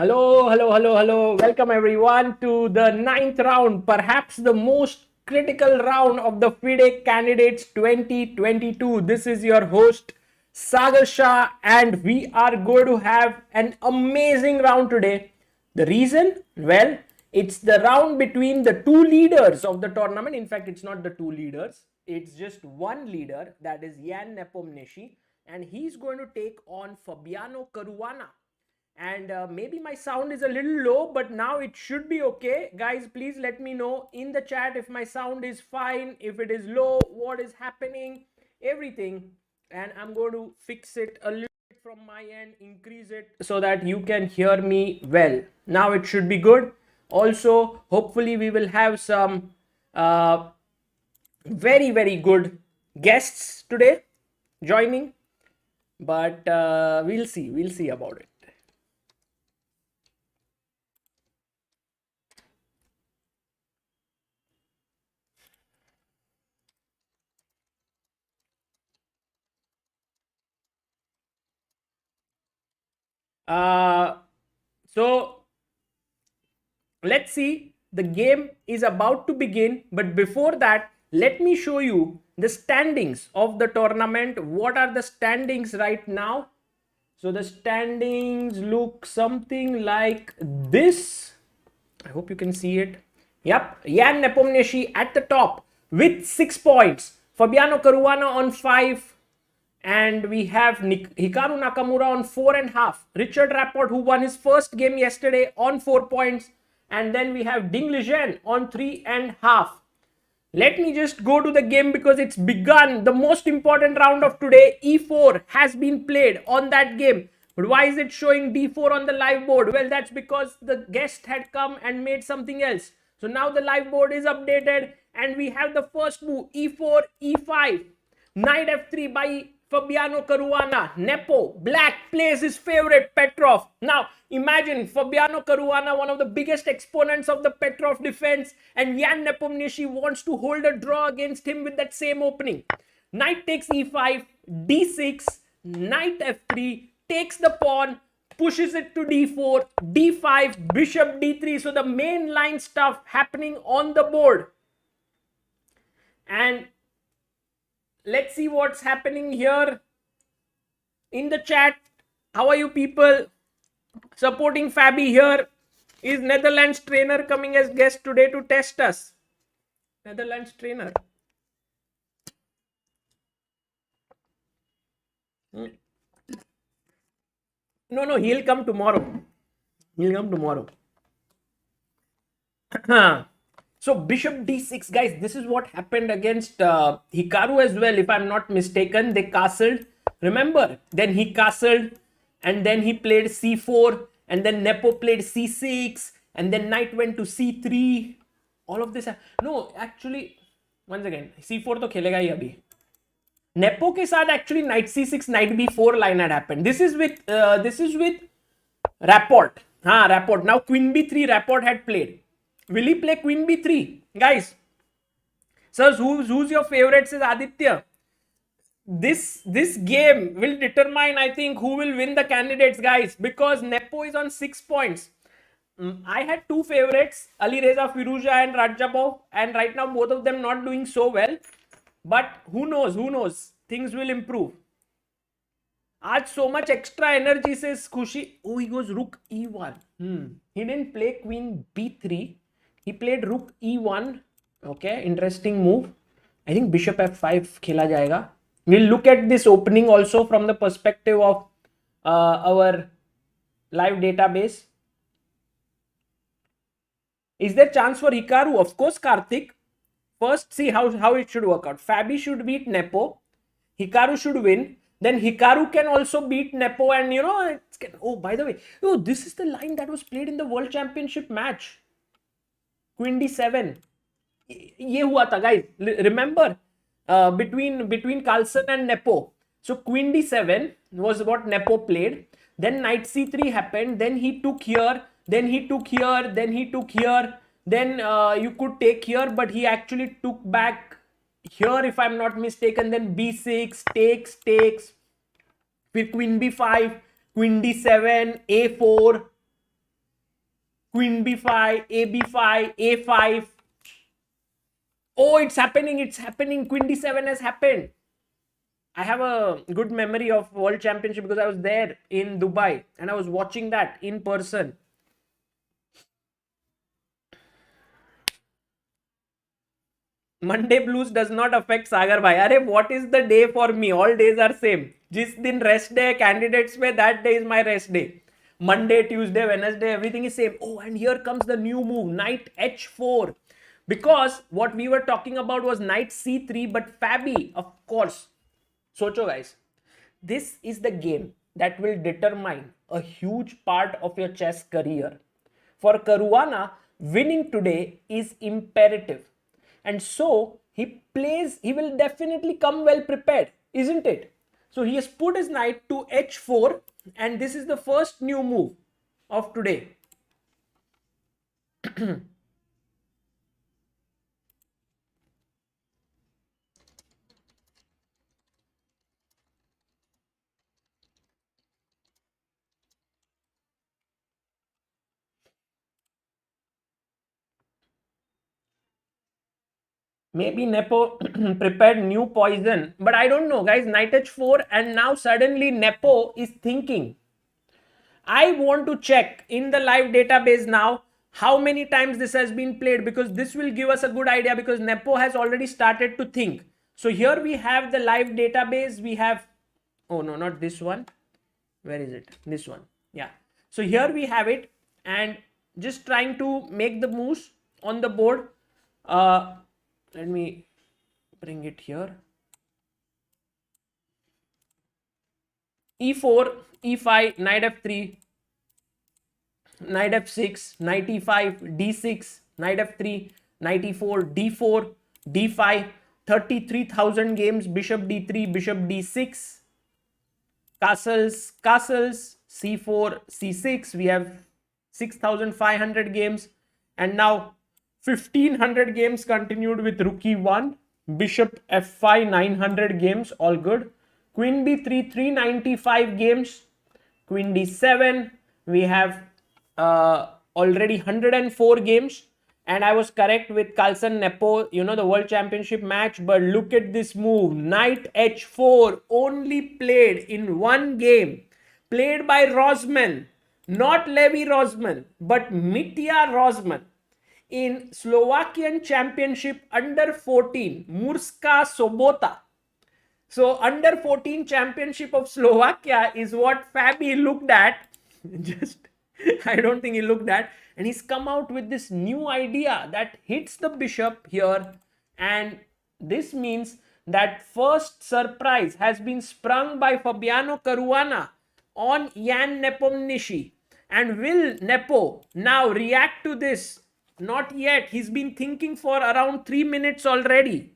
Hello. Welcome everyone to the ninth round, perhaps the most critical round of the FIDE Candidates 2022. This is your host, Sagar Shah, and we are going to have an amazing round today. The reason? Well, it's the round between the two leaders of the tournament. In fact, it's not the two leaders. It's just one leader, that is Jan Nepomniachtchi, and he's going to take on Fabiano Caruana. And maybe my sound is a little low, but now it should be okay. Guys, please let me know in the chat if my sound is fine, if it is low, what is happening, everything. And I'm going to fix it a little bit from my end, increase it so that you can hear me well. Now it should be good. Also, hopefully we will have some very good guests today joining, but we'll see about it. So let's see, the game is about to begin, but before that, let me show you the standings of the tournament. What are the standings right now? So the standings look something like this. I hope you can see it. Yep, Jan Nepomniachtchi at the top with 6 points, Fabiano Caruana on 5, and we have Hikaru Nakamura on 4.5. Richard Rapport, who won his first game yesterday, on 4 points. And then we have Ding Lijian on 3.5. Let me just go to the game because it's begun. The most important round of today, E4, has been played on that game. But why is it showing D4 on the live board? Well, that's because the guest had come and made something else. So now the live board is updated and we have the first move, E4, E5. Knight F3 by Fabiano Caruana. Nepo, black, plays his favorite Petrov. Now, imagine Fabiano Caruana, one of the biggest exponents of the Petrov defense, and Jan Nepomniachtchi wants to hold a draw against him with that same opening. Knight takes E5, D6, Knight F3, takes the pawn, pushes it to D4, D5, Bishop D3. So the main line stuff happening on the board. And let's see what's happening here in the chat. How are you people? Supporting Fabi here. Is Netherlands trainer coming as guest today to test us? Netherlands trainer. No, he'll come tomorrow. So Bishop D6, guys, this is what happened against Hikaru as well, if I'm not mistaken. They castled, remember? Then he castled and then he played C4 and then Nepo played C6 and then Knight went to C3. All of this. No, actually, once again, C4 to khelega hi abhi. Nepo ke saath actually Knight C6, Knight B4 line had happened. This is with Rapport. Rapport. Now Queen B3 Rapport had played. Will he play Queen B3? Guys, sirs, who's your favorite, says Aditya. This game will determine, I think, who will win the candidates, guys, because Nepo is on 6 points. I had 2 favorites, Ali Reza Firuza and Rajabov, and right now both of them not doing so well. But who knows? Things will improve. Aaj so much extra energy, says Khushi. Oh, he goes Rook E1. He didn't play Queen B3. He played Rook E1. Okay, interesting move. I think Bishop F5 khela jayega. We'll look at this opening also from the perspective of our live database. Is there chance for Hikaru? Of course, Karthik. First, see how it should work out. Fabi should beat Nepo. Hikaru should win. Then Hikaru can also beat Nepo, and oh, by the way, this is the line that was played in the World Championship match. Queen D7. Ye hua tha, guys. Remember, between Carlsen and Nepo. So Queen D7 was what Nepo played. Then Knight C3 happened. Then he took here. Then he took here. Then he took here. Then you could take here, but he actually took back here, if I'm not mistaken. Then B6, takes. With Queen B5, Queen D7, A4. queen b5, a b5, a5. Oh, it's happening. Queen d7 has happened. I have a good memory of World Championship because I was there in Dubai and I was watching that in person. Monday blues does not affect Sagar bhai. Arey, what is the day for me? All days are same. Jis din rest day candidates mein, that day is my rest day. Monday, Tuesday, Wednesday, everything is same. Oh, and here comes the new move, knight h4. Because what we were talking about was knight c3, but Fabi, of course. Socho guys, this is the game that will determine a huge part of your chess career. For Caruana, winning today is imperative. And so he will definitely come well prepared, isn't it? So he has put his knight to h4, and this is the first new move of today. Maybe Nepo prepared new poison, but I don't know, guys. Knight h4, and now suddenly Nepo is thinking. I want to check in the live database now how many times this has been played, because this will give us a good idea, because Nepo has already started to think. So here we have the live database. We have, oh no, not this one. Where is it? This one. Yeah. So here we have it, and just trying to make the moves on the board. Let me bring it here. e4, e5, knight f3, knight f6, knight e5, d6, knight f3, knight e4, d4, d5, 33,000 games, bishop d3, bishop d6, castles, c4, c6. We have 6,500 games, and now 1,500 games continued with rook e1, bishop f5, 900 games, all good. Queen b3, 395 games. Queen d7, we have already 104 games. And I was correct with Carlsen Nepo, the World Championship match. But look at this move. Knight h4, only played in one game. Played by Rozman. Not Levy Rozman, but Mitya Rozman. In Slovakian Championship under 14, Murska Sobota. So under 14 championship of Slovakia is what Fabi looked at. I don't think he looked at. And he's come out with this new idea that hits the bishop here. And this means that first surprise has been sprung by Fabiano Caruana on Jan Nepomniachtchi. And will Nepo now react to this? Not yet. He's been thinking for around 3 minutes already.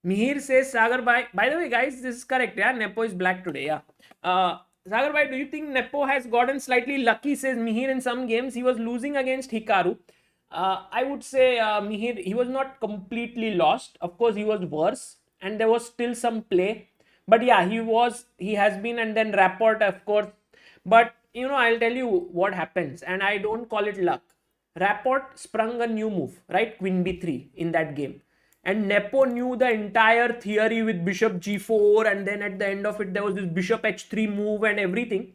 Mihir says, Sagar bhai, by the way, guys, this is correct. Yeah, Nepo is black today. Yeah. Sagar bhai, do you think Nepo has gotten slightly lucky? Says Mihir, in some games he was losing against Hikaru. I would say Mihir, he was not completely lost. Of course, he was worse, and there was still some play. But yeah, he has been, and then Rapport, of course. But I'll tell you what happens, and I don't call it luck. Rapport sprung a new move, right? Queen b3 in that game. And Nepo knew the entire theory with bishop g4, and then at the end of it there was this bishop h3 move and everything.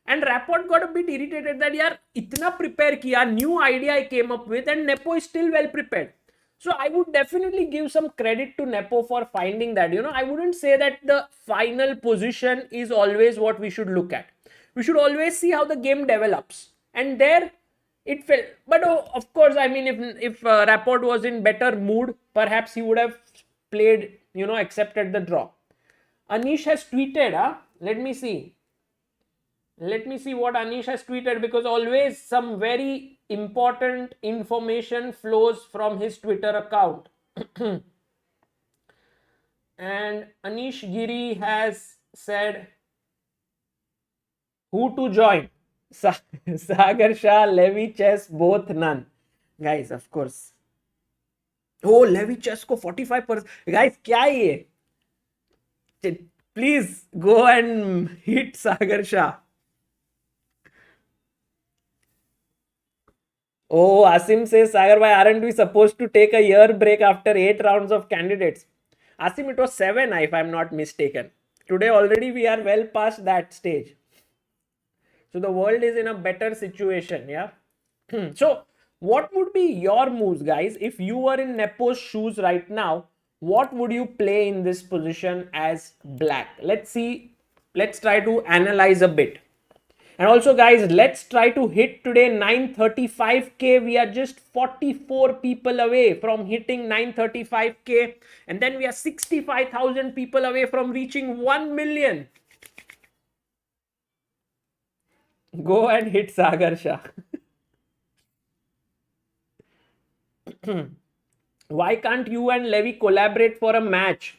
And Rapport got a bit irritated that yaar itna prepare kiya, new idea I came up with, and Nepo is still well prepared. So I would definitely give some credit to Nepo for finding that. I wouldn't say that the final position is always what we should look at. We should always see how the game develops. And there it felt, but of course, I mean, if Rapport was in better mood, perhaps he would have played, accepted the draw. Anish has tweeted, let me see what Anish has tweeted, because always some very important information flows from his Twitter account. And Anish Giri has said, who to join? Sagar Shah, Levy Chess, both none. Guys, of course. Oh, Levy Chess ko 45%. Guys, kya hai ye? Please go and hit Sagar Shah. Oh, Asim says, Sagar, why aren't we supposed to take a year break after 8 rounds of candidates? Asim, it was 7, if I'm not mistaken. Today already we are well past that stage. So the world is in a better situation, yeah. So what would be your moves, guys? If you were in Nepo's shoes right now, what would you play in this position as black? Let's see. Let's try to analyze a bit. And also, guys, let's try to hit today 935k. We are just 44 people away from hitting 935k. And then we are 65,000 people away from reaching 1 million. Go and hit Sagar Shah. Why can't you and Levy collaborate for a match?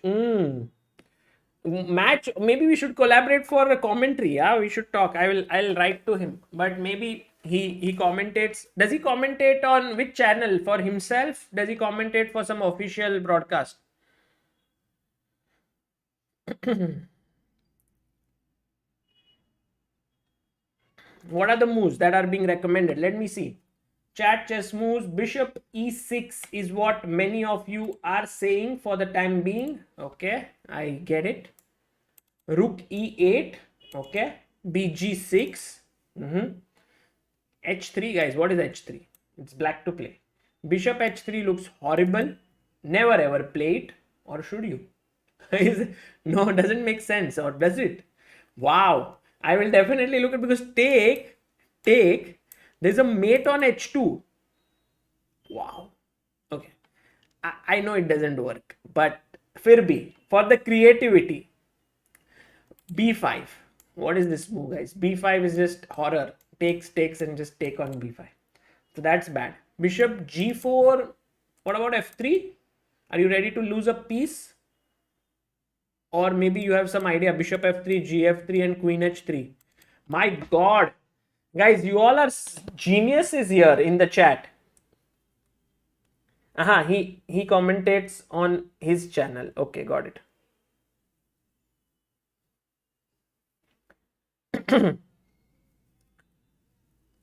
Match, maybe we should collaborate for a commentary. Yeah, we should talk. I'll write to him, but maybe he commentates. Does he commentate on which channel? For himself? Does he commentate for some official broadcast? What are the moves that are being recommended? Let me see. Chat chess moves. Bishop e6 is what many of you are saying for the time being. Okay, I get it. Rook e8. Okay, bg6. h3, guys. What is h3? It's black to play. Bishop h3 looks horrible. Never ever play it. Or should you? No, it doesn't make sense. Or does it? Wow. I will definitely look at, because take. There's a mate on h2. Wow. Okay. I know it doesn't work. But fir bhi, for the creativity. b5. What is this move, guys? b5 is just horror. Takes and just take on b5. So that's bad. Bishop g4. What about f3? Are you ready to lose a piece? Or maybe you have some idea. Bishop f3, gf3 and queen h3. My god. Guys, you all are geniuses here in the chat. He commentates on his channel. Okay, got it.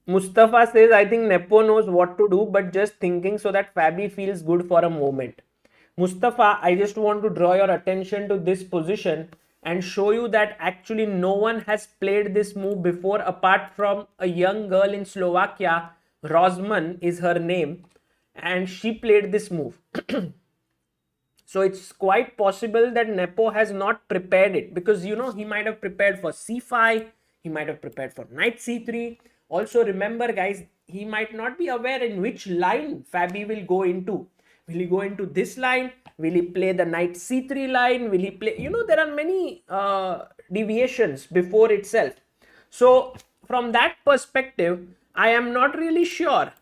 Mustafa says, I think Nepo knows what to do, but just thinking so that Fabi feels good for a moment. Mustafa, I just want to draw your attention to this position and show you that actually no one has played this move before apart from a young girl in Slovakia. Rozman is her name, and she played this move. So it's quite possible that Nepo has not prepared it, because he might have prepared for c5, he might have prepared for knight c3. Also remember, guys, he might not be aware in which line Fabi will go into. Will he go into this line? Will he play the knight c3 line? Will he play, there are many deviations before itself. So from that perspective, I am not really sure.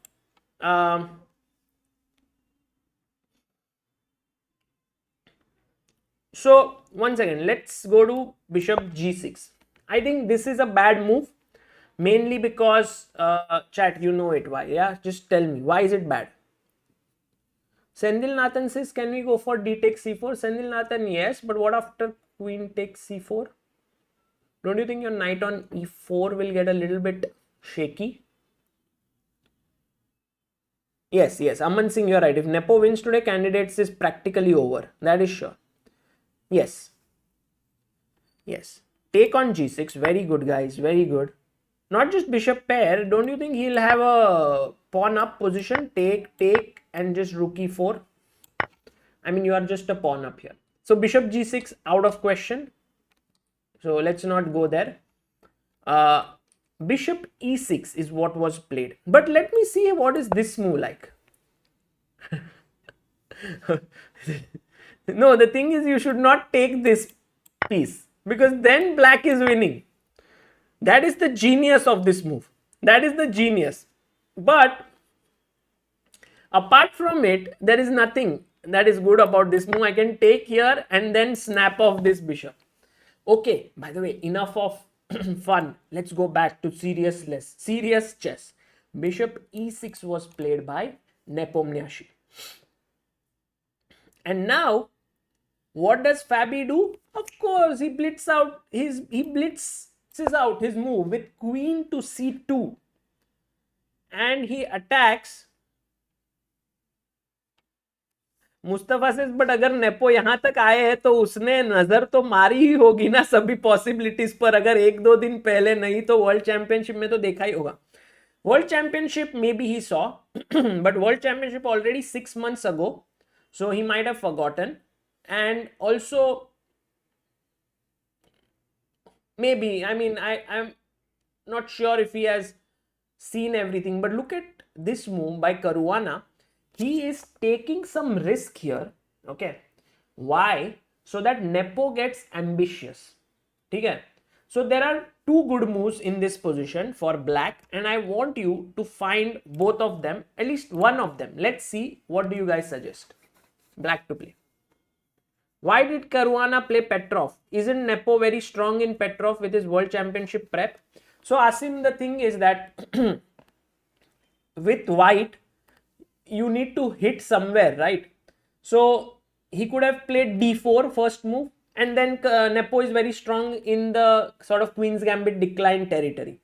So once again, let's go to bishop g6. I think this is a bad move, mainly because chat, you know it. Why? Yeah, just tell me, why is it bad? Sendil Nathan says, can we go for d takes c4? Sendil Nathan, yes, but what after queen takes c4? Don't you think your knight on e4 will get a little bit shaky? Yes, Aman Singh, you're right. If Nepo wins today, candidates is practically over. That is sure. Yes. Take on g6. Very good, guys. Very good. Not just bishop pair. Don't you think he'll have a pawn up position? Take and just rook e4. I mean, you are just a pawn up here. So bishop g6 out of question. So let's not go there. Bishop e6 is what was played. But let me see what is this move like. No, the thing is, you should not take this piece, because then black is winning. That is the genius of this move. That is the genius. But apart from it, there is nothing that is good about this move. I can take here and then snap off this bishop. Okay, by the way, enough of fun. Let's go back to serious chess. Bishop e6 was played by Nepomniachtchi. And now, what does Fabi do? Of course, he blitzes out his move with queen to c2, and he attacks. Mustafa से, but अगर nepo यहां तक आए हैं तो उसने नजर तो मारी ही होगी ना सभी पॉसिबिलिटीज पर, अगर एक दो दिन पहले नहीं तो वर्ल्ड चैंपियनशिप में तो देखा ही होगा. World championship may be he saw, but world championship already 6 months ago, so he might have forgotten. And also maybe, I mean, I'm not sure if he has seen everything, but look at this move by Caruana. He is taking some risk here. Okay, why? So that Nepo gets ambitious. Okay, so there are two good moves in this position for black, and I want you to find both of them, at least one of them. Let's see, what do you guys suggest black to play? Why did Caruana play Petrov? Isn't Nepo very strong in Petrov with his world championship prep? So Asim, the thing is that with white, you need to hit somewhere, right? So he could have played d4 first move, and then Nepo is very strong in the sort of Queen's Gambit decline territory.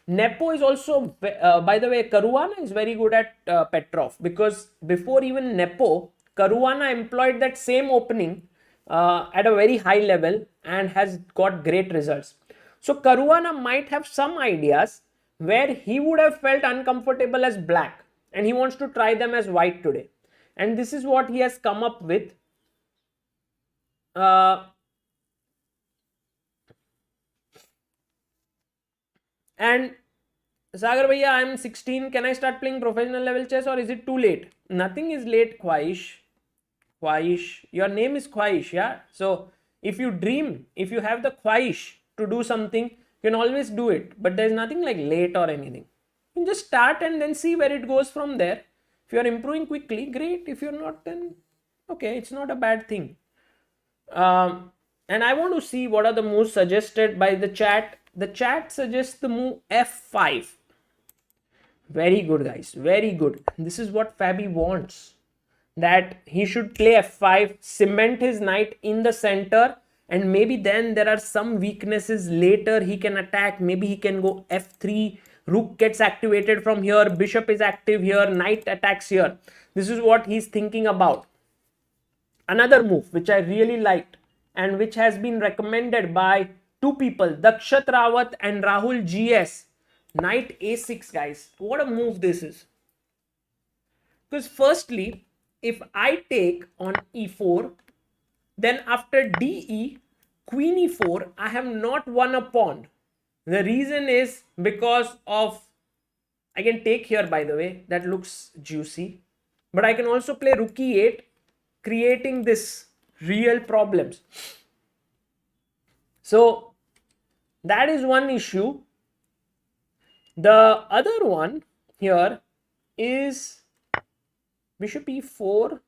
Nepo is also, by the way, Caruana is very good at Petrov, because before even Nepo, Caruana employed that same opening at a very high level and has got great results. So Caruana might have some ideas where he would have felt uncomfortable as black, and he wants to try them as white today. And this is what he has come up with. And Sagar bhaiya, I'm 16. Can I start playing professional level chess, or is it too late? Nothing is late, Khwaish. Khwaish. Your name is Khwaish, yeah? So if you dream, if you have the Khwaish to do something, you can always do it. But there's nothing like late or anything. You can just start and then see where it goes from there. If you're improving quickly, great. If you're not, then okay, it's not a bad thing. And I want to see what are the moves suggested by the chat. The chat suggests the move f5. Very good, guys. Very good. This is what Fabi wants. That he should play f5, cement his knight in the center, and maybe then there are some weaknesses later he can attack. Maybe he can go f3, rook gets activated from here, bishop is active here, knight attacks here. This is what he's thinking about. Another move which I really liked and which has been recommended by two people, Dakshat Rawat and Rahul GS. Knight a6, guys. What a move this is. Because firstly, if I take on e4, then after de, queen e4, I have not won a pawn. The reason is because of, I can take here, by the way, that looks juicy, but I can also play rook e8, creating this real problems. So that is one issue. The other one here is bishop e4.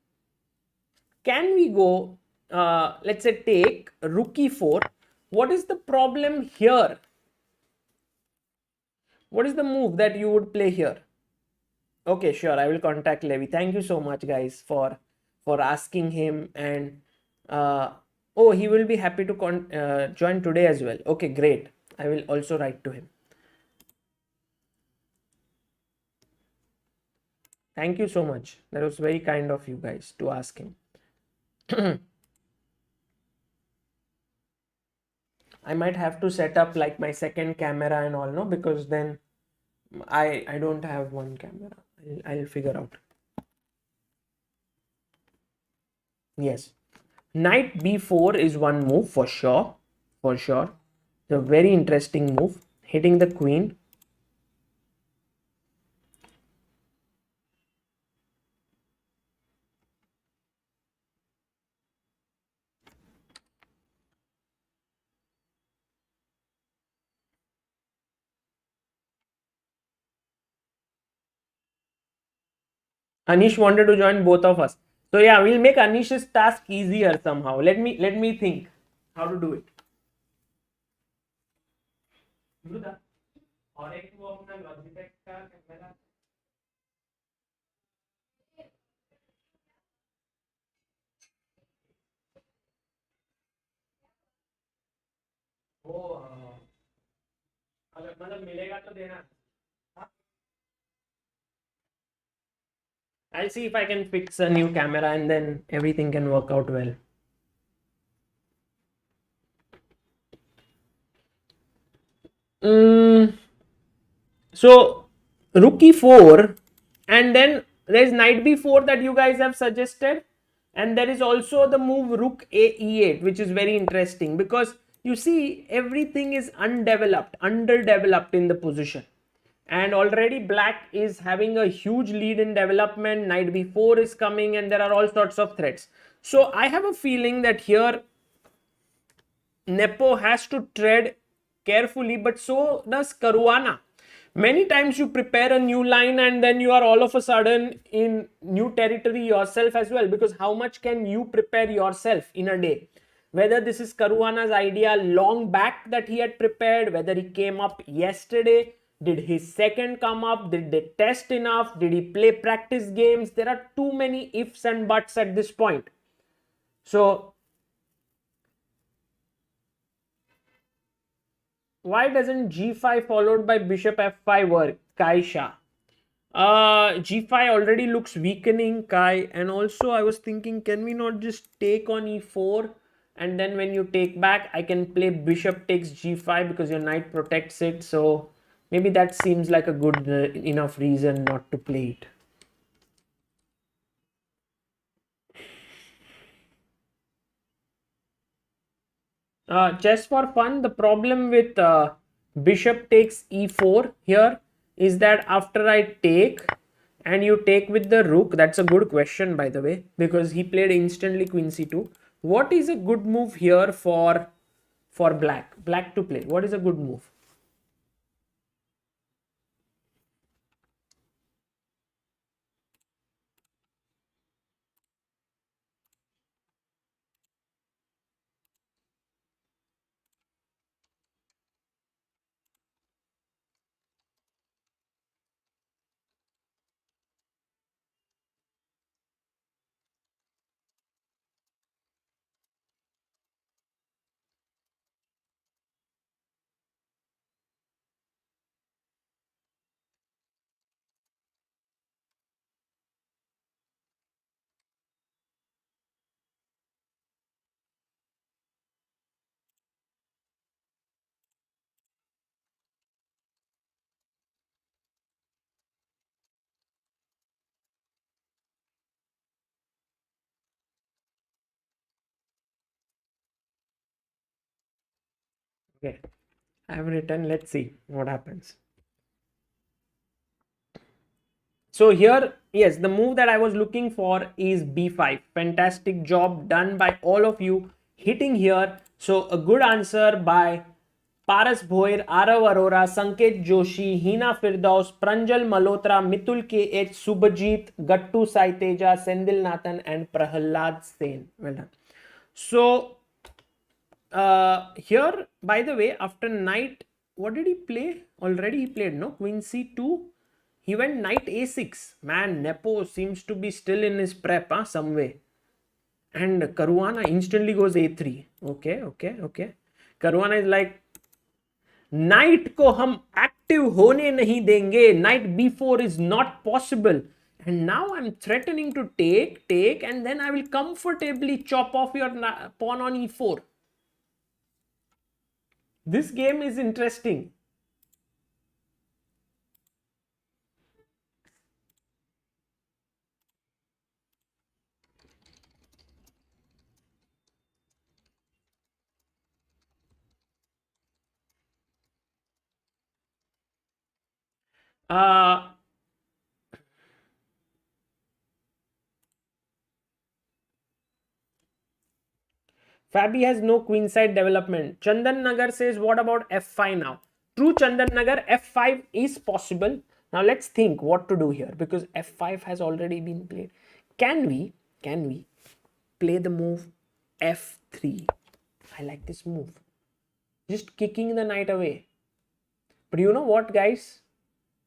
Can we go, let's say, take rook e4? What is the problem here? What is the move that you would play here? Okay, sure, I will contact Levy. Thank you so much, guys, for asking him. And oh, he will be happy to join today as well. Okay, great. I will also write to him. Thank you so much. That was very kind of you guys to ask him. I might have to set up like my second camera and all, no, because then I don't have one camera. I'll figure out. Yes, knight b4 is one move for sure. For sure, it's a very interesting move, hitting the queen. Anish wanted to join both of us. So yeah, we'll make Anish's task easier somehow. Let me think how to do it. और एक वो अपना Logitech का camera मतलब मिलेगा तो देना. I'll see if I can fix a new camera and then everything can work out well. So rook e4, and then there's knight b4 that you guys have suggested, and there is also the move rook a e8, which is very interesting because you see everything is underdeveloped in the position, and already black is having a huge lead in development. Knight b4 is coming, and there are all sorts of threats. So I have a feeling that here Nepo has to tread carefully, but so does Caruana. Many times you prepare a new line and then you are all of a sudden in new territory yourself as well, because how much can you prepare yourself in a day? Whether this is Caruana's idea long back that he had prepared, whether he came up yesterday, did his second come up, did they test enough, did he play practice games? There are too many ifs and buts at this point. So why doesn't g5 followed by bishop f5 work, Kaisha? G5 already looks weakening, Kai, and also I was thinking, can we not just take on e4, and then when you take back I can play bishop takes g5 because your knight protects it. So maybe that seems like a good enough reason not to play it. Just for fun, the problem with bishop takes e4 here is that after I take and you take with the rook, that's a good question by the way, because he played instantly queen c2. What is a good move here for black to play? What is a good move? Okay, I have written, let's see what happens. So here, yes, the move that I was looking for is b5. Fantastic job done by all of you hitting here. So a good answer by Paras Bhoir, Arav Arora, Sanket Joshi, Hina Firdaus, Pranjal Malhotra, Mitul KH, Subhajit, Gattu Saiteja, Sendil Nathan, and Prahalad Sen. Well done. So here, by the way, after knight, what did he play? Already he played, no? Queen c2. He went knight a6. Man, Nepo seems to be still in his prep, some way. And Caruana instantly goes a3. Okay. Caruana is like, knight ko hum active hone nahi denge. Knight b4 is not possible. And now I'm threatening to take, and then I will comfortably chop off your pawn on e4. This game is interesting. Uh, Fabi has no queenside development. Chandan Nagar says, what about f5 now? True, Chandan Nagar, f5 is possible. Now let's think what to do here, because f5 has already been played. Can we play the move f3? I like this move. Just kicking the knight away. But you know what, guys?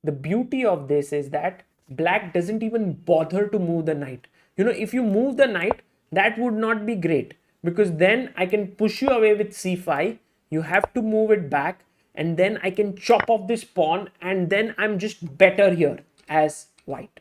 The beauty of this is that black doesn't even bother to move the knight. You know, if you move the knight, that would not be great, because then I can push you away with c5. You have to move it back. and then I can chop off this pawn, and then I'm just better here as white.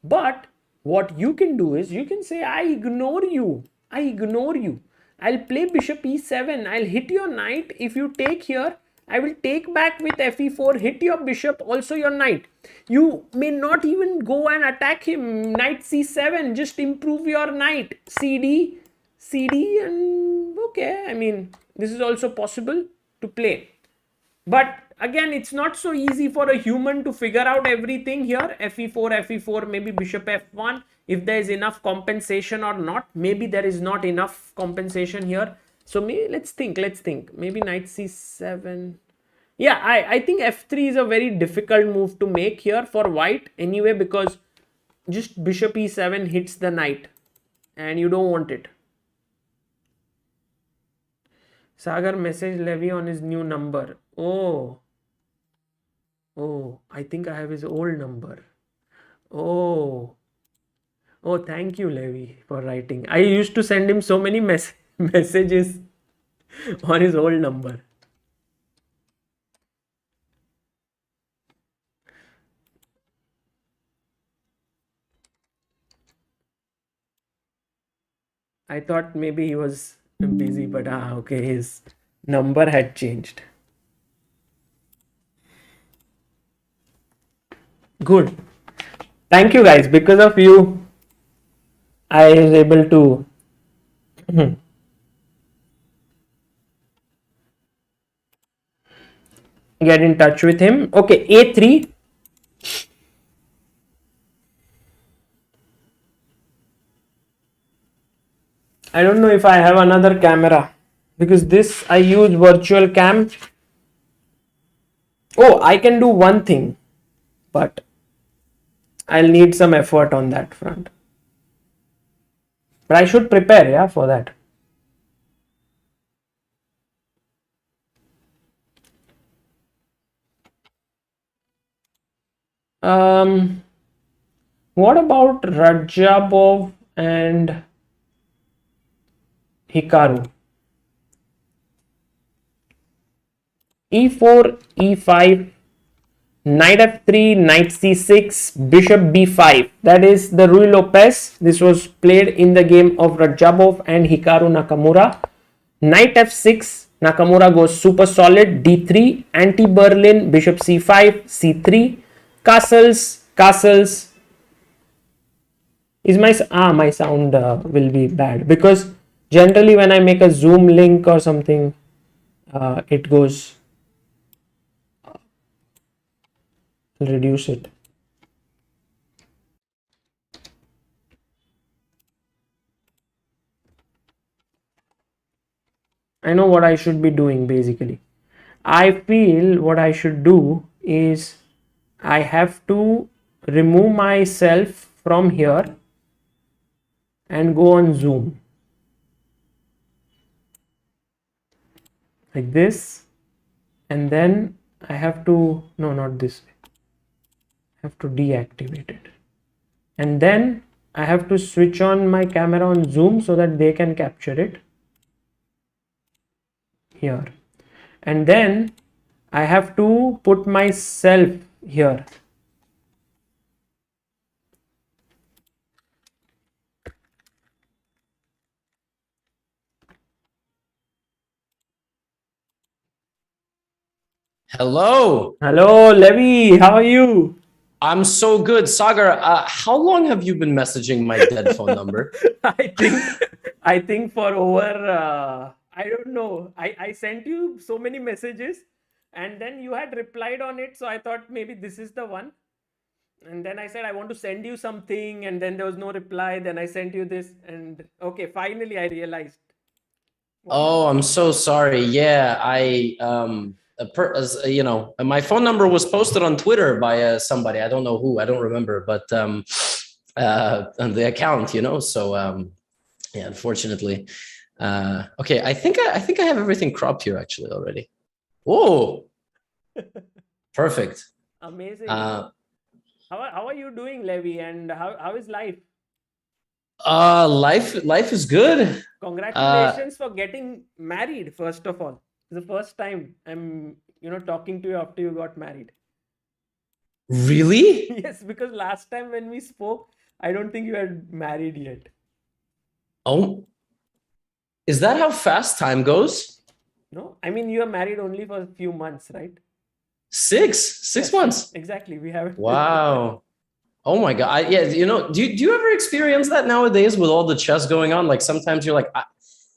But what you can do is you can say, I ignore you. I ignore you. I'll play bishop e7. I'll hit your knight. If you take here, I will take back with fe4, hit your bishop, also your knight. You may not even go and attack him. Knight c7, just improve your knight. cd, cd, and okay. I mean, this is also possible to play. But again, it's not so easy for a human to figure out everything here. fe4, maybe bishop f1, if there is enough compensation or not. Maybe there is not enough compensation here. So maybe let's think. Maybe knight c7. Yeah, I think f3 is a very difficult move to make here for white anyway, because just bishop e7 hits the knight and you don't want it. Sagar messaged Levy on his new number. Oh, I think I have his old number. Oh, thank you, Levy, for writing. I used to send him so many messages on his old number. I thought maybe he was busy, but okay, his number had changed. Good. Thank you, guys. Because of you, I was able to get in touch with him. Okay, a3. I don't know if I have another camera, because this I use virtual cam. Oh, I can do one thing, but I'll need some effort on that front. But I should prepare, yeah, for that. What about Rajabov and Hikaru? e4, e5, knight f3, knight c6, bishop b5. That is the Rui Lopez. This was played in the game of Rajabov and Hikaru Nakamura. Knight f6, Nakamura goes super solid. d3, anti-Berlin, bishop c5, c3, castles. Is my sound will be bad, because generally when I make a Zoom link or something, it goes. Reduce it. I know what I should be doing basically. I feel what I should do is I have to remove myself from here and go on Zoom. Like this. And then I have to, no, not this way. I have to deactivate it. And then I have to switch on my camera on Zoom so that they can capture it. Here. And then I have to put myself here. Hello, Levy. How are you? I'm so good. Sagar, how long have you been messaging my dead phone number? I think for over, I don't know. I sent you so many messages and then you had replied on it. So I thought maybe this is the one. And then I said, I want to send you something. And then there was no reply. Then I sent you this. And okay, finally I realized. Oh, I'm so sorry. Yeah, you know, my phone number was posted on Twitter by somebody. I don't know who. I don't remember, but on the account, you know. So yeah, unfortunately. Okay, I think I have everything cropped here actually already. Oh, perfect. Amazing. How are you doing, Levy? And how is life? Life is Congratulations for getting married, first of all. It's the first time I'm talking to you after you got married. Really? Yes, because last time when we spoke, I don't think you had married yet. Oh, is that how fast time goes? No, I mean you are married only for a few months, right? Six Yes, months. exactly. We haven't. Wow. Oh my God. Yeah, do you ever experience that nowadays with all the chess going on? Like sometimes you're like,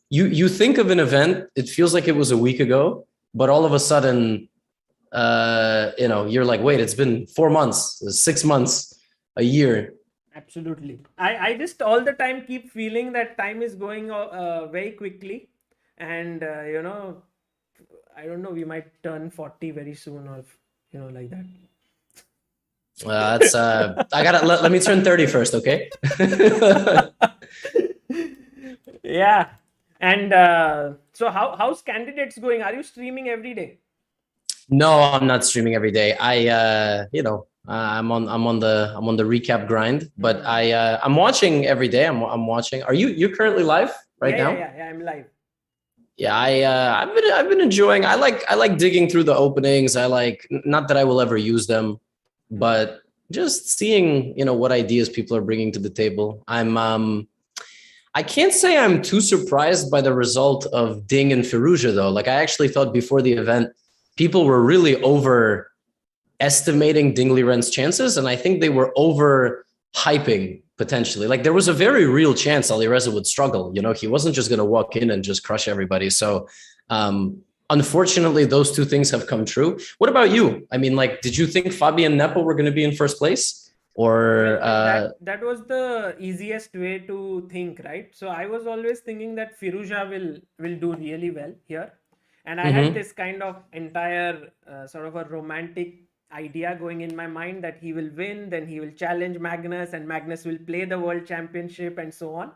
you think of an event, it feels like it was a week ago, but all of a sudden, you're like, wait, it's been 4 months, 6 months, a year. Absolutely. I just all the time keep feeling that time is going very quickly. And, I don't know, we might turn 40 very soon or, like that. Let me turn 30 first, okay? Yeah. And so how's candidates going? Are you streaming every day? No, I'm not streaming every day. I'm on the recap grind, but I'm watching every day. I'm watching. You're currently live right now? Yeah, I'm live. Yeah, I've been enjoying. I like digging through the openings. I like, not that I will ever use them, but just seeing, what ideas people are bringing to the table. I can't say I'm too surprised by the result of Ding and Firouzja though. Like I actually thought before the event, people were really overestimating Ding Liren's chances, and I think they were over hyping potentially. Like there was a very real chance Alireza would struggle. He wasn't just going to walk in and just crush everybody. So unfortunately, those two things have come true. What about you? I mean, like, did you think Fabi and Nepo were going to be in first place? Or that was the easiest way to think, right? So I was always thinking that Firouzja will do really well here, and I had this kind of entire sort of a romantic idea going in my mind that he will win, then he will challenge Magnus, and Magnus will play the world championship and so on.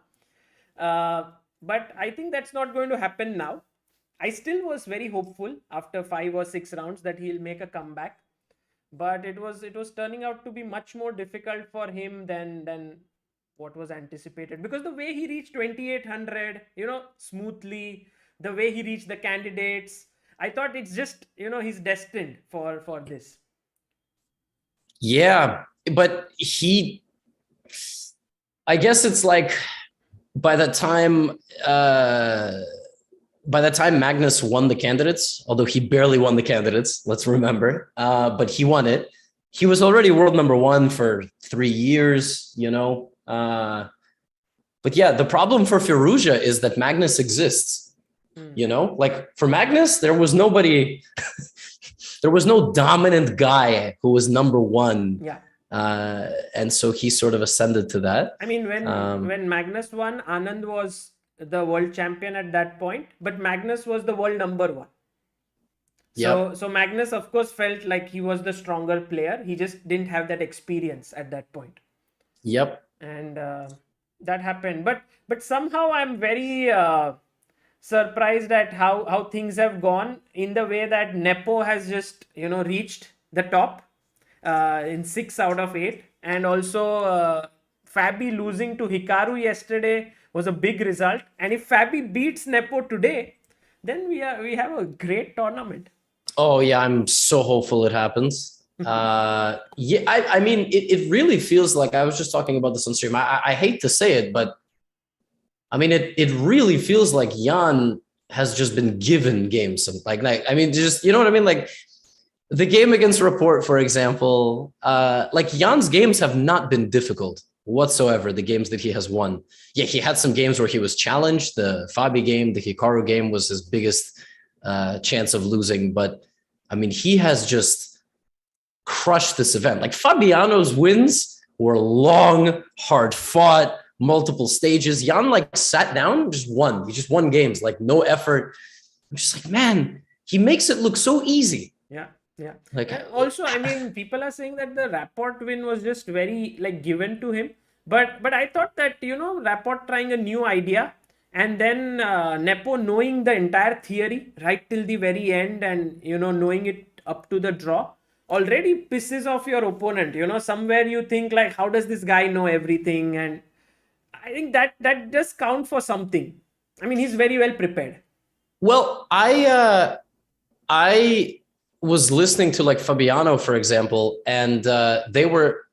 But I think that's not going to happen now. I still was very hopeful after 5 or 6 rounds that he'll make a comeback, but it was turning out to be much more difficult for him than what was anticipated, because the way he reached 2800 smoothly, the way he reached the candidates, I thought it's just he's destined for this. Yeah, but I guess it's like by the time Magnus won the candidates, although he barely won the candidates, let's remember, but he won it. He was already world number one for 3 years, but yeah, the problem for Firouzja is that Magnus exists. Like for Magnus, there was nobody, there was no dominant guy who was number one. Yeah. And so he sort of ascended to that. I mean, when Magnus won, Anand was the world champion at that point, but Magnus was the world number one. So Magnus, of course, felt like he was the stronger player. He just didn't have that experience at that point. Yep. And that happened. But somehow I'm very surprised at how things have gone, in the way that Nepo has just reached the top in 6 out of 8, and also Fabi losing to Hikaru yesterday was a big result. And if Fabi beats Nepo today, then we have a great tournament. Oh yeah, I'm so hopeful it happens. I mean, it really feels like, I was just talking about this on stream. I hate to say it, but I mean, it really feels like Jan has just been given games. Like I mean, just, you know what I mean? Like the game against Report, for example, like Jan's games have not been difficult whatsoever, the games that he has won. Yeah, he had some games where he was challenged. The Fabi game, the Hikaru game was his biggest chance of losing. But I mean, he has just crushed this event. Like Fabiano's wins were long, hard fought, multiple stages. Jan like sat down, just won. He just won games, like no effort. I'm just like, man, he makes it look so easy. Yeah. Like also, I mean, people are saying that the Rapport win was just very like given to him. But I thought that, Rapport trying a new idea, and then Nepo knowing the entire theory right till the very end, and, knowing it up to the draw, already pisses off your opponent. Somewhere you think like, how does this guy know everything? And I think that does count for something. I mean, he's very well prepared. Well, I was listening to like Fabiano, for example, and they were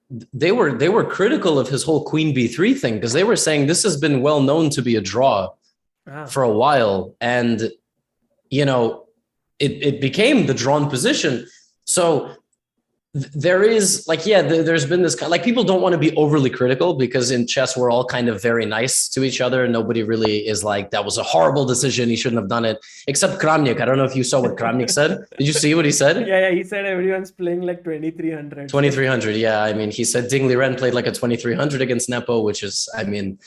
critical of his whole Queen B3 thing, because they were saying this has been well known to be a draw for a while, and it became the drawn position. So there is like, there's been this kind, like, people don't want to be overly critical, because in chess we're all kind of very nice to each other. Nobody really is like, that was a horrible decision, he shouldn't have done it, except Kramnik. I don't know if you saw what Kramnik said. Did you see what he said? Yeah, he said everyone's playing like 2300. 2300, yeah. I mean, he said Ding Liren played like a 2300 against Nepo, which is, I mean,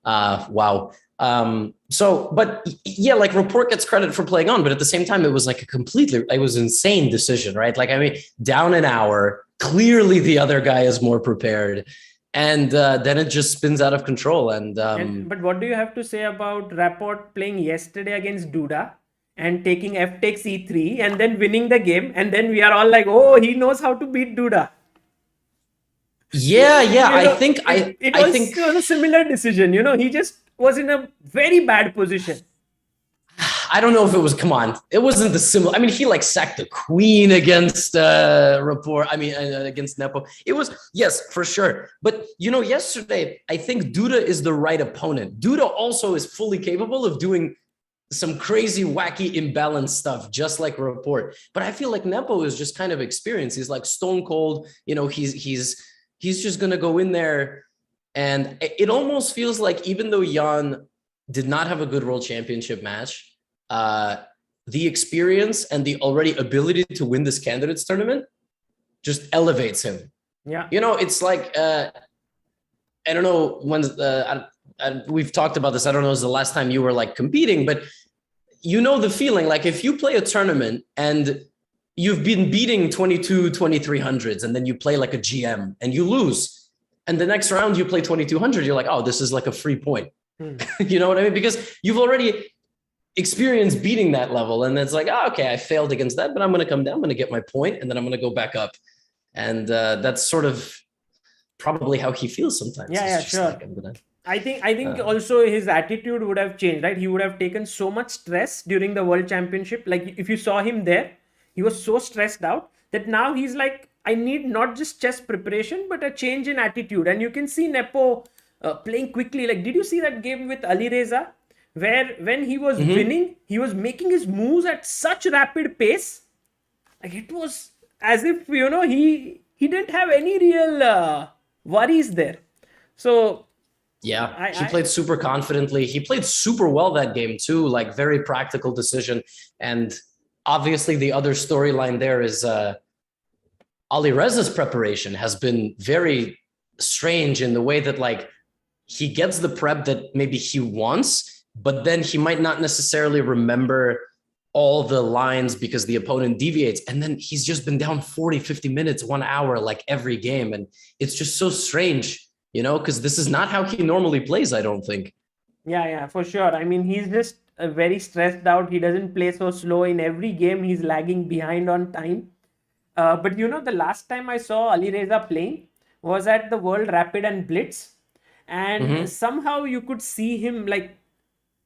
wow. But yeah, like, Rapport gets credit for playing on, but at the same time, it was like it was an insane decision, right? Like, I mean, down an hour, clearly the other guy is more prepared, and then it just spins out of control. But what do you have to say about Rapport playing yesterday against Duda and taking f takes e3 and then winning the game, and then we are all like, oh, he knows how to beat Duda. Yeah, I think it was a similar decision. He just was in a very bad position. I don't know if it was, come on, it wasn't the similar. I mean, he like sacked the queen against Rapport. I mean, against Nepo. It was, yes, for sure. But, yesterday, I think Duda is the right opponent. Duda also is fully capable of doing some crazy, wacky, imbalanced stuff, just like Rapport. But I feel like Nepo is just kind of experienced. He's like stone cold. He's just going to go in there. And it almost feels like, even though Jan did not have a good World Championship match, the experience and the already ability to win this candidates tournament just elevates him. Yeah. It's like, I don't know when, we've talked about this. I don't know, it was the last time you were like competing, but the feeling, like, if you play a tournament and you've been beating 2300s, and then you play like a GM and you lose, and the next round you play 2200, you're like, oh, this is like a free point. You know what I mean? Because you've already experienced beating that level, and it's like, oh, okay, I failed against that, but I'm going to come down, I'm going to get my point, and then I'm going to go back up. And that's sort of probably how he feels sometimes. Yeah, sure. Like, I think also his attitude would have changed, right? He would have taken so much stress during the World Championship. Like, if you saw him there, he was so stressed out that now he's like, I need not just chess preparation, but a change in attitude. And you can see Nepo playing quickly. Like, did you see that game with Ali Reza, where when he was winning, he was making his moves at such rapid pace? Like, it was as if, he didn't have any real worries there. So yeah, he played super confidently. He played super well that game too, like, very practical decision. And obviously the other storyline there is Ali Reza's preparation has been very strange, in the way that, like, he gets the prep that maybe he wants, but then he might not necessarily remember all the lines because the opponent deviates. And then he's just been down 40, 50 minutes, 1 hour, like, every game. And it's just so strange, because this is not how he normally plays, I don't think. Yeah, for sure. I mean, he's just very stressed out. He doesn't play so slow. In every game, he's lagging behind on time. But the last time I saw Ali Reza playing was at the World Rapid and Blitz. And somehow you could see him like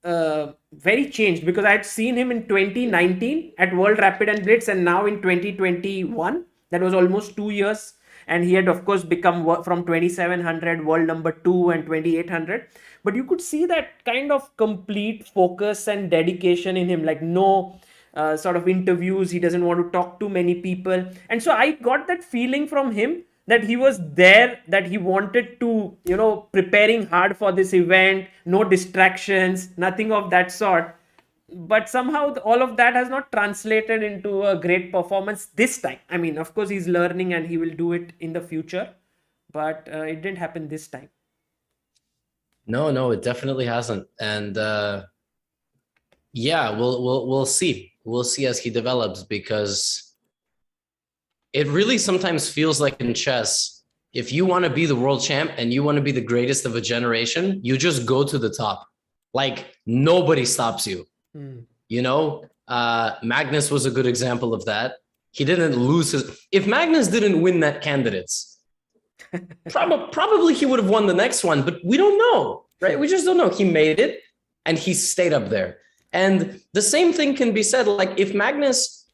very changed, because I had seen him in 2019 at World Rapid and Blitz, and now in 2021. That was almost 2 years. And he had, of course, become from 2700 world number 2 and 2800. But you could see that kind of complete focus and dedication in him, like no sort of interviews. He doesn't want to talk to many people. And so I got that feeling from him that he was there, that he wanted to, preparing hard for this event, no distractions, nothing of that sort. But somehow all of that has not translated into a great performance this time. I mean, of course, he's learning and he will do it in the future, but it didn't happen this time. No, it definitely hasn't. And yeah, we'll see. We'll see as he develops, because it really sometimes feels like in chess, if you want to be the world champ and you want to be the greatest of a generation, you just go to the top. Like, nobody stops you. Magnus was a good example of that. He didn't lose if Magnus didn't win that candidates, probably he would have won the next one, but we don't know, right? We just don't know. He made it and he stayed up there. And the same thing can be said, like, if Magnus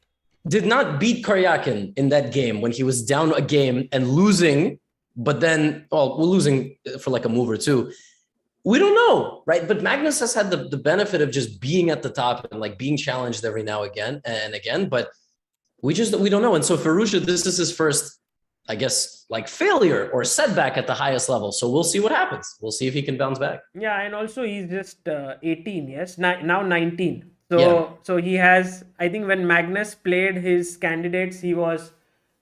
did not beat Karyakin in that game when he was down a game and losing, but then, well, we're losing for like a move or two. We don't know, right? But Magnus has had the benefit of just being at the top and like being challenged every now and again, but we don't know. And so Ferrugia, this is his first, I guess, like failure or setback at the highest level. So we'll see what happens. We'll see if he can bounce back. Yeah, and also he's just 18, yes, now 19. So Yeah. so he has, I think when Magnus played his candidates, he was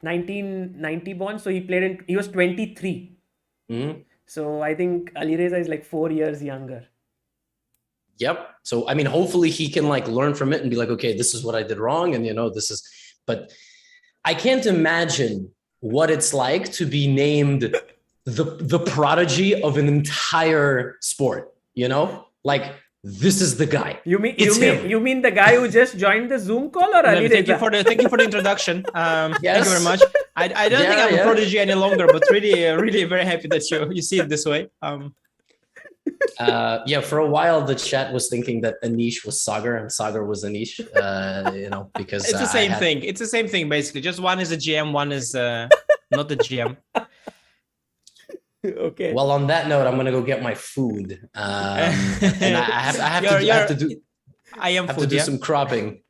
1990 born, so he was 23. Mhm. So I think Alireza is like 4 years younger. Yep. So, I mean, hopefully he can like learn from it and be like, okay, this is what I did wrong. And, this is, but I can't imagine what it's like to be named the prodigy of an entire sport, like this is the guy. You mean It's him. you mean the guy who just joined the Zoom call, or Levy, thank you Alireza? for the introduction. Thank you Yes. very much. I don't think I'm a prodigy any longer, but really very happy that you see it this way. For a while the chat was thinking that Anish was Sagar and Sagar was Anish, because It's the same thing. It's the same thing basically. Just one is a GM, one is not the GM. Okay. Well, on that note, I'm gonna go get my food, and I have to do some cropping.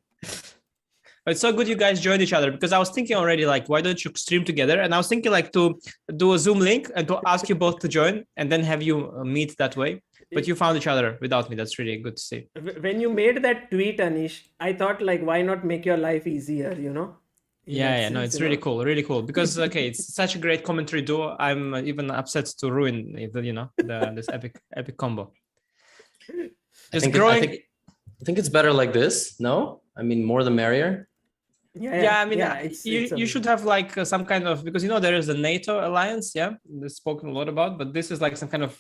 But it's so good you guys joined each other, because I was thinking already, like, why don't you stream together? And I was thinking like to do a Zoom link and to ask you both to join and then have you meet that way. But you found each other without me. That's really good to see. When you made that tweet, Anish, I thought like, why not make your life easier, Yeah, no, it's really cool because okay, it's such a great commentary duo. I'm even upset to ruin this epic combo. I think it's better like this. No, I mean, more the merrier. You should have like some kind of, because there is the NATO alliance, that's spoken a lot about, but this is like some kind of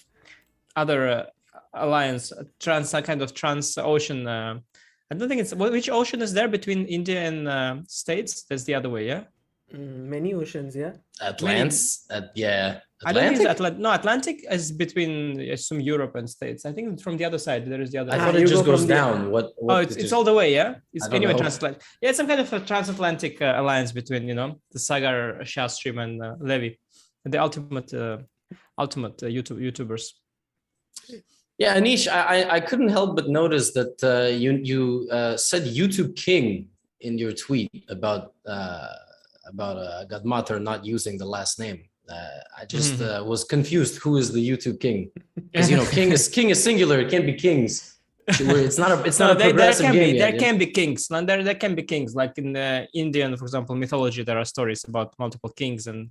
other alliance, trans-ocean. I don't think it's, which ocean is there between India and States? That's the other way, yeah? Many oceans, yeah. Atlantis, I don't think it's Atlantic is between, I assume, Europe and States. I think from the other side, there is the other I side. thought it just goes down. It's all the way, yeah? It's anyway, know. transatlantic. Yeah, it's some kind of a transatlantic alliance between, the Sagar, Shah Stream, and Levy, the ultimate YouTubers. Yeah, Anish, I couldn't help but notice that you said YouTube King in your tweet about Godmother not using the last name. I just was confused. Who is the YouTube King? Because king is singular. It can't be kings. It's not a progressive game. There can be kings. There can be kings. Like in the Indian, for example, mythology, there are stories about multiple kings and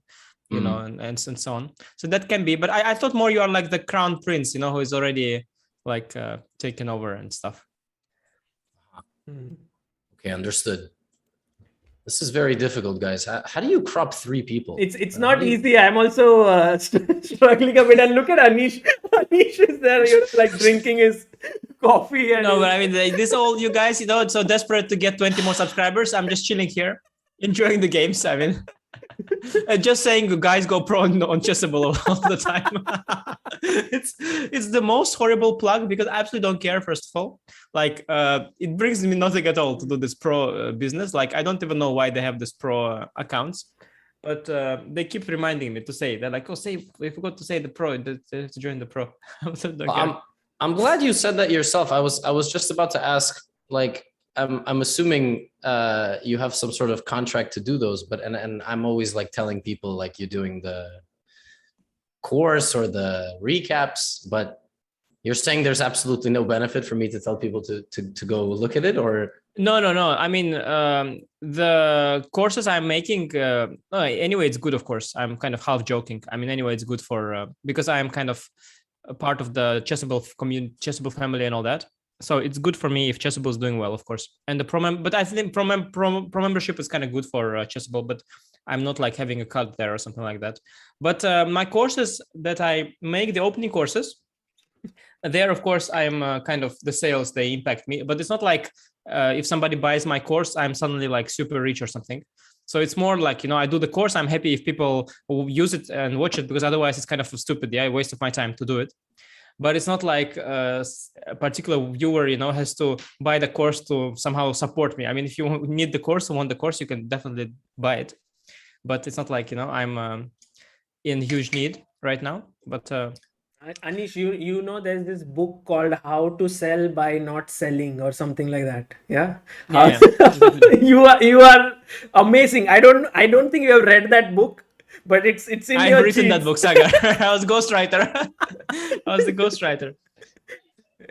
and so on. So that can be. But I thought more you are like the crown prince, who is already like taken over and stuff. Okay, understood. This is very difficult, guys. How do you crop 3 people? It's not easy. I'm also struggling a bit. And look at Anish. Anish is there, like drinking his coffee. And but I mean, this all you guys, so desperate to get 20 more subscribers. I'm just chilling here, enjoying the games. I mean, just saying, guys, go pro on Chessable all the time. It's the most horrible plug because I absolutely don't care. First of all, like it brings me nothing at all to do this pro business. Like I don't even know why they have this pro accounts, but they keep reminding me to say that. Like, we forgot to say the pro. They have to join the pro. I'm glad you said that yourself. I was just about to ask, like, I'm assuming you have some sort of contract to do those, but and I'm always like telling people like you're doing the course or the recaps, but you're saying there's absolutely no benefit for me to tell people to go look at it, or no. I mean, the courses I'm making, anyway, it's good. Of course, I'm kind of half joking. I mean, anyway, it's good for because I am kind of a part of the Chessable community, Chessable family, and all that. So it's good for me if Chessable is doing well, of course. And the but I think pro membership is kind of good for Chessable, but I'm not like having a cut there or something like that. But my courses that I make, the opening courses, there, of course, I'm kind of the sales, they impact me. But it's not like if somebody buys my course, I'm suddenly like super rich or something. So it's more like, I do the course. I'm happy if people use it and watch it, because otherwise it's kind of stupid. Yeah, waste of my time to do it. but it's not like a particular viewer, has to buy the course to somehow support me. I mean, if you need the course, want the course, you can definitely buy it, but it's not like, I'm in huge need right now. But Anish, you know there's this book called How to Sell by Not Selling or something like that. Yeah. yeah. You are amazing. I don't think you have read that book, but it's in I've your written that genes. book, Sagar. I was ghostwriter. I was the ghostwriter.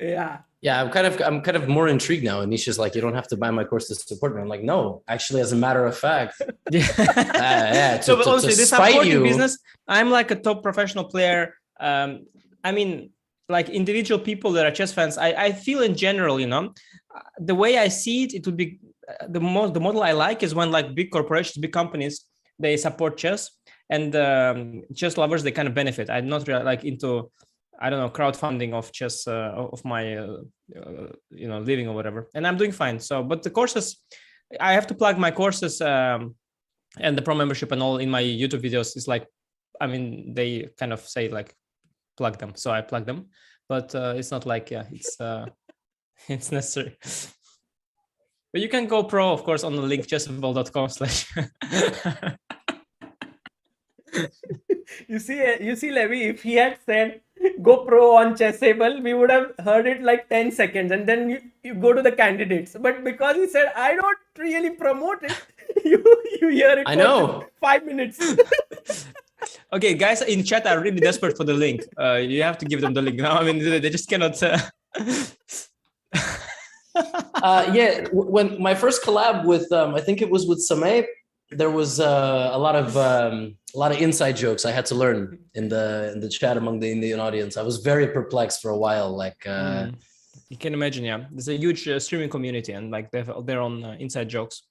Yeah. Yeah, I'm kind of more intrigued now. Anish is like, you don't have to buy my course to support me. I'm like, no, actually, as a matter of fact, Yeah. So, but honestly, this supporting business, I'm like a top professional player. I mean, like individual people that are chess fans, I feel in general, the way I see it, it would be the model I like is when like big corporations, big companies, they support chess, and chess lovers, they kind of benefit. I'm not really like into, I don't know, crowdfunding of chess of my living or whatever, and I'm doing fine. So, but the courses, I have to plug my courses and the pro membership and all in my YouTube videos. Is like, I mean, they kind of say like plug them, so I plug them, but it's not like it's necessary. But you can go pro, of course, on the link chessable.com/. You see, Levy, if he had said go pro on Chessable, we would have heard it like 10 seconds, and then you go to the candidates. But because he said I don't really promote it, you hear it. I know. 5 minutes. Okay, guys in chat are really desperate for the link. You have to give them the link now. I mean, they just cannot. Yeah, when my first collab with, I think it was with Samay, there was a lot of inside jokes I had to learn in the chat among the Indian audience. I was very perplexed for a while. Like, you can imagine, yeah. There's a huge streaming community, and like they have their own inside jokes.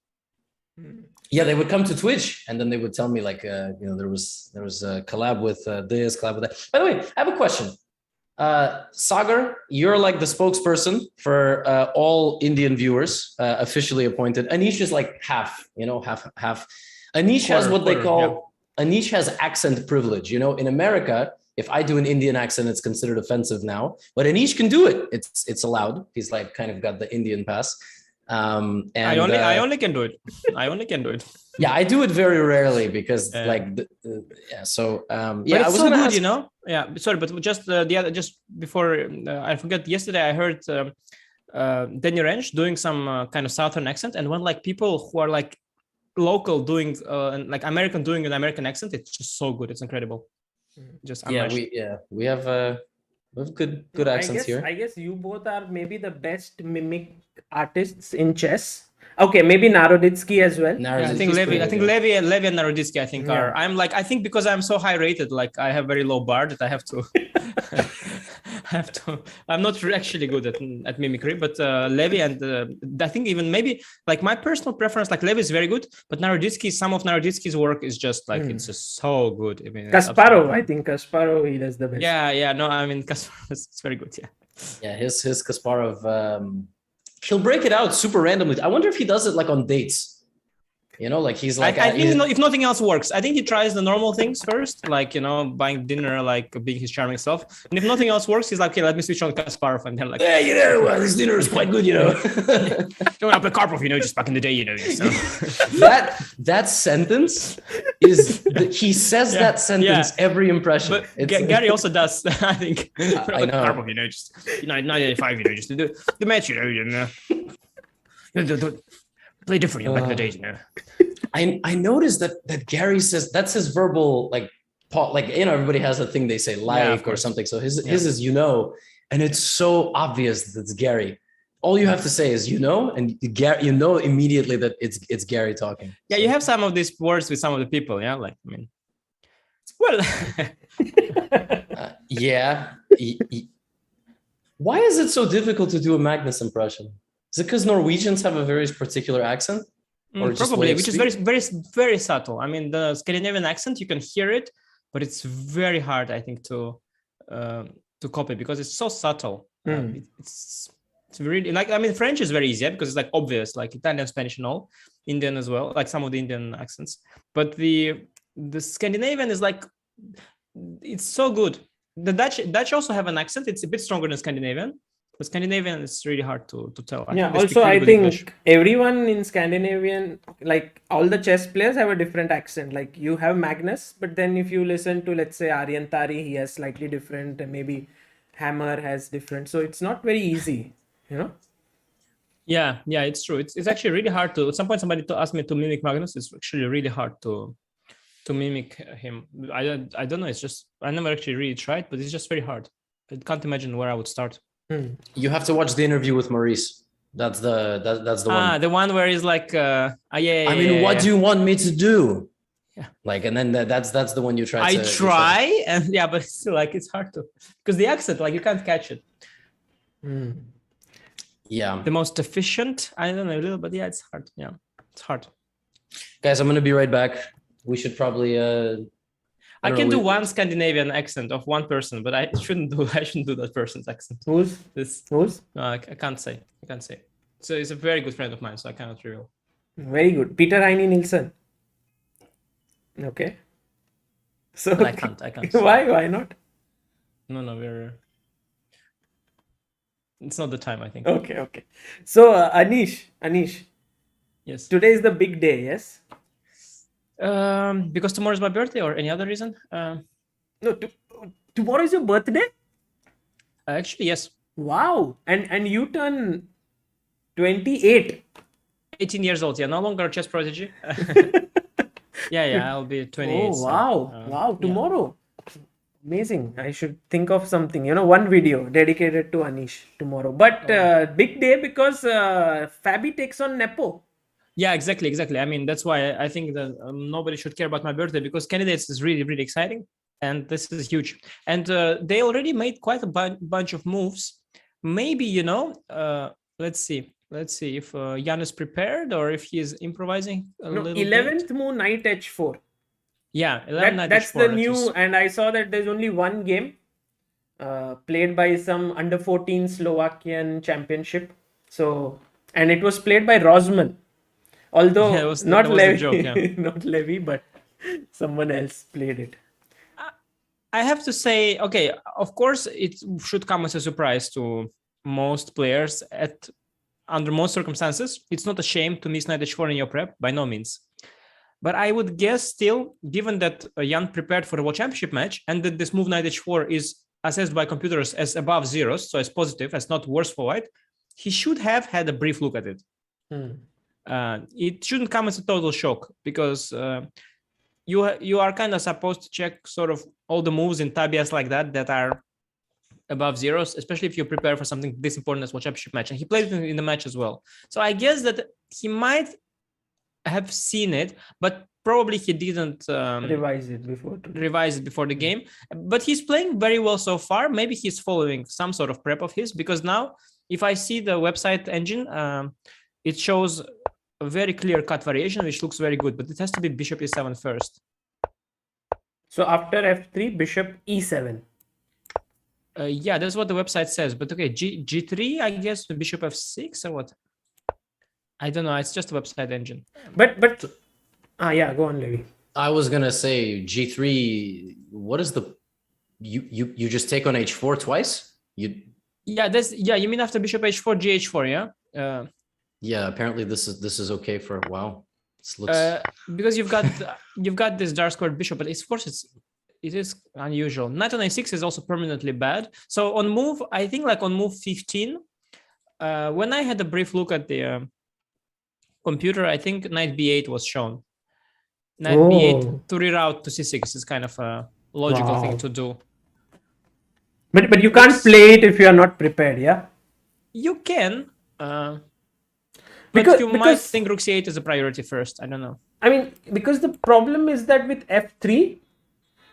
Yeah, they would come to Twitch, and then they would tell me like, there was a collab with this, collab with that. By the way, I have a question. Sagar, you're like the spokesperson for all Indian viewers, officially appointed. Anish is like half. Half. Anish has what they call, Anish has accent privilege. In America, if I do an Indian accent, it's considered offensive now, but Anish can do it. It's allowed. He's like kind of got the Indian pass. And I only can do it. I only can do it. Yeah, I do it very rarely because but I was so gonna good, ask, Yeah, sorry, but just just before I forget, yesterday I heard Danny Rensch doing some kind of Southern accent, and when like people who are like local doing like American doing an American accent, it's just so good. It's incredible. Just we have good accents here. I guess you both are maybe the best mimic artists in chess. Okay, maybe Naroditsky as well. I think Levy and Naroditsky, I think are. I think because I'm so high rated, like I have very low bar that I have to. I'm not actually good at mimicry, but Levy and I think even maybe like my personal preference, like Levy is very good, but Naroditsky, some of Naroditsky's work is just like it's just so good. I mean, Kasparov, I think Kasparov, he does the best. Yeah. No, I mean Kasparov is very good. Yeah, his Kasparov. He'll break it out super randomly. I wonder if he does it like on dates. Like he's like. I think if nothing else works, I think he tries the normal things first, like buying dinner, like being his charming self. And if nothing else works, he's like, okay, let me switch on Kasparov, and then like, this dinner is quite good, Don't up the Karpov, just back in the day, So. that sentence is he says that sentence every impression. But Gary also does, I think. I know. Karpov, just 1985, just the match, play different back in the days, I noticed that Gary says that's his verbal everybody has a thing they say or something. So his is and it's so obvious that it's Gary. All you have to say is and Gary, immediately that it's Gary talking. Yeah, you have some of these words with some of the people, well. Why is it so difficult to do a Magnus impression? Is it because Norwegians have a very particular accent? Or probably, which is very, very, very subtle. I mean, the Scandinavian accent, you can hear it, but it's very hard, I think, to copy because it's so subtle. It's really French is very easy because it's like obvious, like Italian, Spanish, and all. Indian as well, like some of the Indian accents. But the Scandinavian is like, it's so good the Dutch also have an accent. It's a bit stronger than Scandinavian. But Scandinavian is really hard to tell. Yeah. They speak Also, really I good think English. everyone in Scandinavian, like all the chess players, have a different accent. Like you have Magnus, but then if you listen to, let's say, Aryan Tari, he has slightly different. And maybe Hammer has different. So it's not very easy, you know. Yeah, it's true. It's actually really hard to. At some point, somebody asked me to mimic Magnus. It's actually really hard to mimic him. I don't know. It's just I never actually really tried, but it's just very hard. I can't imagine where I would start. You have to watch the interview with Maurice. That's the one. The one where he's like, yeah. I mean, what do you want me to do? Yeah. Like, and then that's the one you try to. I try, and yeah, but it's still like it's hard to because the accent, like you can't catch it. Yeah. The most efficient, I don't know a little, but yeah, it's hard. Yeah, it's hard. Guys, I'm gonna be right back. We should probably. I can do one Scandinavian accent of one person, but I shouldn't do that person's accent. Who's? No, I can't say. So he's a very good friend of mine, so I cannot reveal. Very good. Peter Heine Nilsson. Okay. So But I can't. Why not? No, it's not the time, I think. Okay. So Anish. Yes. Today is the big day, yes? Because tomorrow is my birthday or any other reason? No, tomorrow is your birthday? Actually, yes. Wow. And you turn 28. 18 years old. Yeah, no longer a chess prodigy. Yeah, I'll be 28. Oh, wow. So, wow, tomorrow. Amazing. I should think of something, one video dedicated to Anish tomorrow. But big day because Fabi takes on Nepo. Yeah, exactly. I mean, that's why I think that nobody should care about my birthday because candidates is really, really exciting. And this is huge. And they already made quite a bunch of moves. Maybe, let's see if Jan is prepared or if he is improvising a little 11th bit. move, knight h4. Yeah, 11 knight that's h4, the new, and I saw that there's only one game played by some under 14 Slovakian championship. So, and it was played by Rozman. Although not Levy, joke, yeah. not Levy, but someone else played it. I have to say, okay, of course, it should come as a surprise to most players under most circumstances. It's not a shame to miss knight h4 in your prep, by no means. But I would guess still, given that Jan prepared for a World Championship match and that this move knight h4 is assessed by computers as above zeros, so as positive, as not worse for white, he should have had a brief look at it. It shouldn't come as a total shock because you are kind of supposed to check sort of all the moves in tabias like that are above zeros, especially if you prepare for something this important as World Championship match. And he played it in the match as well. So I guess that he might have seen it, but probably he didn't revise it before the game. But he's playing very well so far. Maybe he's following some sort of prep of his, because now if I see the website engine, it shows a very clear cut variation, which looks very good, but it has to be bishop e7 first. So after f3, bishop e7. Yeah, that's what the website says. But okay, g3, I guess, bishop f6 or what? I don't know. It's just a website engine. But yeah, go on, Levy. I was gonna say g3. What is the you just take on h4 twice? You mean after bishop h4, gh4, yeah? Yeah, apparently this is okay for wow. This looks because you've got this dark squared bishop, but of course it is unusual. Knight on a6 is also permanently bad. So on move, I think like on move 15, when I had a brief look at the computer, I think knight b8 was shown. Knight b8 to reroute to c6 is kind of a logical thing to do. But you can't play it if you are not prepared, yeah? You can. Because you might think rook c8 is a priority first. I don't know. I mean, because the problem is that with f3,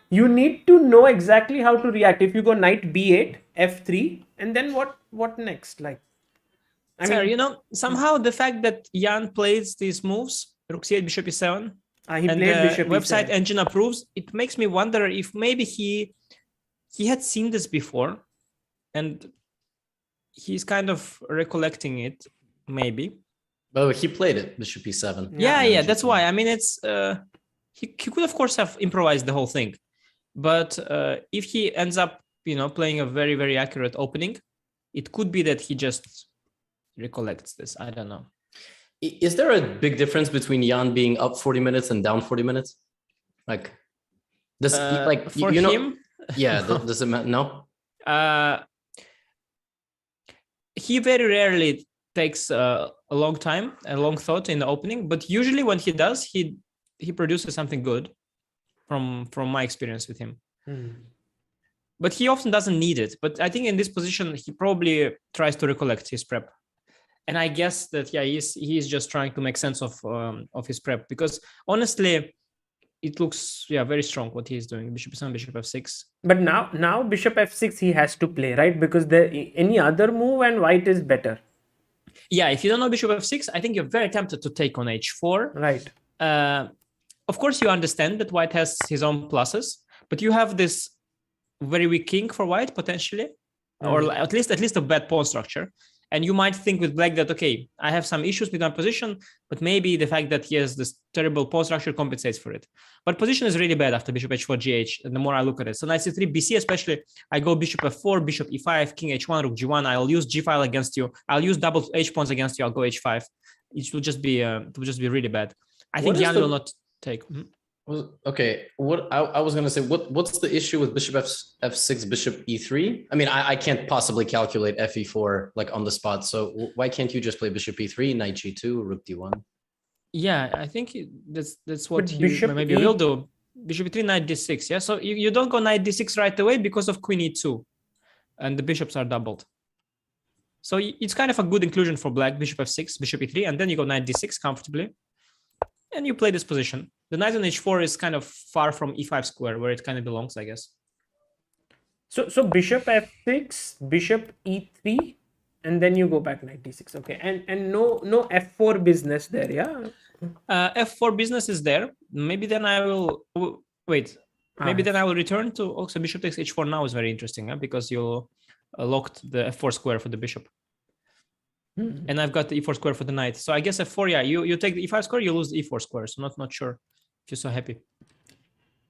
you need to know exactly how to react. If you go knight b8, f3, and then what next? Like, I mean, somehow the fact that Jan plays these moves, rook c8, bishop e7, and the website engine approves, it makes me wonder if maybe he had seen this before, and he's kind of recollecting it, maybe. By the way, he played it, bishop e7. Yeah, that's why. I mean, it's he could of course have improvised the whole thing, but if he ends up playing a very, very accurate opening. It could be that he just recollects this. I don't know. Is there a big difference between Jan being up 40 minutes and down 40 minutes? Like, does for him? Yeah, does it matter? No. He very rarely takes a long time, a long thought in the opening, but usually when he does, he produces something good from my experience with him. But he often doesn't need it. But I think in this position, he probably tries to recollect his prep. And I guess that, he's just trying to make sense of his prep, because honestly, it looks very strong what he's doing. Bishop e7, bishop f6. But now bishop f6 he has to play, right? Because any other move and white is better. Yeah, if you don't know bishop f6, I think you're very tempted to take on h4. Right. Of course, you understand that white has his own pluses, but you have this very weak king for white potentially, or at least a bad pawn structure. And you might think with black that, okay, I have some issues with my position, but maybe the fact that he has this terrible pawn structure compensates for it. But position is really bad after bishop h4, gh, and the more I look at it. So knight c3, bc especially, I go bishop f4, bishop e5, king h1, rook g1. I'll use g file against you. I'll use double h pawns against you. I'll go h5. It will just be really bad. I think Jan will not take. Okay, what I was gonna say, what's the issue with bishop f6, bishop e3? I mean, I can't possibly calculate fe4 like on the spot. So why can't you just play bishop e3, knight g2, rook d1? Yeah, I think that's what he maybe will do. Bishop e3, knight d6. Yeah, so you don't go knight d6 right away because of queen e2, and the bishops are doubled. So it's kind of a good inclusion for black. Bishop f6, bishop e3, and then you go knight d6 comfortably, and you play this position. The knight on h4 is kind of far from e5 square, where it kind of belongs, I guess. So bishop f6, bishop e3, and then you go back knight d6. Okay, and no f4 business there, yeah. F4 business is there. Maybe then I will wait. Maybe then I will return to also bishop takes h4 now is very interesting, because you locked the f4 square for the bishop. And I've got the e4 square for the knight. So I guess f4, you take the e5 square, you lose the e4 square. So not sure if you're so happy.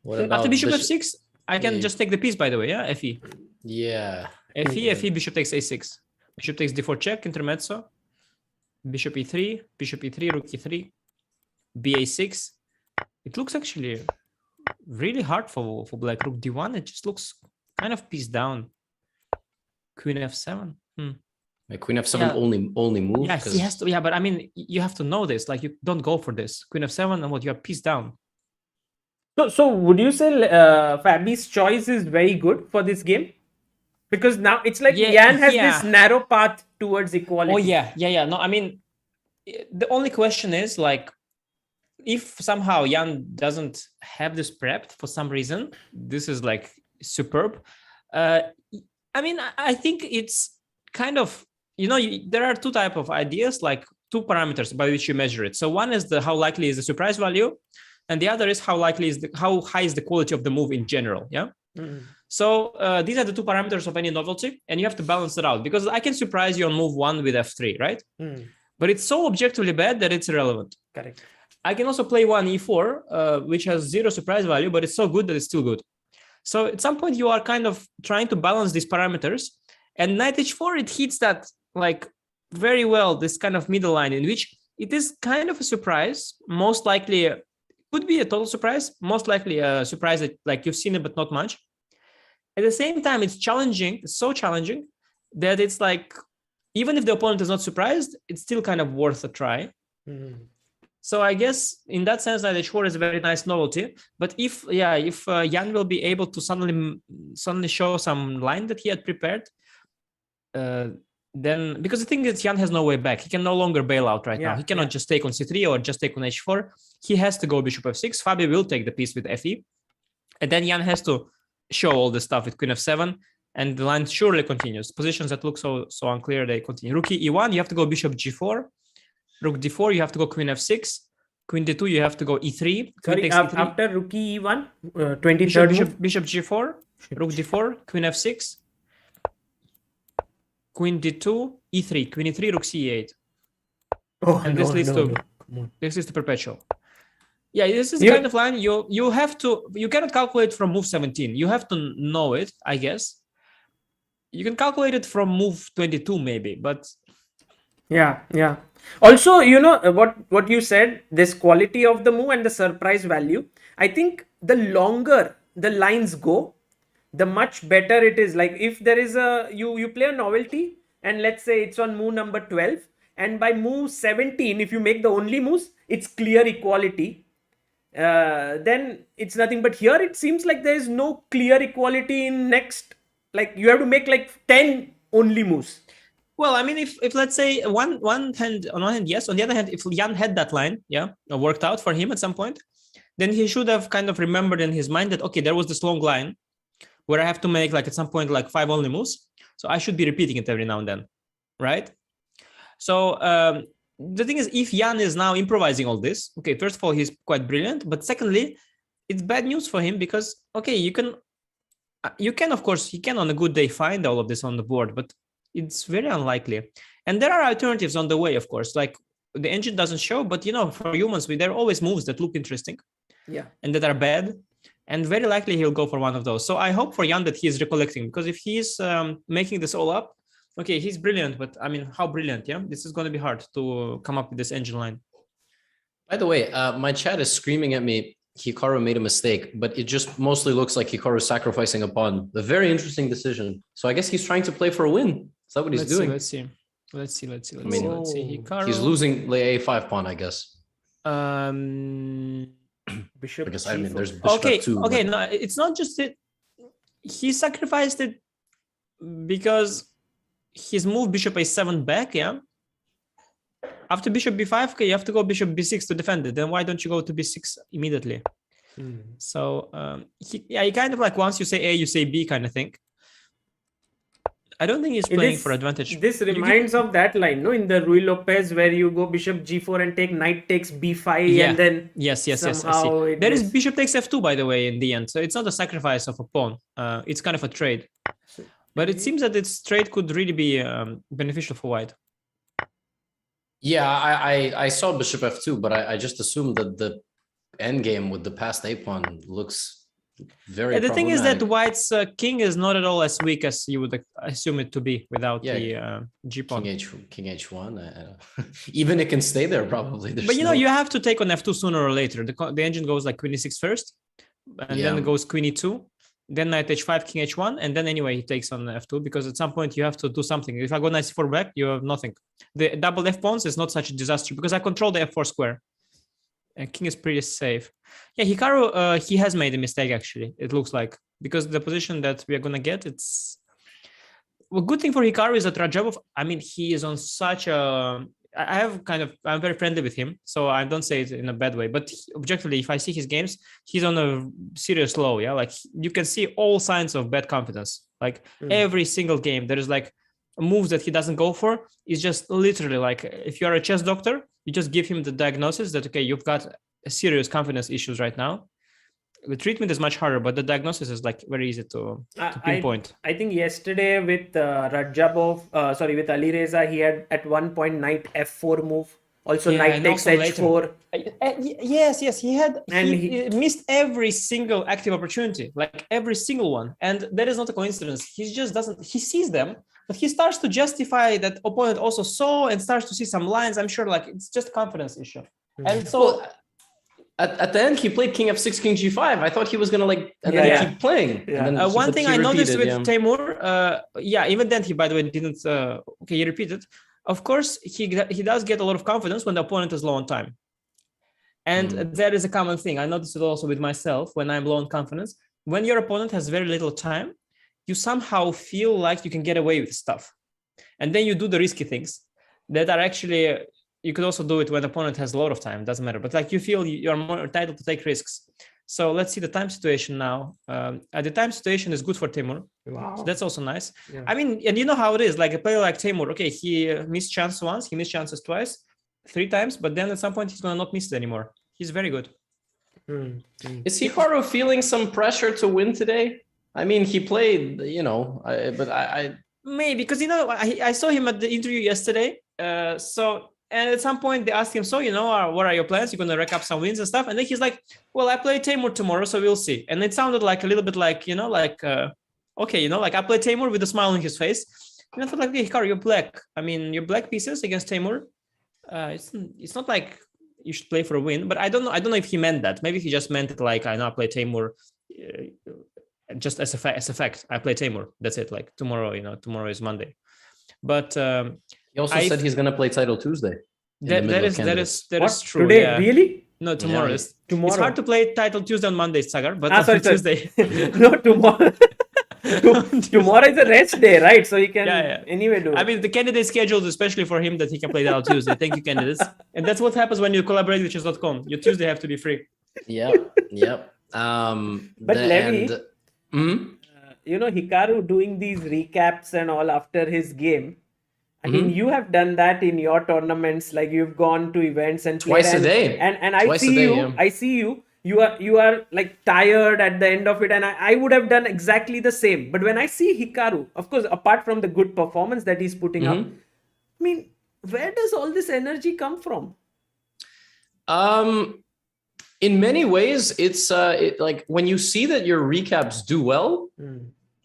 After bishop f6, I can just take the piece, by the way, yeah? Fe. Yeah. Fe, bishop takes a6. Bishop takes d4 check, intermezzo. Bishop e3, rook e3, ba6. It looks actually really hard for black. Rook d1, it just looks kind of piece down. Queen f7. Like queen f7 only move. Yeah, he has to. Yeah, but I mean, you have to know this. Like, you don't go for this. Queen f7, and you are piece down. So would you say Fabi's choice is very good for this game? Because now it's like Jan has this narrow path towards equality. Oh yeah. No, I mean, the only question is, like, if somehow Jan doesn't have this prepped for some reason, this is like superb. I mean, I think it's kind of, there are two types of ideas, like two parameters by which you measure it. So one is how likely is the surprise value, and the other is how high is the quality of the move in general. Yeah. So these are the two parameters of any novelty, and you have to balance it out, because I can surprise you on move 1 with f3, right? But it's so objectively bad that it's irrelevant. Correct. I can also play one e4, which has 0 surprise value, but it's so good that it's still good. So at some point you are kind of trying to balance these parameters, and knight h4, it hits that like very well, this kind of middle line in which it is kind of a surprise. Most likely could be a total surprise, most likely a surprise that like you've seen it, but not much. At the same time, it's challenging. It's so challenging that it's like, even if the opponent is not surprised, it's still kind of worth a try. So I guess in that sense, knight h4 is a very nice novelty. But if Jan will be able to suddenly show some line that he had prepared, then, because the thing is, Jan has no way back. He can no longer bail out right now. He cannot just take on c3 or just take on h4. He has to go bishop f6. Fabi will take the piece with fe, and then Jan has to show all the stuff with queen f7, and the line surely continues. Positions that look so unclear, they continue. Rook e1, you have to go bishop g4. Rook d4, you have to go queen f6. Queen d2, you have to go e3. Sorry, after rook e1, 23rd move. Bishop g4, rook d4, queen f6. Queen d2, e3, queen e3, rook c8. And this leads to perpetual. Yeah, this is the kind of line you cannot calculate from move 17. You have to know it, I guess. you can calculate it from move 22 maybe, but Yeah. Also, what you said, this quality of the move and the surprise value. I think the longer the lines go, the much better it is. Like if there is you play a novelty, and let's say it's on move number 12, and by move 17, if you make the only moves, it's clear equality. Then it's nothing. But here it seems like there is no clear equality in next. Like you have to make like 10 only moves. well, I mean, if let's say on one hand, yes. On the other hand, if Jan had that line, worked out for him at some point, then he should have kind of remembered in his mind that, okay, there was this long line where I have to make like at some point like 5 only moves. So I should be repeating it every now and then, right? So the thing is, if Jan is now improvising all this, okay, first of all, he's quite brilliant. But secondly, it's bad news for him because, okay, you can, of course, he can on a good day find all of this on the board, but it's very unlikely. And there are alternatives on the way, of course, like the engine doesn't show, but for humans, there are always moves that look interesting, and that are bad, and very likely he'll go for one of those. So I hope for Jan that he's recollecting, because if he's making this all up, okay, he's brilliant, but I mean, how brilliant? Yeah, this is going to be hard to come up with this engine line. By the way, my chat is screaming at me. Hikaru made a mistake, but it just mostly looks like Hikaru sacrificing a pawn. A very interesting decision. So I guess he's trying to play for a win. Is that what he's doing? Let's see. Hikaru, he's losing the A5 pawn, I guess. Bishop. Because I mean, there's bishop F2. Okay. No, it's not just it. He sacrificed it because his move bishop A7 back. Yeah. After bishop b5, okay, you have to go bishop b6 to defend it. Then why don't you go to b6 immediately? So he kind of like, once you say A, you say B kind of thing. I don't think he's playing for advantage. This reminds of that line, no, in the Rui Lopez, where you go bishop g4 and take knight takes b5, and then yes. I see. There is bishop takes f2, by the way, in the end. So it's not a sacrifice of a pawn. It's kind of a trade. But it seems that this trade could really be beneficial for white. Yeah, I saw bishop f2, but I just assumed that the endgame with the passed a pawn looks very the thing is that white's king is not at all as weak as you would assume it to be without the g pawn. King h1. Even it can stay there probably. But you have to take on f2 sooner or later. The engine goes like queen e6 first, and then it goes queen e2, then knight h5, king h1, and then anyway he takes on f2, because at some point you have to do something. If I go knight c4 back, you have nothing. The double f pawns is not such a disaster because I control the f4 square. And king is pretty safe. Yeah, Hikaru, he has made a mistake, actually, it looks like, because the position that we are going to get, it's... Well, good thing for Hikaru is that Rajabov, I mean, he is on such a... I'm very friendly with him, so I don't say it in a bad way, but objectively, if I see his games, he's on a serious low, yeah? Like, you can see all signs of bad confidence. Like, every single game, there is like moves that he doesn't go for. Is just literally like, if you are a chess doctor, you just give him the diagnosis that, okay, you've got serious confidence issues right now. The treatment is much harder, but the diagnosis is like very easy to pinpoint. I think yesterday with with Alireza, he had at one point knight f4 move. Also knight takes h4. Yes, he missed every single active opportunity, like every single one. And that is not a coincidence. He just doesn't, he sees them, but he starts to justify that opponent also saw and starts to see some lines. I'm sure like it's just confidence issue. And so at the end, he played king f6, king g5. I thought he was going to keep playing. Yeah. And then one thing I noticed with Teimour, even then he, by the way, didn't, he repeated. Of course, he does get a lot of confidence when the opponent is low on time. And that is a common thing. I noticed it also with myself when I'm low on confidence. When your opponent has very little time, you somehow feel like you can get away with stuff. And then you do the risky things that are actually, you could also do it when the opponent has a lot of time, doesn't matter. But like you feel you're more entitled to take risks. So let's see the time situation now. The time situation is good for Teimour. Wow. So that's also nice. Yeah. I mean, and you know how it is, like a player like Teimour, okay, he missed chance once, he missed chances twice, 3 times, but then at some point he's going to not miss it anymore. He's very good. Is Hikaru feeling some pressure to win today? I mean, he played, Maybe, because, I saw him at the interview yesterday. And at some point they asked him, so, what are your plans? You're going to rack up some wins and stuff. And then he's like, well, I play Teimour tomorrow, so we'll see. And it sounded like a little bit like, okay, you know, like I played Timur with a smile on his face. And I thought like, okay, Hikaru, you're black. I mean, your black pieces against Timur. It's not like you should play for a win, but I don't know if he meant that. Maybe he just meant it like, I know I play Timur just as a fact. I play Timur. That's it. Like tomorrow, you know, tomorrow is Monday. But He also said he's going to play title Tuesday. That is true. Today, yeah. really? No, tomorrow. Yeah. Tomorrow. It's hard to play title Tuesday on Monday, Sagar, but sorry. Tuesday. No, tomorrow. Tomorrow is a rest day, right? So he can anyway do it. I mean, the candidate scheduled especially for him that he can play that on Tuesday. Thank you, candidates. And that's what happens when you collaborate with chess.com. Your Tuesday have to be free. Yep. But Levy, you know, Hikaru doing these recaps and all after his game. I mean, you have done that in your tournaments. Like you've gone to events and twice a day. And I see you. Yeah. I see you. You are like tired at the end of it, and I would have done exactly the same. But when I see Hikaru, of course, apart from the good performance that he's putting up, I mean, where does all this energy come from? In many ways, it's like when you see that your recaps do well,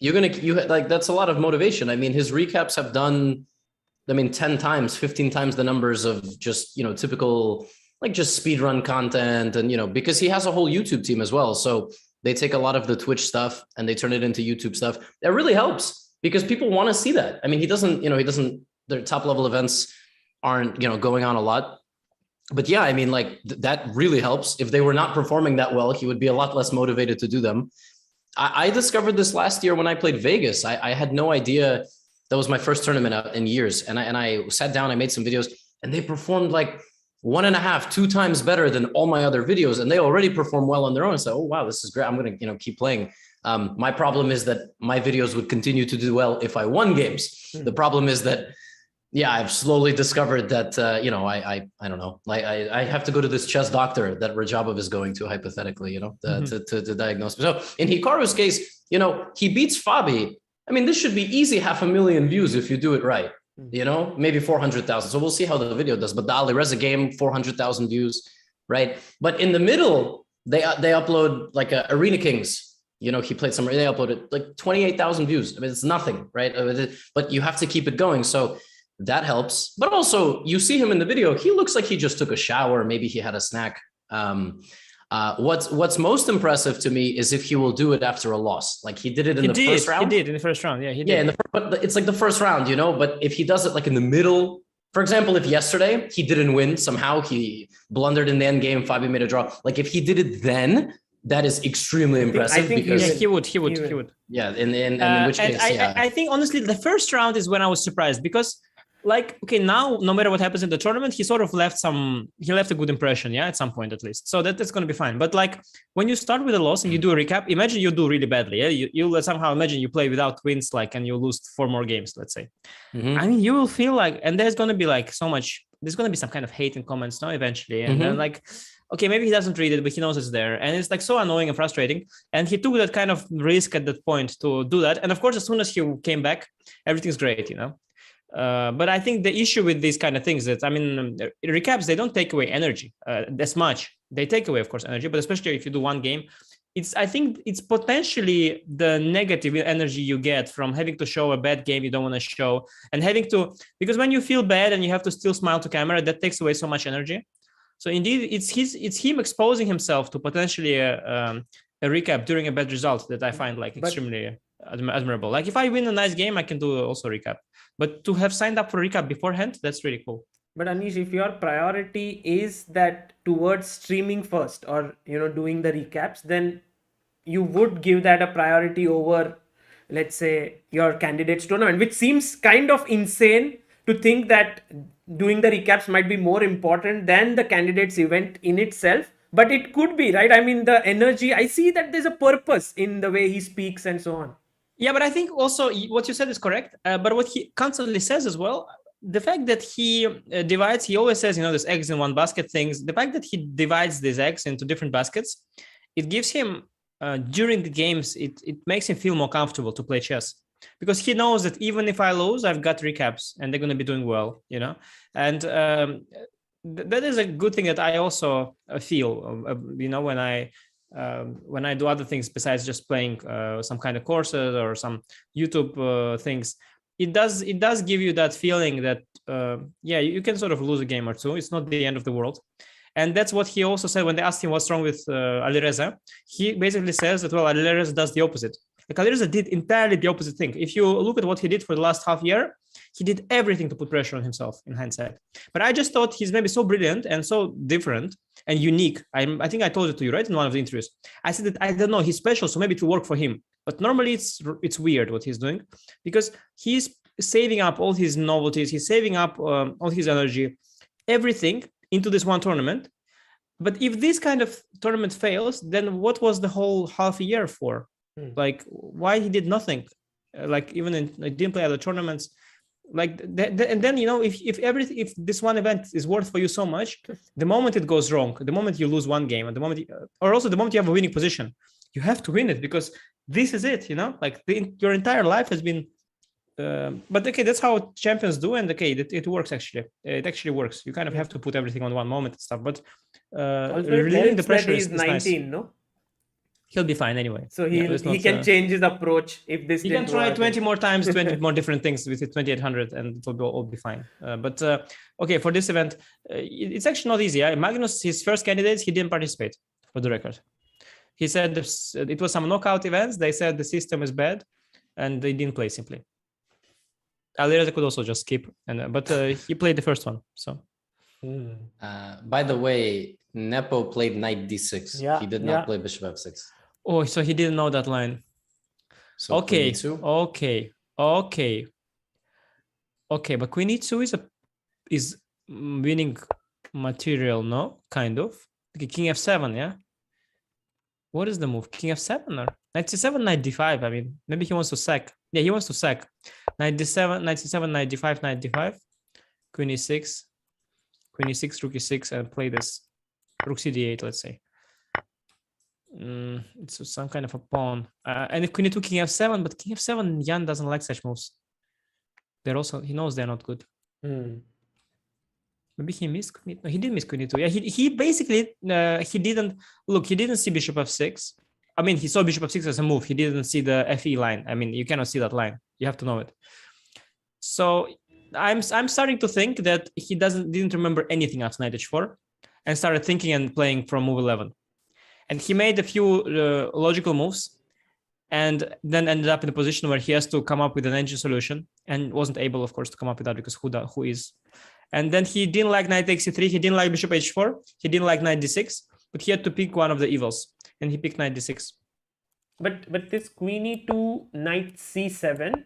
that's a lot of motivation. I mean, his recaps have done, 10 times, 15 times the numbers of just, typical, like just speedrun content. And, because he has a whole YouTube team as well. So they take a lot of the Twitch stuff and they turn it into YouTube stuff. That really helps because people want to see that. I mean, their top level events aren't, going on a lot. But yeah, I mean, like that really helps. If they were not performing that well, he would be a lot less motivated to do them. I discovered this last year when I played Vegas. I had no idea. That was my first tournament in years. And I sat down, I made some videos and they performed like 1.5, 2 times better than all my other videos. And they already perform well on their own. So, oh, wow, this is great. I'm going to, keep playing. My problem is that my videos would continue to do well if I won games. The problem is that, I've slowly discovered that, I don't know, like I have to go to this chess doctor that Rajabov is going to hypothetically, to diagnose. So in Hikaru's case, he beats Fabi. I mean, this should be easy 500,000 views if you do it right, maybe 400,000. So we'll see how the video does. But the Alireza game, 400,000 views, right? But in the middle, they upload like Arena Kings. He played some, they uploaded like 28,000 views. I mean, it's nothing, right? But you have to keep it going. So that helps. But also you see him in the video, he looks like he just took a shower. Maybe he had a snack. What's most impressive to me is if he will do it after a loss. Like he did it in the first round. He did in the first round. Yeah, he did. Yeah, but it's like the first round, but if he does it like in the middle, for example, if yesterday he didn't win, somehow he blundered in the end game, Fabi made a draw. Like if he did it then, that is extremely impressive. Because he would. Yeah, in which case, I think honestly, the first round is when I was surprised because, like, okay, now no matter what happens in the tournament, he sort of left a good impression, at some point at least. So that's going to be fine. But like when you start with a loss and you do a recap, imagine you do really badly. You'll somehow imagine you play without wins, like, and you lose 4 more games, let's say. I mean, you will feel like, and there's going to be like there's going to be some kind of hate in comments now eventually. And then like, okay, maybe he doesn't read it, but he knows it's there. And it's like so annoying and frustrating. And he took that kind of risk at that point to do that. And of course, as soon as he came back, everything's great, But I think the issue with these kind of things that, recaps, they don't take away energy as much. They take away, of course, energy, but especially if you do one game, I think it's potentially the negative energy you get from having to show a bad game you don't want to show and because when you feel bad and you have to still smile to camera, that takes away so much energy. So indeed, it's him exposing himself to potentially a recap during a bad result that I find like extremely admirable. Like if I win a nice game, I can do also recap. But to have signed up for recap beforehand, that's really cool. But Anish, if your priority is that towards streaming first or, doing the recaps, then you would give that a priority over, let's say, your candidates tournament, which seems kind of insane to think that doing the recaps might be more important than the candidates event in itself. But it could be, right? I mean, the energy, I see that there's a purpose in the way he speaks and so on. Yeah, but I think also what you said is correct. But what he constantly says as well, the fact that he divides, he always says, there's eggs in one basket things. The fact that he divides these eggs into different baskets, it gives him, during the games, it makes him feel more comfortable to play chess. Because he knows that even if I lose, I've got recaps and they're going to be doing well, And that is a good thing that I also feel, when I when I do other things besides just playing some kind of courses or some YouTube things, it does give you that feeling that yeah, you can sort of lose a game or two. It's not the end of the world. And that's what he also said when they asked him what's wrong with Alireza. He basically says that, well, Alireza does the opposite. Like Alireza did entirely the opposite thing. If you look at what he did for the last half year, he did everything to put pressure on himself in hindsight. But I just thought he's maybe so brilliant and so different and unique. I think I told it to you, right, in one of the interviews. I said that I don't know, he's special, so maybe it will work for him. But normally it's weird what he's doing, because he's saving up all his novelties, he's saving up all his energy, everything into this one tournament. But if this kind of tournament fails, then what was the whole half a year for? Like, why he did nothing? Like, even in, like, didn't play other tournaments. Like, and then, you know, if this one event is worth for you so much, the moment it goes wrong, the moment you lose one game, and the moment, or also the moment you have a winning position, you have to win it, because this is it, you know, like your entire life has been. But okay, that's how champions do, and okay, it works actually. It actually works. You kind of have to put everything on one moment and stuff. But relieving the pressure is 19, nice. no? He'll be fine anyway. So he can change his approach if this. He can try 20 more times, 20 more different things with the 2800, and it will all be fine. But okay, for this event, it's actually not easy. Magnus, his first candidates, he didn't participate, for the record. He said it was some knockout events. They said the system is bad, and they didn't play simply. Alireza could also just skip, but he played the first one. So, by the way, Nepo played knight d6. Yeah, he did not play bishop f6. Oh, so he didn't know that line. So Okay, queen okay, but queen e2 is winning material, no? Kind of. Okay, king f7, yeah. What is the move? King f7 or knight c7, knight d5? I mean, maybe he wants to sack. Yeah, he wants to sack. Knight d7, knight c7, knight d5, knight d5, queen e6, rook e6, and play this rook cd8, let's say. It's some kind of a pawn. And if queen e2, king f7, but king f7, Jan doesn't like such moves. They're also, he knows they're not good. Maybe he missed queen. No, he did miss queen e2. Yeah, he basically he didn't see bishop f6. I mean, he saw bishop f6 as a move. He didn't see the fe line. I mean, you cannot see that line. You have to know it. So I'm starting to think that he didn't remember anything after knight h4, and started thinking and playing from move 11. And he made a few logical moves, and then ended up in a position where he has to come up with an engine solution, and wasn't able, of course, to come up with that, because who is. And then he didn't like knight takes c3. He didn't like bishop h4. He didn't like knight d6. But he had to pick one of the evils, and he picked knight d6. But this queen e2, knight c7.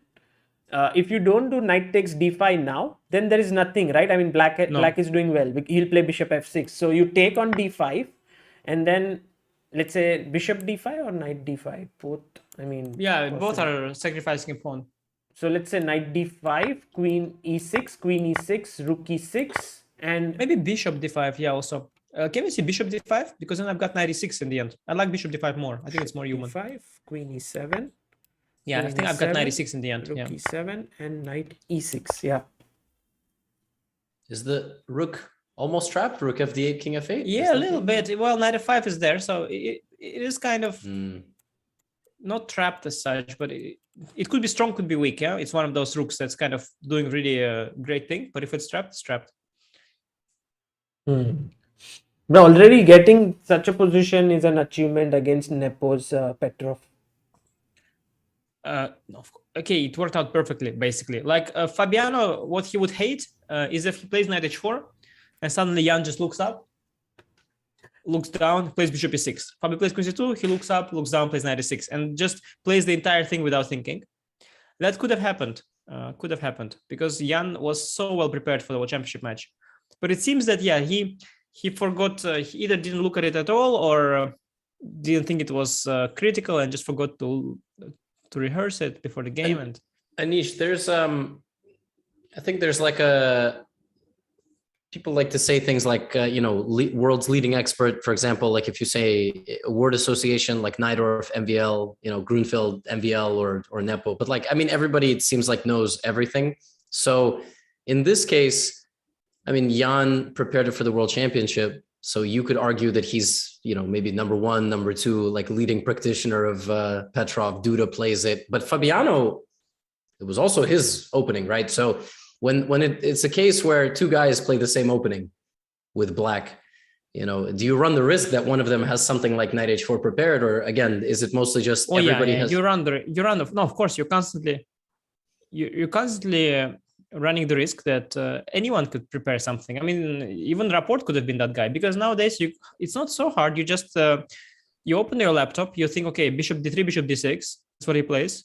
If you don't do knight takes d5 now, then there is nothing, right? I mean, black is doing well. He'll play bishop f6. So you take on d5, and then let's say bishop d5 or knight d5. Both. I mean, yeah, both are sacrificing a pawn. So let's say knight d5, queen e6, rook e6, and maybe bishop d5. Yeah, also. Can we see bishop d5? Because then I've got knight e6 in the end. I like bishop d5 more. I think it's more human. d5, queen e7. Yeah, I think I've got knight e6 in the end. Rook e7 and knight e6. Yeah. Is the rook almost trapped? Rook fd8, king f8? Yeah, a little bit. Well, knight f5 is there, so it is kind of not trapped as such, but it could be strong, could be weak. Yeah, it's one of those rooks that's kind of doing really a great thing. But if it's trapped, it's trapped. But already getting such a position is an achievement against Nepo's Petrov. Okay, it worked out perfectly, basically. Like Fabiano, what he would hate is if he plays knight h4 and suddenly Jan just looks up, looks down, plays bishop e6. Fabi plays queen c2, he looks up, looks down, plays knight e6, and just plays the entire thing without thinking. That could have happened. Because Jan was so well prepared for the World Championship match. But it seems that, yeah, he forgot, he either didn't look at it at all, or didn't think it was critical, and just forgot to rehearse it before the game. And Anish, there's I think there's like people like to say things like world's leading expert, for example, like if you say a word association like Najdorf, MVL, Grunfeld, MVL, or Nepo, but like, I mean, everybody, it seems like, knows everything. So in this case, I mean, Jan prepared it for the World Championship. So you could argue that he's, maybe number one, number two, like leading practitioner of Petrov. Duda plays it, but Fabiano, it was also his opening, right? So when it's a case where two guys play the same opening with black, do you run the risk that one of them has something like knight h4 prepared, or again, is it mostly just everybody has? You run no, of course, you're constantly running the risk that anyone could prepare something. I mean, even Rapport could have been that guy, because nowadays it's not so hard. You just you open your laptop, you think, okay, bishop d3, bishop d6, that's what he plays.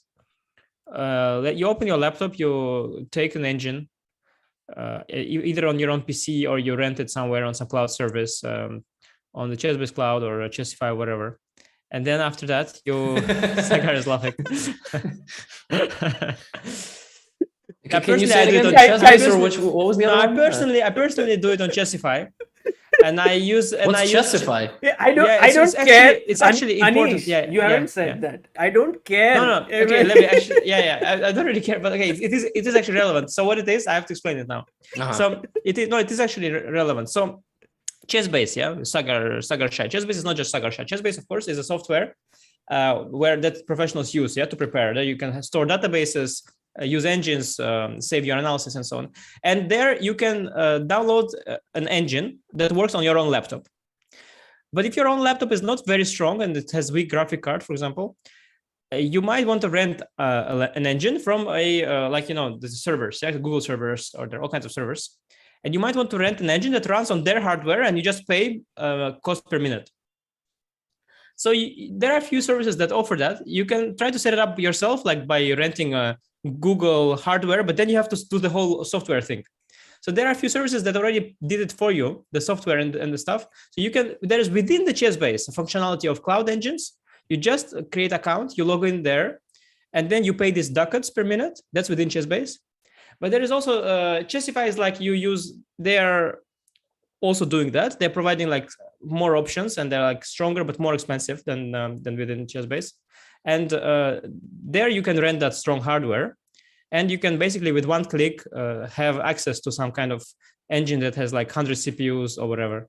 You open your laptop, you take an engine, either on your own PC or you rent it somewhere on some cloud service, on the Chessbase cloud or Chessify, whatever. And then after that, Sagar is laughing. Can you say it again? Chessbase, or what was the other one? I personally do it on Chessify. And I use Chessify? I don't care. It's actually important. Anish, you haven't said that. I don't care. No. Okay, let me actually. I don't really care, but okay, it is actually relevant. So what it is, I have to explain it now. Uh-huh. So it is actually relevant. So Chessbase, Sagar Shai. Chessbase is not just Sagar Shai. Chessbase, of course, is a software where that professionals use to prepare. That you can store databases, use engines, save your analysis, and so on. And there you can download an engine that works on your own laptop. But if your own laptop is not very strong and it has weak graphic card, for example, you might want to rent an engine from the servers, Google servers, or there are all kinds of servers. And you might want to rent an engine that runs on their hardware, and you just pay cost per minute. So there are a few services that offer that. You can try to set it up yourself, like by renting a Google hardware, but then you have to do the whole software thing. So there are a few services that already did it for you, the software and the stuff. So there is within the Chessbase a functionality of cloud engines. You just create an account, you log in there, and then you pay these ducats per minute. That's within Chessbase. But there is also Chessify is like they are also doing that. They're providing like more options, and they're like stronger but more expensive than within Chessbase. And there you can rent that strong hardware, and you can basically with one click have access to some kind of engine that has like 100 CPUs or whatever,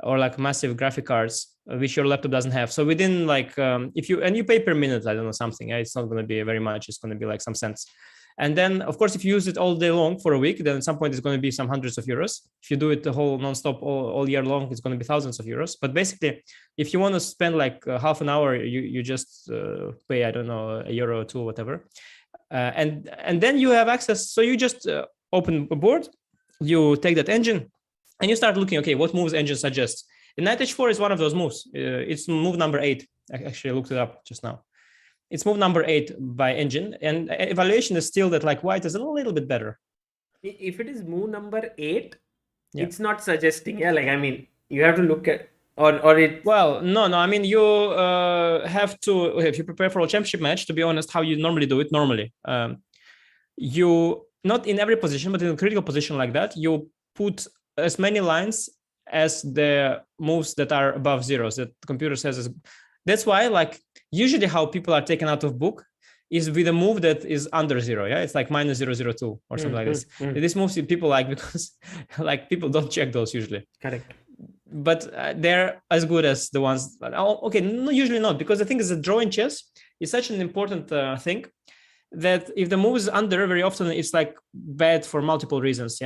or like massive graphic cards, which your laptop doesn't have. So within like if you pay per minute, I don't know, something, it's not going to be very much. It's going to be like some cents. And then, of course, if you use it all day long for a week, then at some point it's going to be some hundreds of euros. If you do it the whole nonstop all year long, it's going to be thousands of euros. But basically, if you want to spend like half an hour, you just pay, I don't know, €1 or 2 or whatever. And then you have access. So you just open a board, you take that engine, and you start looking, okay, what moves engine suggests? And knight h4 is one of those moves. It's move number 8. I actually looked it up just now. It's move number 8 by engine, and evaluation is still that like white is a little bit better. If it is move number 8, it's not suggesting. You have to look at or it. Well, no. I mean, you have to, if you prepare for a championship match, to be honest, how you normally do it. You not in every position, but in a critical position like that, you put as many lines as the moves that are above zeros that the computer says. That's why, like, usually how people are taken out of book is with a move that is under 0. It's like minus 002 or something like this. This moves people like, because like people don't check those usually. Correct. But they're as good as the ones. Okay, no, usually not, because the thing is that drawing chess is such an important thing that if the move is under, very often it's like bad for multiple reasons.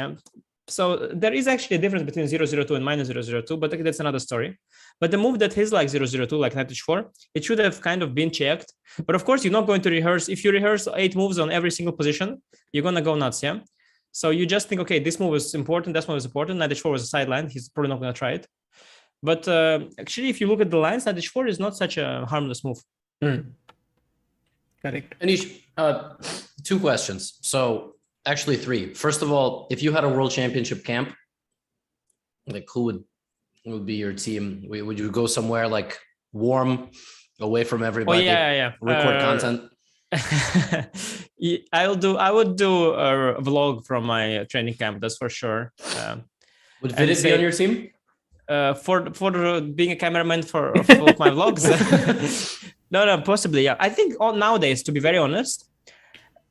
So there is actually a difference between 002 and minus 002, but that's another story. But the move that is like 002, like knight h4, it should have kind of been checked. But of course, you're not going to rehearse. If you rehearse 8 moves on every single position, you're going to go nuts, So you just think, okay, this move is important, this move is important. Knight h4 was a sideline. He's probably not going to try it. But actually, if you look at the lines, knight h4 is not such a harmless move. Correct. Anish, 2 questions. So actually 3. First of all, if you had a world championship camp, like who would be your team? Would you go somewhere like warm, away from everybody? Record content. I would do a vlog from my training camp. That's for sure. Would FIDE be on your team? For being a cameraman for my vlogs? No, possibly. I think nowadays, to be very honest,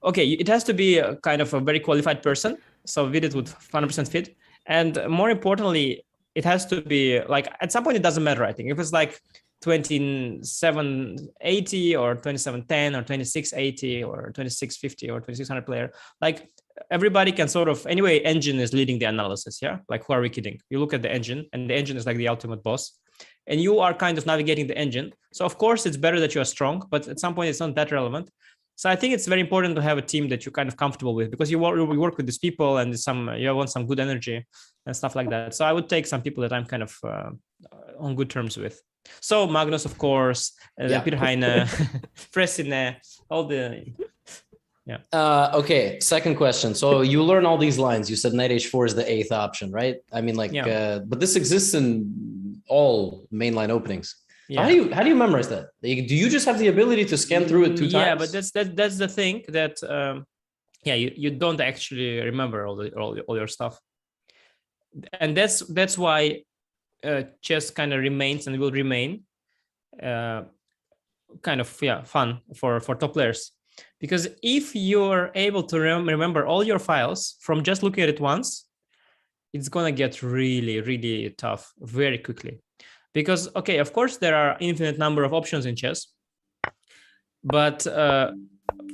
okay, it has to be a kind of a very qualified person. So FIDE would 100% fit. And more importantly, it has to be like at some point it doesn't matter. I think if it's like 2780 or 2710 or 2680 or 2650 or 2600 player, like everybody can sort of, anyway, engine is leading the analysis. Yeah, like who are we kidding? You look at the engine, and the engine is like the ultimate boss, and you are kind of navigating the engine. So of course it's better that you are strong, but at some point it's not that relevant. So I think it's very important to have a team that you're kind of comfortable with, because you work with these people and you want some good energy and stuff like that. So I would take some people that I'm kind of on good terms with. So Magnus, of course, Peter Heine, Fressine, all the... Yeah. Okay, second question. So you learn all these lines. You said knight h4 is the 8th option, right? I mean, like, but this exists in all mainline openings. Yeah. How do you memorize that? Do you just have the ability to scan through it 2 times? Yeah, but that's the thing that you don't actually remember all your stuff, and that's why chess kind of remains and will remain kind of fun for top players. Because if you're able to remember all your files from just looking at it once, it's gonna get really, really tough very quickly. Because, okay, of course, there are infinite number of options in chess, but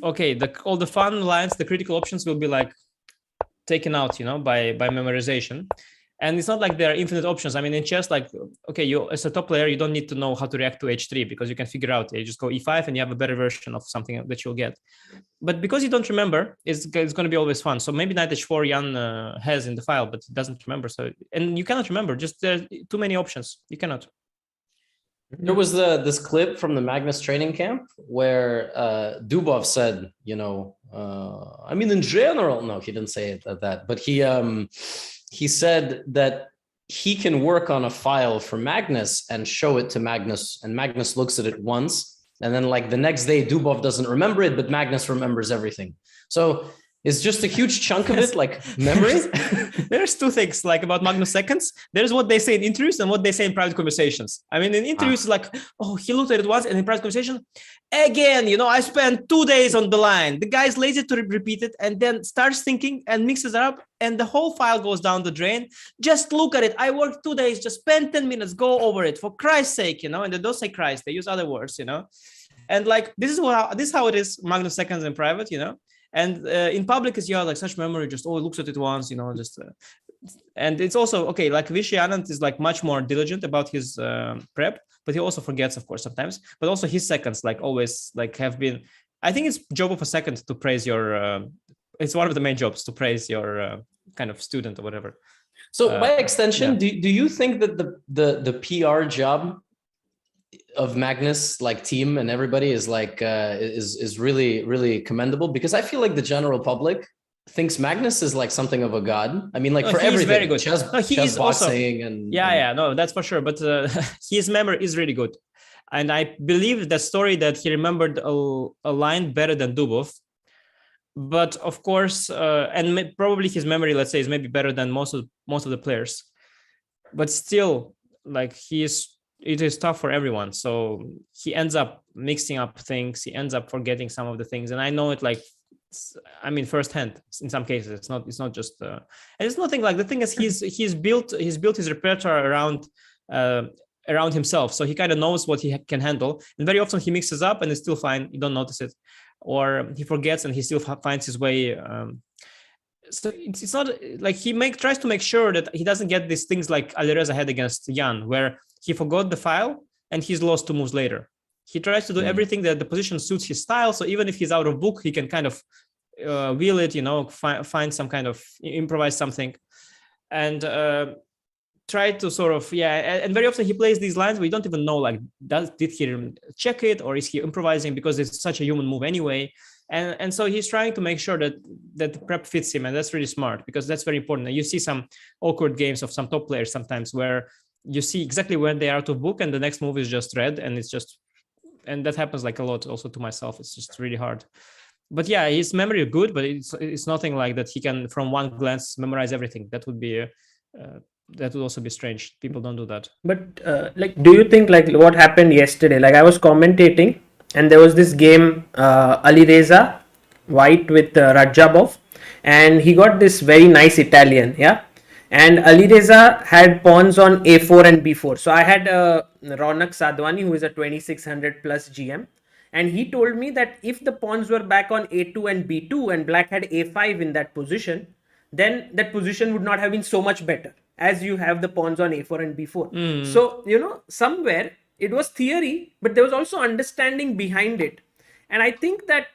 okay, all the fun lines, the critical options will be like taken out, by memorization. And it's not like there are infinite options. I mean, in chess, like, okay, you as a top player, you don't need to know how to react to h3 because you can figure out. You just go e5 and you have a better version of something that you'll get. But because you don't remember, it's going to be always fun. So maybe knight h4 Jan has in the file, but he doesn't remember. So, and you cannot remember. Just there are too many options. You cannot. There was this clip from the Magnus training camp where Dubov said, I mean, in general, no, he didn't say it at that, but he said that he can work on a file for Magnus and show it to Magnus, and Magnus looks at it once, and then like the next day, Dubov doesn't remember it, but Magnus remembers everything. So it's just a huge chunk of it, like memory. There's 2 things like about Magnus seconds. There's what they say in interviews and what they say in private conversations. I mean, in interviews, it's like, oh, he looked at it once, and in private conversation, again, I spent 2 days on the line. The guy's lazy to repeat it, and then starts thinking and mixes it up, and the whole file goes down the drain. Just look at it. I worked 2 days. Just spend 10 minutes. Go over it for Christ's sake, And they don't say Christ. They use other words, And like this is how it is. Magnus seconds in private, And in public, is like such memory, just looks at it once, and it's also okay. Like Vishy Anand is like much more diligent about his prep, but he also forgets, of course, sometimes. But also his seconds, like always, like have been. I think it's job of a second to praise your. It's one of the main jobs to praise your kind of student or whatever. So by extension, do you think that the PR job of Magnus, like team and everybody, is like is really, really commendable? Because I feel like the general public thinks Magnus is like something of a god. I mean, like for everything, very good. Chess, he chess is boxing, also, no, that's for sure. But his memory is really good, and I believe the story that he remembered a line better than Dubov. But of course, and probably his memory, let's say, is maybe better than most of the players. But still, like it is tough for everyone. So he ends up mixing up things. He ends up forgetting some of the things. And I know it firsthand in some cases. It's not just, and it's nothing like, the thing is he's built his repertoire around himself. So he kind of knows what he can handle. And very often he mixes up and it's still fine. You don't notice it, or he forgets and he still finds his way. So it's not like tries to make sure that he doesn't get these things like Alireza had against Jan, where he forgot the file and he's lost 2 moves later. He tries to do everything that the position suits his style. So even if he's out of book, he can kind of wheel it, find some kind of improvise something, and try to sort of and very often he plays these lines we don't even know, like did he check it or is he improvising, because it's such a human move anyway. And so he's trying to make sure that the prep fits him, and that's really smart, because that's very important. And you see some awkward games of some top players sometimes where you see exactly when they are out of book and the next move is just red, and that happens like a lot also to myself. It's just really hard. But yeah, his memory is good, but it's nothing like that he can from one glance memorize everything. That would be that would also be strange. People don't do that. But do you think like what happened yesterday? Like I was commentating, and there was this game, Alireza White with Rajabov, and he got this very nice Italian, And Alireza had pawns on a4 and b4. So I had Ronak Sadhwani, who is a 2600 plus GM, and he told me that if the pawns were back on a2 and b2 and black had a5 in that position, then that position would not have been so much better, as you have the pawns on a4 and b4. So, you know, somewhere it was theory, but there was also understanding behind it. And I think that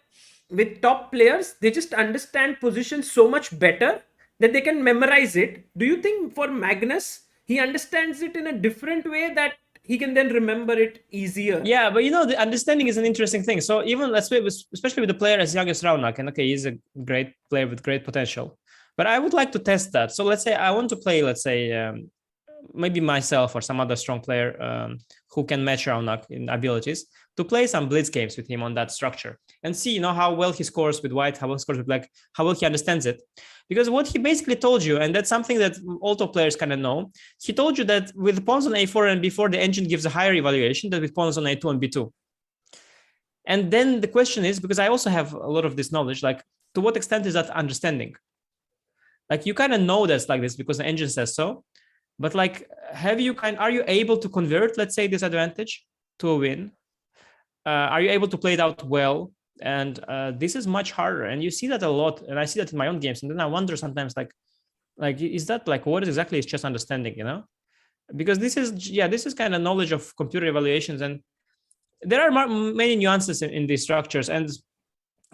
with top players, they just understand position so much better that they can memorize it. Do you think for Magnus, he understands it in a different way that he can then remember it easier? Yeah, but you know, the understanding is an interesting thing. So even let's say, especially with a player as young as Raunak, and okay, he's a great player with great potential, but I would like to test that. So let's say I want to play, let's say, maybe myself or some other strong player who can match Raunak in abilities, to play some blitz games with him on that structure and see, you know, how well he scores with white, how well he scores with black, how well he understands it. Because what he basically told you, and that's something that all top players kind of know, he told you that with pawns on a4 and b4, the engine gives a higher evaluation than with pawns on a2 and b2. And then the question is, because I also have a lot of this knowledge, like, to what extent is that understanding? Like, you kind of know that's like this because the engine says so, but like, are you able to convert, let's say, this advantage to a win? Are you able to play it out well? And this is much harder, and you see that a lot, and I see that in my own games, and then I wonder sometimes, like is that like, what exactly is chess understanding, you know? Because this is kind of knowledge of computer evaluations, and there are many nuances in these structures, and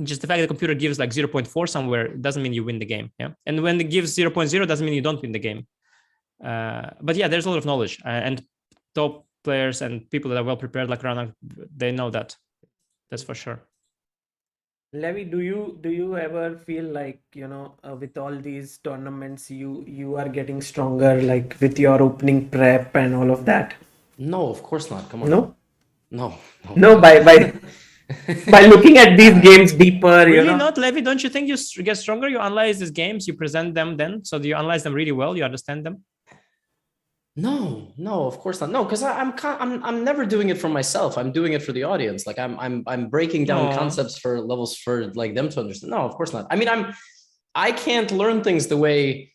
just the fact that the computer gives like 0.4 somewhere doesn't mean you win the game. Yeah, and when it gives 0.0 doesn't mean you don't win the game. But yeah, there's a lot of knowledge, and top players and people that are well prepared like Rana, they know that. That's for sure. Levy, do you ever feel like, you know, with all these tournaments, you are getting stronger, like with your opening prep and all of that? No, of course not. Come on. No, by looking at these games deeper. Really, you know? not, Levy? Don't you think you get stronger? You analyze these games, you present them then, so do you analyze them really well? You understand them? No, of course not. No, because I'm never doing it for myself. I'm doing it for the audience. Like I'm breaking down concepts for levels for like them to understand. No, of course not. I mean, I can't learn things the way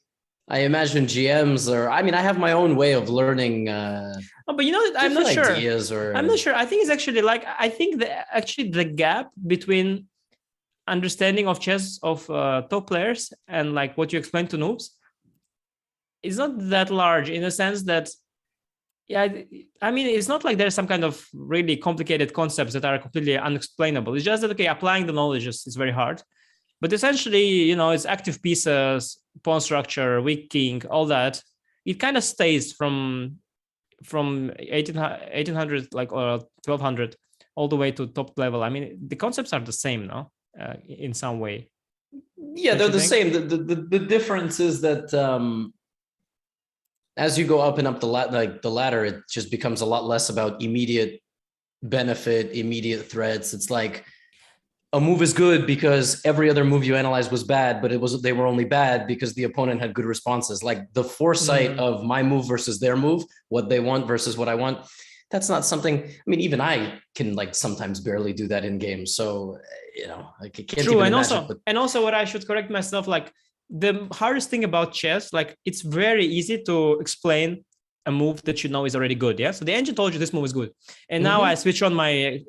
I imagine GMs, or I mean, I have my own way of learning. But you know, I'm not sure. I'm not sure. I think it's actually like, I think the gap between understanding of chess of top players and like what you explain to noobs is not that large, in a sense that, yeah, I mean, it's not like there's some kind of really complicated concepts that are completely unexplainable. It's just that, okay, applying the knowledge is very hard. But essentially, you know, it's active pieces, pawn structure, weak king, all that. It kind of stays from 1800 like, or 1200 all the way to top level. I mean, the concepts are the same, no? In some way. Yeah, they're the same. The difference is that as you go up and up the ladder, it just becomes a lot less about immediate benefit, immediate threats. It's like a move is good because every other move you analyzed was bad, but they were only bad because the opponent had good responses. Like the foresight of my move versus their move, what they want versus what I want. That's not something, I mean, even I can like sometimes barely do that in games. So, you know, like it can't. True, and also what I should correct myself, like the hardest thing about chess, like it's very easy to explain a move that you know is already good. Yeah. So the engine told you this move is good. And now I switch on my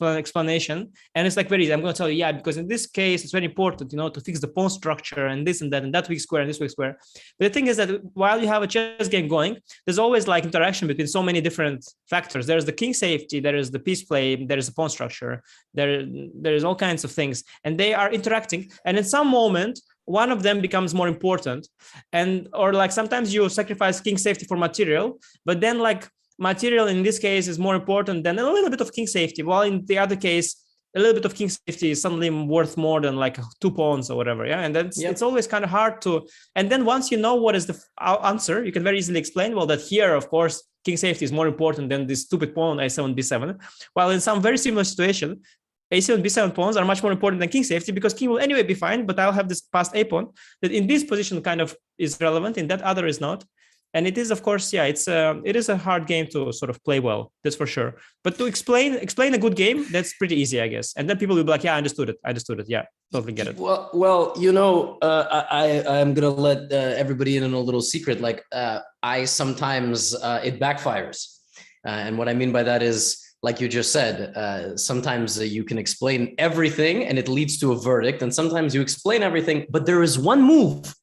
explanation, and it's like very easy. I'm going to tell you, yeah, because in this case, it's very important, you know, to fix the pawn structure and this and that weak square and this weak square. But the thing is that while you have a chess game going, there's always like interaction between so many different factors. There's the king safety, there is the piece play, there is the pawn structure, there is all kinds of things, and they are interacting. And in some moment, one of them becomes more important, or like sometimes you sacrifice king safety for material, but then like material in this case is more important than a little bit of king safety, while in the other case a little bit of king safety is suddenly worth more than like 2 pawns or whatever. Yeah, and then it's always kind of hard to, and then once you know what is the answer, you can very easily explain, well, that here of course king safety is more important than this stupid pawn a7 b7, while in some very similar situation a7 b7 pawns are much more important than king safety, because king will anyway be fine, but I'll have this passed a pawn that in this position kind of is relevant, in that other is not. And it is, of course, yeah, it is a hard game to sort of play well. That's for sure. But to explain a good game, that's pretty easy, I guess. And then people will be like, yeah, I understood it. Yeah, totally get it. Well, you know, I'm gonna let everybody in on a little secret. Like, I sometimes it backfires, and what I mean by that is, like you just said, sometimes you can explain everything and it leads to a verdict, and sometimes you explain everything, but there is one move,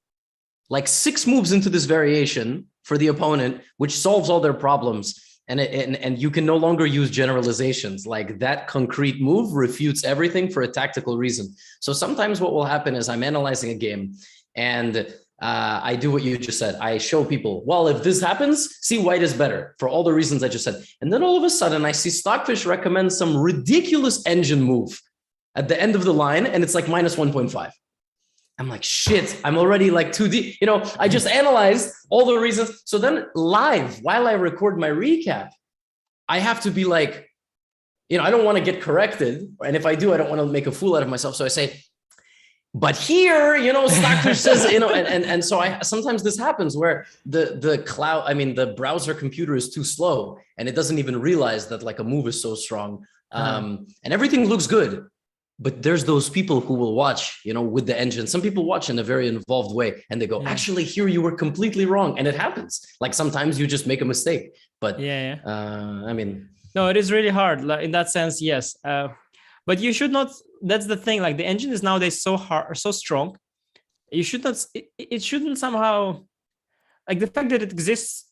like 6 moves into this variation for the opponent, which solves all their problems. And you can no longer use generalizations. Like, that concrete move refutes everything for a tactical reason. So sometimes what will happen is I'm analyzing a game and I do what you just said. I show people, well, if this happens, see white is better for all the reasons I just said. And then all of a sudden I see Stockfish recommend some ridiculous engine move at the end of the line, and it's like minus 1.5. I'm like, shit, I'm already like too deep. You know, I just analyzed all the reasons. So then live, while I record my recap, I have to be like, you know, I don't want to get corrected. And if I do, I don't want to make a fool out of myself. So I say, but here, you know, Stockfish says, you know, and so sometimes this happens where the browser computer is too slow and it doesn't even realize that like a move is so strong. And everything looks good. But there's those people who will watch, you know, with the engine. Some people watch in a very involved way and they go, actually, here you were completely wrong. And it happens. Like, sometimes you just make a mistake. But I mean, no, it is really hard in that sense. Yes. But you should not. That's the thing. Like, the engine is nowadays so hard, so strong. You should not. It shouldn't somehow, like, the fact that it exists.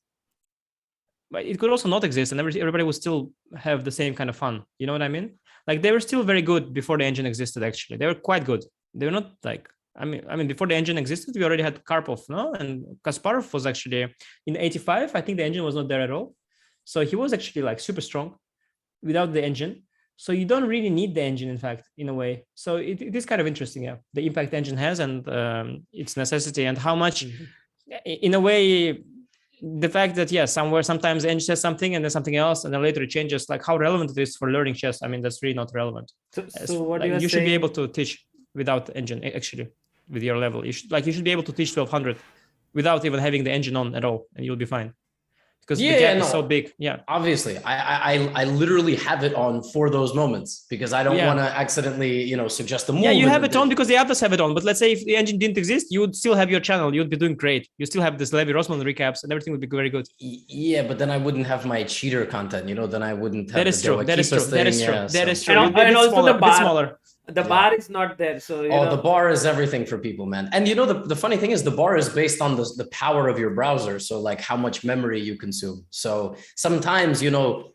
But it could also not exist, and everybody would still have the same kind of fun. You know what I mean? Like, they were still very good before the engine existed. Actually, they were quite good. They were not like, I mean, before the engine existed, we already had Karpov, no? And Kasparov was actually in '85. I think the engine was not there at all. So he was actually like super strong without the engine. So you don't really need the engine, in fact, in a way. So it is kind of interesting, yeah, the impact the engine has and its necessity and how much, in a way, the fact that, yeah, sometimes the engine says something and then something else, and then later it changes, like how relevant it is for learning chess. I mean, that's really not relevant. So what like, you should be able to teach without the engine, actually, with your level. You should be able to teach 1200 without even having the engine on at all, and you'll be fine. Because the gap is so big. Yeah, obviously, I literally have it on for those moments because I don't want to accidentally, you know, suggest the move. Yeah, you have it on because the others have it on. But let's say if the engine didn't exist, you would still have your channel. You'd be doing great. You still have this Levy Rozman recaps, and everything would be very good. Yeah, but then I wouldn't have my cheater content. You know, then I wouldn't have. That is true. That is true. That is true. That is true. And also the bar. Smaller. The bar is not there. So the bar is everything for people, man. And you know, the funny thing is the bar is based on the power of your browser. So like how much memory you consume. So sometimes, you know,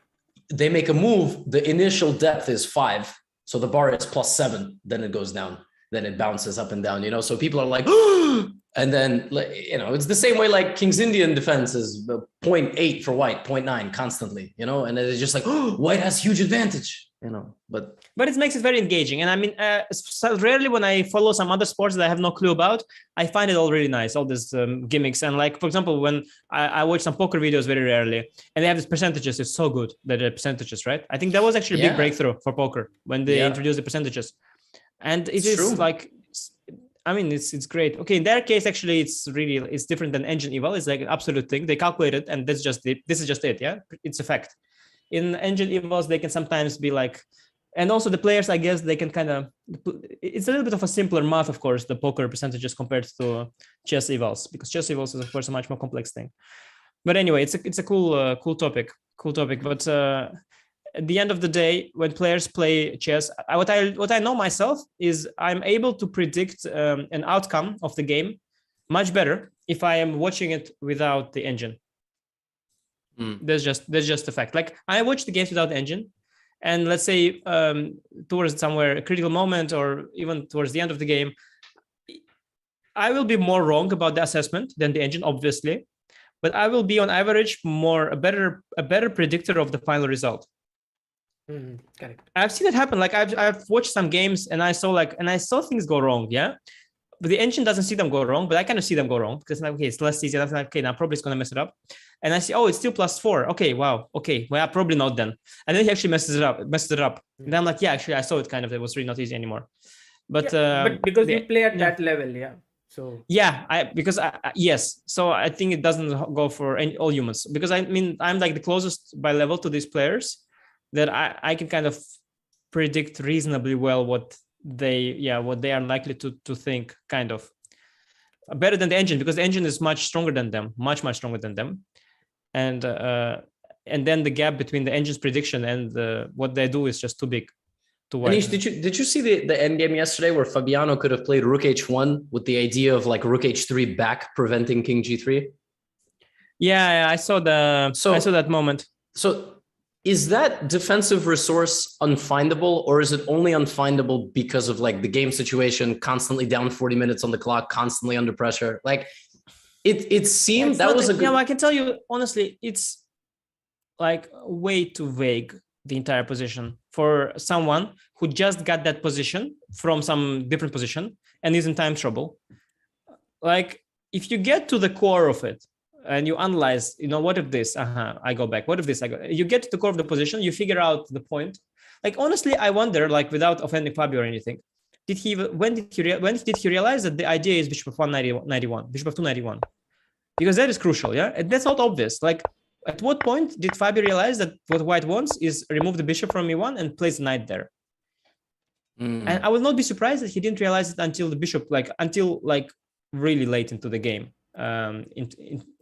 they make a move, the initial depth is 5. So the bar is +7, then it goes down, then it bounces up and down, you know? So people are like, oh! And then, you know, it's the same way like King's Indian defense is 0.8 for white, 0.9 constantly, you know? And it's just like, oh, white has huge advantage, you know, but it makes it very engaging. And I mean, so rarely when I follow some other sports that I have no clue about, I find it all really nice, all these gimmicks. And like, for example, when I watch some poker videos very rarely and they have these percentages, it's so good that the percentages, right? I think that was actually a big breakthrough for poker when they introduced the percentages. And it's true. Like, I mean, it's great. Okay, in their case, actually, it's different than engine eval. It's like an absolute thing. They calculate it, and that's just it. This is just it. Yeah, it's a fact. In engine evals, they can sometimes be like, and also the players, I guess, they can kind of. It's a little bit of a simpler math, of course, the poker percentages compared to chess evals, because chess evals is, of course, a much more complex thing. But anyway, it's a cool topic. But at the end of the day, when players play chess, what I know myself is I'm able to predict an outcome of the game much better if I am watching it without the engine. That's just a fact. Like, I watch the games without the engine, and let's say towards somewhere a critical moment or even towards the end of the game, I will be more wrong about the assessment than the engine, obviously, but I will be on average a better predictor of the final result. Correct. I've seen it happen. Like, I've watched some games and I saw things go wrong. Yeah. But the engine doesn't see them go wrong, but I kind of see them go wrong because, like, okay, it's less easy. I'm like, okay, now probably it's going to mess it up. And I see, oh, it's still +4. Okay, wow. Okay, well, probably not then. And then he actually messes it up. And I'm like, yeah, actually, I saw it kind of. It was really not easy anymore. But because you play at that level, yeah. So yes. So I think it doesn't go for all humans, because I mean, I'm like the closest by level to these players that I can kind of predict reasonably well what they are likely to think, kind of better than the engine, because the engine is much stronger than them, much stronger than them. And then the gap between the engine's prediction and what they do is just too big. Anish, did you see the endgame yesterday where Fabiano could have played Rook H1 with the idea of like Rook H3 back preventing King G3? Yeah, I saw that moment. So is that defensive resource unfindable, or is it only unfindable because of like the game situation, constantly down 40 minutes on the clock, constantly under pressure? Like it seemed that was a good... Yeah, I can tell you honestly, it's like way too vague, the entire position, for someone who just got that position from some different position and is in time trouble. Like, if you get to the core of it and you analyze, what if this, I go back, what if this, you get to the core of the position, you figure out the point. Like, honestly, I wonder, like, without offending Fabio or anything, when did he realize that the idea is bishop of 191, bishop of 291? Because that is crucial, yeah? And that's not obvious. Like, at what point did Fabio realize that what white wants is remove the bishop from e1 and place the knight there? And I will not be surprised that he didn't realize it until the bishop, until really late into the game.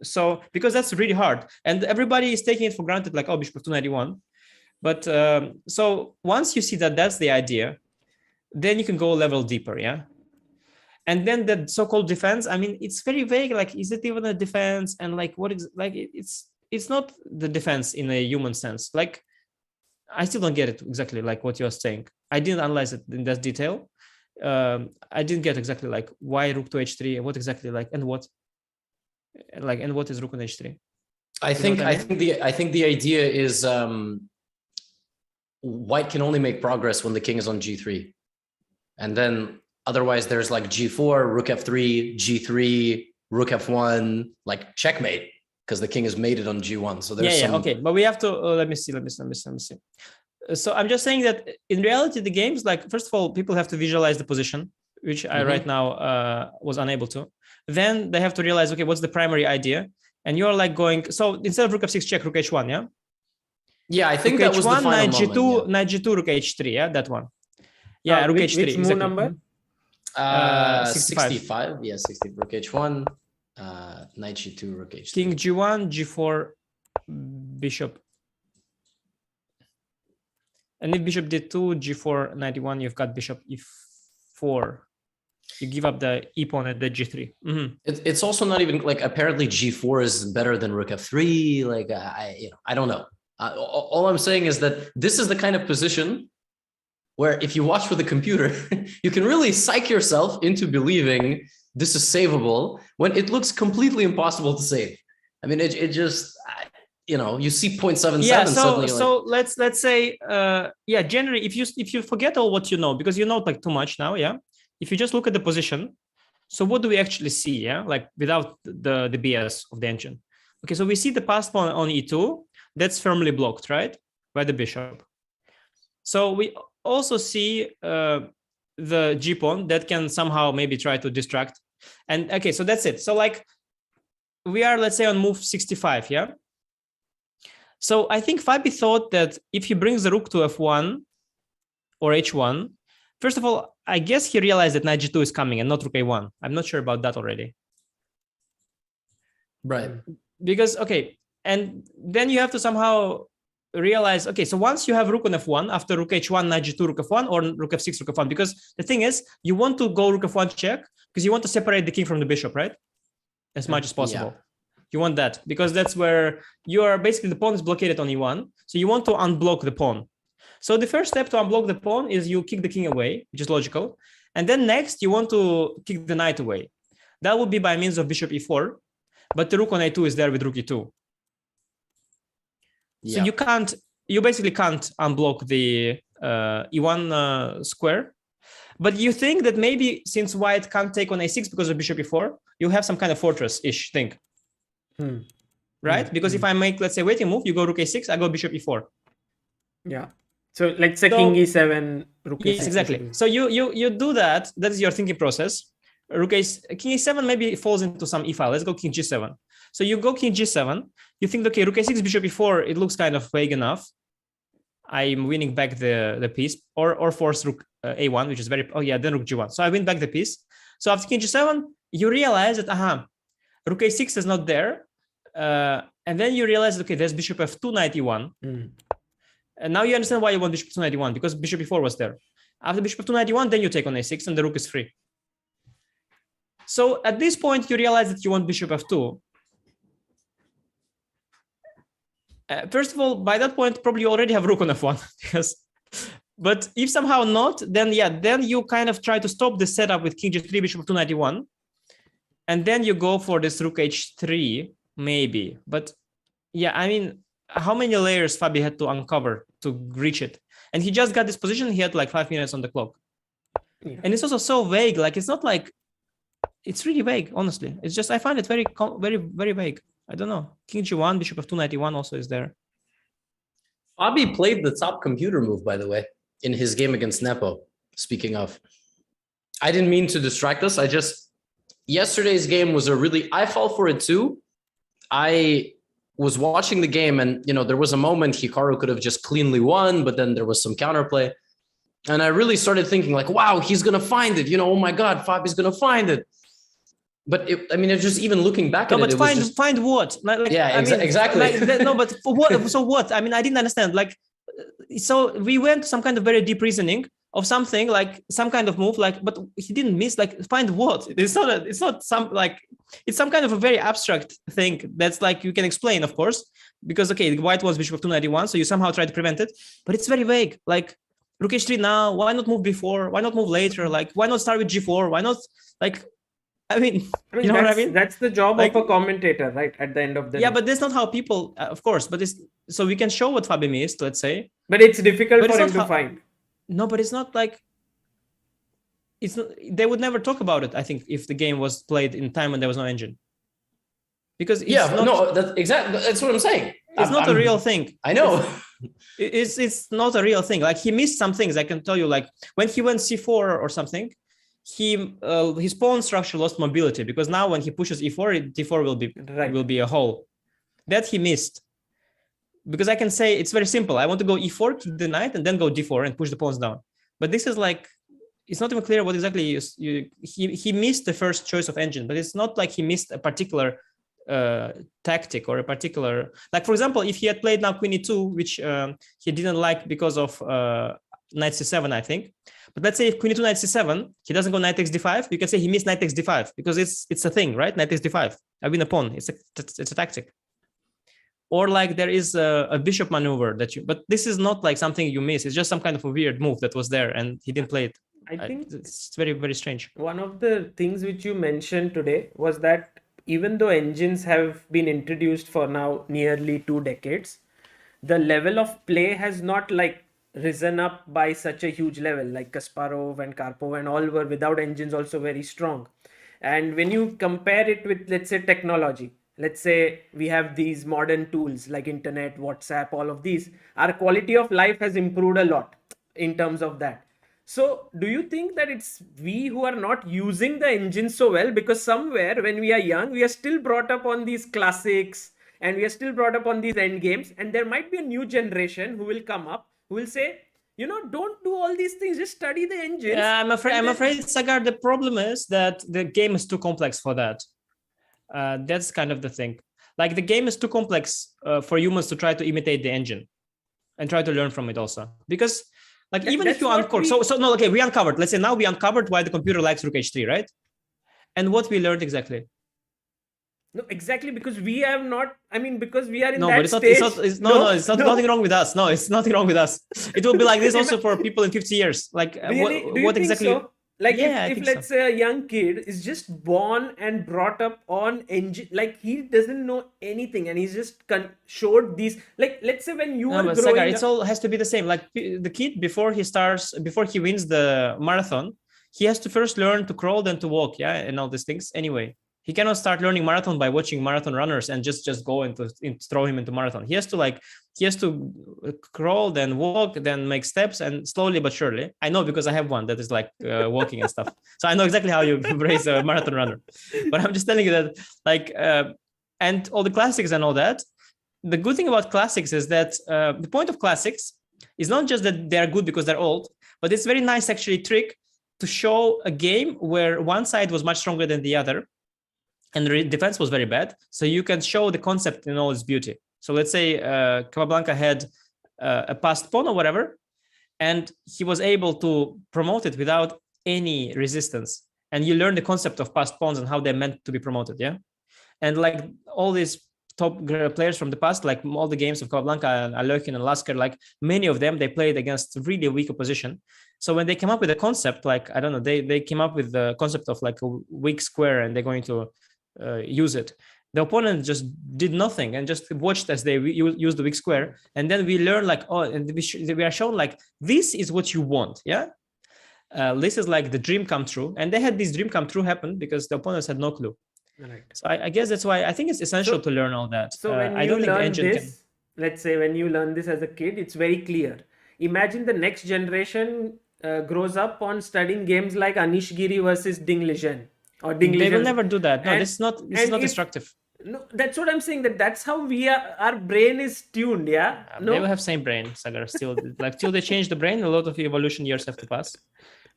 So, because that's really hard. And everybody is taking it for granted, like, oh, bishop of 291. But so once you see that that's the idea, then you can go a level deeper, yeah? And then the so-called defense, I mean, it's very vague. Like, is it even a defense? And like, what is, like, it's not the defense in a human sense. Like, I still don't get it exactly like what you're saying. I didn't analyze it in that detail. I didn't get exactly like why rook to h3, what exactly like, and what is rook on h3. I think the idea is white can only make progress when the king is on g3, and then otherwise there's like g4, rook f3, g3, rook f1, like checkmate, because the king is mated on g1. So there's okay, but we have to let me see. So I'm just saying that in reality, the games, like, first of all, people have to visualize the position, which I right now was unable to. Then they have to realize, okay, what's the primary idea? And you're like going, so instead of rook f6 check, rook h1, yeah? Yeah, I think rook that was h1, the final knight g2, moment, knight g2, rook h3, yeah, that one. Yeah, rook h3. Which exactly. Number? 65. Yeah, 60. Rook h1, knight g2, rook h3. King g1, g4, bishop. And if bishop d2, g4, 91, you've got bishop e4. You give up the e pawn at the g3. It's also not even like, apparently g4 is better than rook f3. Like, I don't know. All I'm saying is that this is the kind of position where if you watch with a computer, you can really psych yourself into believing this is savable when it looks completely impossible to save. I mean, it just, you see 0.77 suddenly. So let's say, generally, if you forget all what you know, because you know like too much now, yeah. If you just look at the position, so what do we actually see, yeah? Like without the BS of the engine. Okay, so we see the passed pawn on e2, that's firmly blocked, right, by the bishop. So we also see the g pawn that can somehow maybe try to distract. And okay, so that's it. So like we are, let's say, on move 65, yeah. So I think Fabi thought that if he brings the rook to f1 or h1, first of all, I guess he realized that knight g2 is coming and not rook a1. I'm not sure about that already. Right. Because, okay, and then you have to somehow realize, okay, so once you have rook on f1, after rook h1, knight g2, rook f1, or rook f6, rook f1, because the thing is, you want to go rook f1 check, because you want to separate the king from the bishop, right? As much as possible. Yeah. You want that, because that's where you are basically, the pawn is blockaded on e1, so you want to unblock the pawn. So the first step to unblock the pawn is you kick the king away, which is logical. And then next, you want to kick the knight away. That would be by means of bishop e4, but the rook on a2 is there with rook e2. Yeah. So you basically can't unblock the e1 square. But you think that maybe since white can't take on a6 because of bishop e4, you have some kind of fortress-ish thing. Right? Because if I make, let's say, waiting move, you go rook a6, I go bishop e4. Yeah. So let's say king e7, rook e6. Yes, exactly. So you do that. That is your thinking process. king e7 maybe falls into some e file. Let's go king g7. So you go king g7. You think, okay, rook a6, bishop e4. It looks kind of vague enough. I'm winning back the piece, or force rook a1, which is very, then rook g1. So I win back the piece. So after king g7, you realize that rook a6 is not there, and then you realize, okay, there's bishop f2, knight e1, and now you understand why you want bishop f2, knight e1, because bishop e4 was there. After bishop f2, knight e1, then you take on a6, and the rook is free. So at this point, you realize that you want bishop f2. First of all, by that point, probably you already have rook on f1, but if somehow not, then you kind of try to stop the setup with king g3, bishop f2, knight e1, and then you go for this rook h3, maybe. But I mean, how many layers Fabi had to uncover to reach it? And he just got this position. He had like 5 minutes on the clock. Yeah. And it's also so vague. Like, it's not like, it's really vague, honestly. It's just, I find it very, very, very vague. I don't know. King g1, bishop f2, knight e1 also is there. Fabi played the top computer move, by the way, in his game against Nepo. Speaking of, I didn't mean to distract us. Yesterday's game was I fall for it too. I was watching the game and, there was a moment Hikaru could have just cleanly won, but then there was some counterplay. And I really started thinking like, wow, he's going to find it. Oh my God, Fabi's going to find it. But it's just even looking back at it. No, but find what? Like, exactly. No, but for what? So what? I mean, I didn't understand. Like, so we went to some kind of very deep reasoning of something, like some kind of move, like, but he didn't miss, like, find what? It's some kind of a very abstract thing that's like, you can explain, of course, because, okay, the white was bishop f2, knight e1, so you somehow try to prevent it, but it's very vague. Like, rook h3 now, why not move before? Why not move later? Like, why not start with g4? Why not, like, I mean, you know what I mean? That's the job of a commentator, right? At the end of the day. But that's not how people, of course, but so we can show what Fabi missed, let's say. But it's difficult for him to find. No, but it's not like, they would never talk about it, I think, if the game was played in time when there was no engine. Because that's what I'm saying. It's not a real thing. I know. It's not a real thing. Like, he missed some things, I can tell you, like when he went c4 or something, his pawn structure lost mobility, because now when he pushes e4, d4 will be a hole. That he missed. Because I can say it's very simple. I want to go e4, keep the knight, and then go d4 and push the pawns down. But this is like, it's not even clear what exactly he missed the first choice of engine, but it's not like he missed a particular tactic or a particular, like, for example, if he had played now queen e2, which he didn't like because of knight c7, I think. But let's say if queen e2, knight c7, he doesn't go knight takes d5. You can say he missed knight takes d5 because it's a thing, right? Knight takes d5. I win a pawn. It's a tactic. Or like there is a bishop maneuver but this is not like something you miss. It's just some kind of a weird move that was there and he didn't play it. I think it's very, very strange. One of the things which you mentioned today was that even though engines have been introduced for now nearly 2 decades, the level of play has not like risen up by such a huge level. Like Kasparov and Karpov and all were without engines also very strong. And when you compare it with, let's say, technology, let's say we have these modern tools like internet, WhatsApp, all of these, our quality of life has improved a lot in terms of that. So do you think that it's we who are not using the engine so well? Because somewhere when we are young, we are still brought up on these classics and we are still brought up on these end games. And there might be a new generation who will come up, who will say, don't do all these things, just study the engines. Yeah, I'm afraid, Sagar, the problem is that the game is too complex for that. That's kind of the thing. Like, the game is too complex for humans to try to imitate the engine and try to learn from it also. Because, like, even if you uncover, we uncovered. Let's say now we uncovered why the computer likes rook h3, right? And what we learned exactly. No, exactly, because we have not. I mean, because we are in that but stage. It's not nothing wrong with us. No, it's nothing wrong with us. It will be like this also for people in 50 years. Like, really? what exactly? So? Like, if let's say a young kid is just born and brought up on engine, like he doesn't know anything and he's just showed these, like, let's say when you are growing Sagar, up, it all has to be the same. Like, the kid, before he wins the marathon, he has to first learn to crawl, then to walk, and all these things. Anyway, He cannot start learning marathon by watching marathon runners and just go into throw him into marathon. He has to crawl, then walk, then make steps, and slowly but surely. I know because I have one that is like walking and stuff. So I know exactly how you raise a marathon runner. But I'm just telling you that, like, and all the classics and all that. The good thing about classics is that the point of classics is not just that they are good because they're old, but it's very nice actually trick to show a game where one side was much stronger than the other and the defense was very bad. So you can show the concept in all its beauty. So let's say Capablanca had a passed pawn or whatever, and he was able to promote it without any resistance. And you learn the concept of passed pawns and how they're meant to be promoted, yeah? And like all these top players from the past, like all the games of Capablanca and Alekhine and Lasker, like many of them, they played against really weak opposition. So when they came up with a concept, like, I don't know, they came up with the concept of like a weak square and they're going to use it. The opponent just did nothing and just watched as they use the weak square. And then we learn like, oh, and we are shown like, this is what you want, yeah? This is like the dream come true. And they had this dream come true happen because the opponents had no clue. Right. So I guess that's why I think it's essential to learn all that. So when you learn this, let's say when you learn this as a kid, it's very clear. Imagine the next generation grows up on studying games like Anish Giri versus Ding Liren or Ding Liren. They will never do that. No, this is not destructive. No, that's what I'm saying. That's how we are. Our brain is tuned. Yeah. No? They will have same brain, Sagar. Still, like till they change the brain, a lot of evolution years have to pass.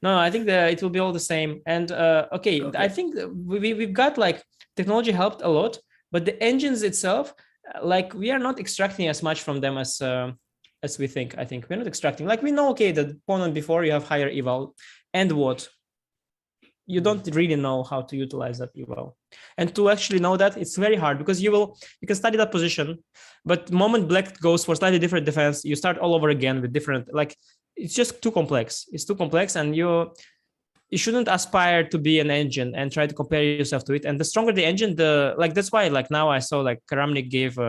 No, I think that it will be all the same. And okay, I think we've got like technology helped a lot, but the engines itself, like we are not extracting as much from them as we think. I think we're not extracting. Like we know, okay, the opponent before you have higher eval, and what you don't really know how to utilize that eval. And to actually know that, it's very hard because you can study that position, but the moment black goes for slightly different defense, you start all over again with different, like it's just too complex. It's too complex, and you shouldn't aspire to be an engine and try to compare yourself to it. And the stronger the engine, that's why like now I saw like Karamnik gave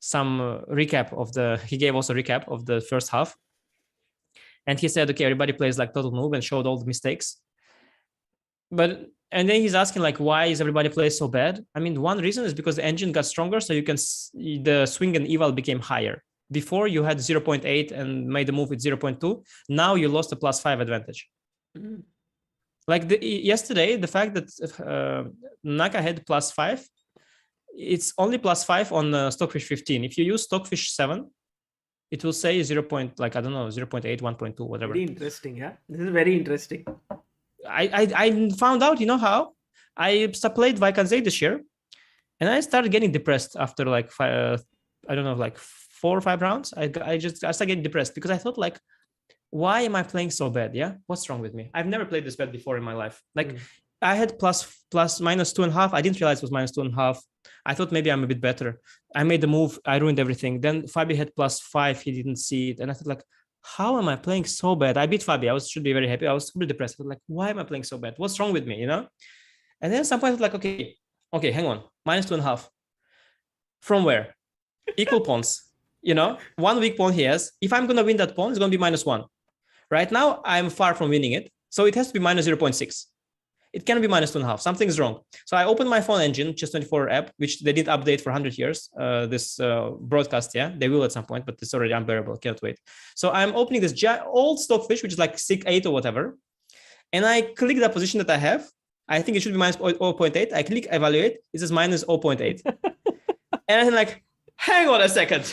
some recap he gave also recap of the first half. And he said, okay, everybody plays like total move and showed all the mistakes. And then he's asking like, why is everybody plays so bad? I mean, one reason is because the engine got stronger. So the swing and eval became higher. Before you had 0.8 and made the move with 0.2. Now you lost a +5 advantage. Mm-hmm. Like yesterday, the fact that Naka had +5, it's only +5 on Stockfish 15. If you use Stockfish 7, it will say 0.8, 1.2, whatever. Very interesting, yeah. This is very interesting. I found out, you know how? I played Vaikanzei this year, and I started getting depressed after like 4 or 5 rounds. I started getting depressed because I thought like, why am I playing so bad? Yeah, what's wrong with me? I've never played this bad before in my life. Like I had -2.5. I didn't realize it was -2.5. I thought maybe I'm a bit better. I made the move. I ruined everything. Then Fabi had +5. He didn't see it, and I thought like, how am I playing so bad? I beat Fabi. Should be very happy. I was super depressed. I was like, why am I playing so bad? What's wrong with me? You know? And then at some point I was like, okay, hang on, -2.5. From where? Equal pawns. You know, one weak pawn he has. If I'm gonna win that pawn, it's gonna be -1. Right now, I'm far from winning it. So it has to be -0.6. It can be -2.5. Something's wrong. So I opened my phone engine, Chess24 app, which they didn't update for 100 years. This broadcast, yeah, they will at some point, but it's already unbearable. Can't wait. So I'm opening this old Stockfish, which is like 6.8 or whatever. And I click the position that I have. I think it should be -0.8. I click evaluate. It says -0.8. And I'm like, hang on a second.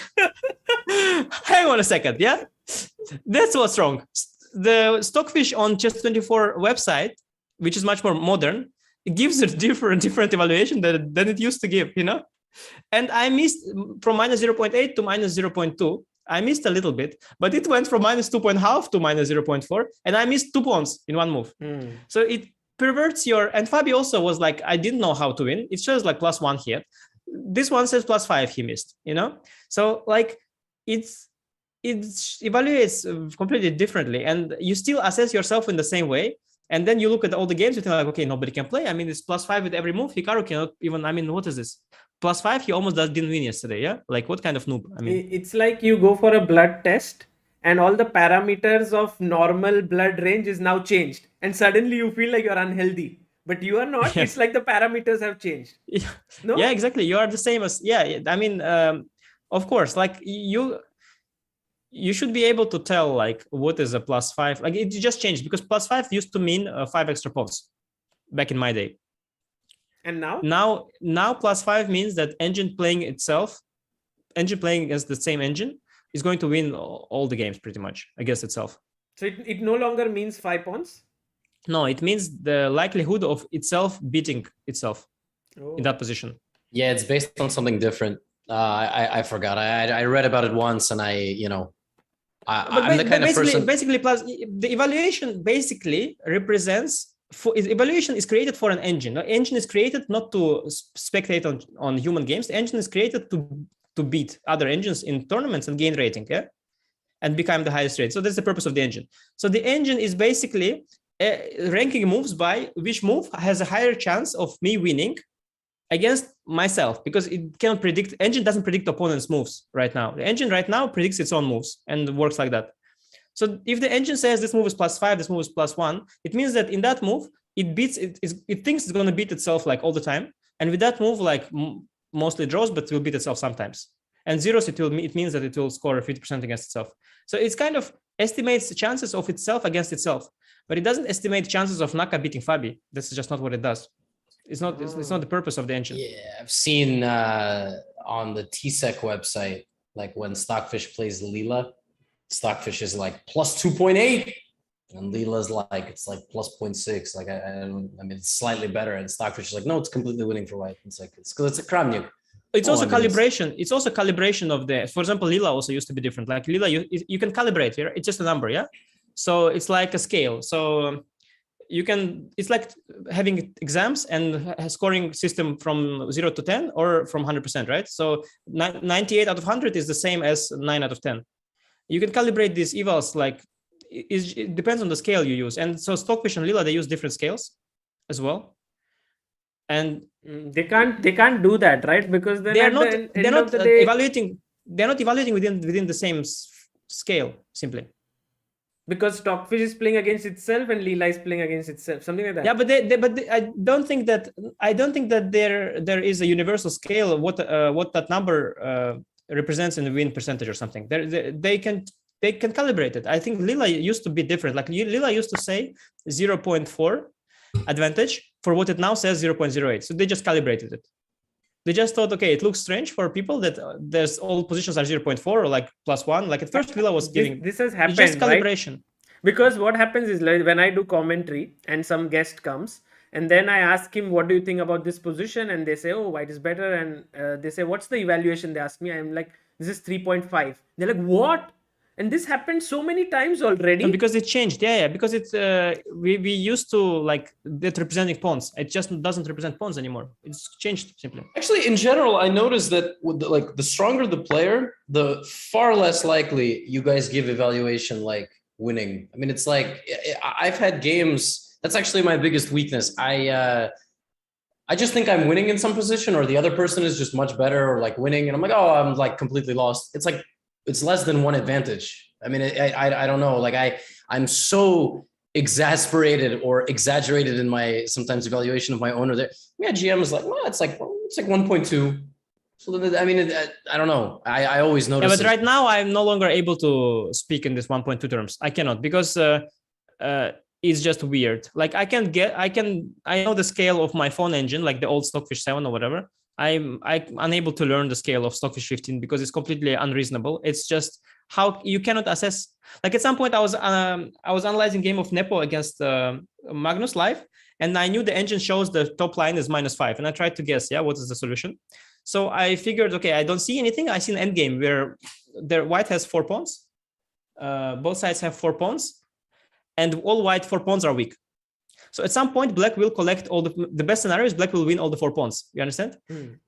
Yeah? That's what's wrong. The Stockfish on Chess24 website, which is much more modern, it gives a different evaluation than it used to give, you know? And I missed from -0.8 to -0.2. I missed a little bit, but it went from -2.5 to -0.4, and I missed 2 pawns in one move. So it perverts and Fabi also was like, I didn't know how to win. It shows like +1 here. This one says +5 he missed, you know? So like it evaluates completely differently, and you still assess yourself in the same way. And then you look at all the games, you think like, okay, nobody can play. I mean, it's +5 with every move. Hikaru cannot even, I mean, what is this? +5, he almost didn't win yesterday, yeah? Like, what kind of noob? I mean, it's like you go for a blood test and all the parameters of normal blood range is now changed. And suddenly you feel like you're unhealthy But you are not. Yeah. It's like the parameters have changed. Yeah. No? Yeah, exactly. You are the same as, yeah. I mean, of course, like you should be able to tell like what is a +5. Like it just changed because +5 used to mean 5 extra pawns back in my day. And now? Now +5 means that engine playing against the same engine is going to win all the games pretty much against itself. So it no longer means 5 pawns? No, it means the likelihood of itself beating itself Oh. in that position. Yeah, it's based on something different. I forgot. I read about it once, and I'm the kind of person. Basically, plus the evaluation basically represents. Evaluation is created for an engine. The engine is created not to spectate on human games. The engine is created to beat other engines in tournaments and gain rating, yeah, and become the highest rate. So that's the purpose of the engine. So the engine is basically ranking moves by which move has a higher chance of me winning against myself, because it cannot predict. Engine doesn't predict opponent's moves right now. The engine right now predicts its own moves and works like that. So if the engine says this move is +5, this move is +1, it means that in that move, it thinks it's going to beat itself like all the time. And with that move, like mostly draws, but will beat itself sometimes. And zeros, it means that it will score 50% against itself. So it's kind of estimates the chances of itself against itself, but it doesn't estimate chances of Naka beating Fabi. This is just not what it does. It's not the purpose of the engine. Yeah, I've seen on the TSEC website, like when Stockfish plays Leela, Stockfish is like +2.8, and Leela's like it's like +0.6. Like I mean, it's slightly better, and Stockfish is like, no, it's completely winning for white. It's like it's because it's a Kramnik. It's also calibration. It's also calibration of the. For example, Leela also used to be different. Like Leela, you can calibrate here. It's just a number, yeah. So it's like a scale. So you can. It's like having exams and a scoring system from 0 to 10 or from 100%, right? So 98 out of 100 is the same as 9 out of 10. You can calibrate these evals like it depends on the scale you use. And so Stockfish and Leela, they use different scales as well. And they can't do that, right? Because then they're not evaluating within the same scale simply. Because Stockfish is playing against itself and Leela is playing against itself, something like that. Yeah, but I don't think that there is a universal scale of what that number represents in the win percentage or something. They can calibrate it. I think Leela used to be different. Like Leela used to say 0.4 advantage for what it now says 0.08. So they just calibrated it. They just thought, okay, it looks strange for people that there's all positions are 0.4 or like +1. Like at first Leela was giving this has happened, just calibration. Right? Because what happens is like when I do commentary and some guest comes and then I ask him, what do you think about this position? And they say, oh, white is better. And they say, what's the evaluation? They ask me, I'm like, this is 3.5. They're like, what? And this happened so many times already. And because it changed. Yeah. Because it's we used to like that representing pawns. It just doesn't represent pawns anymore. It's changed simply. Actually, in general, I noticed that with the stronger the player, the far less likely you guys give evaluation like winning. I mean, it's like I've had games. That's actually my biggest weakness. I just think I'm winning in some position, or the other person is just much better, or like winning, and I'm like, oh, I'm like completely lost. It's like it's less than one advantage. I mean, I don't know. Like I'm so exasperated or exaggerated in my sometimes evaluation of my owner. There, yeah, GM is like, well, it's like 1.2. So I mean, I don't know. I always notice. Yeah, but right now I'm no longer able to speak in this 1.2 terms. I cannot because it's just weird. Like I know the scale of my phone engine, like the old Stockfish 7 or whatever. I'm unable to learn the scale of Stockfish 15 because it's completely unreasonable. It's just how you cannot assess. Like at some point I was analyzing game of Nepo against Magnus live, and I knew the engine shows the top line is -5, and I tried to guess, what is the solution. So I figured, okay, I don't see anything. I see an endgame where white has 4 pawns. Both sides have 4 pawns, and all white 4 pawns are weak. So at some point, black will collect all the best scenario is black will win all the 4 pawns. You understand?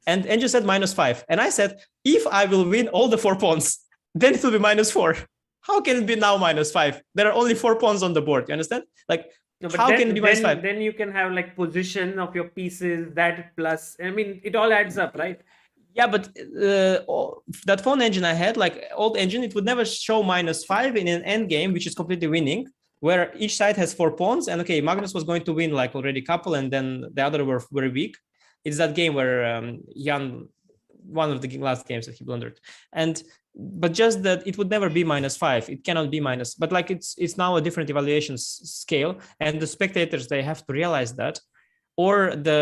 And engine said -5. And I said, if I will win all the 4 pawns, then it will be -4. How can it be now -5? There are only 4 pawns on the board. You understand? Like, how can it be -5? Then you can have like position of your pieces, that plus, I mean, it all adds up, right? Yeah, but that phone engine I had, like old engine, it would never show -5 in an end game, which is completely winning. where each side has 4 pawns, and okay, Magnus was going to win like already couple, and then the other were very weak. It's that game where Jan, one of the last games that he blundered, but just that it would never be -5. It cannot be minus, but like it's now a different evaluation scale, and the spectators, they have to realize that, or the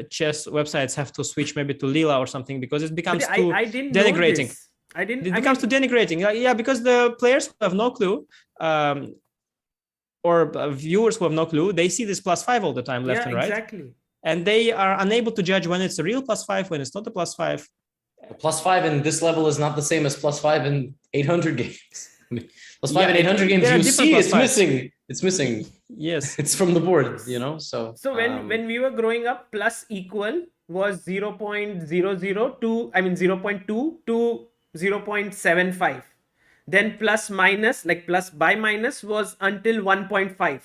chess websites have to switch maybe to Lila or something, because it becomes too I didn't denigrating. Know this. I didn't. It becomes too denigrating. Yeah, because the players who have no clue, or viewers who have no clue, they see this +5 all the time, left and right. Exactly. And they are unable to judge when it's a real +5, when it's not a +5. +5 in this level is not the same as +5 in 800 games. I mean, +5 in 800 games, you see it's missing. It's missing. Yes. It's from the board, you know? So when we were growing up, plus equal was 0.002, I mean 0.2 to 0.75. Then plus minus, like plus by minus, was until 1.5.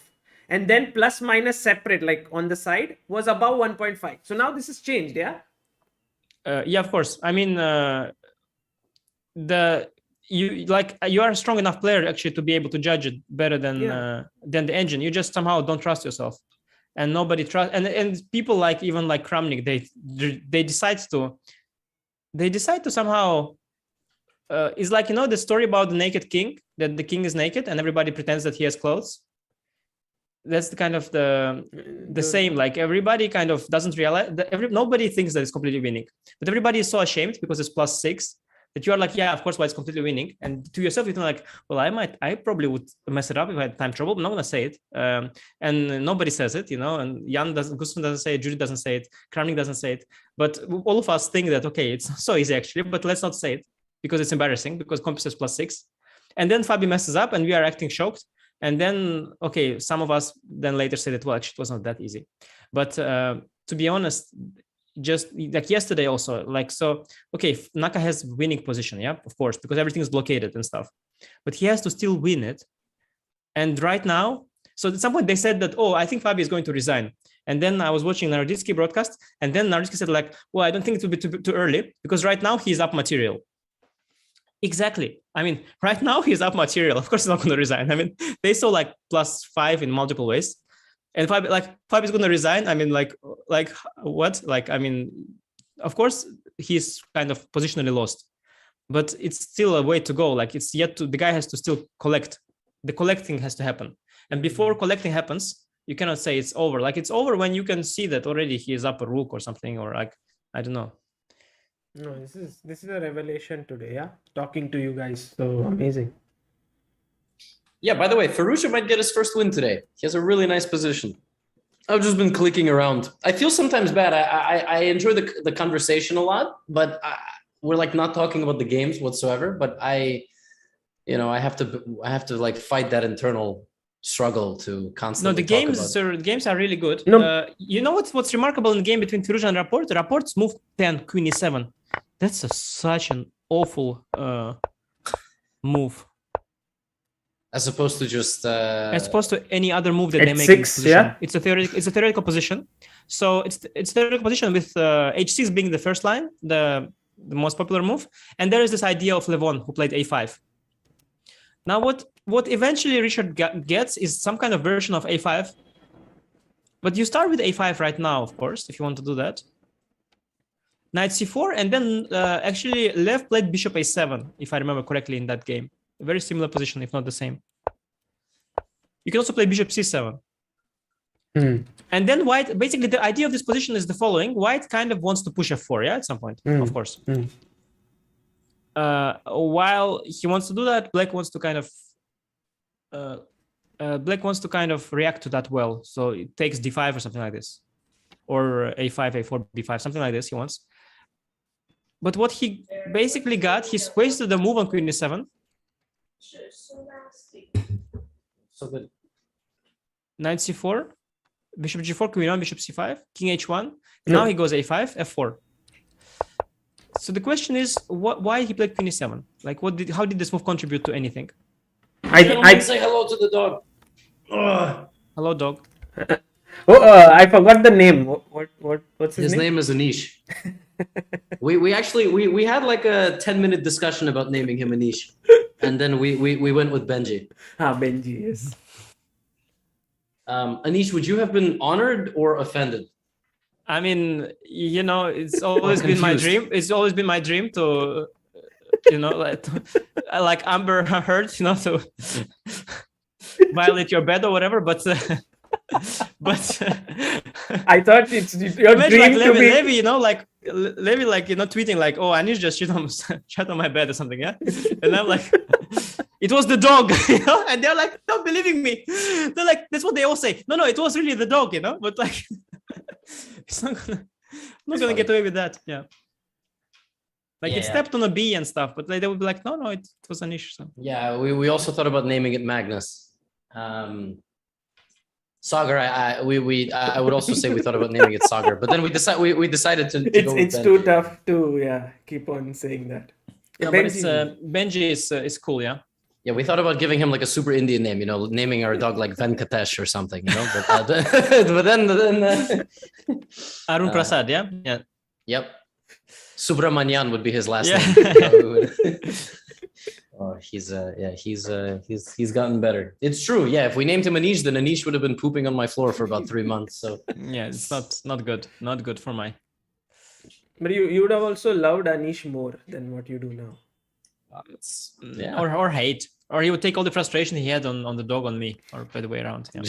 And then plus minus separate, like on the side, was above 1.5. So now this has changed, yeah? Yeah, of course. I mean, you are a strong enough player actually to be able to judge it better than the engine. You just somehow don't trust yourself, and nobody trusts. And people like even like Kramnik, they decide to somehow. It's like, you know, the story about the naked king, that the king is naked and everybody pretends that he has clothes. That's the kind of the same, like everybody kind of doesn't realize that nobody thinks that it's completely winning, but everybody is so ashamed because it's +6 that you are like, yeah, of course, why it's completely winning. And to yourself, you think like, well, I probably would mess it up if I had time trouble, but I'm not going to say it. And nobody says it, you know, and Gustav doesn't say it, Judy doesn't say it, Kramnik doesn't say it. But all of us think that, okay, it's so easy actually, but let's not say it because it's embarrassing, because comp says +6. And then Fabi messes up and we are acting shocked. And then, okay, some of us then later said that, well, actually, it was not that easy. But to be honest, just like yesterday also, like, so, okay, Naka has winning position, yeah, of course, because everything is blockaded and stuff. But he has to still win it. And right now, so at some point they said that, oh, I think Fabi is going to resign. And then I was watching Naroditsky broadcast, and then Naroditsky said like, well, I don't think it will be too early, because right now he's up material. Exactly. I mean, right now he's up material. Of course, he's not going to resign. I mean, they saw like +5 in multiple ways, and Fabi is going to resign. I mean, like what? Like, I mean, of course, he's kind of positionally lost, but it's still a way to go. Like, it's yet to. The guy has to still collect. The collecting has to happen, and before collecting happens, you cannot say it's over. Like, it's over when you can see that already he is up a rook or something, or like, I don't know. No, this is a revelation today, yeah? Talking to you guys. So amazing. Yeah, by the way, Farrugia might get his first win today. He has a really nice position. I've just been clicking around. I feel sometimes bad. I enjoy the conversation a lot, but we're like not talking about the games whatsoever. But I have to like fight that internal struggle to constantly. No, the games are really good. No. You know what's remarkable in the game between Farrugia and Rapport? Rapport's move 10, Queen E7. That's such an awful move. As opposed to just as opposed to any other move that they make. H6, yeah. It's a theoretical position. So it's theoretical position with H6 being the first line, the most popular move, and there is this idea of Levon who played A5. Now what eventually Richard gets is some kind of version of A5, but you start with A5 right now, of course, if you want to do that. Knight C4, and then actually Lev played Bishop A7, if I remember correctly, in that game. A very similar position, if not the same. You can also play Bishop C7. And then White, basically the idea of this position is the following. White kind of wants to push F4, yeah, at some point, of course. While he wants to do that, Black wants to kind of react to that well. So it takes D5 or something like this. Or A5, A4, B5, something like this he wants. But what he basically got, he's wasted the move on Queen E7. So good. Knight C4, Bishop G4, Queen 1, Bishop C5, King H1. Now he goes A5, F4. So the question is, why he played Queen E7? Like, how did this move contribute to anything? I say hello to the dog. Hello, dog. I forgot the name. What's his name? His name is Anish. we actually had like a 10-minute discussion about naming him Anish. And then we went with Benji. Benji, yes. Anish, would you have been honored or offended? I mean, it's always been my confused. dream. It's always been my dream to, like Amber Heard, to violate your bed or whatever. But I thought it's your imagine dream like to be. Levy, Levy, tweeting like, "Oh, Anish just shit on my bed or something," yeah. And I'm like, it was the dog, and they're like, not believing me. They're like, that's what they all say. No, it was really the dog, But like, it's not gonna get away with that. Yeah. Like it stepped on a bee and stuff, but they would be like, no, it was Anish. So. Yeah, we also thought about naming it Magnus. Sagar, I would also say we thought about naming it Sagar, but then we decided to go with It's Benji. too tough to keep on saying that. No, but it's Benji is cool, yeah. Yeah, we thought about giving him like a super Indian name, naming our dog like Venkatesh or something, But, but then Arun Prasad, yeah. Yep, Subramanian would be his last Yeah. name. Oh, he's gotten better. It's true. Yeah, if we named him Anish, then Anish would have been pooping on my floor for about 3 months. So yeah, it's not good. Not good for my. But you would have also loved Anish more than what you do now. Yeah. Or hate, or he would take all the frustration he had on the dog on me, or by the way around. Yeah.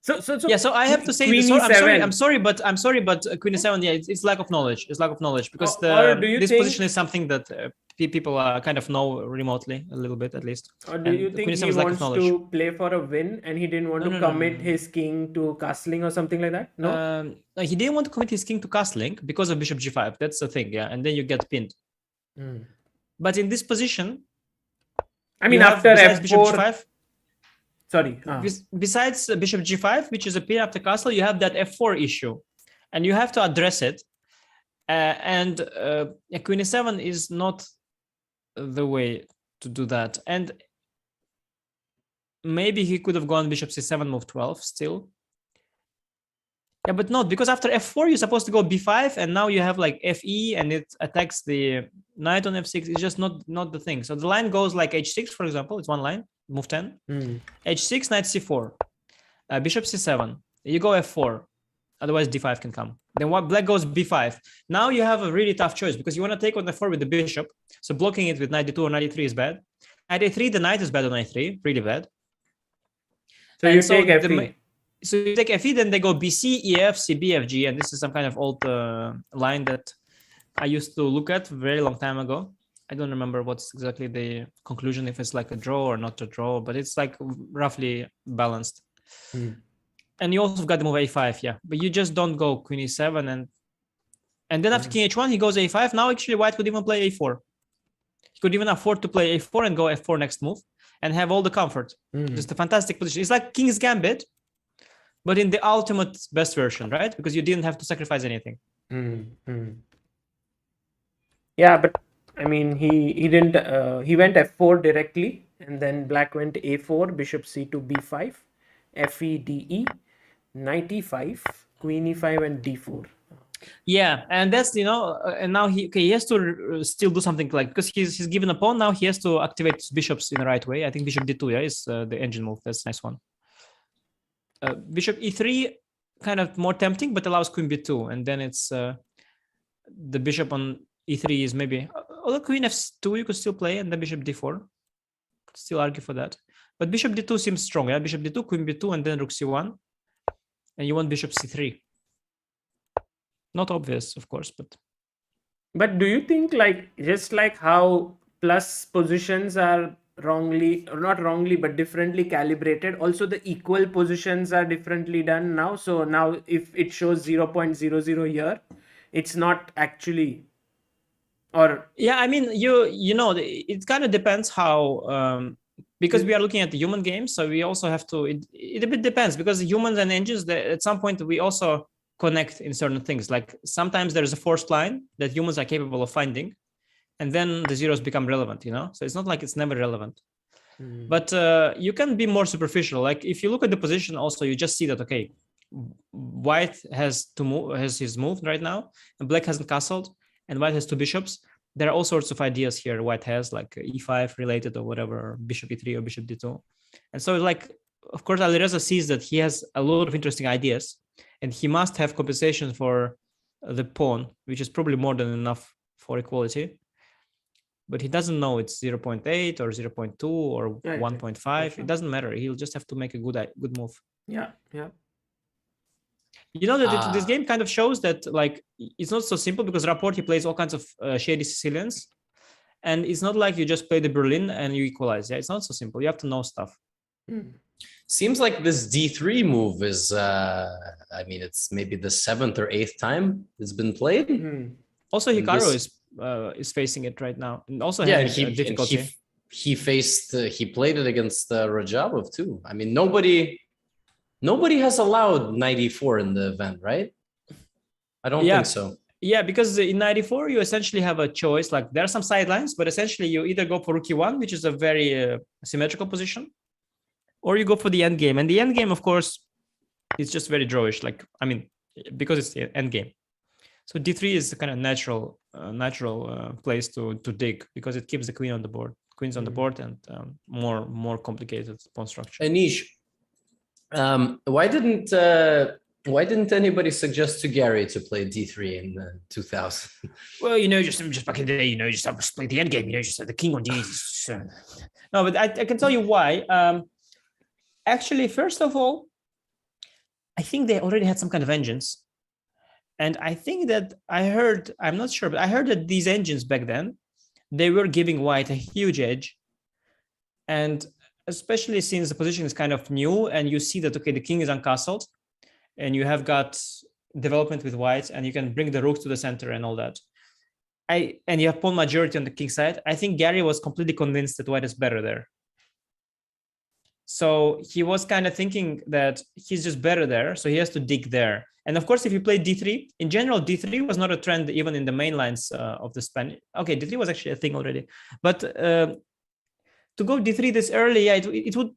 So I have to say this. I'm sorry, but Queen 7, yeah, it's lack of knowledge. It's lack of knowledge because this position is something that people kind of know remotely a little bit at least. Or do you think he wants to play for a win and he didn't want to commit his king to castling or something like that? No, he didn't want to commit his king to castling because of bishop g5. That's the thing, yeah, and then you get pinned. But in this position, I mean, after f4, bishop g5. Sorry. Besides bishop g5, which is a pin after castle, you have that f4 issue, and you have to address it. And queen e7 is not the way to do that. And maybe he could have gone bishop c7, move 12 still. Yeah, but not, because after f4 you're supposed to go b5, and now you have like fe, and it attacks the knight on f6. It's just not the thing. So the line goes like h6, for example. It's one line. Move 10, h6, knight c4, bishop c7, you go f4, otherwise d5 can come. Then black goes b5. Now you have a really tough choice because you want to take on f4 with the bishop, so blocking it with knight d2 or knight e3 is bad. Knight a3, the knight is bad on e3, really bad. So you take fe. So you take fe, then they go bc, ef, cb, fg, and this is some kind of old line that I used to look at a very long time ago. I don't remember what's exactly the conclusion, if it's like a draw or not a draw, but it's like roughly balanced. And you also got to move a5, yeah. But you just don't go queen e7, and then after king h1, he goes a5. Now actually white could even play a4. He could even afford to play a4 and go f4 next move and have all the comfort. Just a fantastic position. It's like King's Gambit, but in the ultimate best version, right? Because you didn't have to sacrifice anything. Yeah, but I mean, he didn't. He went f4 directly, and then black went a4, bishop c2, b5, fe, de, knight e5, queen e5, and d4. Yeah, and that's and now he has to still do something like, because he's given a pawn. Now he has to activate his bishops in the right way. I think bishop d2, yeah, is the engine move. That's a nice one. Bishop e3, kind of more tempting, but allows queen b2, and then it's the bishop on e3 is maybe, although queen f2 you could still play, and then bishop d4, could still argue for that. But bishop d2 seems strong, yeah. Bishop d2, queen b2, and then rook c1, and you want bishop c3. Not obvious, of course, but do you think, like, just like how plus positions are wrongly, or not wrongly, but differently calibrated, also the equal positions are differently done now? So now if it shows 0.00 here, it's not actually. Or yeah, I mean, it kind of depends how, because we are looking at the human game, so we also have to, it a bit depends, because humans and engines, at some point we also connect in certain things. Like sometimes there's a forced line that humans are capable of finding, and then the zeros become relevant, so it's not like it's never relevant. But you can be more superficial. Like if you look at the position also, you just see that, okay, white has his move right now, and black hasn't castled, and white has two bishops. there are all sorts of ideas here white has, like e5 related or whatever, or bishop e3 or bishop d2. And so like, of course, Alireza sees that he has a lot of interesting ideas and he must have compensation for the pawn, which is probably more than enough for equality. But he doesn't know it's 0.8 or 0.2 or 1.5. It doesn't matter. He'll just have to make a good move. Yeah, yeah. You know that this game kind of shows that like it's not so simple, because Rapport, he plays all kinds of shady Sicilians, and it's not like you just play the Berlin and you equalize. Yeah, it's not so simple. You have to know stuff. Seems like this d3 move is, I mean, it's maybe the 7th or 8th time it's been played. Also, Hikaru is facing it right now, and also having difficulty. He played it against Rajabov too. I mean, nobody has allowed 94 in the event, right? I don't think so. Yeah, because in 94 you essentially have a choice. Like there are some sidelines, but essentially you either go for rook e1, which is a very symmetrical position, or you go for the endgame. And the endgame, of course, is just very drawish. Like, I mean, because it's the endgame. So d3 is a kind of natural place to dig, because it keeps the queen on the board. Queen's on the board, and more complicated pawn structure. Anish, why didn't anybody suggest to Gary to play d3 in 2000? Well, just back in the day, just have to play the endgame. Just the king on d8. No, but I can tell you why. Actually, first of all, I think they already had some kind of engines. And I think that I'm not sure, but I heard that these engines back then, they were giving white a huge edge. And especially since the position is kind of new and you see that, okay, the king is uncastled and you have got development with white and you can bring the rook to the center and all that. And you have pawn majority on the king side. I think Gary was completely convinced that white is better there. So he was kind of thinking that he's just better there, so he has to dig there. And of course, if you play d3, in general, d3 was not a trend even in the main lines of the Spanish. Okay, d3 was actually a thing already. But to go d3 this early, it would.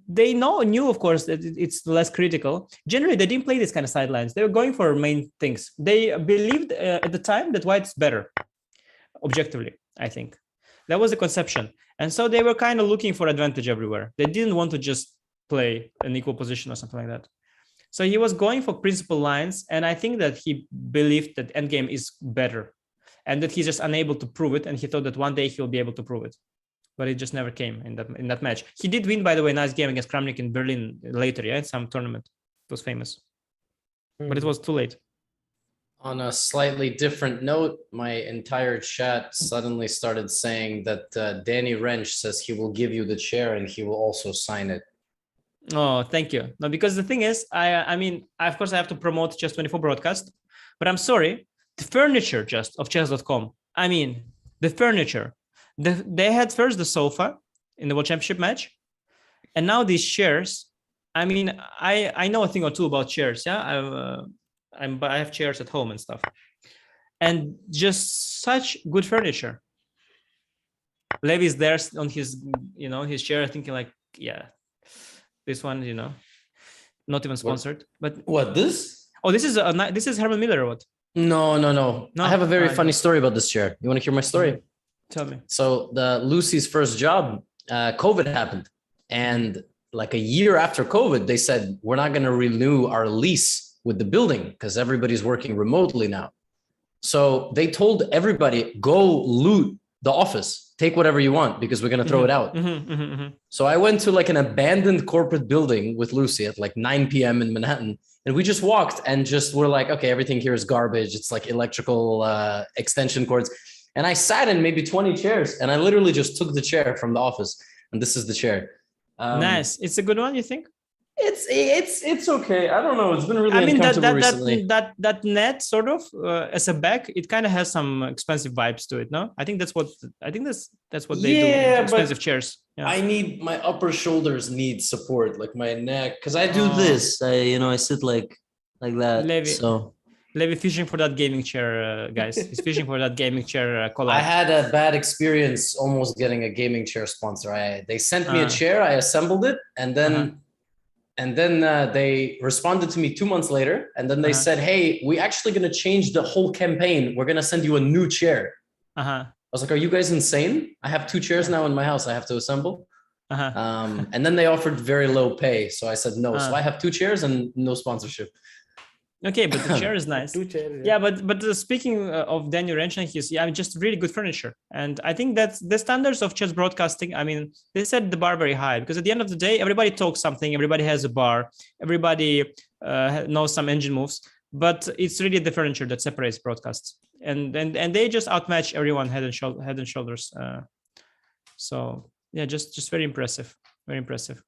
They knew, of course, that it's less critical. Generally, they didn't play this kind of sidelines. They were going for main things. They believed at the time that white's better, objectively, I think. That was the conception. And so they were kind of looking for advantage everywhere. They didn't want to just play an equal position or something like that. So he was going for principal lines. And I think that he believed that endgame is better and that he's just unable to prove it. And he thought that one day he'll be able to prove it. But it just never came in that match. He did win, by the way, nice game against Kramnik in Berlin later, in some tournament. It was famous. But it was too late. On a slightly different note, my entire chat suddenly started saying that Danny Wrench says he will give you the chair and he will also sign it. Oh, thank you. No, because the thing is, I mean, of course I have to promote Chess24 broadcast, but I'm sorry, the furniture just of chess.com. I mean, the furniture. They had first the sofa in the World Championship match, and now these chairs. I mean, I know a thing or two about chairs. Yeah, I have chairs at home and stuff, and just such good furniture. Levy's there on his, his chair, thinking like, yeah, this one, not even sponsored. But what this? Oh, this is Herman Miller or what? No. I have a very funny story about this chair. You want to hear my story? Tell me. So Lucy's first job, COVID happened. And like a year after COVID, they said, we're not going to renew our lease with the building because everybody's working remotely now. So they told everybody, go loot the office, take whatever you want because we're going to throw it out. So I went to like an abandoned corporate building with Lucy at like 9 p.m. in Manhattan. And we just walked and just were like, okay, everything here is garbage. It's like electrical extension cords. And I sat in maybe 20 chairs and I literally just took the chair from the office. And this is the chair. Nice. It's a good one, you think? It's okay. I don't know. It's been really uncomfortable recently. That net sort of as a back, it kind of has some expensive vibes to it. No, I think that's what they do. Expensive chairs. Yeah. I need my upper shoulders need support, like my neck, because I do this. I sit like that. Levy fishing for that gaming chair, guys. He's fishing for that gaming chair collab. I had a bad experience almost getting a gaming chair sponsor. They sent me a chair. I assembled it, and then. And then they responded to me 2 months later. And then they said, hey, we're actually going to change the whole campaign. We're going to send you a new chair. Uh-huh. I was like, are you guys insane? I have 2 chairs now in my house I have to assemble. And then they offered very low pay. So I said no. So I have 2 chairs and no sponsorship. Okay, but the chair is nice. 2 chairs. Yeah, but speaking of Daniel Renchen, he's just really good furniture, and I think that's the standards of chess broadcasting. I mean, they set the bar very high because at the end of the day, everybody talks something, everybody has a bar, everybody knows some engine moves, but it's really the furniture that separates broadcasts, and they just outmatch everyone head and shoulders. So yeah, just very impressive, very impressive.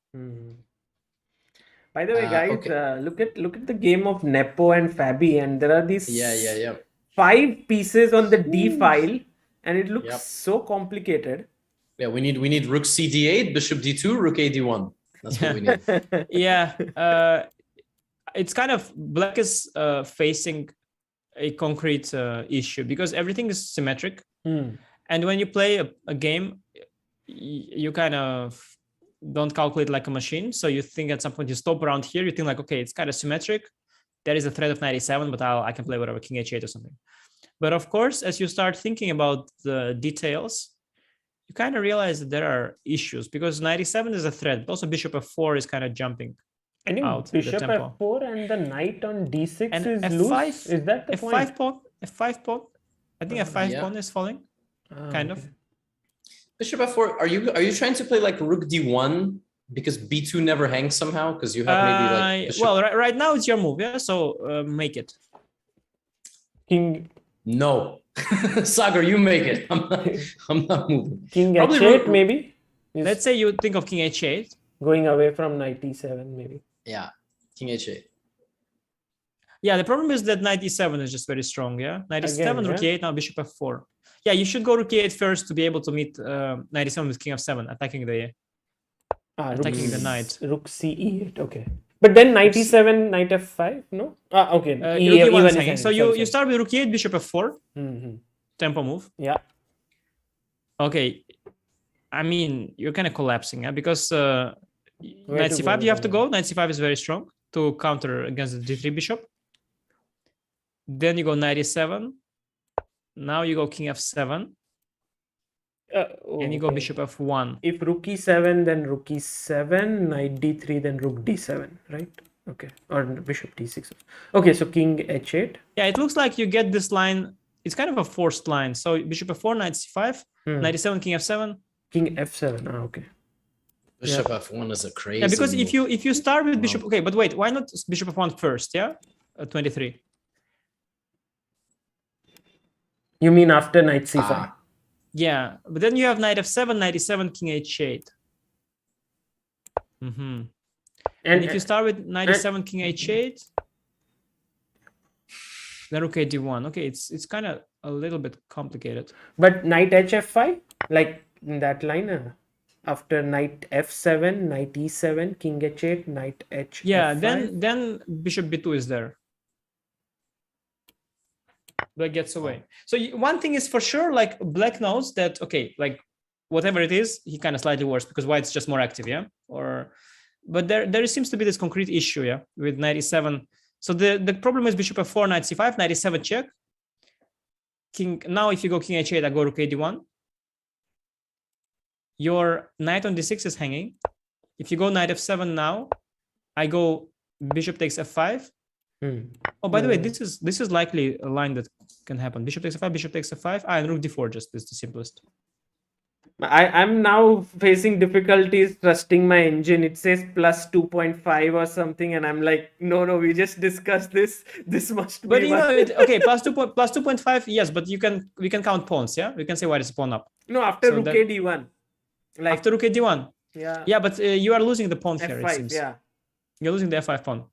By the way, guys, look at the game of Nepo and Fabi, and there are these 5 pieces on the D file, and it looks so complicated. Yeah, we need rook cd8, bishop d2, rook a d1. That's what we need. Yeah, it's kind of black is facing a concrete issue because everything is symmetric, and when you play a game, you kind of don't calculate like a machine. So you think at some point you stop around here, you think like, okay, it's kind of symmetric. There is a threat of 97, but I can play whatever, king h8 or something. But of course, as you start thinking about the details, you kind of realize that there are issues because 97 is a threat, but also bishop f4 is kind of jumping out. Bishop f4 and the knight on d6 and is f5, loose. Is that the point? F5 pawn. I think f5 pawn is falling, kind of. Bishop f4. Are you trying to play like rook d1 because b2 never hangs somehow? Because you have maybe like bishop... Well, right now it's your move, yeah. So make it. King. No, Sagar, you make it. I'm not moving. King h8 maybe. Let's say you think of king h8. Going away from knight e7 maybe. Yeah, king h8. Yeah, the problem is that knight e7 is just very strong. Yeah, knight e7, rook e8, now bishop f4. Yeah, you should go rook e8 first to be able to meet knight e7 with king f7, attacking the knight. Rook c8, okay. But then knight e7, knight f5, no? Okay. Rook e1 is hanging. So you start with rook e8, bishop f4. Tempo move. Yeah. Okay. I mean, you're kind of collapsing, yeah? Because knight c5 you have to go. Knight c5 is very strong to counter against the d3 bishop. Then you go knight e7. Now you go king f7. And you go bishop f1. If rook e7, then rook e7, knight d3, then rook d7, right? Okay. Or bishop d6. Okay, so king h8. Yeah, it looks like you get this line. It's kind of a forced line. So bishop f4, knight c5, knight e7, king f7. King f7. Okay. Bishop f1 is a crazy. Yeah, because move. if you start with bishop, okay, but wait, why not bishop f1 first? Yeah, 23. You mean after knight c5? Yeah, but then you have knight f7, knight e7, king h8. And if you start with knight e7, king h8, then rook a d1. Okay, it's kind of a little bit complicated. But knight hf5, like in that line, after knight f7, knight e7, king h8, knight h. Yeah, f5. then bishop b2 is there. Black gets away. So one thing is for sure, like black knows that, okay, like whatever it is, he kind of slightly worse because white's just more active, yeah? But there seems to be this concrete issue, yeah, with knight e7. So the problem is bishop f4, knight c5, knight e7 check. King. Now if you go king h8, I go rook a d1. Your knight on d6 is hanging. If you go knight f7 now, I go bishop takes f5. Oh, by the way, this is likely a line that can happen. Bishop takes f5, bishop takes f5, and rook d4 just is the simplest. I'm now facing difficulties trusting my engine. It says plus 2.5 or something, and I'm like, no, we just discussed this. This must be. But you know, okay, plus 2.5, yes, but we can count pawns, yeah. We can say white is pawn up. No, after rook a d1. Like after rook a d1. Yeah. Yeah, but you are losing the pawn here. F5, it seems. Yeah. You're losing the f5 pawn.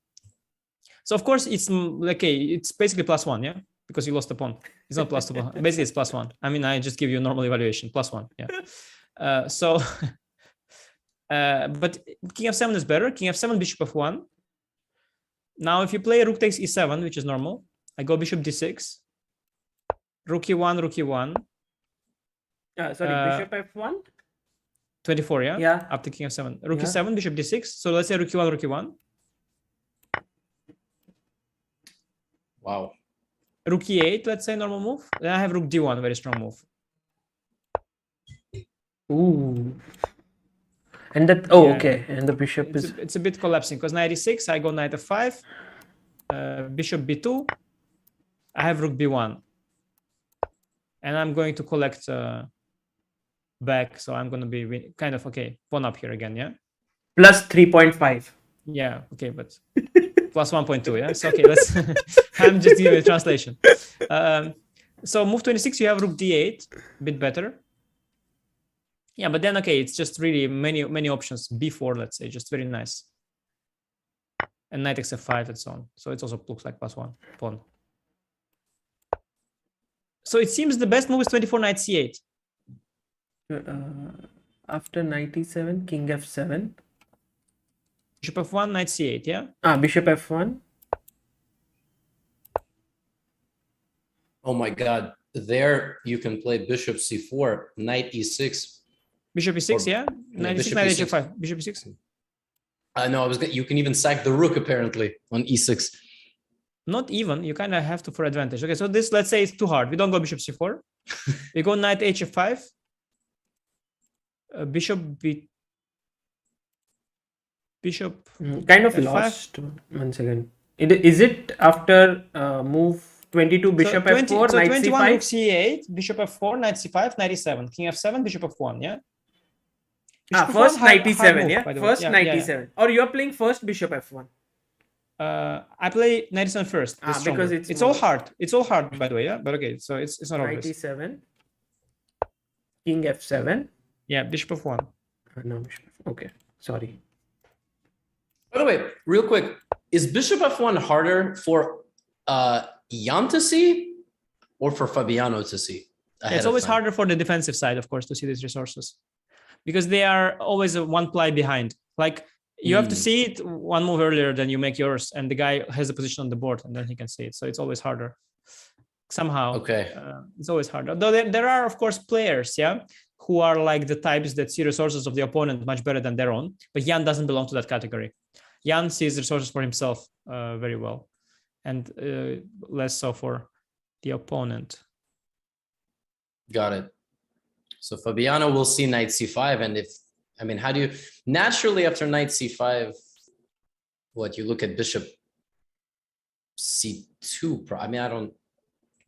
So of course it's okay. It's basically +1, yeah, because you lost the pawn. It's not +2. Basically, it's +1. I mean, I just give you a normal evaluation. +1, yeah. But king f7 is better. King f7, bishop f1. Now, if you play rook takes e7, which is normal, I go bishop d6. Rook e1, rook e1. Bishop f1. 24, yeah. Yeah. After king f7, rook e7, bishop d6. So let's say rook e1, rook e1. Wow. Rook e8, let's say normal move. Then I have rook d1, very strong move. Ooh. And that, oh, Yeah. okay. And the bishop is, It's a bit collapsing because knight e6, I go knight f5, bishop b2, I have rook b1. And I'm going to collect back, so I'm going to be kind of, okay, pawn up here again, yeah? plus 3.5. Yeah, okay, but plus 1.2, yeah? So, okay, let's, I'm just giving a translation. So move 26, you have rook d8, a bit better. Yeah, but then, okay, it's just really many options. b4, let's say, just very nice. And knight takes f5 and so on. So it also looks like plus one pawn. So it seems the best move is 24 knight c8. After 97, king f7. Bishop f1, knight c8, yeah? Bishop f1. Oh my God. There you can play bishop c4, knight e6. Bishop e6, Or- yeah? Knight bishop e6, knight e6. h5. Bishop e6. No, you can even sack the rook apparently on e6. Not even. You kind of have to for advantage. Okay, so this, let's say it's too hard. We don't go bishop c4. We go knight h5. Bishop b. Bishop. Kind of F5. lost. One second. Is it after move 22 bishop so 20, f4, so knight 21 rook c5? c8, bishop f4, knight c5, knight e7, king f7, bishop f1, yeah? Bishop f1, First hard 97, move, yeah? by the way. First Yeah, 97. Or you're playing first bishop f1. I play knight e7 first. Because it's more... all hard. It's all hard, by the way, yeah? But okay, so it's not obvious. 97. King f7. Yeah, bishop f1. No, bishop. Okay, sorry. By the way, real quick, is bishop f1 harder for Jan to see or for Fabiano to see? Yeah, it's always harder for the defensive side, of course, to see these resources because they are always one ply behind. Like you have to see it one move earlier than you make yours, and the guy has a position on the board, and then he can see it. So it's always harder. Somehow, okay, it's always harder. Though there are, of course, players, yeah, who are like the types that see resources of the opponent much better than their own. But Jan doesn't belong to that category. Jan sees resources for himself very well, and less so for the opponent. got it. So Fabiano will see knight c5, and how do you naturally after knight c5? What you look at bishop c2? I don't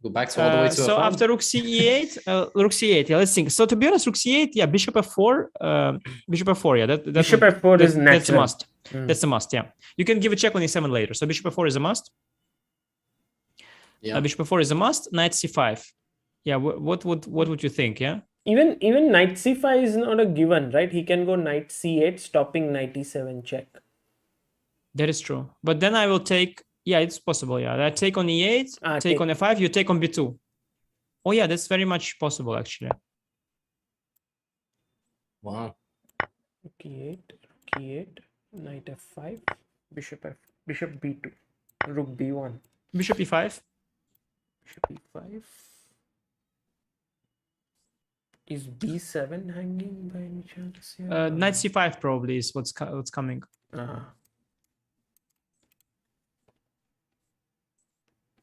go back to all the way to so after rook c8, rook c8. Yeah, let's think. So to be honest, rook c8. Yeah, bishop f4. Bishop f4. Yeah, that's bishop f4 is natural. That's a must. That's a must. Yeah, you can give a check on e7 later. So bishop f4 is a must. Yeah, bishop f4 is a must. Knight c5. Yeah, what would you think? Yeah. Even knight c5 is not a given, right? He can go knight c8, stopping knight e7 check. That is true. But then I will take. Yeah, it's possible. Yeah, I take on e8, take on f5. You take on b2. Oh yeah, that's very much possible actually. wow. e8, e8, knight f5, bishop b2, rook b1, bishop e5, bishop e5. Is b7 hanging by any chance? Yeah. knight c5 probably is what's coming.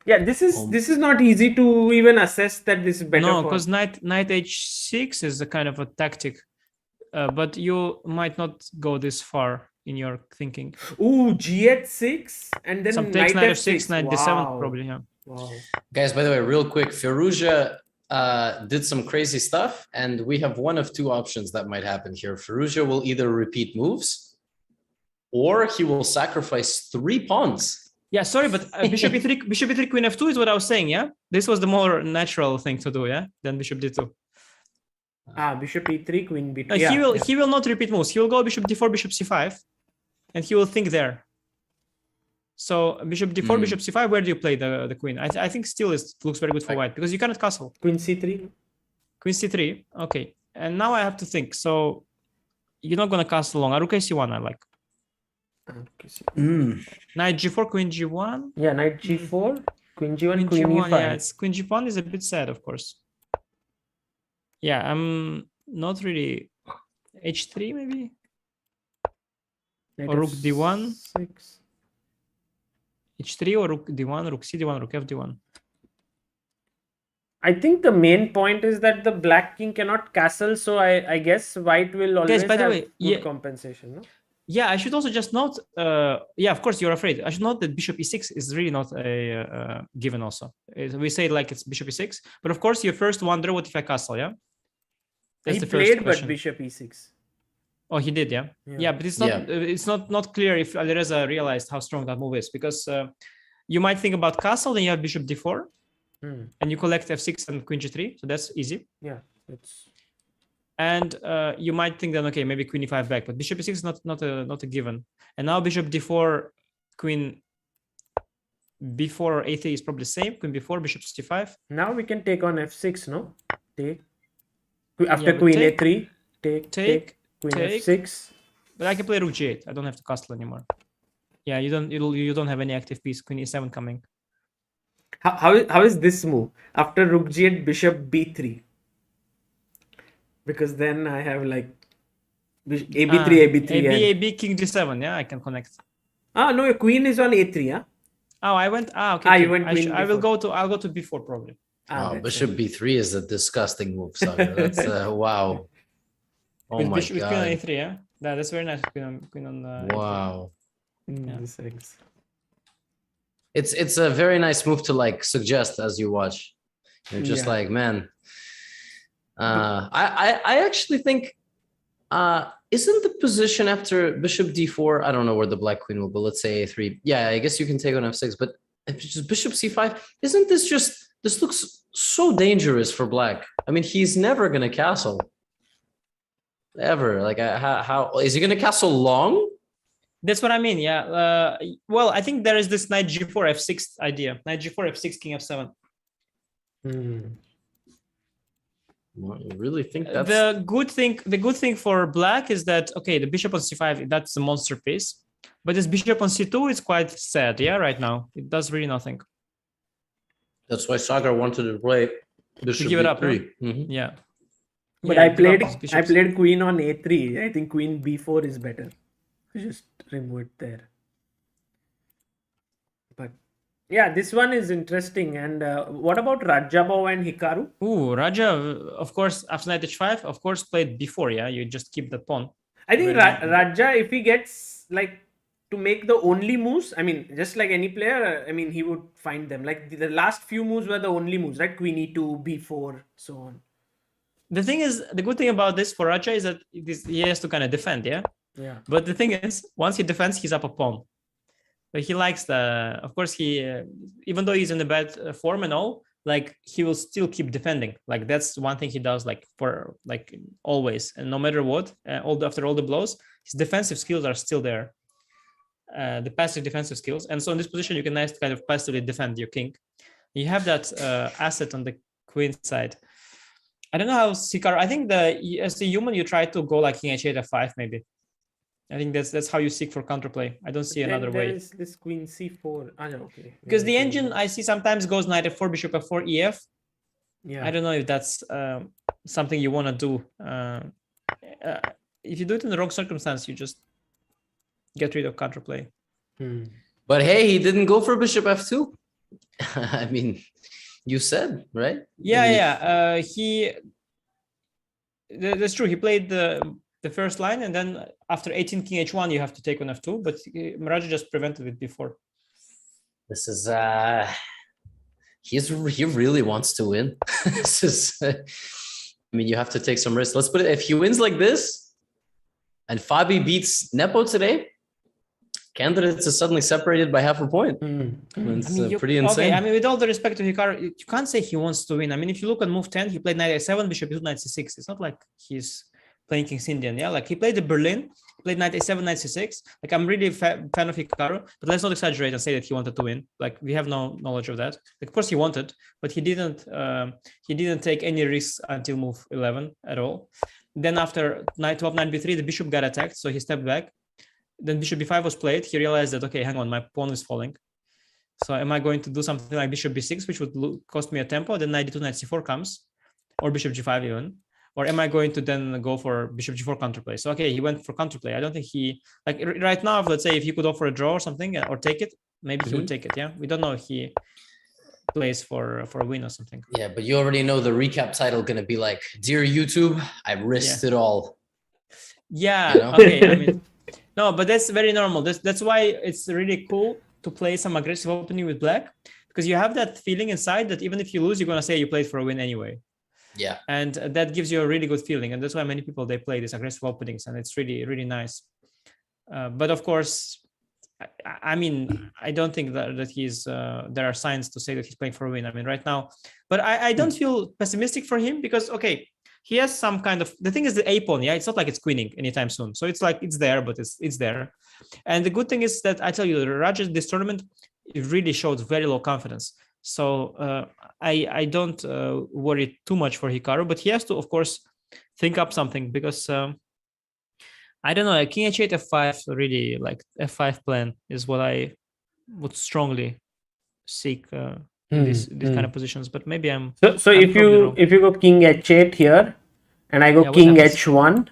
Yeah, this is not easy to even assess that this is better. No, because knight h6 is a kind of a tactic, but you might not go this far in your thinking. Ooh, g8 and then some knight knight f6, f6, knight d7 probably. Yeah. Wow. Guys, by the way, real quick, Firouzja did some crazy stuff, and we have one of two options that might happen here. Firouzja will either repeat moves, or he will sacrifice 3 pawns. Yeah, sorry, but bishop e3, queen f2 is what I was saying. Yeah, this was the more natural thing to do. Yeah, than bishop d2. Bishop e3, queen b2. He will not repeat moves. He will go bishop d4, bishop c5, and he will think there. So bishop d4, bishop c5. Where do you play the queen? I think still looks very good for white because you cannot castle. Queen c3. Queen c3. Okay, and now I have to think. So you're not gonna castle long. Rook c1 I like. Knight g4, queen g1. Yeah, knight g4, queen g1, queen e5. Yeah, queen g1 is a bit sad, of course. Yeah, I'm not really h3 maybe. Or rook d1. 6. h3 or rook d1, rook c d1, rook f d1. I think the main point is that the black king cannot castle, so I guess white will always by the have way, good yeah. compensation. No? Yeah, I should also just note, yeah, of course you're afraid. I should note that bishop e6 is really not a given also. We say like it's bishop e6, but of course you first wonder, what if I castle, yeah? That's He the first played, question. but bishop e6. Oh, he did, yeah? Yeah, but it's not clear if Alireza realized how strong that move is, because you might think about castle, then you have bishop d4, and you collect f6 and queen g3, so that's easy. Yeah, it's... And you might think then, okay, maybe queen e5 back, but bishop e6 is not a given. And now bishop d4, queen b4 or a3 is probably the same. Queen b4, bishop c5. Now we can take on f6, no? Take. After queen a3, take, queen f6. But I can play rook g8. I don't have to castle anymore. Yeah, you don't have any active piece. Queen e7 coming. How is this move? After rook g8, bishop b3. Because then I have like ab3, ab3. AB, king d7. Yeah, I can connect. No, your queen is on a3. Yeah. Oh, I went. Okay. You went queen. I'll go to b4 probably. Bishop b3 is a disgusting move, Sagar. That's wow. Oh with my bishop, god. With queen on a3, yeah. That's very nice. Queen on wow. A3. It's a very nice move to like suggest as you watch. You're just like, man. I actually think isn't the position after bishop d4, I don't know where the black queen will go, let's say a3. Yeah, I guess you can take on f6, but just bishop c5, isn't this looks so dangerous for black. I mean, he's never gonna castle. Ever. Like how is he gonna castle long? That's what I mean. Yeah. Well, I think there is this knight g4 f6 idea. Knight g4 f6 king f7. Well, you really think that's the good thing for black is that, okay, the bishop on c5, that's a monster piece, but this bishop on c2 is quite sad. Yeah, right now it does really nothing. That's why Sagar wanted to play bishop to give it up. Yeah. But I played queen on a3. I think queen b4 is better. Just remove it there. But yeah, this one is interesting. And what about Rajabov and Hikaru? Ooh, Raja, of course, after knight h5, of course, played before. Yeah, you just keep the pawn. I think Raja, if he gets like to make the only moves, I mean, just like any player, I mean, he would find them. Like the last few moves were the only moves, right? Queen e2, b4, so on. The thing is, the good thing about this for Raja is that he has to kind of defend, yeah? Yeah. But the thing is, once he defends, he's up a pawn. But he likes of course, even though he's in a bad form and all, like he will still keep defending. Like that's one thing he does, like for like always, and no matter what, after all the blows, his defensive skills are still there. The passive defensive skills. And so in this position, you can nice kind of passively defend your king. You have that asset on the queen side. I don't know how Hikaru, I think as the human, you try to go like king h8 f5 maybe. I think that's how you seek for counterplay. I don't see another way. There is this queen c4. Okay. Because the engine I see sometimes goes knight f4, bishop f4, ef. Yeah. I don't know if that's something you want to do. If you do it in the wrong circumstance, you just get rid of counterplay. But hey, he didn't go for bishop f2. I mean, you said, right? Yeah. That's true. He played the first line, and then after 18 king h1, you have to take on f2. But Raja just prevented it before. This is he really wants to win. This is. I mean, you have to take some risks. Let's put it. If he wins like this, and Fabi beats Nepo today, candidates is suddenly separated by half a point. It's pretty insane. Okay, I mean, with all the respect to Hikaru, you can't say he wants to win. I mean, if you look at move 10, he played knight a7, bishop e2, knight c6. It's not like he's playing King's Indian. Yeah, like he played the Berlin, played knight a7, knight c6. Like I'm really a fan of Hikaru, but let's not exaggerate and say that he wanted to win. Like we have no knowledge of that. Like, of course he wanted, but he didn't take any risks until move 11 at all. Then after knight 12, knight b3, the bishop got attacked, so he stepped back. Then bishop b5 was played. He realized that, okay, hang on, my pawn is falling. So am I going to do something like bishop b6, which would cost me a tempo? Then knight d2, knight c4 comes, or bishop g5 even. Or am I going to then go for bishop g4 counterplay? So, okay, he went for counterplay. I don't think he, like right now, let's say if he could offer a draw or something, or take it, maybe he would take it, yeah? We don't know. plays for a win or something. Yeah, but you already know the recap title going to be like, "Dear YouTube, I risked it all." Yeah. You know? Okay. I mean, no, but that's very normal. That's why it's really cool to play some aggressive opening with black, because you have that feeling inside that even if you lose, you're gonna say you played for a win anyway. Yeah. And that gives you a really good feeling, and that's why many people they play these aggressive openings, and it's really really nice. But of course, I mean, I don't think that he's there are signs to say that he's playing for a win. I mean, right now, but I don't feel pessimistic for him, because okay, he has some kind of, the thing is the a pawn, yeah, it's not like it's queening anytime soon, so it's like it's there, but it's there. And the good thing is that I tell you, Raja this tournament, it really showed very low confidence. So I don't worry too much for Hikaru, but he has to, of course, think up something, because I don't know, like King H8 F5, really like F5 plan is what I would strongly seek in these kind of positions. But maybe I'm so I'm if probably you wrong. go King H8 here, and I go what King happens? H1,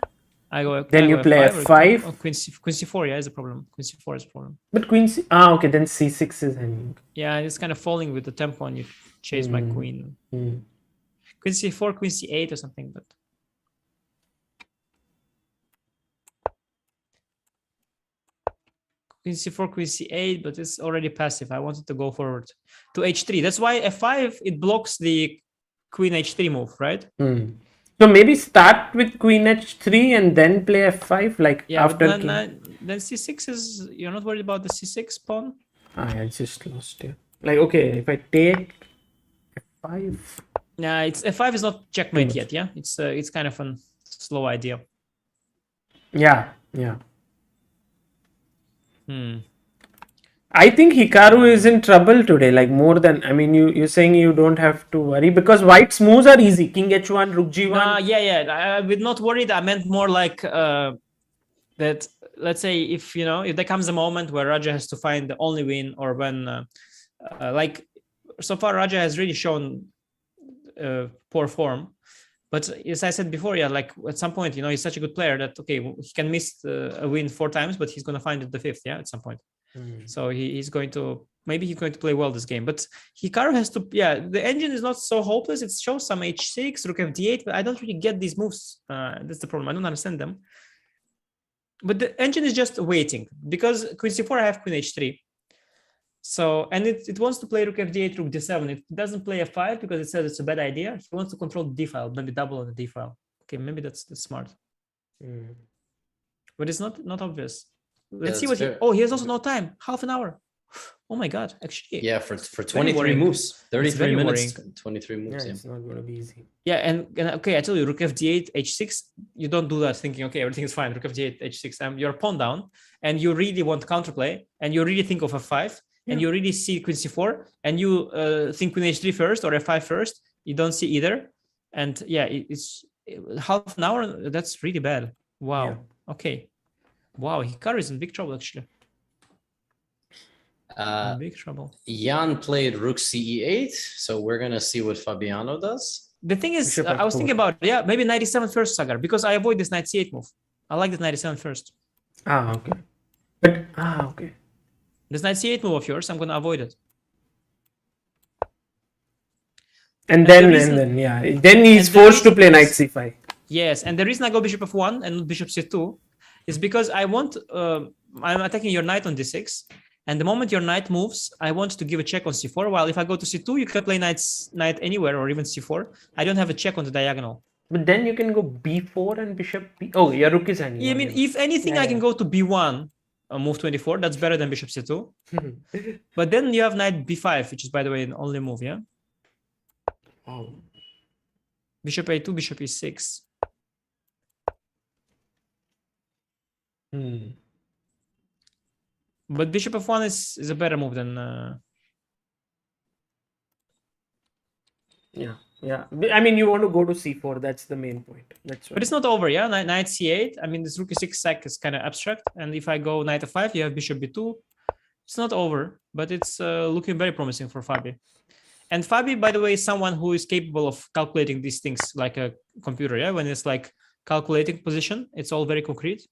Then you play F5. or Queen C4, yeah, is a problem. Queen C4 is a problem. But Queen C, okay, then C6 is hanging. Yeah, it's kind of falling with the tempo, and you chase my queen. Queen C4, Queen C8 or something, but. Queen C4, Queen C8, but it's already passive. I wanted to go forward to H3. That's why F5, it blocks the Queen H3 move, right? So maybe start with Queen H3 and then play F5, like after then C6 is, you're not worried about the C6 pawn? I just lost it. Like, okay, if I take F5. Yeah, it's F5 is not checkmate yet, yeah? It's kind of a slow idea. Yeah. I think Hikaru is in trouble today, like more than, I mean, you're saying you don't have to worry because white's moves are easy. King H1, Rook G1. Yeah. With not worried, I meant more like that, let's say if there comes a moment where Raja has to find the only win, or when, like so far Raja has really shown poor form. But as I said before, yeah, like at some point, he's such a good player that, okay, he can miss a win 4 times, but he's going to find it the 5th, yeah, at some point. So he's going to play well this game. But Hikaru has to, the engine is not so hopeless. It shows some H6, Rook FD8, but I don't really get these moves. That's the problem. I don't understand them. But the engine is just waiting, because Queen C4, I have Queen H3. So, and it wants to play Rook FD8, Rook D7. It doesn't play F5 because it says it's a bad idea. He wants to control the D file, maybe double on the D file. Okay, maybe that's smart. But it's not obvious. Let's see what he has also no time. Half an hour. Oh my god, actually. Yeah, for 23 moves. 33 minutes, 23 moves. Yeah, it's not going to be easy. Yeah, and okay, I tell you, Rook FD8, H6, you don't do that thinking, okay, everything is fine. Rook FD8, H6, you're pawn down, and you really want counterplay, and you really think of F5. And you really see Queen C4, and you think Queen H3 first or F5 first. You don't see either. And yeah, it's half an hour. That's really bad. Wow. Yeah. Okay. Wow. Hikaru is in big trouble, actually. Big trouble. Jan played Rook CE8. So we're going to see what Fabiano does. The thing is, I was thinking about, maybe 97 first, Sagar, because I avoid this knight C8 move. I like this 97 first. Okay. But, okay. This knight C8 move of yours, I'm going to avoid it. And then he's forced to play knight C5. Yes, and the reason I go bishop F1 and not bishop C2 is because I want, I'm attacking your knight on D6, and the moment your knight moves, I want to give a check on C4, while if I go to C2, you can play knight anywhere, or even C4. I don't have a check on the diagonal. But then you can go B4 and bishop B. Oh, your rook is hanging. Yeah, I mean, if anything, I can go to B1. Move 24, that's better than bishop C2. But then you have knight B5, which is, by the way, an only move, yeah? Oh. Bishop A2, bishop E6. But bishop F1 is a better move than... Yeah. I mean, you want to go to C4. That's the main point. That's. But it's not over, yeah? Knight C8. I mean, this rook E6 sack is kind of abstract. And if I go knight F5, you have bishop B2. It's not over, but it's looking very promising for Fabi. And Fabi, by the way, is someone who is capable of calculating these things like a computer, yeah? When it's like calculating position, it's all very concrete.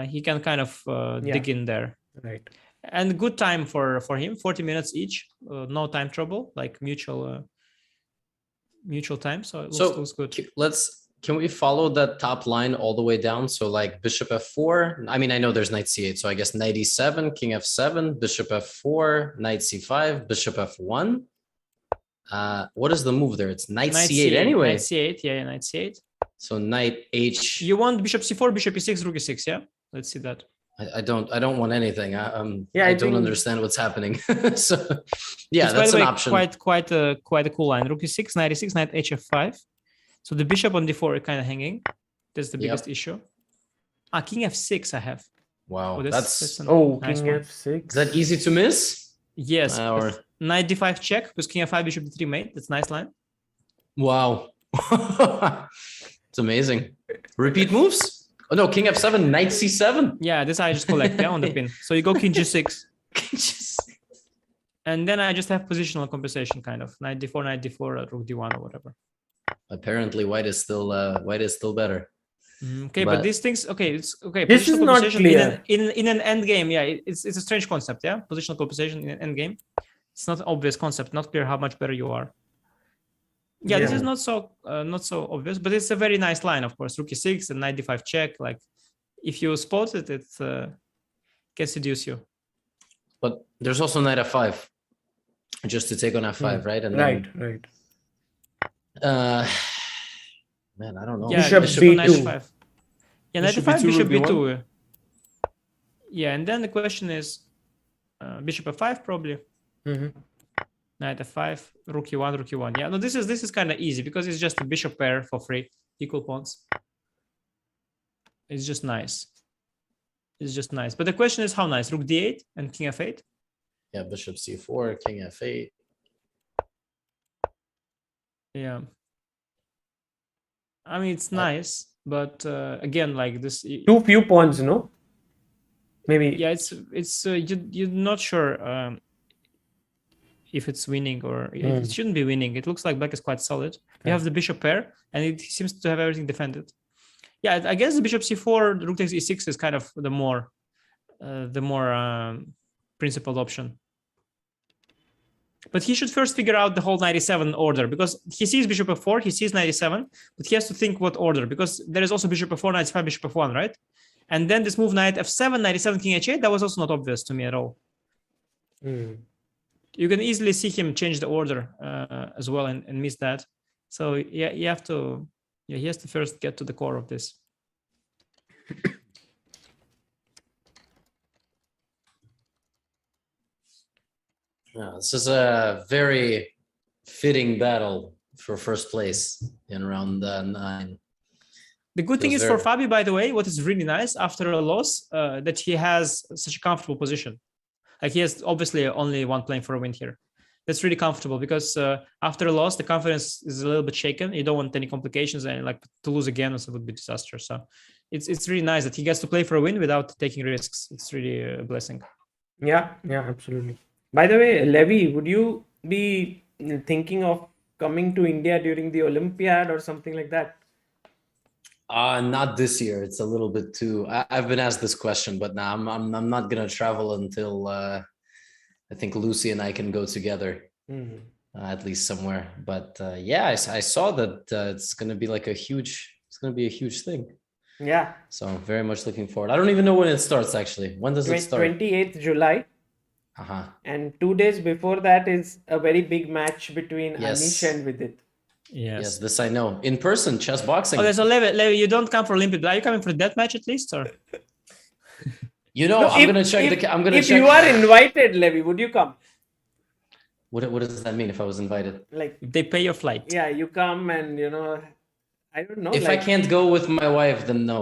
He can kind of dig in there. Right. And good time for him, 40 minutes each, no time trouble, like mutual time. So it looks good. Can we follow that top line all the way down? So like bishop f4. I mean, I know there's knight c8. So I guess knight e7, king f7, bishop f4, knight c5, bishop f1. What is the move there? It's knight c8 anyway. Knight c8, yeah, knight c8. So knight h. You want bishop c4, bishop e6, rook e6, yeah? Let's see that. I don't want anything. Yeah, I don't understand what's happening. So yeah, it's, that's by the an way, option. Quite a cool line. Rook e6, knight e6, knight hf5. So the bishop on d4 is kind of hanging. That's the biggest issue. King f6 I have. Wow, that's king nice f6. Is that easy to miss? Yes. Knight d5 check with king f5, bishop d3 mate. That's a nice line. Wow. It's amazing. Repeat moves? Oh no, king f7, knight c7. Yeah, this I just collect on the pin. So you go king g6. And then I just have positional compensation kind of. Knight d4, rook d1 or whatever. Apparently white is still better. Okay, but these things, it's okay. This is not clear. In an end game, yeah, it's a strange concept, yeah. Positional compensation in an end game, it's not an obvious concept. Not clear how much better you are. Yeah, this is not so obvious, but it's a very nice line, of course. Rook e6 and knight d5 check. Like, if you spot it, it can seduce you. But there's also knight f5, just to take on f5, right? And right. Man, I don't know. Yeah, bishop b2. knight f5. Yeah, knight f5, bishop b2. b2. Yeah, and then the question is bishop f5 probably. Knight f5, rook e1. Yeah, no, this is kind of easy because it's just a bishop pair for free, equal pawns. It's just nice. But the question is how nice? Rook d8 and king f8. Yeah, bishop c4, king f8. Yeah. I mean, it's nice, but again, like this. Too few pawns, no? Maybe. Yeah, it's you're not sure if it's winning or it shouldn't be winning. It looks like black is quite solid. You have the bishop pair, and it seems to have everything defended. Yeah, I guess the bishop c4, rook takes e6 is kind of the more principled option. But he should first figure out the whole 97 order because he sees bishop f4, he sees 97, but he has to think what order because there is also bishop f4, knight f5, bishop f1, right? And then this move knight f7, 97, king h8, that was also not obvious to me at all. You can easily see him change the order as well and miss that. So yeah, he has to first get to the core of this. This is a very fitting battle for first place in round 9. The good thing is for Fabi, by the way, what is really nice after a loss, that he has such a comfortable position. Like he has obviously only one playing for a win here. That's really comfortable because after a loss, the confidence is a little bit shaken. You don't want any complications and like to lose again also would be disaster. So it's really nice that he gets to play for a win without taking risks. It's really a blessing. Yeah, absolutely. By the way, Levy, would you be thinking of coming to India during the Olympiad or something like that? Not this year. It's a little bit too. I've been asked this question, but now I'm not gonna travel until I think Lucy and I can go together, at least somewhere. But yeah, I saw that it's gonna be like a huge thing. Yeah. So very much looking forward. I don't even know when it starts actually. When does it start? 28th July. And 2 days before that is a very big match between Anish and Vidit. Yes, this I know. In person, chess boxing. Okay, so Levy, you don't come for Olympiad. Are you coming for that match at least, or? You know, I'm gonna check. If you are invited, Levy, would you come? What does that mean? If I was invited, like they pay your flight. Yeah, you come, and I don't know. If I can't go with my wife, then no.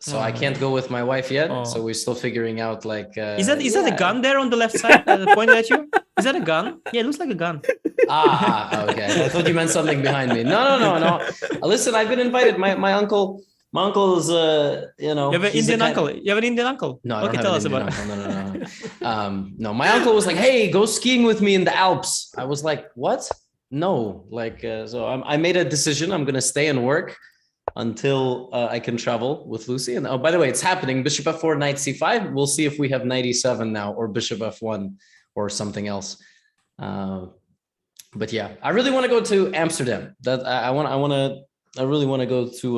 So I can't go with my wife yet. So we're still figuring out. Like, is that a gun there on the left side? Pointed at you? Is that a gun? Yeah, it looks like a gun. Okay. I thought you meant something behind me. No. Listen, I've been invited. My uncle. My uncle is, You have an Indian uncle. You have an Indian uncle. No, okay, tell us about it. No. No, my uncle was like, "Hey, go skiing with me in the Alps." I was like, "What?" No, like, so I made a decision. I'm gonna stay and work until I can travel with Lucy. And oh, by the way, it's happening. Bishop f4, knight c5. We'll see if we have knight e7 now, or bishop f1, or something else. But yeah, I really want to go to Amsterdam. That I really want to go to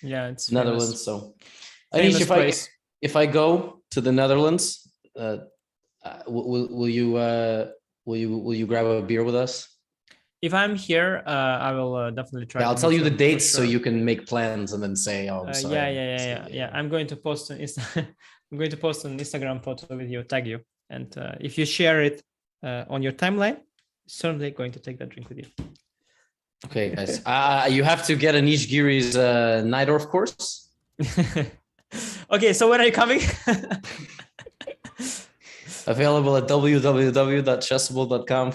Yeah, it's Netherlands. So Famous Anish, if I go to the Netherlands, will you grab a beer with us? If I'm here, I will definitely try. Yeah, I'll to tell meet you the dates for so sure. you can make plans and then say, "Oh, I'm sorry." Yeah. I'm going to post on I'm going to post an Instagram photo with you, tag you, and if you share it on your timeline, certainly going to take that drink with you. Okay, guys. You have to get Anish Giri's Najdorf course. Okay, so when are you coming? Available at www.chessable.com/.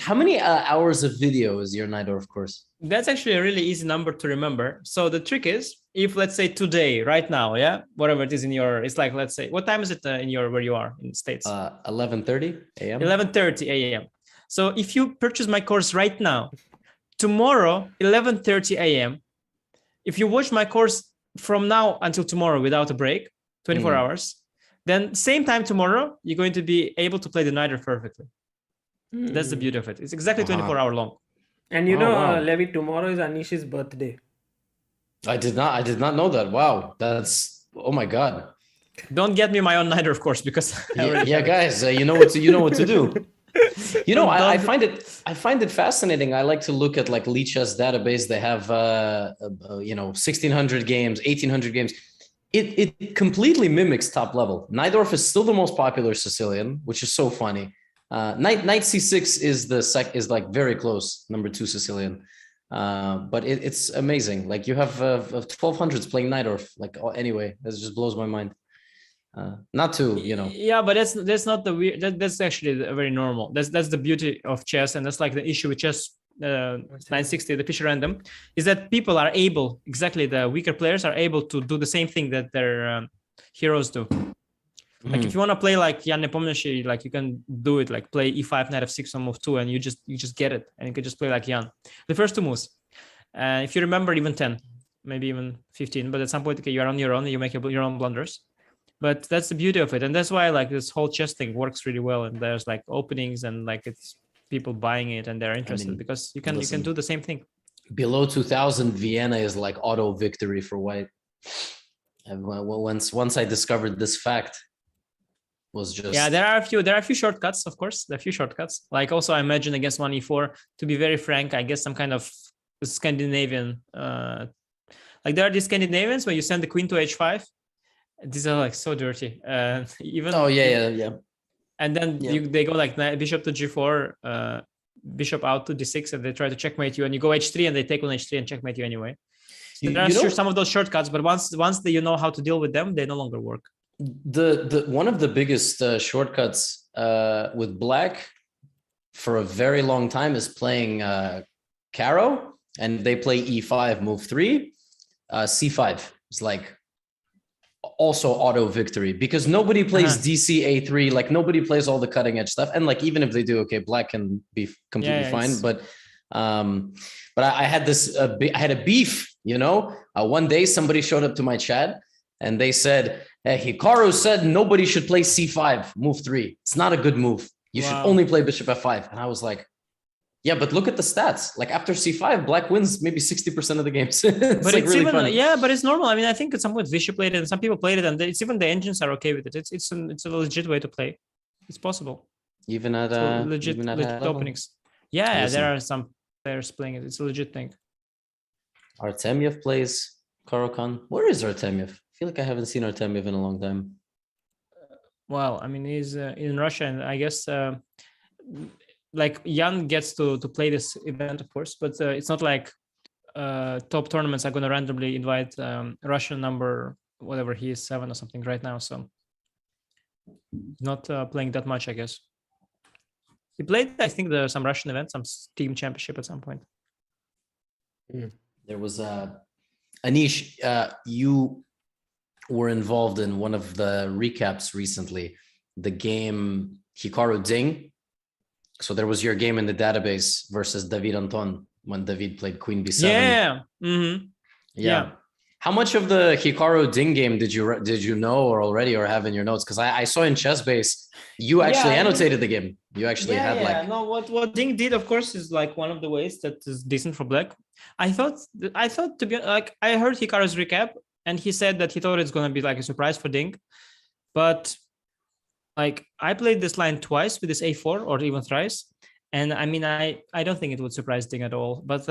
How many hours of video is your Najdorf course? That's actually a really easy number to remember. So the trick is, if let's say today, right now, yeah, whatever it is in your, it's like, let's say, what time is it in your, where you are in the States? 11:30 a.m. 11:30 a.m. So if you purchase my course right now, tomorrow, 11:30 a.m., if you watch my course from now until tomorrow without a break, 24 hours, then same time tomorrow, you're going to be able to play the Najdorf perfectly. That's the beauty of it. It's exactly 24-hour long. And you know, Levy, tomorrow is Anish's birthday. I did not know that. Wow, that's, oh my god. Don't get me my own Najdorf course, because yeah, guys, you know what to do. You know, I find it fascinating. I like to look at like Lichess database. They have 1600 games, 1800 games. It completely mimics top level. Najdorf is still the most popular Sicilian, which is so funny. Knight c6 is like very close, number 2 Sicilian. But it's amazing. Like you have 1200s playing Najdorf. Like anyway, that just blows my mind. Not to, you know. Yeah, but that's not the weird. That's actually very normal. That's the beauty of chess, and that's like the issue with chess. 960, the Fischer random, is that people are able, exactly the weaker players are able to do the same thing that their heroes do. Like if you want to play like Jan Nepomniachtchi, like you can do it, like play e5, knight f6 on move 2, and you just get it, and you can just play like Jan. The first 2 moves. If you remember, even 10, maybe even 15, but at some point, okay, you are on your own, and you make your own blunders. But that's the beauty of it, and that's why like this whole chess thing works really well. And there's like openings, and like it's people buying it, and they're interested because you can do the same thing. Below 2000, Vienna is like auto victory for white. And once I discovered this fact, was just, yeah, there are a few shortcuts, of course. There are a few shortcuts. Like also, I imagine against 1e4. To be very frank, I guess some kind of Scandinavian. Like there are these Scandinavians where you send the queen to h5. These are like so dirty. Even yeah. And then they go like bishop to g4, bishop out to d6, and they try to checkmate you, and you go h3, and they take on h3 and checkmate you anyway. So there are some of those shortcuts, but once you know how to deal with them, they no longer work. The one of the biggest shortcuts with black for a very long time is playing Caro, and they play e5, move 3, c5. It's like also auto victory, because nobody plays DC A3, like nobody plays all the cutting edge stuff, and like even if they do, okay, black can be completely fine, but I had this I had a beef, you know. One day somebody showed up to my chat and they said, hey, Hikaru said nobody should play c5, move 3. It's not a good move. You should only play bishop f5. And I was like, yeah, but look at the stats. Like after c5, black wins maybe 60% of the games. But like it's really even funny. Yeah, but it's normal. I mean, I think at some point Vishy played it, and some people played it, and it's even the engines are okay with it. It's a legit way to play. It's possible. Even at legit openings. Yeah, there are some players playing it. It's a legit thing. Artemyev plays Caro-Kann. Where is Artemyev? I feel like I haven't seen Artemyev in a long time. Well, I mean, he's in Russia, and I guess like Jan gets to play this event, of course, but it's not like top tournaments are going to randomly invite Russian number, whatever he is, 7 or something right now. So not playing that much, I guess. He played, I think, some Russian event, some team championship at some point. There was Anish, you were involved in one of the recaps recently, the game Hikaru Ding. So there was your game in the database versus David Anton when David played Queen B7. Yeah. Mm-hmm. Yeah. How much of the Hikaru Ding game did you know or already or have in your notes? Because I saw in Chess Base you actually annotated the game. You actually had like no. What Ding did, of course, is like one of the ways that is decent for black. I thought to be like, I heard Hikaru's recap and he said that he thought it's gonna be like a surprise for Ding, but like I played this line twice with this a4 or even thrice, and I mean I don't think it would surprise Ding at all. But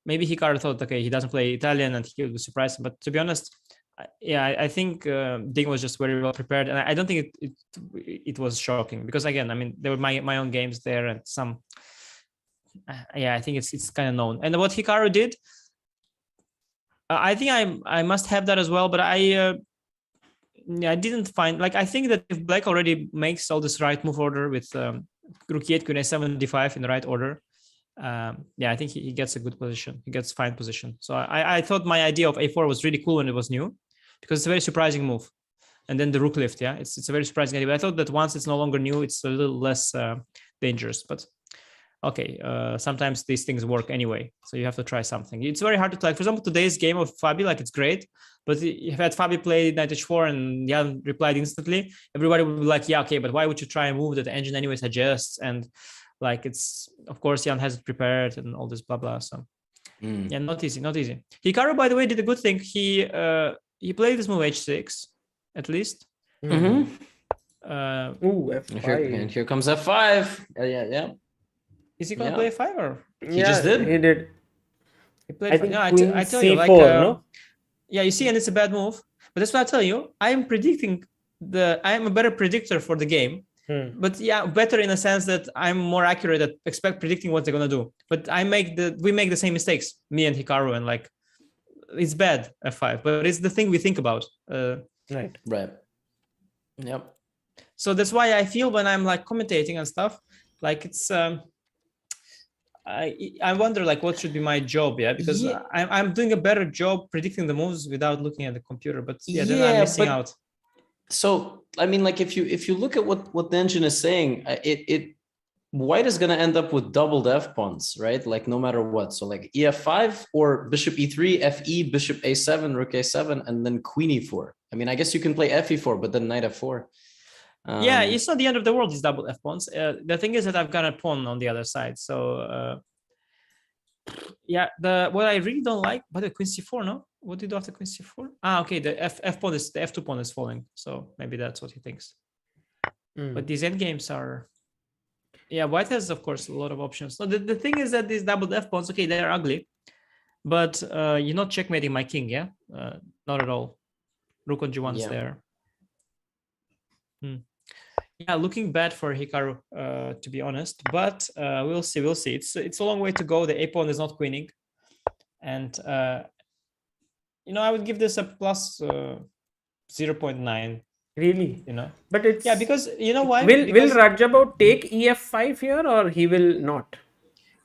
maybe Hikaru thought, okay, he doesn't play Italian and he would be surprised. But to be honest, I think Ding was just very well prepared, and I don't think it was shocking because again, I mean there were my own games there and some. I think it's kind of known. And what Hikaru did, I think I must have that as well, but I didn't find, like, I think that if black already makes all this right move order with rook e8, queen a7, d5 in the right order, I think he gets a good position. He gets fine position. So I thought my idea of a4 was really cool when it was new because it's a very surprising move. And then the rook lift, it's a very surprising idea. But I thought that once it's no longer new, it's a little less dangerous. But okay, sometimes these things work anyway, so you have to try something. It's very hard to try. For example, today's game of Fabi, like it's great, but if had Fabi played knight h4 and Jan replied instantly, everybody would be like, yeah, okay, but why would you try a move that the engine anyway suggests? And like, it's, of course, Jan has it prepared and all this blah blah. So not easy. Hikaru, by the way, did a good thing. He played this move h6 at least. Ooh, F5. and here comes f5. Yeah. Is he gonna play a5 or? He just did. He did. He played. I think I tell you, like, no? Yeah, you see, and it's a bad move. But that's what I tell you. I am a better predictor for the game. But better in a sense that I'm more accurate at predicting what they're gonna do. But we make the same mistakes, me and Hikaru, and like, it's bad f5, but it's the thing we think about. Right. Yep. So that's why I feel when I'm like commentating and stuff, like it's I wonder like what should be my job, because I'm doing a better job predicting the moves without looking at the computer, but then I'm missing out. So I mean, like if you look at what the engine is saying, white is going to end up with doubled f pawns, right? Like no matter what. So like ef5 or bishop e3, fe, bishop a7, rook a7, and then queen e4. I mean, I guess you can play fe4, but then knight f4. It's not the end of the world, these double f pawns. The thing is that I've got a pawn on the other side. So what I really don't like, but the queen c4, no? What did you do after queen c4? Okay, the f2 pawn is falling. So maybe that's what he thinks. But these endgames are, white has, of course, a lot of options. So the thing is that these double f pawns, okay, they're ugly, but you're not checkmating my king, not at all. Rook on g1 is there. Looking bad for Hikaru, to be honest, but we'll see. It's a long way to go. The a pawn is not queening, and I would give this a plus 0.9. Really? But it's because you know why? Will Rajabov take ef5 here, or he will not?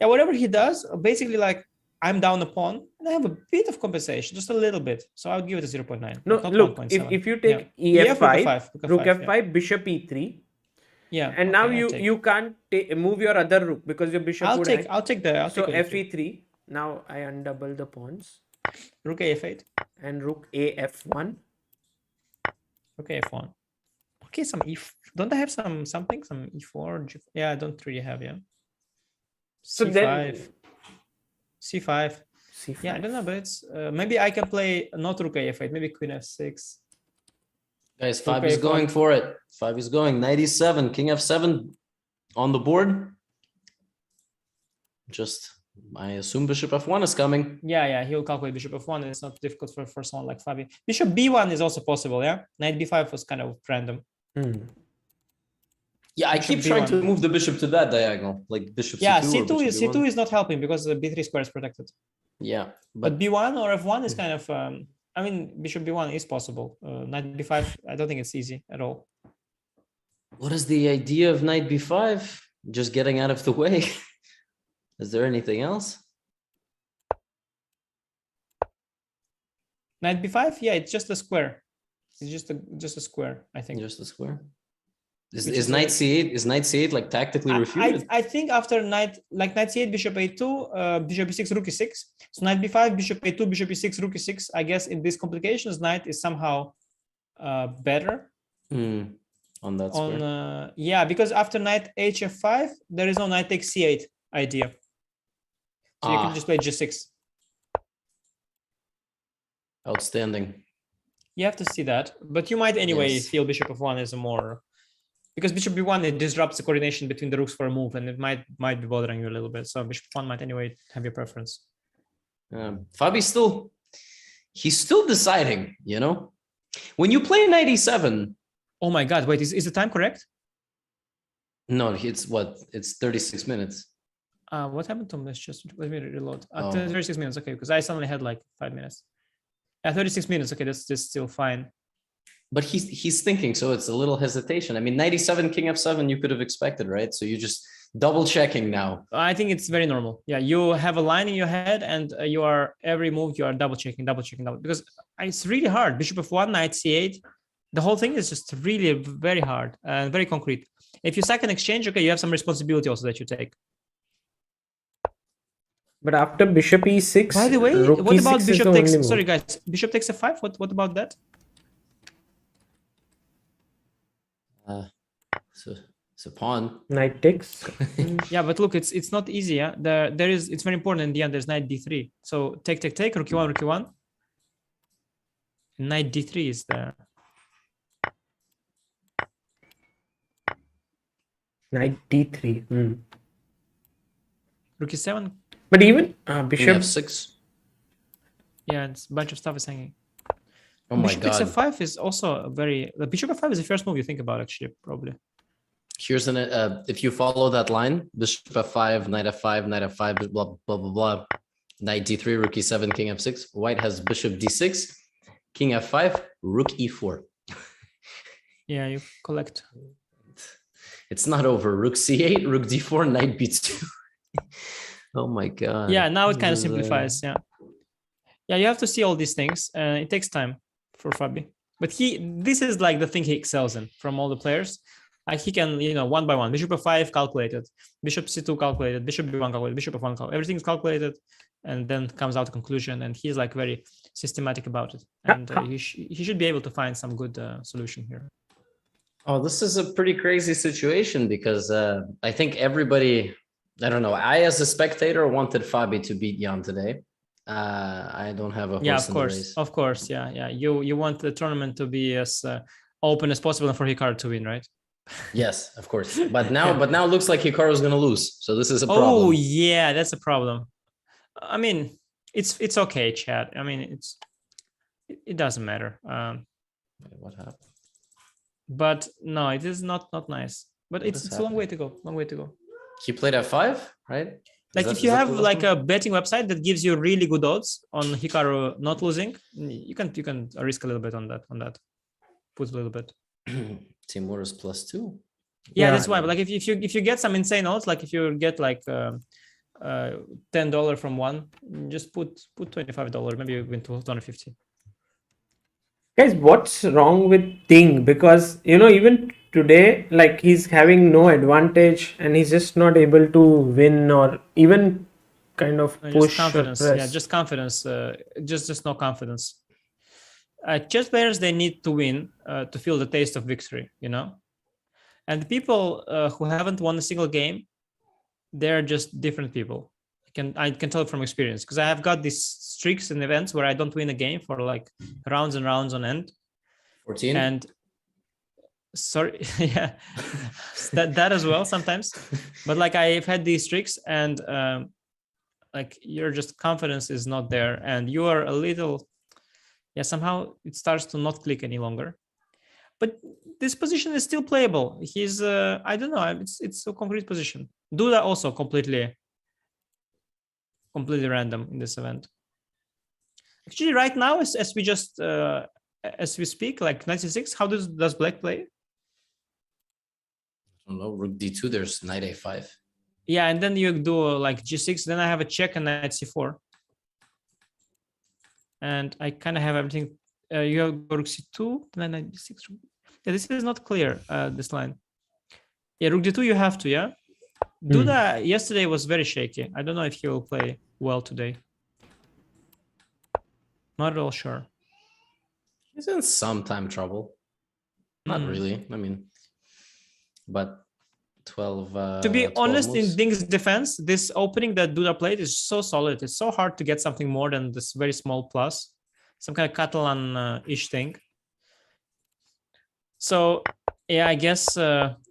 Whatever he does, basically, like, I'm down a pawn and I have a bit of compensation, just a little bit. So I would give it a 0.9. No, look, if you take ef5, rook f5, bishop e3. And now you can't move your other rook because your bishop I'll take the so fe3. Now I undouble the pawns. Rook a8 and rook af1. Rook a1. Okay, some don't I have some e4? I don't really have. So c5. then c5. I don't know, but it's maybe I can play not rook a8, maybe queen f6. Guys, Fabi is going for it. Fabi is going. Knight e7, king f7 on the board. I assume bishop f1 is coming. He'll calculate bishop f1, and it's not difficult for someone like Fabi. Bishop b1 is also possible, Knight b5 was kind of random. I keep trying to move the bishop to that diagonal, like bishop c2. C2 is not helping because the b3 square is protected. But b1 or f1 is kind of bishop b1 is possible. Knight b5, I don't think it's easy at all. What is the idea of knight b5? Just getting out of the way. Is there anything else? Knight b5, it's just a square. It's just a square, I think. Just a square. Is knight c8 like tactically refuted? I think after knight c8, bishop a2, bishop b6, rook e6. So knight b5, bishop a2, bishop e6, rook e6. I guess in these complications, knight is somehow better. On that square. Yeah, because after knight hf5, there is no knight takes c8 idea. So you can just play g6. Outstanding. You have to see that, but you might anyway feel bishop f1 is a more, because bishop b1 it disrupts the coordination between the rooks for a move, and it might be bothering you a little bit. So bishop f1 might anyway have your preference. Fabi's he's still deciding. You know, when you play knight e7. Oh my God! Wait, is the time correct? No, it's what? It's 36 minutes. What happened to this? Just let me reload. 36 minutes. Okay, because I suddenly had like 5 minutes. 36 minutes. Okay, that's still fine. But he's thinking, so it's a little hesitation. I mean, knight e7, king f7, you could have expected, right? So you just double checking now. I think it's very normal. Yeah, you have a line in your head, and you are every move you are double checking, because it's really hard. Bishop f1, knight c8. The whole thing is just really very hard and very concrete. If you sack an exchange, okay, you have some responsibility also that you take. But after bishop e6, by the way, what about bishop takes? Sorry, guys, bishop takes f5. What about that? So pawn. Knight takes. Yeah, but look, it's not easy. Yeah, it's very important in the end. There's knight d3. So take, rook e1, rook e1. Knight d3 is there. Knight d3. Rook e7. But even bishop f6. Yeah, it's a bunch of stuff is hanging. Oh my bishop God. Bishop f5 is also the bishop f5 is the first move you think about, actually, probably. Here's if you follow that line, bishop f5, knight f5, blah, blah, blah, blah. Knight d3, rook e7, king f6. White has bishop d6, king f5, rook e4. Yeah, you collect. It's not over. Rook c8, rook d4, knight b2. Oh my God. Yeah, now it kind of simplifies. Yeah, you have to see all these things. It takes time for Fabi, but this is like the thing he excels in from all the players. Like he can, one by one. Bishop f5 calculated, bishop c2 calculated, bishop b1 calculated, bishop f1 calculated. Everything's calculated, and then comes out a conclusion. And he's like very systematic about it. And he should be able to find some good solution here. Oh, this is a pretty crazy situation because I think everybody, I don't know, I as a spectator wanted Fabi to beat Jan today. I don't have a horse in the race. Of course, yeah. You want the tournament to be as open as possible and for Hikaru to win, right? Yes, of course. But now it looks like Hikaru is going to lose. So this is a problem. Oh yeah, that's a problem. I mean, it's okay, Chad. I mean, it doesn't matter. What happened? But no, it is not nice. But it's a long way to go. Long way to go. He played f5, right? Like if you have like a betting website that gives you really good odds on Hikaru not losing, you can risk a little bit on that. Put a little bit. Humorous +2. Yeah, that's why. But like if you get some insane odds, like if you get like $10 from one, just put $25. Maybe you win $250. Guys, what's wrong with Ting? Because even today, like he's having no advantage and he's just not able to win or even kind of push confidence. Or press. Yeah, just confidence. Just no confidence. Chess players, they need to win to feel the taste of victory, And the people who haven't won a single game, they're just different people. I can tell from experience because I have got these streaks in events where I don't win a game for like rounds and rounds on end. 14. And sorry, yeah, that as well sometimes. But like I've had these streaks, and like your just confidence is not there, and you are a little, somehow it starts to not click any longer. But this position is still playable. He's I don't know, it's a concrete position. Duda also completely random in this event. Actually, right now, as we speak, like 96, how does Black play? I don't know. Rook d2. There's knight a5. Yeah, and then you do like g6. Then I have a check and knight c4, and I kind of have everything. You have rook c2, then knight b6. Yeah, this is not clear. This line. Yeah, Rook D2 you have to, yeah? Duda yesterday was very shaky. I don't know if he will play well today. Not at all sure. He's in some time trouble. Not really. I mean, but 12. To be 12 honest, moves. in Ding's defense, this opening that Duda played is so solid. It's so hard to get something more than this very small plus, some kind of Catalan-ish thing. So yeah, I guess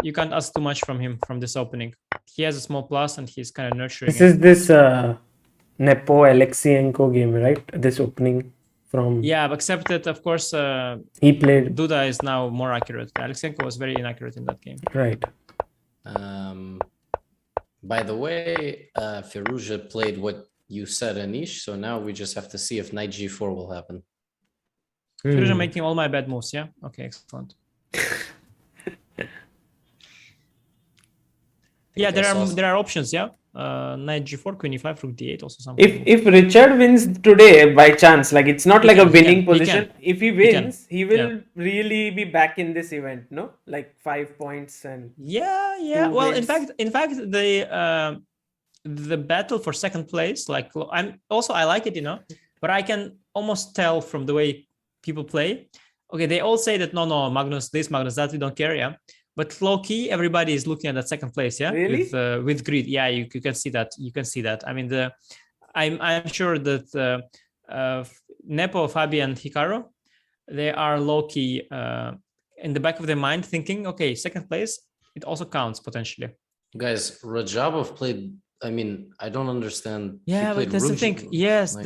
you can't ask too much from him from this opening. He has a small plus and he's kind of nurturing. This is this Nepo Alexienko game, right? This opening from. Yeah, except that of course he played. Duda is now more accurate. Alexenko was very inaccurate in that game. Right. By the way, Firouzja played what you said, Anish. So now we just have to see if knight g4 will happen. Firouzja making all my bad moves. Yeah. Okay. Excellent. Yeah, there are options. Yeah. Knight g4, queen e5, rook d8, also something. If Richard wins today by chance, like it's not like a winning position. If he wins, he will really be back in this event, no? Like 5 points and yeah. Well, in fact, the battle for second place, like I like it, but I can almost tell from the way people play. Okay, they all say that no, Magnus this, Magnus that, we don't care, yeah. But low key, everybody is looking at that second place, yeah. Really? With grid, yeah. You can see that. You can see that. I mean, I'm sure that Nepo, Fabi, and Hikaru, they are low key in the back of their mind, thinking, okay, second place, it also counts potentially. Guys, Rajabov played. I mean, I don't understand. Yeah, but that's the thing. Yes, like,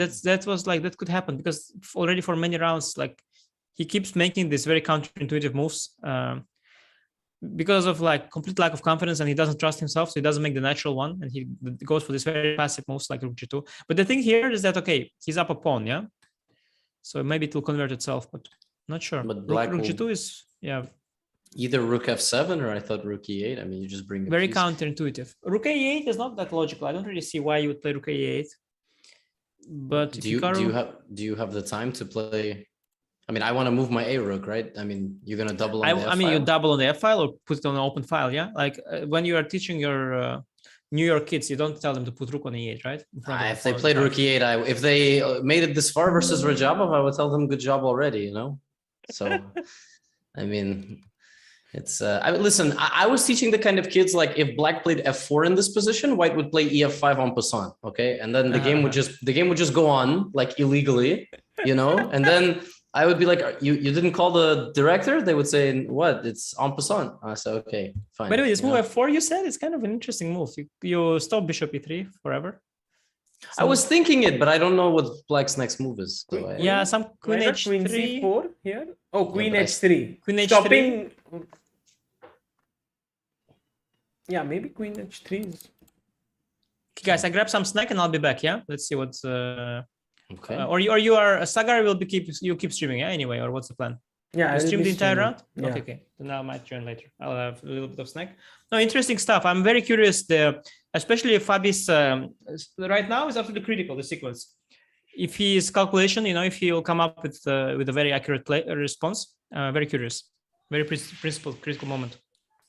that could happen because already for many rounds, like he keeps making these very counterintuitive moves. Because of like complete lack of confidence and he doesn't trust himself, so he doesn't make the natural one and he goes for this very passive moves like rook g2. But the thing here is that, okay, he's up a pawn, yeah, so maybe it will convert itself, but not sure. But black rook g2 is either rook f7 or I thought rook e8. I mean, you just bring a very piece. Counterintuitive. Rook a8 is not that logical. I don't really see why you would play rook a8. But do you have the time to play? I mean, I want to move my A rook, right? I mean, you're going to double on the F file? I mean, you double on the F file or put it on an open file, yeah? Like when you are teaching your New York kids, you don't tell them to put rook on E8, right? If they played rook E8, if they made it this far versus Rajabov, I would tell them good job already, So, I mean, it's... listen, I was teaching the kind of kids, like if black played F4 in this position, white would play EF5 en passant, okay? And then the game would just go on, like illegally, And then... I would be like, you didn't call the director? They would say, what? It's en passant. I said, okay, fine. By the way, this move F4 you said is kind of an interesting move. You stop bishop E3 forever. I was thinking it, but I don't know what black's next move is. So some queen H3. Queen C4 here? Oh, queen H3. Queen H3. Stopping. Yeah, maybe queen H3 is... Okay, guys, I grab some snack and I'll be back, yeah? Let's see what's... Okay. Or you are Sagar will keep streaming, yeah? Anyway, or what's the plan? Yeah, you stream the entire round. Yeah. Okay. Then I might join later. I'll have a little bit of snack. No, interesting stuff. I'm very curious. Especially if Fabi's right now is absolutely critical. The sequence. If his calculation, if he will come up with a very accurate response. Very curious. Very principled, critical moment.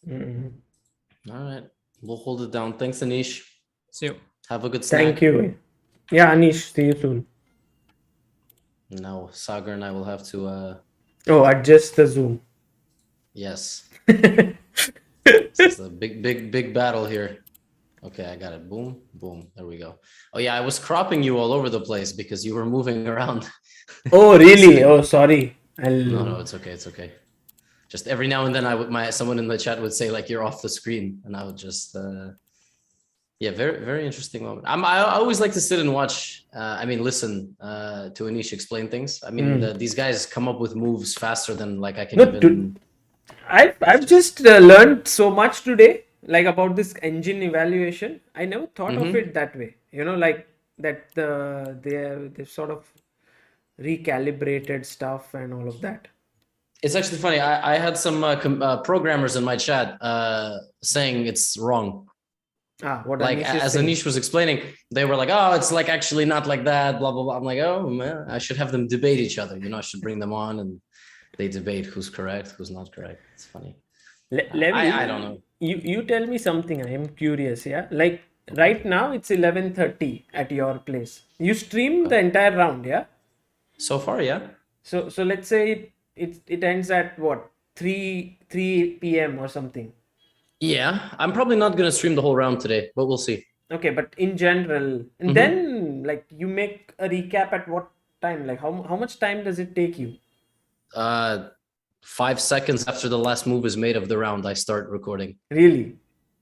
Mm-hmm. All right, we'll hold it down. Thanks, Anish. See you. Have a good snack. Thank you. Yeah, Anish. See you soon. Now, Sagar and I will have to... adjust the zoom. Yes. This is a big battle here. Okay, I got it. Boom, boom. There we go. Oh, yeah, I was cropping you all over the place because you were moving around. Oh, really? Oh, sorry. No, it's okay. It's okay. Just every now and then someone in the chat would say, like, you're off the screen. And I would just... Yeah, very, very interesting moment. I always like to sit and watch. Listen to Anish explain things. I mean, these guys come up with moves faster than like I can even. I've just learned so much today, like about this engine evaluation. I never thought of it that way. Like that they sort of recalibrated stuff and all of that. It's actually funny. I had some programmers in my chat saying it's wrong. What like as Anish was explaining, they were like, oh, it's like actually not like that, blah blah blah. I'm like, oh man, I should have them debate each other. I should bring them on and they debate who's correct, who's not correct. It's funny. Levy, I don't know. you tell me something. I am curious. Yeah, like right now it's 11:30 at your place. You stream the entire round. Yeah. So far, yeah. So let's say it ends at what 3 p.m. or something. Yeah, I'm probably not gonna stream the whole round today, but we'll see. Okay, but in general, and then like you make a recap at what time? Like how much time does it take you? 5 seconds after the last move is made of the round, I start recording. Really?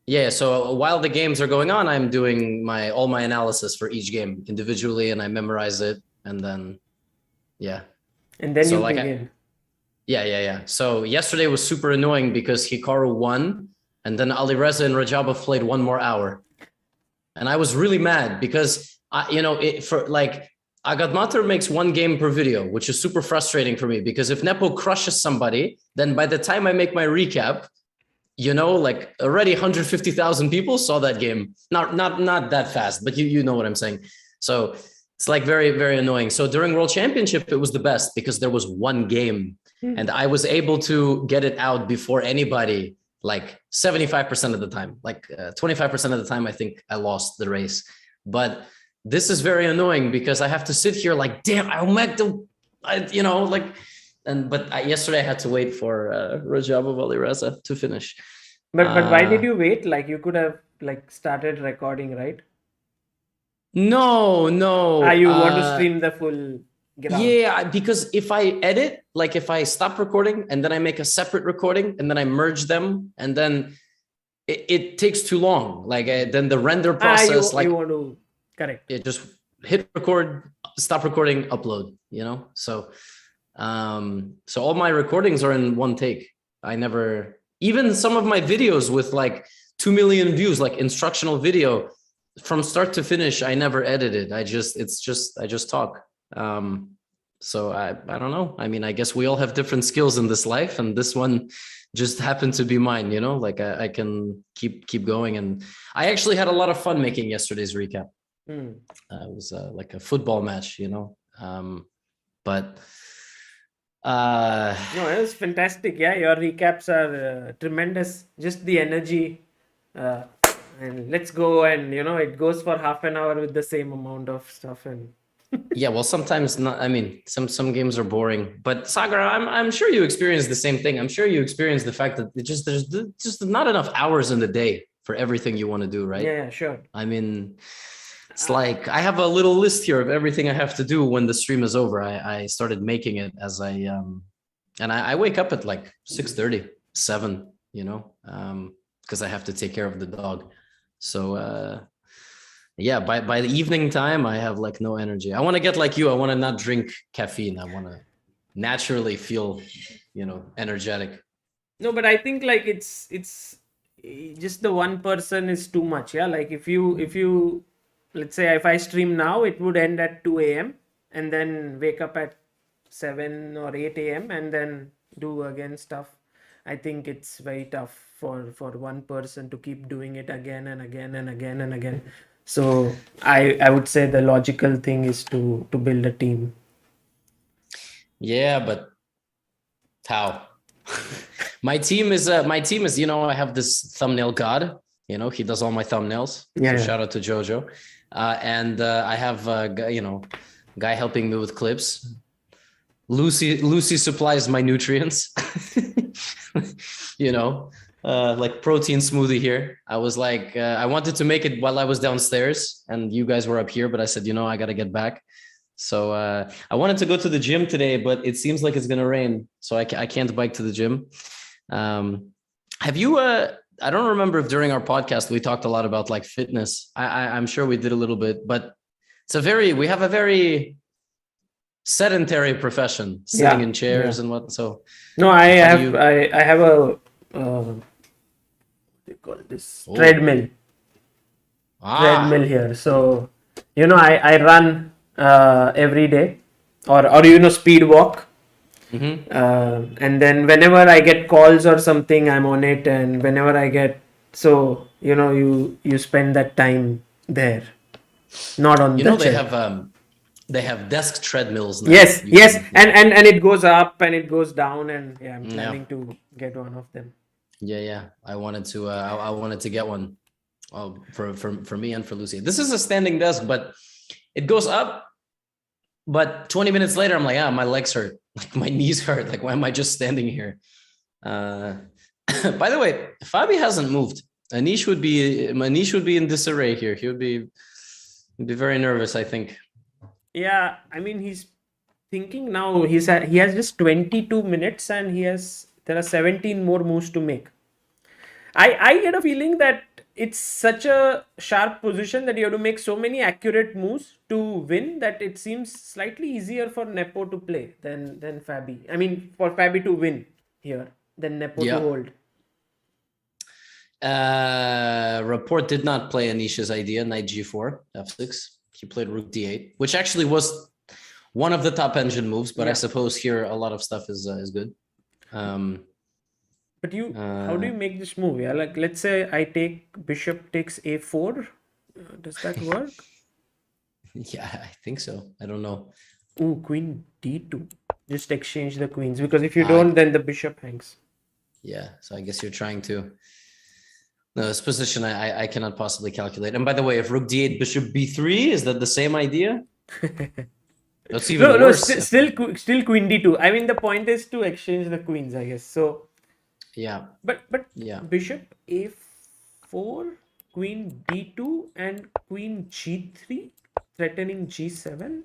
Yeah, so while the games are going on, I'm doing all my analysis for each game individually, and I memorize it, and then yeah. And then So you like begin. Yeah. So yesterday was super annoying because Hikaru won, and then Alireza and Rajabov played 1 more hour, and I was really mad because Agadmator makes 1 game per video, which is super frustrating for me because if Nepo crushes somebody, then by the time I make my recap, like already 150,000 people saw that game. Not that fast, but you know what I'm saying. So it's like very, very annoying. So during World Championship, it was the best because there was 1 game and I was able to get it out before anybody, like 75% of the time, like 25% of the time, I think I lost the race. But this is very annoying because I have to sit here like, damn, I'll make yesterday I had to wait for Rajabov Alireza to finish. But why did you wait? Like you could have like started recording, right? No. You want to stream the full ground? Yeah, because if I edit, like if I stop recording and then I make a separate recording and then I merge them and then it takes too long. Like then the render process, you want to correct. It just hit record, stop recording, upload. So all my recordings are in 1 take. I never, even some of my videos with like 2 million views, like instructional video, from start to finish, I never edited. I just talk. So I don't know. I mean, I guess we all have different skills in this life, and this one just happened to be mine. Like I can keep going, and I actually had a lot of fun making yesterday's recap. It was like a football match, but no, it was fantastic. Yeah, your recaps are tremendous. Just the energy, and let's go. And it goes for half an hour with the same amount of stuff. And yeah, well, sometimes not. I mean, some games are boring. But Sagar, I'm sure you experience the same thing. I'm sure you experience the fact that there's just not enough hours in the day for everything you want to do, right? Yeah, sure. I mean, it's like I have a little list here of everything I have to do when the stream is over. I started making it as and I wake up at like 6:30, 7, because I have to take care of the dog. So yeah, by the evening time, I have like no energy. I want to get like you. I want to not drink caffeine. I want to naturally feel, energetic. No, but I think like it's just the one person is too much. Yeah, like if you let's say if I stream now, it would end at 2 a.m. and then wake up at 7 or 8 a.m. and then do again stuff. I think it's very tough for one person to keep doing it again and again and again and again. So I would say the logical thing is to build a team. Yeah, but how? My team is I have this thumbnail god. He does all my thumbnails. Yeah, so shout out to Jojo. And I have a guy helping me with clips. Lucy supplies my nutrients. Like protein smoothie here. I was like, I wanted to make it while I was downstairs and you guys were up here, but I said, I got to get back. So I wanted to go to the gym today, but it seems like it's going to rain. So I can't bike to the gym. Have you, I don't remember if during our podcast, we talked a lot about like fitness. I'm sure we did a little bit, but we have a very sedentary profession, sitting in chairs and what. So no, I have a, what do you call this? Treadmill. Treadmill here. So, I run every day or speed walk. And then whenever I get calls or something, I'm on it. And whenever I get, so, you spend that time there, not on the chair. They have desk treadmills now. Yes. And it goes up and it goes down, and I'm planning to get one of them. Yeah. I wanted to. I wanted to get one. For me and for Lucy. This is a standing desk, but it goes up. But 20 minutes later, I'm like, my legs hurt, like my knees hurt. Like, why am I just standing here? By the way, Fabi hasn't moved. Anish would be in disarray here. He'd be very nervous, I think. Yeah, I mean, he's thinking now. He has just 22 minutes, and there are 17 more moves to make. I get a feeling that it's such a sharp position that you have to make so many accurate moves to win that it seems slightly easier for Nepo to play than Fabi. I mean, for Fabi to win here than Nepo to hold. Report did not play Anish's idea, knight g4, f6. He played rook d8, which actually was one of the top engine moves, but I suppose here a lot of stuff is good. But how do you make this move? Yeah, like let's say I take bishop takes a4. Does that work? Yeah, I think so. I don't know. Ooh, queen d2. Just exchange the queens, because if you don't, then the bishop hangs. Yeah, so I guess you're trying to. No, this position I cannot possibly calculate. And by the way, if rook d8, bishop b3, is that the same idea? That's even worse. Still queen d2. I mean, the point is to exchange the queens, I guess. So yeah. But yeah. Bishop a4, queen d2, and queen g3, threatening g7.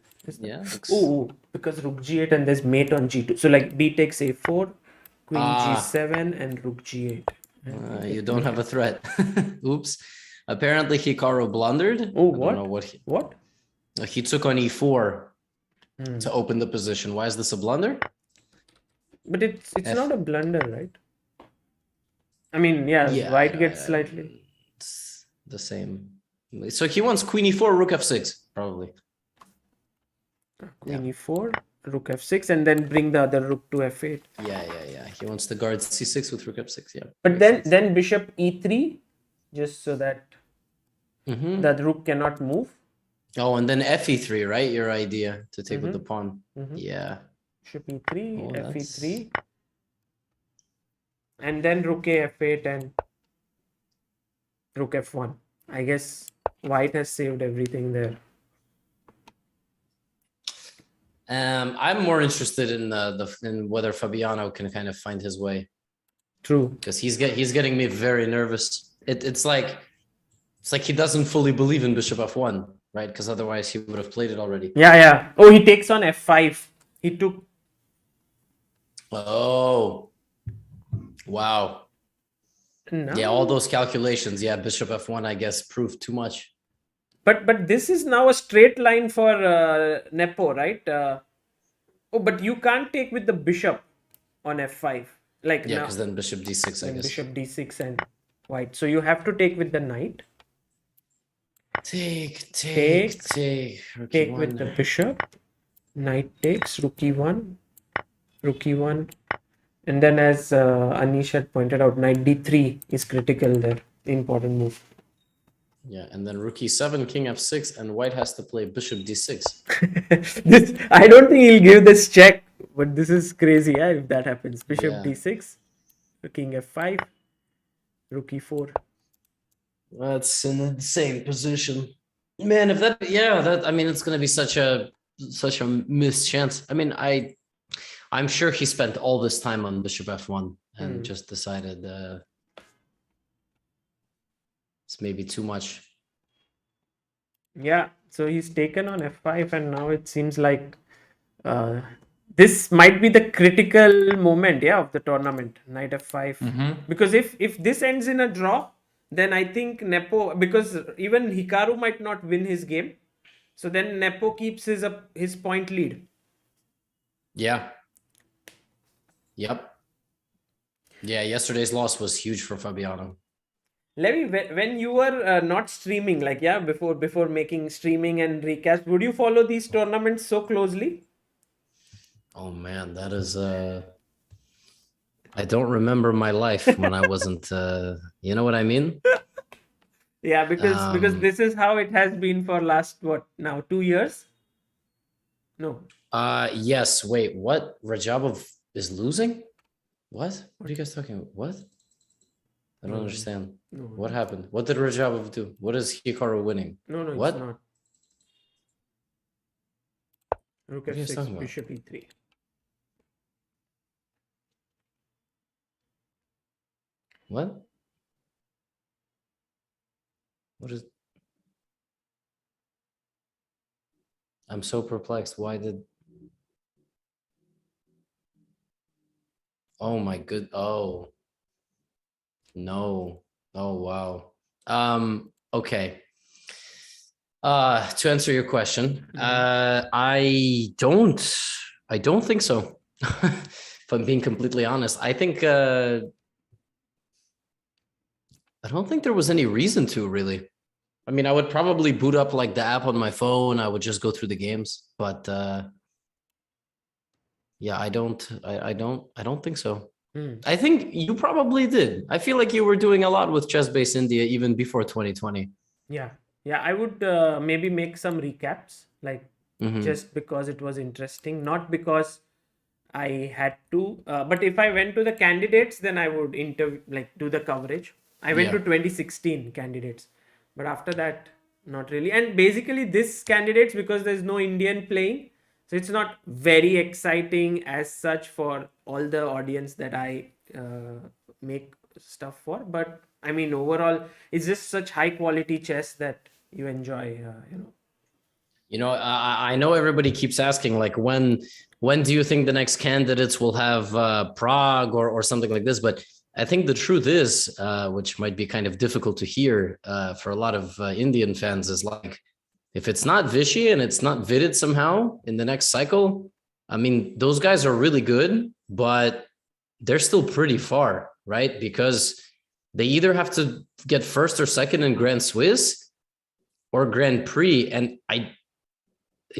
Oh, because rook g8 and there's mate on g2. So like b takes a4, queen g7, and rook g8. You don't have a threat. Oops. Apparently Hikaru blundered. Oh, what? I don't know what? He took on e4 to open the position. Why is this a blunder? But it's not a blunder, right? I mean, white gets slightly. It's the same. So he wants queen e4, rook f6, probably. Queen e4, rook f6, and then bring the other rook to f8. Yeah. He wants to guard c6 with rook f6, yeah. But then bishop e3, just so that that rook cannot move. Oh, and then fe3, right? Your idea to take with the pawn. Yeah. Bishop e3, fe3. And then rook a f8 and rook f1. I guess white has saved everything there. I'm more interested in in whether Fabiano can kind of find his way. True. Because he's getting me very nervous. It's like he doesn't fully believe in bishop f1, right? Because otherwise he would have played it already. Yeah. Oh, he takes on f5. He took. Oh. Wow. No. Yeah, all those calculations. Yeah, bishop f1, I guess, proved too much. But this is now a straight line for Nepo, right? But you can't take with the bishop on f5. Like because then bishop d6, I guess. Bishop d6 and white. So you have to take with the knight. Take with the bishop. Knight takes, rook e1, and then as Anish had pointed out, knight d3 is critical there, important move. Yeah, and then rook e7, king f6, and white has to play bishop d6. I don't think he'll give this check, but this is crazy if that happens. Bishop d6, king f5, rook e4. That's in the same position. Man, if that I mean, it's going to be such a missed chance. I mean, I'm sure he spent all this time on bishop f1 and just decided it's maybe too much. Yeah, so he's taken on f5, and now it seems like this might be the critical moment, of the tournament, knight f5. Because if this ends in a draw, then I think Nepo, because even Hikaru might not win his game, so then Nepo keeps his point lead. Yeah. Yep. Yeah, yesterday's loss was huge for Fabiano. Levy, when you were not streaming, before making streaming and recast, would you follow these tournaments so closely? Oh man, that is I don't remember my life when I wasn't you know what I mean? Yeah, because this is how it has been for last 2 years? No. Yes, wait, what? Rajabov is losing? What are you guys talking about? What? I don't understand. No. What happened? What did Rajabov do? What is Hikaru winning? No, What? it's not. Rook What are you f6, talking about? bishop e3. What? What is? I'm so perplexed. Why did? Oh my good. Oh no. Oh wow. Okay. To answer your question, I don't think so. If I'm being completely honest, I think I don't think there was any reason to really. I mean, I would probably boot up like the app on my phone. I would just go through the games, but yeah, I don't think so. I think you probably did. I feel like you were doing a lot with Chess-Based India even before 2020. Yeah. I would maybe make some recaps, like just because it was interesting, not because I had to. But if I went to the candidates, then I would do the coverage. I went Yeah. to 2016 candidates, but after that, not really. And basically, this candidates, because there's no Indian playing, so it's not very exciting as such for all the audience that I make stuff for. But I mean, overall, it's just such high quality chess that you enjoy. I know everybody keeps asking, like, when do you think the next candidates will have Prague or something like this? But I think the truth is, which might be kind of difficult to hear for a lot of Indian fans, is like, if it's not Vichy and it's not Vidit somehow in the next cycle, I mean, those guys are really good, but they're still pretty far, right? Because they either have to get first or second in Grand Swiss or Grand Prix, and I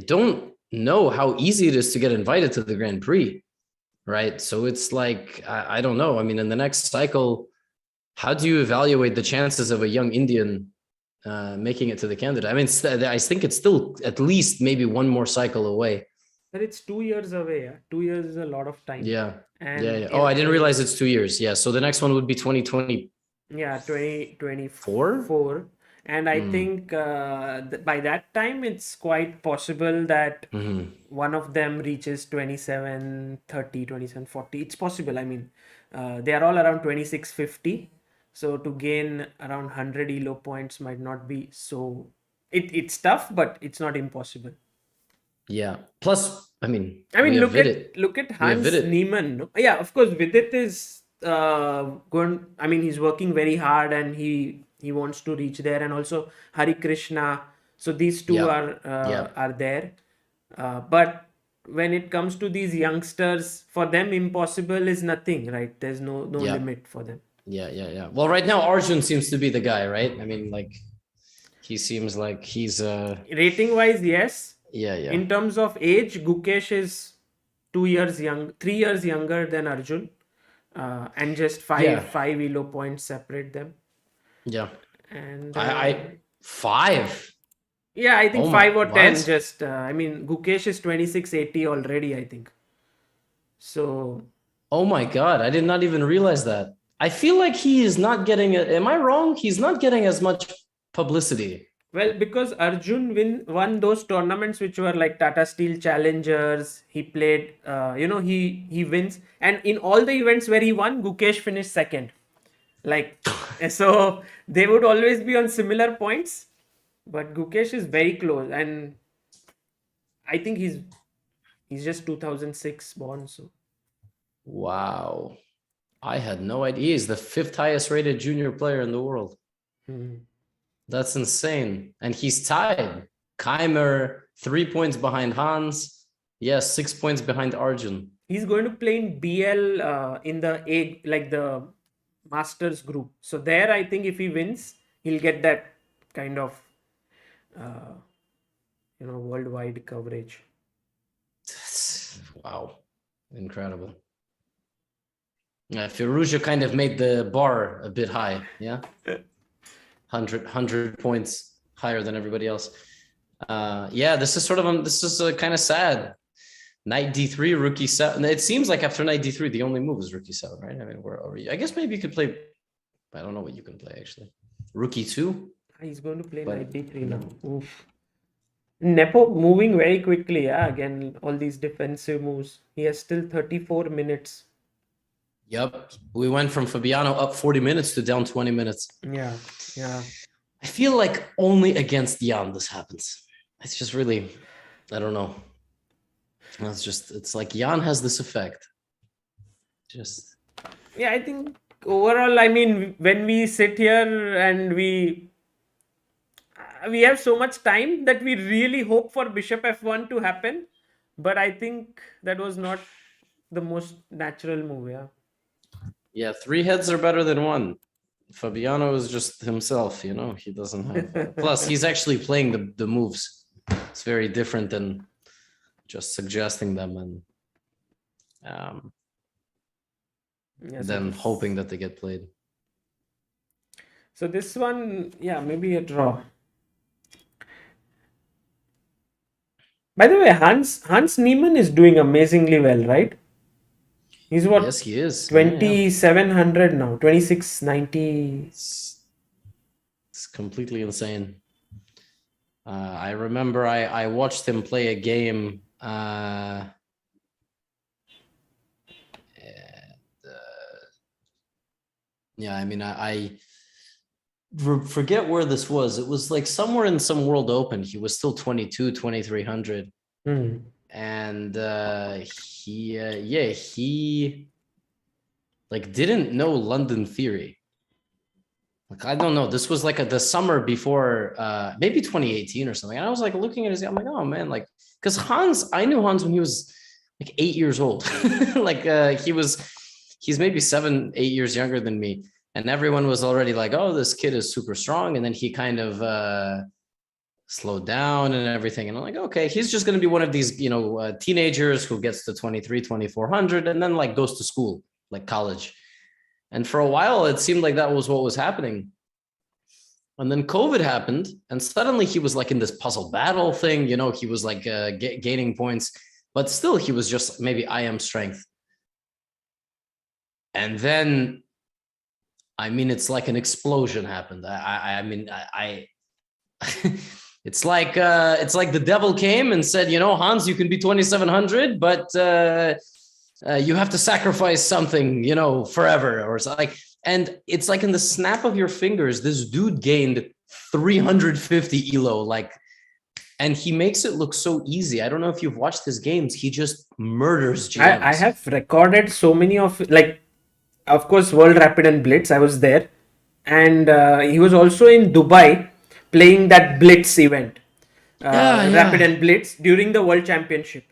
don't know how easy it is to get invited to the Grand Prix, right? So it's like, I don't know. I mean, in the next cycle, how do you evaluate the chances of a young Indian making it to the candidate? I mean, I think it's still at least maybe one more cycle away. But it's 2 years away. Yeah? 2 years is a lot of time. Yeah. And yeah. Oh, I didn't realize it's 2 years. Yeah. So the next one would be 2020. Yeah, 2024. And I think by that time, it's quite possible that one of them reaches 2730, 2740. It's possible. I mean, they are all around 2650. So to gain around 100 ELO points might not be so... It's tough, but it's not impossible. Yeah. Plus, I mean, look at Hans Niemann. No? Yeah, of course, Vidit is going. I mean, he's working very hard and he wants to reach there, and also Hari Krishna. So these two are there. But when it comes to these youngsters, for them, impossible is nothing, right? There's no limit for them. Yeah. Well, right now, Arjun seems to be the guy, right? I mean, like, he seems like he's rating wise, yes. Yeah. In terms of age, Gukesh is 3 years younger than Arjun, and just five ELO points separate them. Yeah. And I 5. Yeah, I think 5 or 10. Just I mean, Gukesh is 2680 already, I think. So. Oh my God! I did not even realize that. I feel like he is not getting. Am I wrong? He's not getting as much publicity. Well, because Arjun won those tournaments which were like Tata Steel Challengers. He played, he wins. And in all the events where he won, Gukesh finished second. Like, so they would always be on similar points. But Gukesh is very close. And I think he's just 2006 born. So. Wow. I had no idea. He's the 5th highest rated junior player in the world. That's insane. And he's tied. Keimer, 3 points behind Hans. Yes, 6 points behind Arjun. He's going to play in BL in the Masters group. So there, I think if he wins, he'll get that kind of, worldwide coverage. Wow. Incredible. Yeah, Firouzja kind of made the bar a bit high. Yeah. 100 points higher than everybody else. This is kind of sad. Knight d3, rook e7. It seems like after knight d3, the only move is rook e7, right? I mean, I guess maybe you could play I don't know what you can play actually. Rookie 2. He's going to play But- knight d3 now. Oof. Nepo moving very quickly. Yeah, again, all these defensive moves. He has still 34 minutes. Yep. We went from Fabiano up 40 minutes to down 20 minutes. Yeah, yeah. I feel like only against Jan this happens. It's just really, I don't know. It's like Jan has this effect. Just. Yeah, I think overall, I mean, when we sit here and we have so much time that we really hope for bishop f1 to happen, but I think that was not the most natural move. Yeah. Yeah, 3 heads are better than 1. Fabiano is just himself, you know. He doesn't have. Plus, he's actually playing the moves. It's very different than just suggesting them and Yeah, so then hoping that they get played. So this one, yeah, maybe a draw. By the way, Hans Niemann is doing amazingly well, right? He's what? Yes, he is. 2700 now, 2690. It's completely insane. I remember I watched him play a game. Yeah, I mean, I forget where this was. It was like somewhere in some World Open. He was still 2300. And he like didn't know London theory. Like, I don't know. This was like the summer before, maybe 2018 or something. And I was like looking at his, I'm like, oh man, like, because I knew Hans when he was like 8 years old. Like he's maybe 7, 8 years younger than me. And everyone was already like, oh, this kid is super strong. And then he kind of slowed down and everything. And I'm like, okay, he's just going to be one of these, you know, teenagers who gets to 2400 and then like goes to school, like college. And for a while, it seemed like that was what was happening. And then COVID happened, and suddenly he was like in this puzzle battle thing. You know, he was like gaining points, but still he was just maybe IM strength. And then, I mean, it's like an explosion happened. I mean, it's like the devil came and said, you know, Hans, you can be 2700, but you have to sacrifice something, you know, forever or something. And it's like in the snap of your fingers, this dude gained 350 elo, like, and he makes it look so easy. I don't know if you've watched his games. He just murders GMs. I have recorded so many of, like, of course, World Rapid and Blitz. I was there. And he was also in Dubai playing that Blitz event. Rapid and Blitz during the World Championship.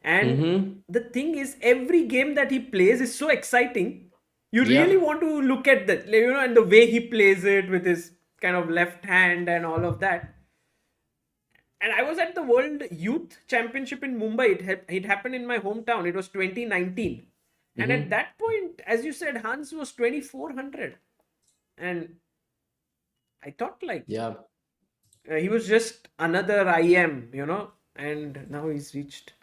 And the thing is, every game that he plays is so exciting. You really want to look at that, you know, and the way he plays it with his kind of left hand and all of that. And I was at the World Youth Championship in Mumbai. It happened in my hometown. It was 2019. And at that point, as you said, Hans was 2400. And I thought like, he was just another IM, you know, and now he's reached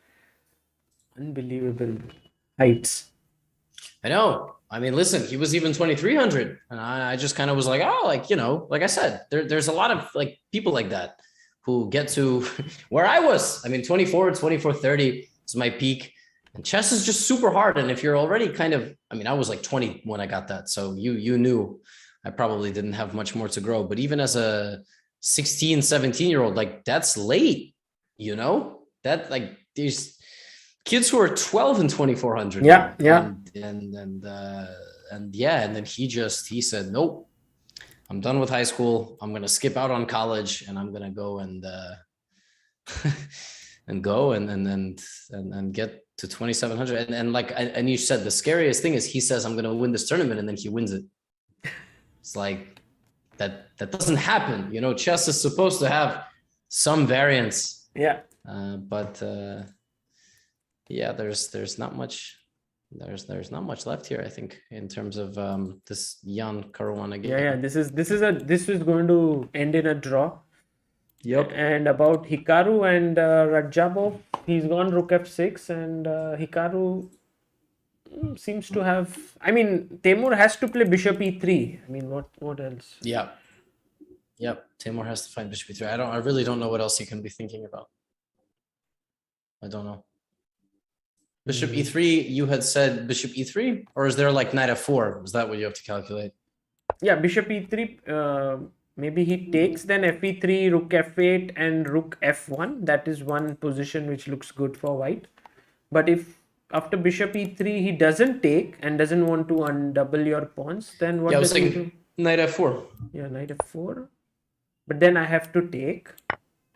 unbelievable heights. I know. I mean, listen, he was even 2300. And I just kind of was like, oh, like, you know, like I said, there's a lot of like people like that who get to where I was. I mean, 2430 is my peak. And chess is just super hard. And if you're already kind of, I mean, I was like 20 when I got that. So you knew I probably didn't have much more to grow. But even as a 16, 17-year-old, like that's late, you know? That like these kids who are 12 and 2400. Yeah. And then he said, nope, I'm done with high school. I'm gonna skip out on college and I'm gonna go and get to 2700. And like Anish said, the scariest thing is he says, I'm gonna win this tournament, and then he wins it. It's like that doesn't happen. You know, chess is supposed to have some variance. Yeah. But there's not much. There's not much left here, I think, in terms of this Jan Caruana game. Yeah. This is going to end in a draw. Yep. And about Hikaru and Rajabov, he's gone rook f6, and Hikaru seems to have. I mean, Temur has to play bishop e3. I mean, what else? Yeah. Yep. Timur has to find bishop e3. I really don't know what else he can be thinking about. I don't know. Bishop e3, you had said bishop e3, or is there like knight f4? Is that what you have to calculate? Yeah, bishop e3. Maybe he takes, then fe3, rook f8, and rook f1. That is one position which looks good for white. But if after bishop e3 he doesn't take and doesn't want to undouble your pawns, then what Yeah, I was does he do? thinking knight f4. Yeah, knight f4. But then I have to take.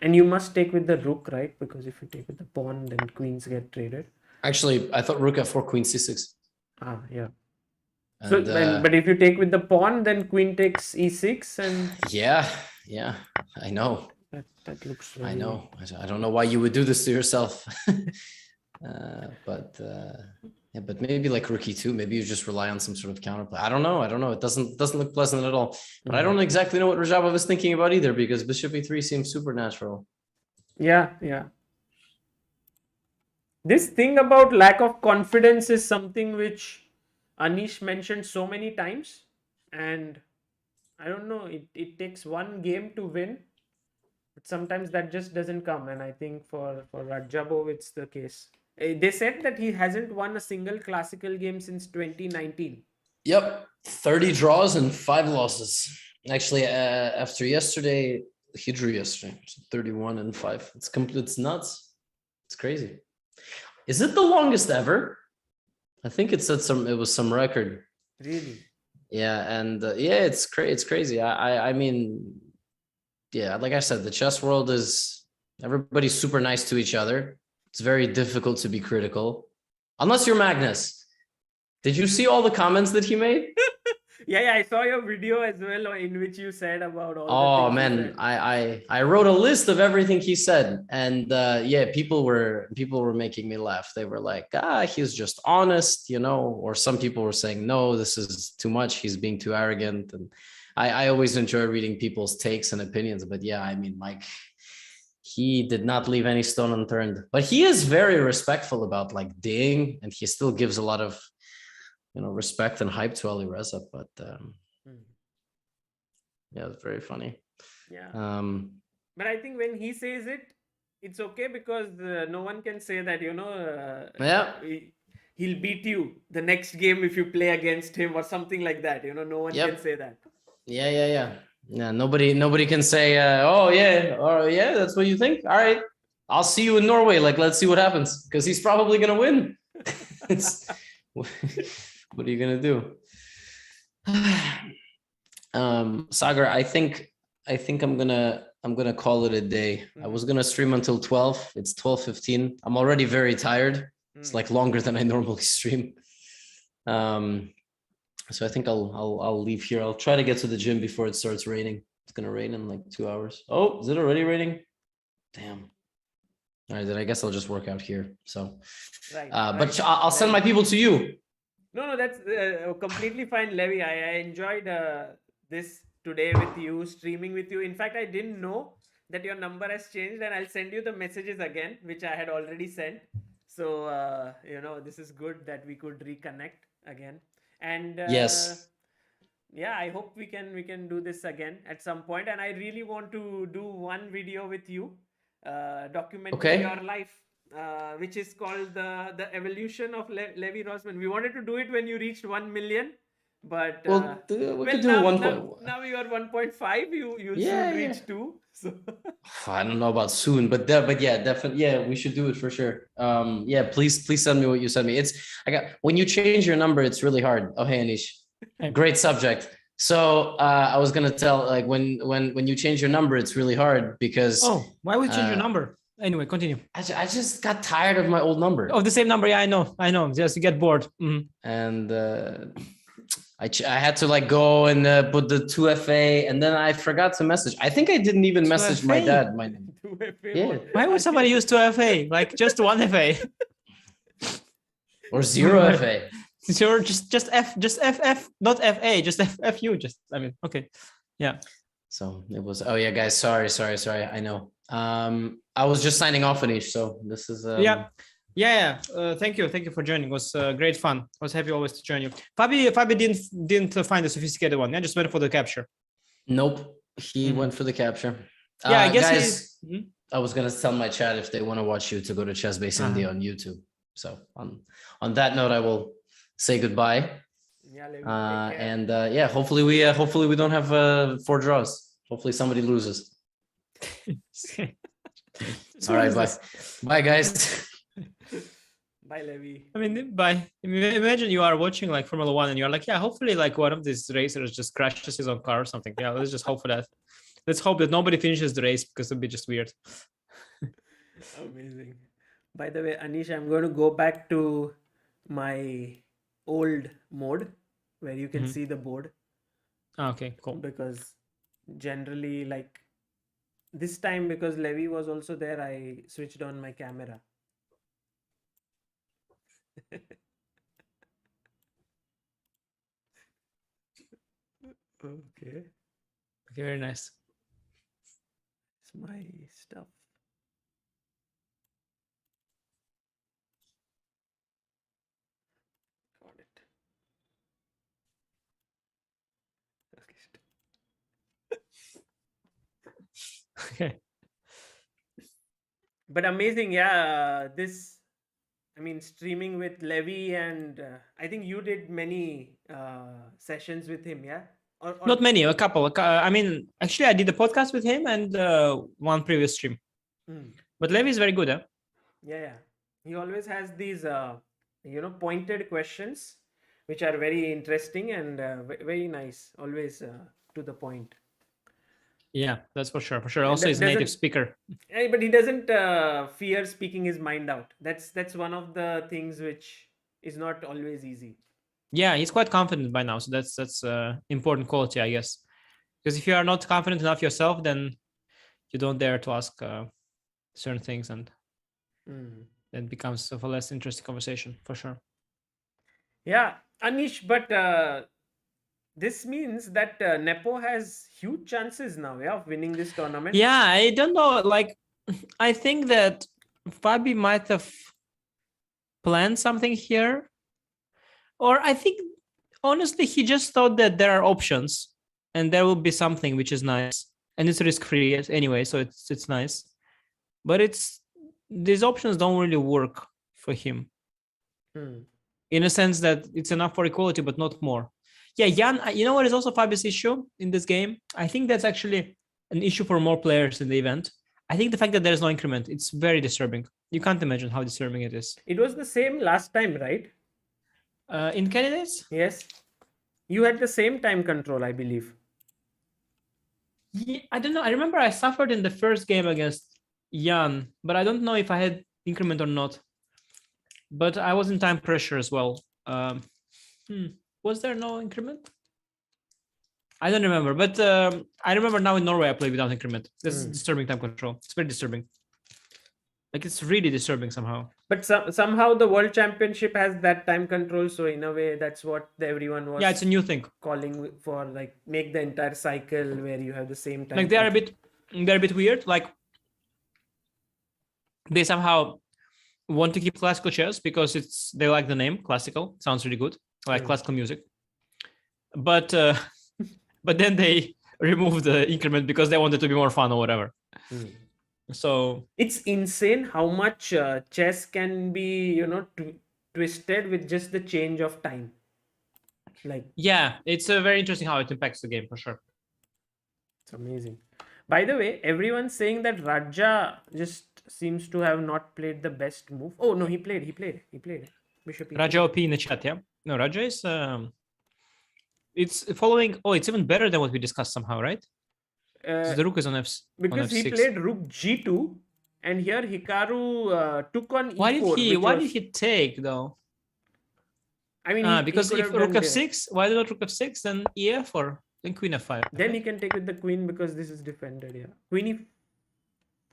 And you must take with the rook, right? Because if you take with the pawn, then queens get traded. Actually, I thought rook f4, queen c6. Ah, yeah. And, So, but if you take with the pawn, then queen takes e6, and yeah, I know. that looks. I know. I don't know why you would do this to yourself. But maybe like rook e2, maybe you just rely on some sort of counterplay. I don't know. It doesn't look pleasant at all. But I don't exactly know what Rajabov is thinking about either, because bishop e3 seems supernatural. Yeah. This thing about lack of confidence is something which Anish mentioned so many times, and I don't know, it takes one game to win, but sometimes that just doesn't come, and I think for Rajabov it's the case. They said that he hasn't won a single classical game since 2019. Yep, 30 draws and 5 losses. Actually, after yesterday, he drew yesterday, so 31 and 5. It's nuts. It's crazy. Is it the longest ever? I think it was some record. Really? Yeah, and it's crazy. I mean, yeah, like I said, the chess world is, everybody's super nice to each other. It's very difficult to be critical, unless you're Magnus. Did you see all the comments that he made? Yeah, I saw your video as well in which you said about all Oh the things man, I wrote a list of everything he said, and people were making me laugh. They were like, he's just honest, or some people were saying, no, this is too much, he's being too arrogant. And I always enjoy reading people's takes and opinions, but yeah, I mean, Mike, he did not leave any stone unturned, but he is very respectful about like Ding, and he still gives a lot of respect and hype to Ali Reza, but yeah, it's very funny. Yeah. But I think when he says it, it's okay, because no one can say that, he'll beat you the next game if you play against him or something like that. No one can say that. Yeah. Nobody can say, that's what you think. All right, I'll see you in Norway. Like, let's see what happens, because he's probably gonna win. What are you gonna do? Sagar, I think I'm gonna call it a day. I was gonna stream until 12. It's 12:15. I'm already very tired. It's like longer than I normally stream. So I think I'll leave here. I'll try to get to the gym before it starts raining. It's gonna rain in like 2 hours. Oh, is it already raining? Damn. All right, then I guess I'll just work out here. So, right. But I'll send my people to you. No, that's completely fine, Levy. I enjoyed this today with you, streaming with you. In fact, I didn't know that your number has changed, and I'll send you the messages again, which I had already sent. So, this is good that we could reconnect again. And yes. Yeah, I hope we can do this again at some point. And I really want to do one video with you, documenting your life. Which is called the evolution of Levy Rozman. We wanted to do it when you reached 1 million, but we could do now you are 1.5. You'll soon reach 2. So I don't know about soon, but yeah, definitely, yeah, we should do it for sure. Please send me what you sent me. When you change your number, it's really hard. Oh, hey Anish, great subject. So I was gonna tell, like, when you change your number, it's really hard because why would you change your number? Anyway, continue. I just got tired of my old number. Oh, the same number. Yeah, I know. Just you get bored. And I had to like go and put the 2FA, and then I forgot to message. I think I didn't even message my dad. My name. 2FA. Yeah. Why would somebody use 2FA? Like just 1FA. Or 0FA. Sure, just FF, not FA, just FU. Okay. Yeah. So it was, oh yeah, guys, sorry. I know. I was just signing off, Anish. So this is Yeah. Thank you for joining. It was great fun. I was happy always to join you. Fabi didn't find the sophisticated one. Yeah, just went for the capture. Nope, he went for the capture. Yeah, I guess guys, he. I was gonna tell my chat if they want to watch you to go to Chess Base India on YouTube. So on that note, I will say goodbye. Yeah, Levy, take care. And yeah, hopefully we don't have 4 draws. Hopefully somebody loses. All right, bye. Bye, guys. Bye, Levy. I mean, imagine you are watching like Formula One and you're like, yeah, hopefully like one of these racers just crashes his own car or something. Yeah, let's just hope for that. Let's hope that nobody finishes the race because it'd be just weird. Amazing. By the way, Anish, I'm going to go back to my old mode where you can see the board, Okay, cool. because generally, like this time, because Levy was also there, I switched on my camera. Okay, Very nice. it's my stuff. Got it. Okay. Okay. But amazing, yeah. This, I mean, streaming with Levy, and I think you did many sessions with him, yeah? Or Not many, a couple. I mean, actually, I did a podcast with him and one previous stream. But Levy is very good, huh? Yeah. He always has these, pointed questions, which are very interesting and very nice. Always to the point. Yeah, that's for sure. For sure. And Also, he's a native speaker. But he doesn't fear speaking his mind out. That's one of the things which is not always easy. Yeah, he's quite confident by now. So that's important quality, I guess. Because if you are not confident enough yourself, then you don't dare to ask certain things, and it becomes of a less interesting conversation for sure. Yeah, Anish, but this means that Nepo has huge chances now, yeah, of winning this tournament. Yeah, I don't know. Like, I think that Fabi might have planned something here. Or I think, honestly, he just thought that there are options and there will be something which is nice. And it's risk-free anyway, so it's nice. But these options don't really work for him. In a sense that it's enough for equality, but not more. Yeah, Jan, you know what is also Fabi's issue in this game? I think that's actually an issue for more players in the event. I think the fact that there's no increment, it's very disturbing. You can't imagine how disturbing it is. It was the same last time, right? In candidates? Yes. You had the same time control, I believe. Yeah, I don't know. I remember I suffered in the first game against Jan, but I don't know if I had increment or not. But I was in time pressure as well. Was there no increment? I don't remember, but I remember now in Norway I played without increment. This is disturbing time control. It's very disturbing. Like, it's really disturbing somehow. But somehow the World Championship has that time control, so in a way that's what everyone was. Yeah, it's a new thing. Calling for, like, make the entire cycle where you have the same time. Like, they're a bit weird. Like, they somehow want to keep classical chess because they like the name classical. Sounds really good, like classical music. But then they remove the increment because they want it to be more fun or whatever. So it's insane how much chess can be, twisted with just the change of time. Like, yeah, it's very interesting how it impacts the game for sure. It's amazing. By the way, everyone's saying that Raja just seems to have not played the best move. Oh no, he played. Bishop E3. Raja OP in the chat, yeah. No, Raja is it's following. Oh, it's even better than what we discussed somehow, right? So the rook is on F6. Because he played rook G2, and here Hikaru took on E4. Why did he take though? I mean, because if rook F6, why not rook F6 then EF or then Queen F5? Then he can take with the queen because this is defended. Yeah, Queen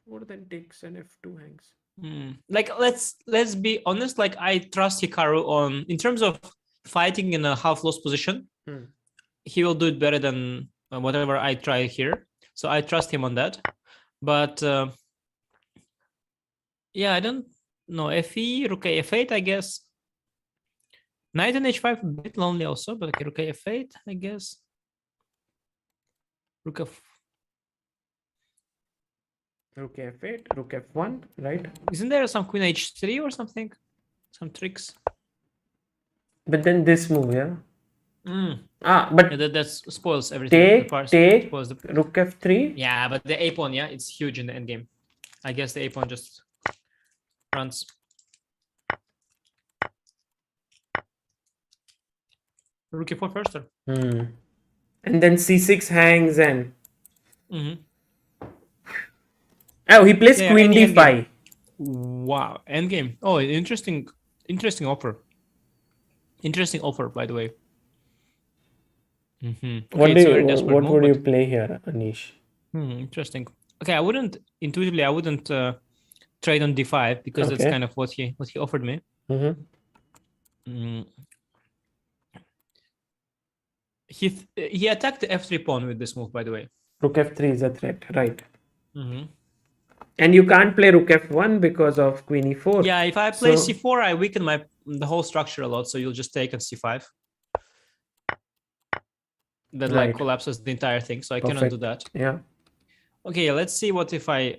E4 then takes and F2 hangs. Like, let's be honest. Like, I trust Hikaru in terms of fighting in a half lost position. He will do it better than whatever I try here. So I trust him on that. But yeah, I don't No, FE, rook F8, I guess. Knight and H5, a bit lonely also, but okay, rook F8, I guess. Rook F. Rook F8, Rook F1, right? Isn't there some Queen H3 or something? Some tricks. But then this move, yeah. Mm. But Yeah, that spoils everything. take Spoils the... Rook F3. Yeah, but the A pawn, yeah, it's huge in the endgame. I guess the A pawn just runs. Rook E4 first. And then C6 hangs and... Mm-hmm. Oh, he plays Yeah, Queen any D5. Wow, endgame. Oh, interesting offer. Interesting offer, by the way. Mm-hmm. Okay, What would you play here, Anish? Interesting. Okay, I wouldn't trade on D5 because that's kind of what he offered me. He attacked the F3 pawn with this move, by the way. Rook F3 is a threat, right? And you can't play Rook F1 because of Queen E4. Yeah, if I play C4, I weaken the whole structure a lot. So you'll just take on C5. That like collapses the entire thing. So I cannot do that. Yeah. Okay, let's see what if I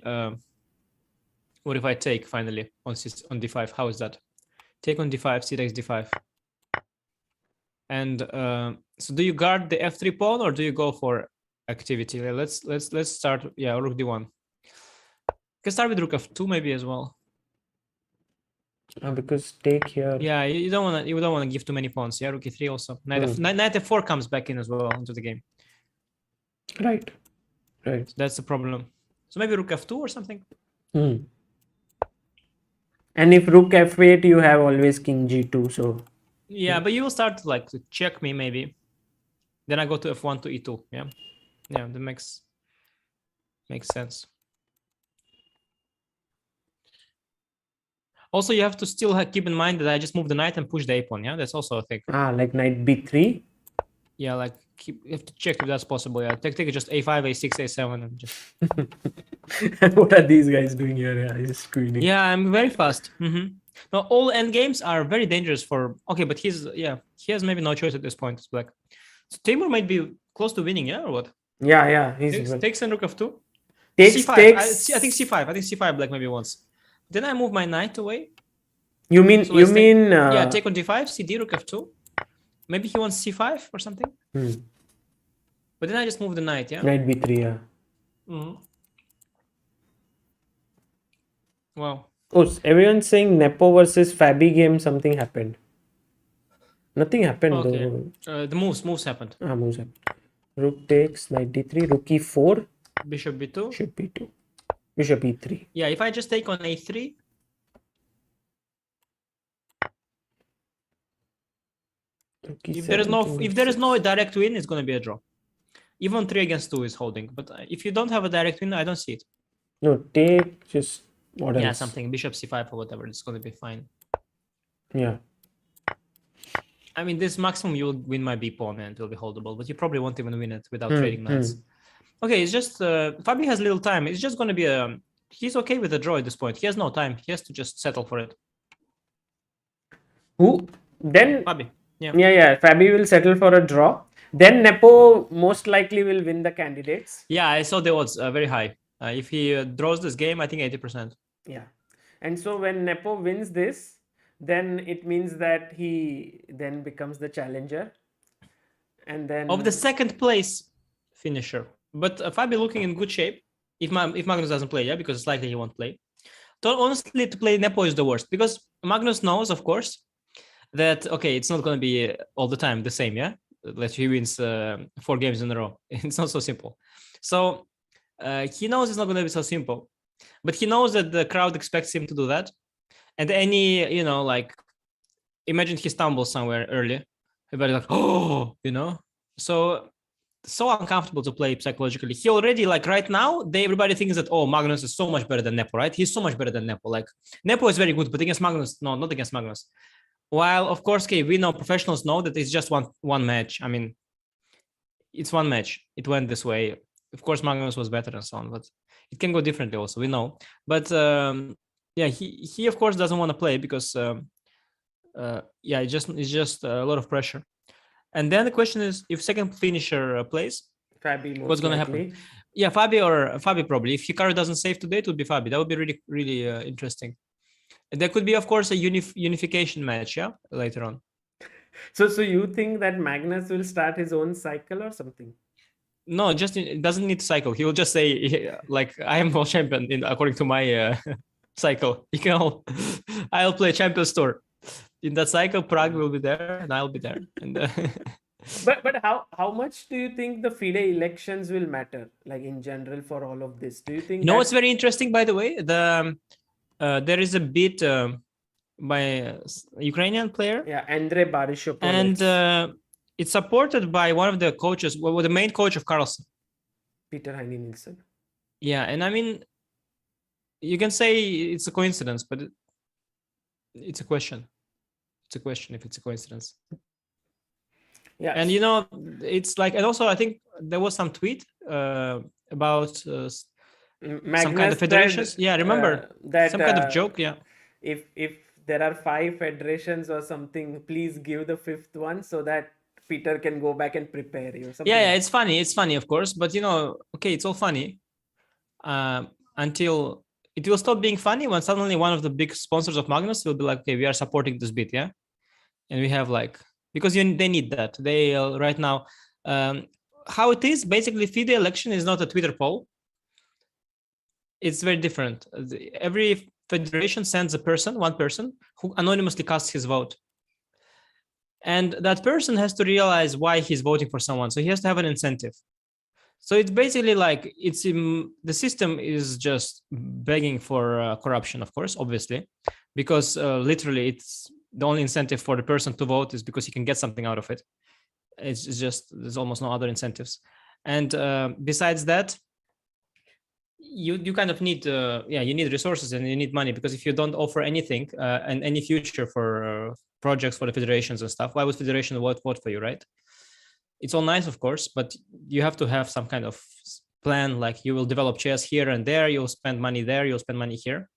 take finally on D5. How is that? Take on D5, C takes D5. And so do you guard the F3 pawn or do you go for activity? Let's start. Yeah, Rook D1. Can start with Rook F2 maybe as well. Because take here. Yeah, you don't want to give too many pawns. Yeah, Rook E3 also. Knight F4 comes back in as well into the game. Right. So that's the problem. So maybe Rook F2 or something. And if Rook F8, you have always King G2. So yeah, but you will start to check me maybe. Then I go to F1 to E2. Yeah, that makes sense. Also, you have to still keep in mind that I just move the knight and push the A pawn. Yeah, that's also a thing. Like knight B3. Yeah, you have to check if that's possible. Yeah, take just A5, A6, A7, and just. And what are these guys doing here? Yeah, he's screening. Yeah, I'm very fast. Now all endgames are very dangerous for. Okay, but he has maybe no choice at this point. It's black. So Timur might be close to winning. Yeah, or what? Yeah. Takes and Rook F2. Takes. I think C5. I think C5 black maybe once. Then I move my knight away. You mean yeah, take on D5, CD, Rook F2. Maybe he wants C5 or something. But then I just move the knight, yeah? Knight B3, yeah. Wow. Oh, everyone's saying Nepo versus Fabi game, something happened. Nothing happened though. The moves happened. Moves happened. Rook takes, knight D3, Rook E4. Bishop B2. Bishop B2. Bishop E3. Yeah, if I just take on A3. If there is no direct win, it's going to be a draw. Even 3 against 2 is holding. But if you don't have a direct win, I don't see it. No, take just what else? Yeah, something. Bishop C5 or whatever. It's going to be fine. Yeah. I mean, this maximum you will win my B pawn and it will be holdable. But you probably won't even win it without trading knights. Okay, it's just Fabi has little time. It's just going to be he's okay with the draw at this point. He has no time. He has to just settle for it. Who? Then Fabi. Yeah. Fabi will settle for a draw. Then Nepo most likely will win the candidates. Yeah, I saw the odds very high. If he draws this game, I think 80%. Yeah. And so when Nepo wins this, then it means that he then becomes the challenger. And then of the second place finisher. But Fabi looking in good shape. If Magnus doesn't play, because it's likely he won't play. So honestly, to play Nepo is the worst because Magnus knows, of course, that it's not going to be all the time the same. Yeah, that he wins 4 games in a row. It's not so simple. So he knows it's not going to be so simple, but he knows that the crowd expects him to do that. And any imagine he stumbles somewhere early, everybody so uncomfortable to play psychologically. He already right now, everybody thinks that Magnus is so much better than Nepo, right? He's so much better than Nepo. Nepo is very good, but against Magnus, no, not against Magnus. While of course, we know professionals know that it's just one match. I mean, it's one match. It went this way. Of course, Magnus was better and so on, but it can go differently also. We know, but yeah, he of course doesn't want to play because yeah, it's just a lot of pressure. And then the question is, if second finisher plays, Fabi most what's going to likely. happen? Yeah, Fabi probably. If Hikaru doesn't save today, it would be Fabi. That would be really, really interesting. And there could be, of course, a unification match, yeah, later on. So you think that Magnus will start his own cycle or something? No, just it doesn't need to cycle. He will just say, like, I am world champion according to my cycle. You can all, I'll play Champions Tour. In that cycle, Prague will be there, and I'll be there. And But how much do you think the FIDE elections will matter, like in general, for all of this? Do you think? You know what's very interesting, by the way? There is a bid by a Ukrainian player. Yeah, Andrei Baryshov. And it's supported by one of the coaches, well, the main coach of Carlsen. Peter Heine Nielsen. Yeah, and I mean, you can say it's a coincidence, but it's a question. It's a question if it's a coincidence. Yeah. And you know, it's like, and also I think there was some tweet about some kind of federations. Yeah, remember that some kind of joke. Yeah. If there are 5 federations or something, please give the 5th one so that Peter can go back and prepare you. Yeah, it's funny. It's funny, of course, but you know, okay, it's all funny until it will stop being funny when suddenly one of the big sponsors of Magnus will be like, okay, we are supporting this bid, yeah, and we have like, because they need that. They right now, how it is basically, FIDE election is not a Twitter poll. It's very different. Every federation sends one person who anonymously casts his vote. And that person has to realize why he's voting for someone. So he has to have an incentive. So it's basically like the system is just begging for corruption, of course, obviously, because literally it's the only incentive for the person to vote is because he can get something out of it. It's just, there's almost no other incentives. And besides that, you kind of need you need resources and you need money, because if you don't offer anything and any future for projects for the federations and stuff, why would federation vote for you, right? It's all nice, of course, but you have to have some kind of plan, like you will develop chairs here and there, you'll spend money there, you'll spend money here.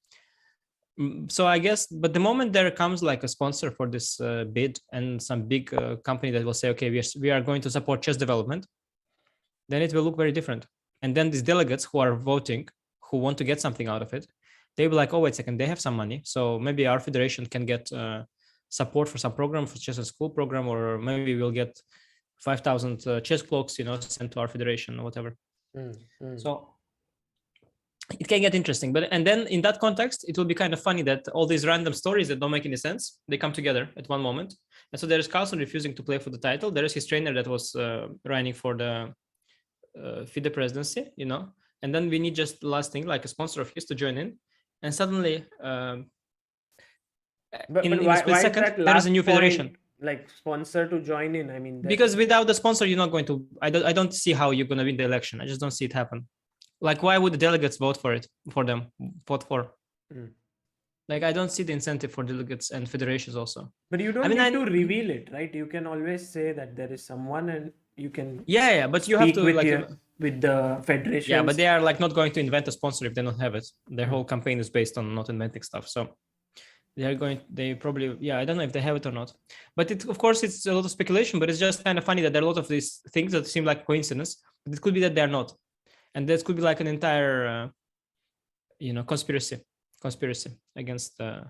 So I guess, but the moment there comes like a sponsor for this bid and some big company that will say, okay, we are going to support chess development, then it will look very different. And then these delegates who are voting, who want to get something out of it, they'll be like, oh, wait a second, they have some money. So maybe our federation can get support for some program, for chess and school program, or maybe we'll get 5,000 chess cloaks, you know, sent to our federation or whatever. So it can get interesting. And then in that context, it will be kind of funny that all these random stories that don't make any sense, they come together at one moment. And so there is Carlsen refusing to play for the title. There is his trainer that was running for the FIDE presidency, you know, and then we need just the last thing, like a sponsor of his to join in, and suddenly in a split second there is a new federation, like sponsor to join in. I mean, because without the sponsor you're not going to, I don't see how you're going to win the election. I just don't see it happen. Like, why would the delegates vote for like, I don't see the incentive for delegates and federations also. But you don't need to reveal it, right? You can always say that there is someone and you can but you have to with the federation. Yeah, but they are like not going to invent a sponsor if they don't have it. Their whole campaign is based on not inventing stuff. So they probably, I don't know if they have it or not. But it, of course, it's a lot of speculation, but it's just kind of funny that there are a lot of these things that seem like coincidence, but it could be that they're not. And this could be like an entire, conspiracy against the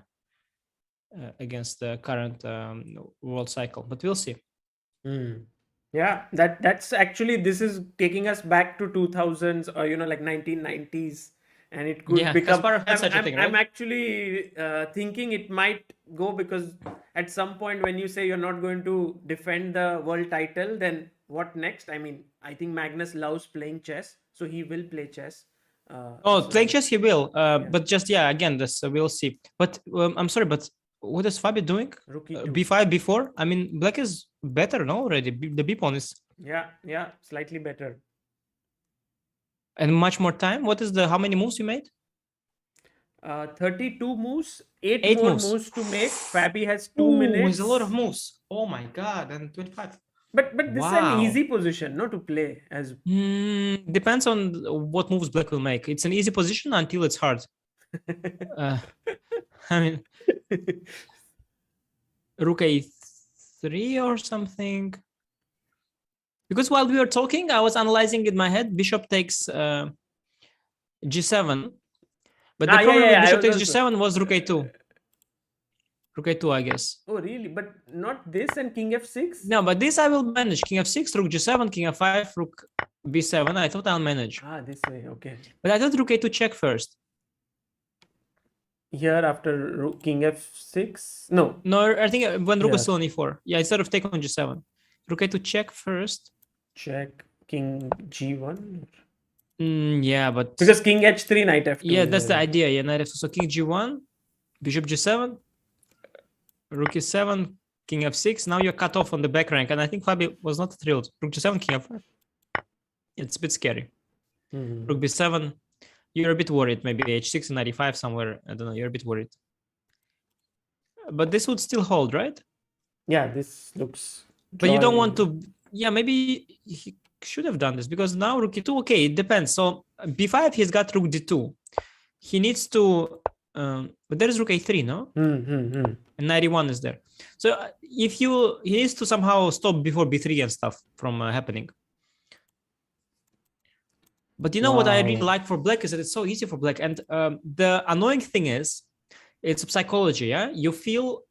current world cycle. But we'll see. Yeah, that's actually, this is taking us back to 2000s or like 1990s, and it could become. I'm actually thinking it might go, because at some point when you say you're not going to defend the world title, then what next? I mean, I think Magnus loves playing chess, so he will play chess. Playing chess he will, but just again, this we'll see. But I'm sorry, but what is Fabi doing? B5, B4. I mean, black is better, no? Already the B pawn is. Yeah, slightly better. And much more time. What is how many moves you made? 32 moves. 8 more moves to make. Fabi has 2 minutes. It's a lot of moves. Oh my god! And 25. But this is an easy position, to play as. Depends on what moves black will make. It's an easy position until it's hard. I mean, rook a3 or something. Because while we were talking, I was analyzing in my head, bishop takes g7. But the problem with bishop takes g7 was rook a2. Rook a2, I guess. Oh, really? But not this and king f6? No, but this I will manage. King f6, rook g7, king f5, rook b7. I thought I'll manage. Ah, this way, okay. But I thought rook a2 check first. Here after king f6? No. No, I think when rook is still on e4. Yeah, instead of take on g7. Rook a2 check first. Check king g1? Yeah, but... Because king h3, knight f2. Yeah, that's the idea. Yeah, knight f2. So king g1, bishop g7, rook e7, king f6. Now you're cut off on the back rank. And I think Fabi was not thrilled. Rook g7, king f5. It's a bit scary. Rook b7. You're a bit worried. Maybe h6 and 95 somewhere. I don't know. You're a bit worried. But this would still hold, right? Yeah, this looks... But you don't want to... Yeah, maybe he should have done this because now rook e2, okay, it depends. So b5, he's got rook d2. He needs to... but there is rook a3, no? And 91 is there. So if he needs to somehow stop before b3 and stuff from happening. But you know what I really like for black is that it's so easy for black. And the annoying thing is, it's psychology, yeah? You feel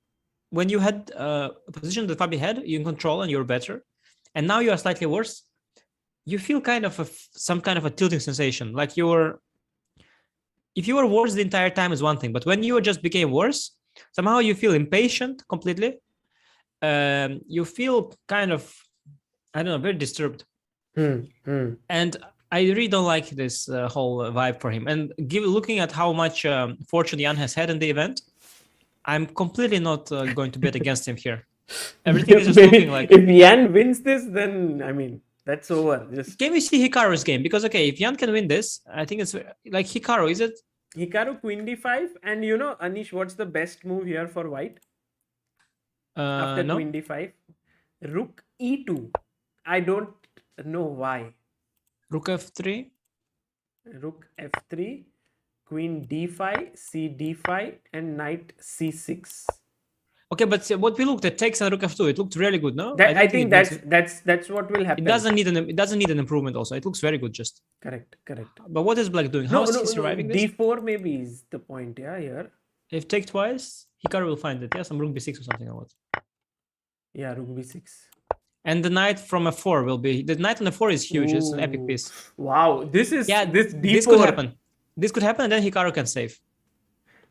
when you had a position that Fabi had, you're in control and you're better. And now you are slightly worse. You feel kind of some kind of a tilting sensation. Like if you were worse the entire time is one thing, but when you just became worse, somehow you feel impatient completely. You feel kind of, I don't know, very disturbed. And I really don't like this whole vibe for him. And looking at how much fortune Jan has had in the event, I'm completely not going to bet against him here. Everything is just looking like... If Jan wins this, then, I mean, that's over. Can we see Hikaru's game? Because, okay, if Jan can win this, I think it's like Hikaru, is it? Hikaru queen d5. And you know, Anish, what's the best move here for white? After queen d5? Rook e2. I don't know why. Rook f3. Rook f3. Queen d5, c d5, and knight c6. Okay, but what we looked at takes and rook f2. It looked really good, no? I think that's what will happen. It doesn't need an improvement. Also, it looks very good. Just correct. But what is black doing? How is he surviving this? d4 maybe is the point. Yeah, here. If take twice, Hikaru will find it. Yeah, some rook b6 or something or what? Yeah, rook b6. And the knight from f4 will be the knight on f4 is huge. Ooh. It's an epic piece. Wow, this is this d4. This could happen. This could happen, and then Hikaru can save.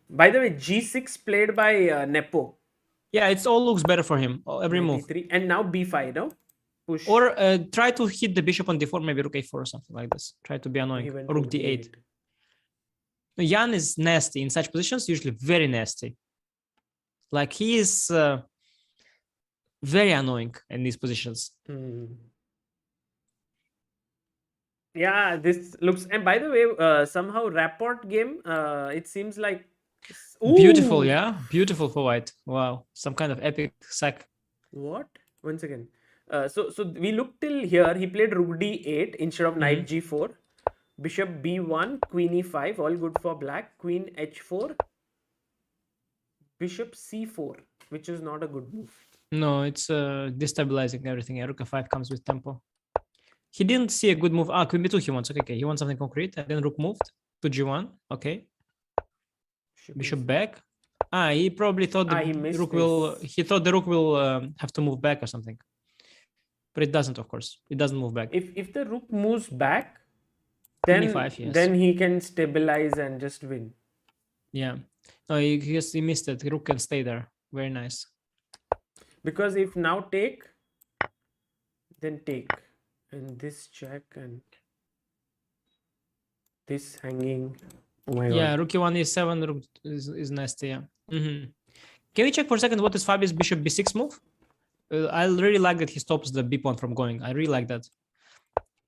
By the way, g6 played by Nepo. Yeah, it all looks better for him. Every move. And now b5, no? Push. Or try to hit the bishop on d4, maybe rook a4 or something like this. Try to be annoying. Or rook d8. No, Jan is nasty in such positions, usually very nasty. Like he is very annoying in these positions. Yeah, this looks... And by the way, somehow rapport game, it seems like... Ooh. Beautiful, yeah? Beautiful for white. Wow. Some kind of epic sack. What? Once again. So we looked till here. He played rook d8 instead of knight g4. Bishop b1, queen e5. All good for black. Queen h4. Bishop c4, which is not a good move. No, it's destabilizing everything. Rook f5 comes with tempo. He didn't see a good move. Queen b2 he wants. Okay. He wants something concrete. And then rook moved to g1. Okay. Bishop back. He probably thought the rook will... He thought the rook will have to move back or something. But it doesn't, of course. It doesn't move back. If the rook moves back, then, e5, yes. Then he can stabilize and just win. Yeah. No, he missed it. The rook can stay there. Very nice. Because if now take, then take. And this check and this hanging. Oh my God. Rook e1 e7 rook is nasty. Yeah. Can we check for a second what is Fabi's bishop b6 move? I really like that he stops the b pawn from going. I really like that.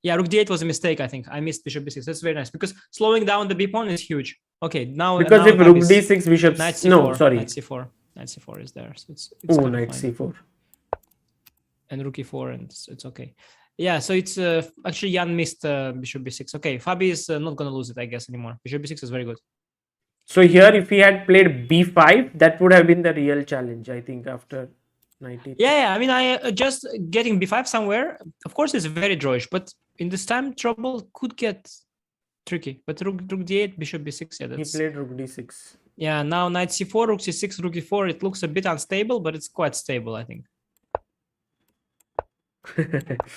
Yeah, rook d8 was a mistake. I think I missed bishop b6. That's very nice because slowing down the b pawn is huge. Okay, now because if rook d6, bishop knight c4, no, sorry, knight c4 is there. So it's knight c4 and rook e4, and it's okay. Yeah, so it's actually Jan missed bishop b6. Okay, Fabi is not gonna lose it, I guess, anymore. Bishop b6 is very good. So here, if he had played b5, that would have been the real challenge, I think, after knight e3. Yeah, I mean, I just getting b5 somewhere. Of course, it's very drawish, but in this time, trouble could get tricky. But rook d8, bishop b6. Yeah, He that's. played rook d6. Yeah, now knight c4, rook c6, rook e4. It looks a bit unstable, but it's quite stable, I think.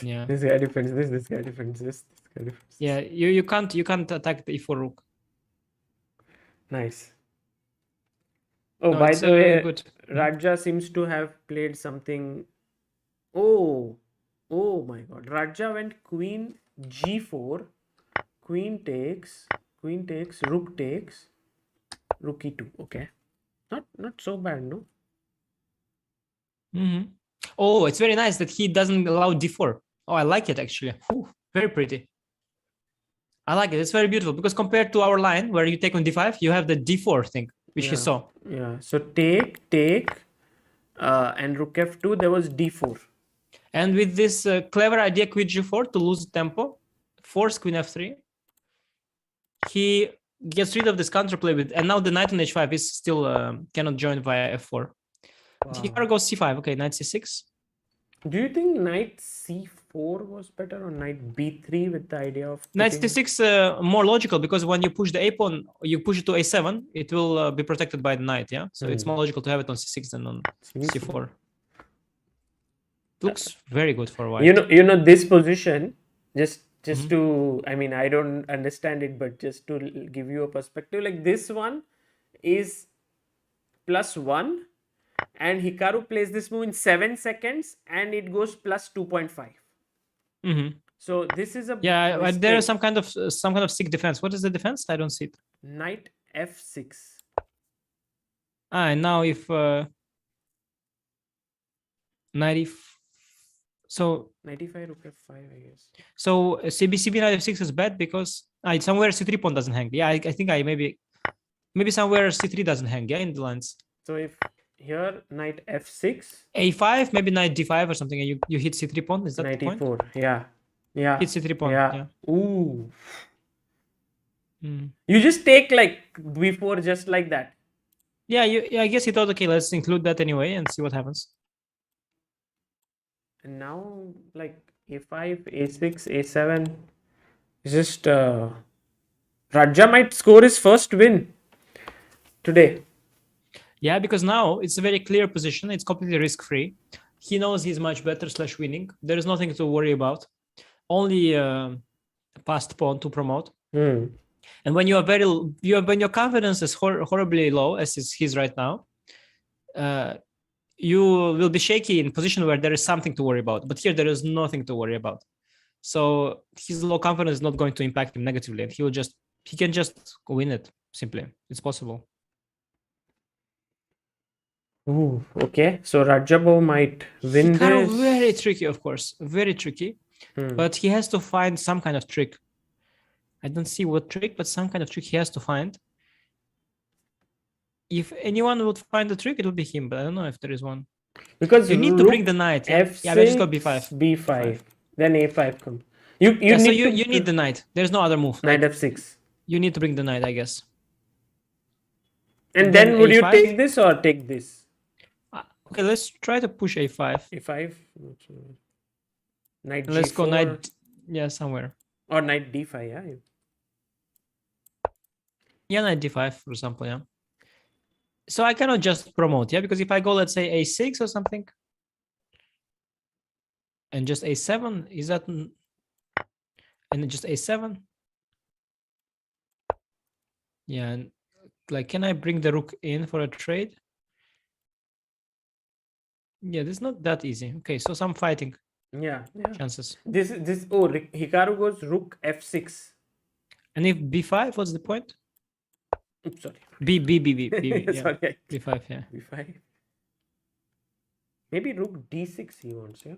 Yeah. This guy defends this guy defends this guy defends. Yeah, you can't attack the e4 rook. Nice. Oh, No, by it's, the way, good. Raja seems to have played something. Oh my God! Raja went queen g4, queen takes, rook takes, rook e2. Okay, not so bad, no. Oh, it's very nice that he doesn't allow d4. Oh, I like it actually. Ooh, very pretty. I like it. It's very beautiful because compared to our line where you take on d5, you have the d4 thing, which he saw. Yeah. So take, and rook f2. There was d4. And with this clever idea, queen g4 to lose tempo, force queen f3, he gets rid of this counterplay with, and now the knight on h5 is still cannot join via f4. Hikaru goes c5. Okay, knight c6. Do you think knight c4 was better or knight b3 with the idea of Knight c6 more logical because when you push the a pawn, you push it to a7, it will be protected by the knight. Yeah, so it's more logical to have it on c6 than on c4. Looks very good for white. You know this position, just to, I mean, I don't understand it, but just to give you a perspective, like this one is +1 and Hikaru plays this move in 7 seconds and it goes +2.5. So this is a but there is some kind of sick defense. What is the defense? I don't see it. Knight f6. And now if so 95 rook f5, I guess. So CB knight f6 is bad because somewhere c3 pawn doesn't hang. Yeah, I think maybe somewhere c3 doesn't hang. Yeah, in the lines. So if here knight f6, a5, maybe knight d5 or something, and you hit c3 pawn. Is that knight the point? e4. Yeah. Hit c3 pawn. Yeah. Ooh. You just take like before, just like that. Yeah, I guess he thought, okay, let's include that anyway and see what happens. And now like a5, a6, a7. It's just Raja might score his first win today. Yeah, because now it's a very clear position. It's completely risk-free. He knows he's much better / winning. There is nothing to worry about. Only passed pawn to promote. And when you are when your confidence is horribly low, as is his right now, you will be shaky in position where there is something to worry about. But here there is nothing to worry about. So his low confidence is not going to impact him negatively. He can just win it simply. It's possible. Ooh, okay. So Rajabo might win Hikaru, this. very tricky, of course. Very tricky. But he has to find some kind of trick. I don't see what trick, but some kind of trick he has to find. If anyone would find the trick, it would be him, but I don't know if there is one. Because you need to bring the knight. F6, yeah, let's go b5. b5. Then a5 comes. You need the knight. There's no other move. Knight f6. You need to bring the knight, I guess. And then would A5? you take this or take this? Okay, let's try to push a5. a5. Knight let's g4. Go knight. Yeah, somewhere. Or knight d5. Yeah. Yeah, knight d5, for example. Yeah. So I cannot just promote, yeah, because if I go, let's say a6 or something, and just a7, is that, and then just a7? Yeah, and like, can I bring the rook in for a trade? Yeah, this is not that easy. Okay, so some fighting. Yeah. Chances. This Hikaru goes rook f6. And if b5, what's the point? Oops, sorry. B. Yeah. Sorry. b5, yeah. b5. Maybe rook d6 he wants, yeah?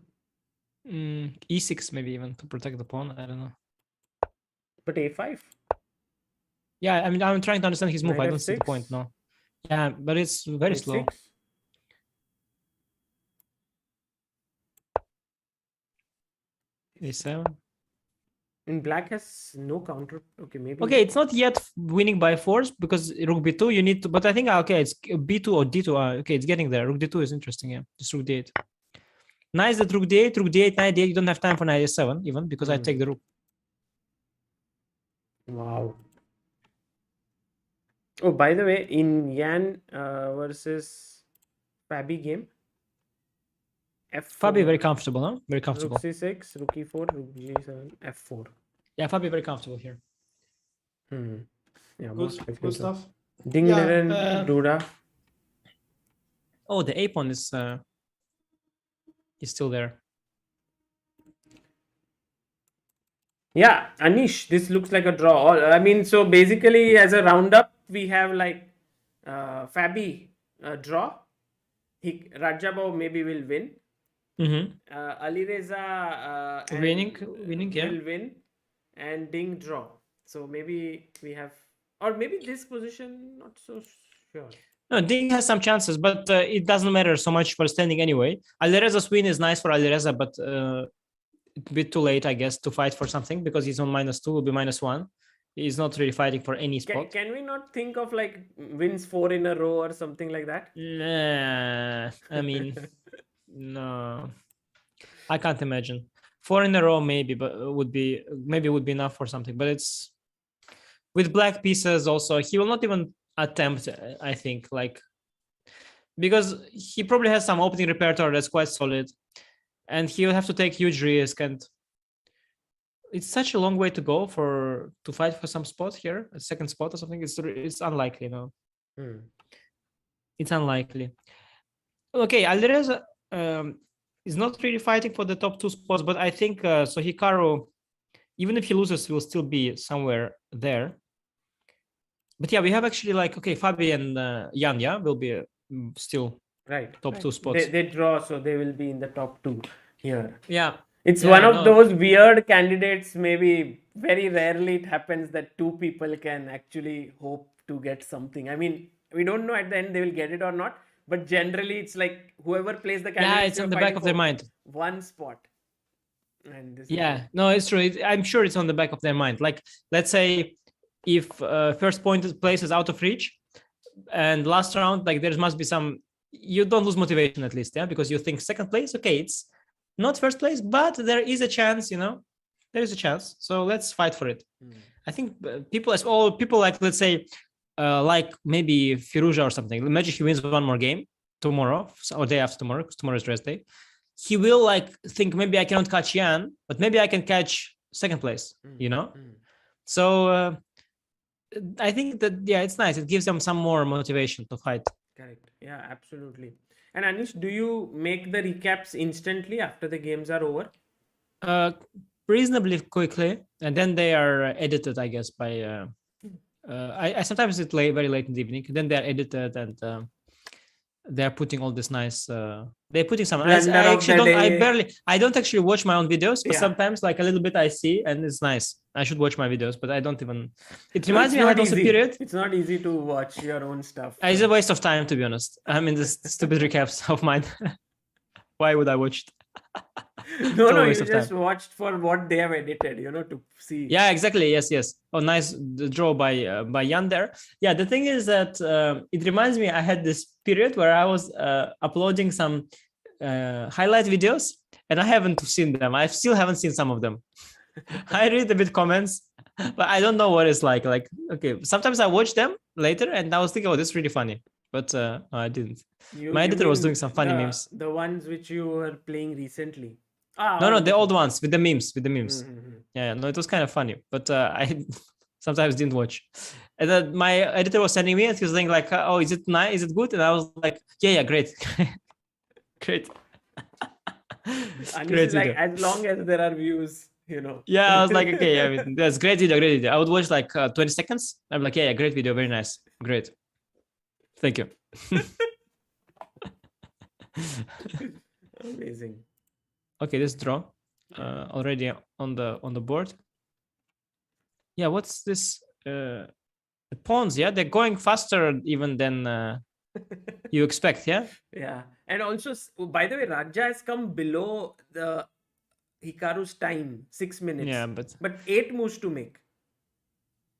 E6 maybe even to protect the pawn. I don't know. But a5? Yeah, I mean, I'm trying to understand his move. Knight I don't see the f6? point, no. Yeah, but it's very a6? slow. a7. And black has no counter. Okay, maybe. Okay, it's not yet winning by force because rook b2 you need to, but I think okay, it's b2 or d2. Okay, it's getting there. Rook d2 is interesting. Yeah, just rook d8. Nice that rook d8, rook d8, knight d8. You don't have time for knight a7 even because I take the rook. Wow. Oh, by the way, in Yan versus Fabi game, F4. Fabi very comfortable, huh? Very comfortable. Rook c6, rook e4, rook g7, f4. Yeah, Fabi very comfortable here. Yeah, Good stuff. Ding Yeah, Niren, Duda. Oh, the a pawn is still there. Yeah, Anish, this looks like a draw. I mean, so basically, as a roundup, we have like Fabi draw. Rajabov maybe will win. Alireza Winning, yeah. will win, and Ding draw. So maybe we have, or maybe this position not so sure. No, Ding has some chances, but it doesn't matter so much for standing anyway. Alireza's win is nice for Alireza, but a bit too late, I guess, to fight for something because he's on -2, will be -1. He's not really fighting for any spot. Can we not think of like wins 4 in a row or something like that? Nah, I mean, no, I can't imagine. 4 in a row maybe, but would be enough for something. But it's with black pieces also. He will not even attempt, I think, like because he probably has some opening repertoire that's quite solid, and he will have to take huge risk. And it's such a long way to go to fight for some spot here, a second spot or something. It's unlikely, It's unlikely. Okay, Alireza is not really fighting for the top 2 spots, but I think so. Hikaru, even if he loses, will still be somewhere there. But yeah, we have actually like Fabi and Jan, yeah, will be still top 2 spots. They draw, so they will be in the top 2 here. Yeah. It's one of those weird candidates. Maybe very rarely it happens that 2 people can actually hope to get something. I mean, we don't know at the end they will get it or not, but generally it's like whoever plays the candidate. Yeah, it's on the back of their mind. One spot. And this no, it's true. I'm sure it's on the back of their mind. Like, let's say if first place is out of reach and last round, like there must be some, you don't lose motivation at least, yeah, because you think second place, okay, it's not first place, but there is a chance, there is a chance. So let's fight for it. I think people like, let's say, like maybe Firuza or something. Imagine he wins one more game tomorrow or day after tomorrow, because tomorrow is rest day. He will like think maybe I cannot catch Jan, but maybe I can catch second place, So I think that, yeah, it's nice. It gives them some more motivation to fight. Correct. Yeah, absolutely. And Anish, do you make the recaps instantly after the games are over? Reasonably quickly, and then they are edited, I guess, by I sometimes it's very late in the evening. Then they are edited and they are putting all this nice. They're putting some. I don't actually watch my own videos, but sometimes like a little bit I see, and it's nice. I should watch my videos, but I don't even. It reminds me I had also a period. It's not easy to watch your own stuff. It's a waste of time, to be honest. I mean, this stupid recaps of mine. Why would I watch it? No, you just watched for what they have edited, to see. Yeah, exactly. Yes. Oh, nice draw by Jan there. Yeah, the thing is that it reminds me I had this period where I was uploading some highlight videos, and I haven't seen them. I still haven't seen some of them. I read a bit comments, but I don't know what it's like. Like, okay, sometimes I watch them later, and I was thinking, oh, this is really funny. But no, I didn't. My editor was doing some funny memes. The ones which you were playing recently. No, the old ones with the memes. Yeah, no, it was kind of funny, but I sometimes didn't watch. And then my editor was sending me, and he was saying like, "Oh, is it nice? Is it good?" And I was like, "Yeah, great, great." And great like, as long as there are views, Yeah, I was like, okay, I mean, that's great video. I would watch like 20 seconds. I'm like, yeah, great video, very nice, great. Thank you. Amazing. Okay, this draw already on the board. Yeah, what's this? The pawns, yeah, they're going faster even than you expect, yeah. Yeah, and also, by the way, Raja has come below the Hikaru's time, 6 minutes. Yeah, but But 8 moves to make.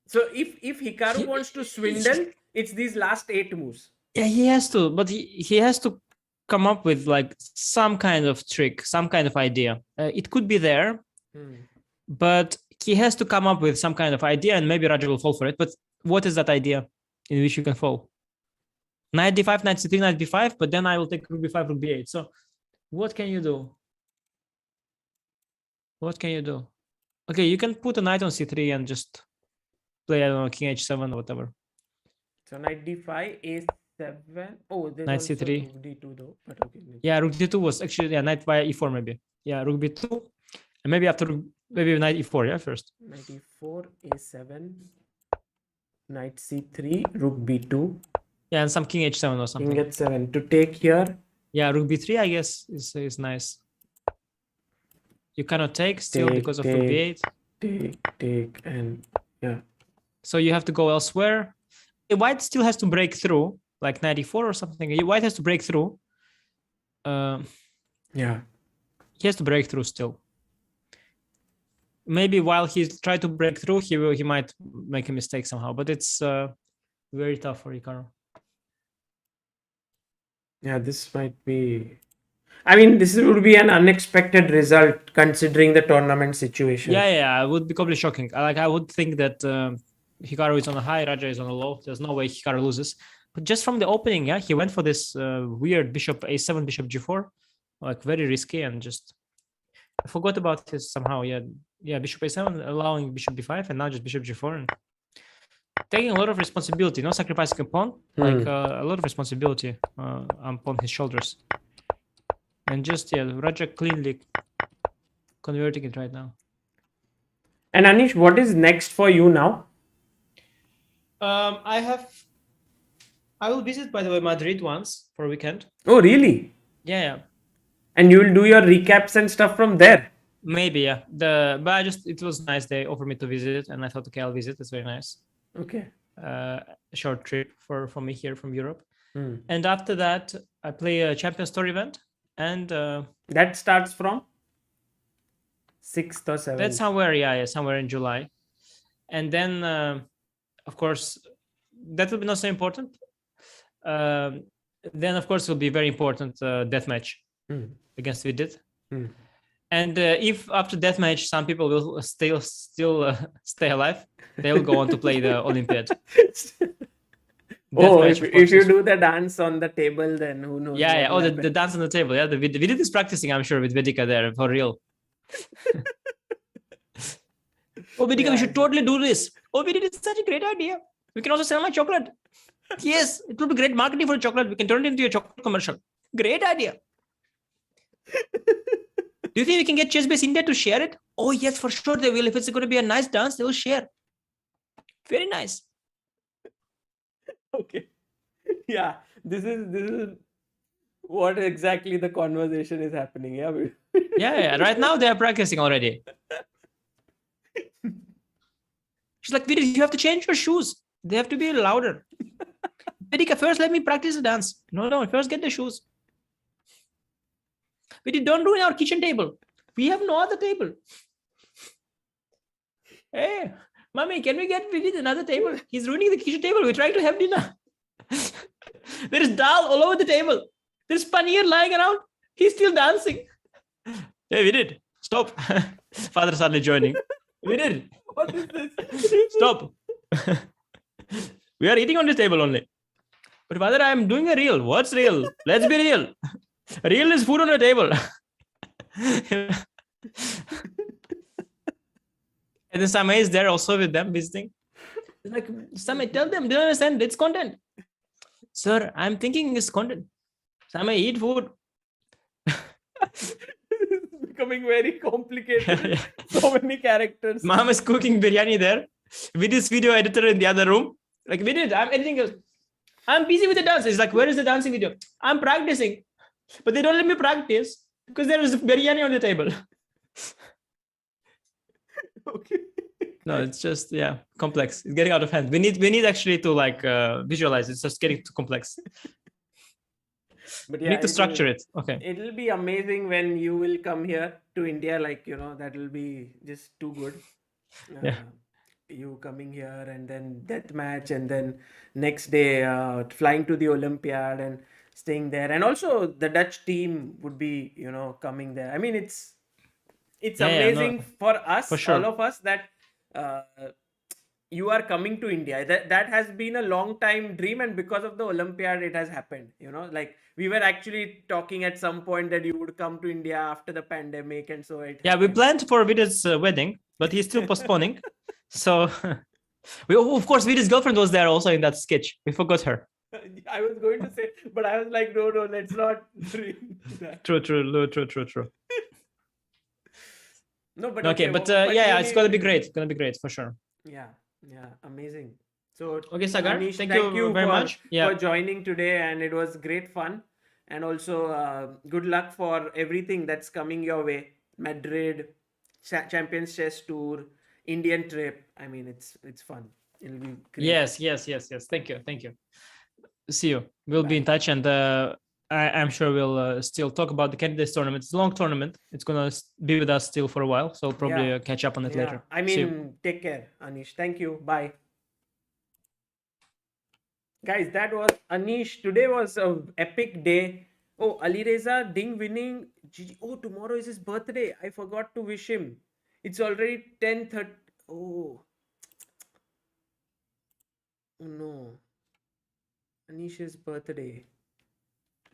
So if Hikaru wants to swindle, it's these last 8 moves. yeah, he has to, but he has to come up with like some kind of trick, some kind of idea. It could be there, but he has to come up with some kind of idea, and maybe Raja will fall for it. But what is that idea in which you can fall? Knight d5, knight c3, knight b5, but then I will take rook b5, rook b8. So what can you do? What can you do? Okay, you can put a knight on c3 and just play, I don't know, king h7 or whatever. So knight d5, a7. Oh, there's Knight also c3. rook d2 though. But okay. Yeah, rook d2 was actually, yeah, knight via e4 maybe. Yeah, rook b2. And maybe after, maybe knight e4, yeah, first. Knight e4, a7, knight c3, rook b2. Yeah, and some king h7 or something. King h7 to take here. Yeah, rook b3, I guess, is nice. You cannot take still because of rook b8. Take, and yeah. So you have to go elsewhere. White still has to break through, like knight e4 or something. White has to break through. Yeah. He has to break through still. Maybe while he's trying to break through, he might make a mistake somehow, but it's very tough for Hikaru. Yeah, this might be. I mean, this would be an unexpected result considering the tournament situation. Yeah, it would be completely shocking. I would think that Hikaru is on a high, Raja is on a low. There's no way Hikaru loses. But just from the opening, yeah, he went for this weird bishop a7, bishop g4, like very risky, and just I forgot about his somehow. Yeah, bishop a7, allowing bishop b5, and now just bishop g4, and taking a lot of responsibility, not sacrificing a pawn, like a lot of responsibility upon his shoulders. And just, yeah, Raja cleanly converting it right now. And Anish, what is next for you now? I will visit, by the way, Madrid once for a weekend. Oh, really? Yeah. And you will do your recaps and stuff from there? Maybe, yeah. But it was nice. They offered me to visit, and I thought, okay, I'll visit. It's very nice. Okay. A short trip for me here from Europe. And after that, I play a Champions Tour event. And that starts from 6th or 7th? That's somewhere, somewhere in July. And then, of course, that will be not so important. Then, of course, it will be very important deathmatch against FIDE. And if after deathmatch, some people will still stay alive, they will go on to play the Olympiad. If you do the dance on the table, then who knows? Yeah. Oh, the dance on the table. Yeah, the Vidit is practicing, I'm sure, with Vedika there for real. Oh, Vedika, we should totally do this. Oh, Vidit, it's such a great idea. We can also sell my chocolate. Yes, it will be great marketing for chocolate. We can turn it into a chocolate commercial. Great idea. Do you think we can get Chess Base India to share it? Oh, yes, for sure they will. If it's going to be a nice dance, they will share. Very nice. Okay. Yeah, this is what exactly the conversation is happening. Yeah. Right now they are practicing already. She's like, Vidit, you have to change your shoes. They have to be louder. Vedika, first let me practice the dance. No, first get the shoes. Vidit, don't do it in our kitchen table. We have no other table. Hey, Mommy, can we get Vidit another table? He's ruining the kitchen table. We're trying to have dinner. There is dal all over the table. There's paneer lying around. He's still dancing. Hey, Vidit, stop. Father suddenly joining. Vidit, What is this? stop. We are eating on this table only. But Father, I am doing a reel. What's real? Let's be real. Real is food on the table. And then Samay is there also with them visiting. It's like, Samay, tell them, they don't understand. It's content. Sir, I'm thinking it's content. Samay, eat food. It's becoming very complicated. So many characters. Mom is cooking biryani there with his video editor in the other room. Like, Vidit, I'm editing. I'm busy with the dance. He's like, where is the dancing video? I'm practicing. But they don't let me practice because there is biryani on the table. Okay. No, it's just, yeah, complex. It's getting out of hand. We need actually to like visualize. It's just getting too complex. But You yeah, need to structure it. Okay. it'll be amazing when you will come here to India. Like, that will be just too good. Yeah. You coming here and then death match, and then next day flying to the Olympiad and staying there. And also the Dutch team would be, coming there. I mean, it's Yeah. No, amazing for for us, all sure. of us, that uh, you are coming to India. That has been a long time dream, and because of the Olympiad, it has happened. Like we were actually talking at some point that you would come to India after the pandemic, and so it Yeah, we happened. planned for Vidya's wedding, but he's still postponing. So, of course, Vidya's girlfriend was there also in that sketch. We forgot her. I was going to say, but I was like, no, let's not dream that. True. No, but Okay, okay, but but you it's gonna need, be great. It's gonna be great for sure. yeah, amazing. So, Okay, Sagar, Anish, thank thank you you very much. for Yeah, joining today, and it was great fun. And also, good luck for everything that's coming your way. Madrid, Champions Chess Tour, Indian trip. I mean, it's fun. It'll be great. yes. Thank you. See you. We'll be in Bye. touch, and I'm sure we'll still talk about the candidates tournament. It's a long tournament. It's gonna be with us still for a while, so I'll probably Yeah. catch up on it later. I See you. mean, take care, Anish. Thank you. Bye. Guys, that was Anish. Today was a epic day. Oh, Alireza Ding winning. Oh, tomorrow is his birthday. I forgot to wish him. It's already 10:30. Oh, oh no. Anish's birthday.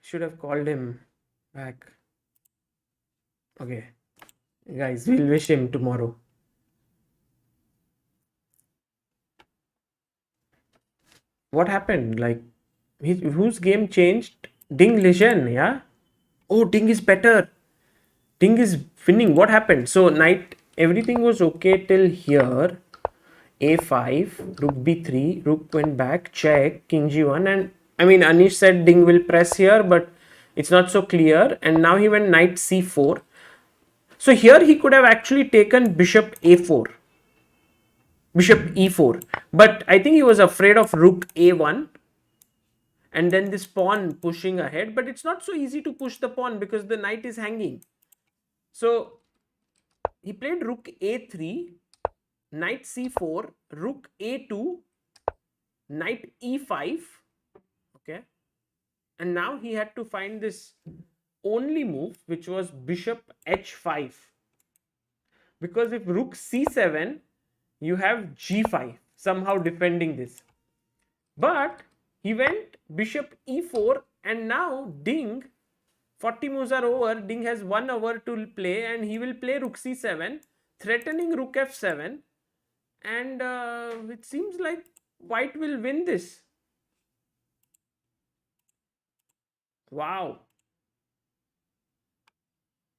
Should have called him back. Okay. Guys, we'll wish him tomorrow. What happened? Like, whose game changed? Ding Legion, yeah? Oh, Ding is better. Ding is winning. What happened? So, knight, everything was okay till here. A5, rook b3, rook went back, check, king g1. And I mean, Anish said Ding will press here, but it's not so clear. And now he went knight c4. So, here he could have actually taken bishop a4, bishop e4. But I think he was afraid of rook a1. And then this pawn pushing ahead, but it's not so easy to push the pawn because the knight is hanging. So he played rook a3, knight c4, rook a2, knight e5. Okay, and now he had to find this only move, which was bishop h5, because if rook c7, you have g5 somehow defending this. But he went bishop e4, and now Ding, 40 moves are over, Ding has 1 hour to play, and he will play rook c7, threatening rook f7, and it seems like white will win this. Wow.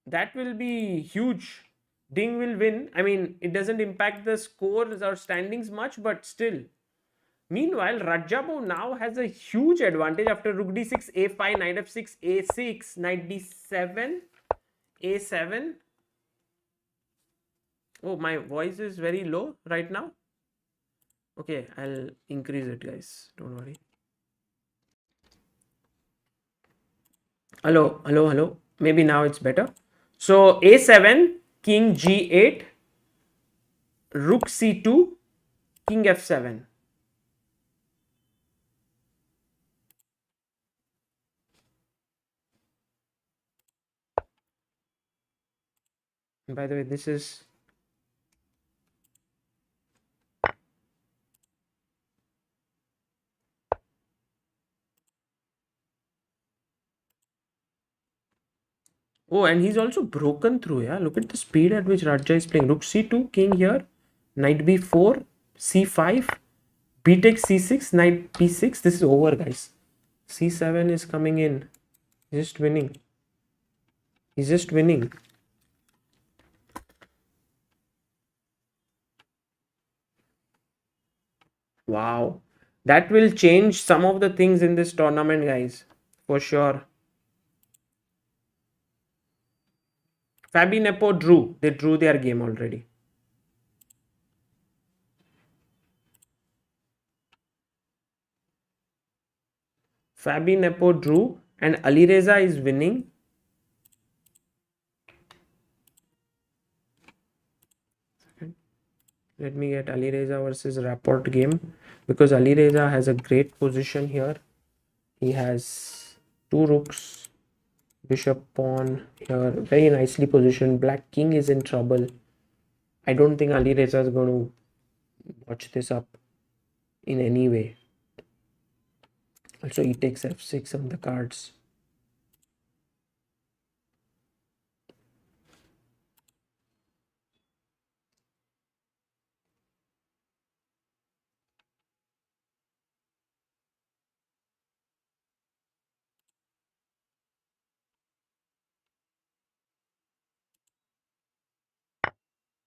That will be huge. Ding will win. I mean, it doesn't impact the scores or standings much, but still. Meanwhile, Rajapov now has a huge advantage after rook d6, a5, knight f6, a6, knight d7, a7. Oh, my voice is very low right now. Okay, I'll increase it, guys. Don't worry. Hello. Maybe now it's better. So a7, king g8, rook c2, king f7. And by the way, this is oh, and he's also broken through. Yeah, look at the speed at which Raja is playing. Rook c2, king here, knight b4, c5, b takes c6, knight b6. This is over, guys. c7 is coming in. He's just winning. He's just winning. Wow. That will change some of the things in this tournament, guys. For sure. Fabi Nepo drew. They drew their game already. Fabi Nepo drew, and Alireza is winning. Let me get Alireza versus Rapport game, because Alireza has a great position here. He has two rooks, bishop, pawn here, very nicely positioned. Black king is in trouble. I don't think Alireza is going to watch this up in any way. Also, he takes f6 on the cards.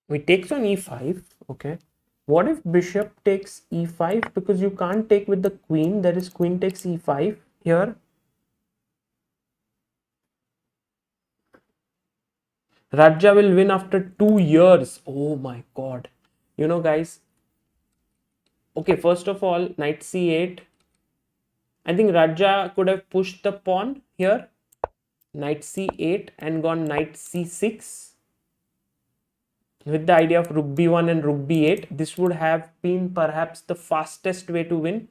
We takes on e5. Okay. What if bishop takes e5? Because you can't take with the queen. There is queen takes e5 here. Raja will win after 2 years. Oh my god. You know, guys. Okay, first of all, knight c8. I think Raja could have pushed the pawn here. Knight c8 and gone knight c6. With the idea of rook b1 and rook b8, this would have been perhaps the fastest way to win.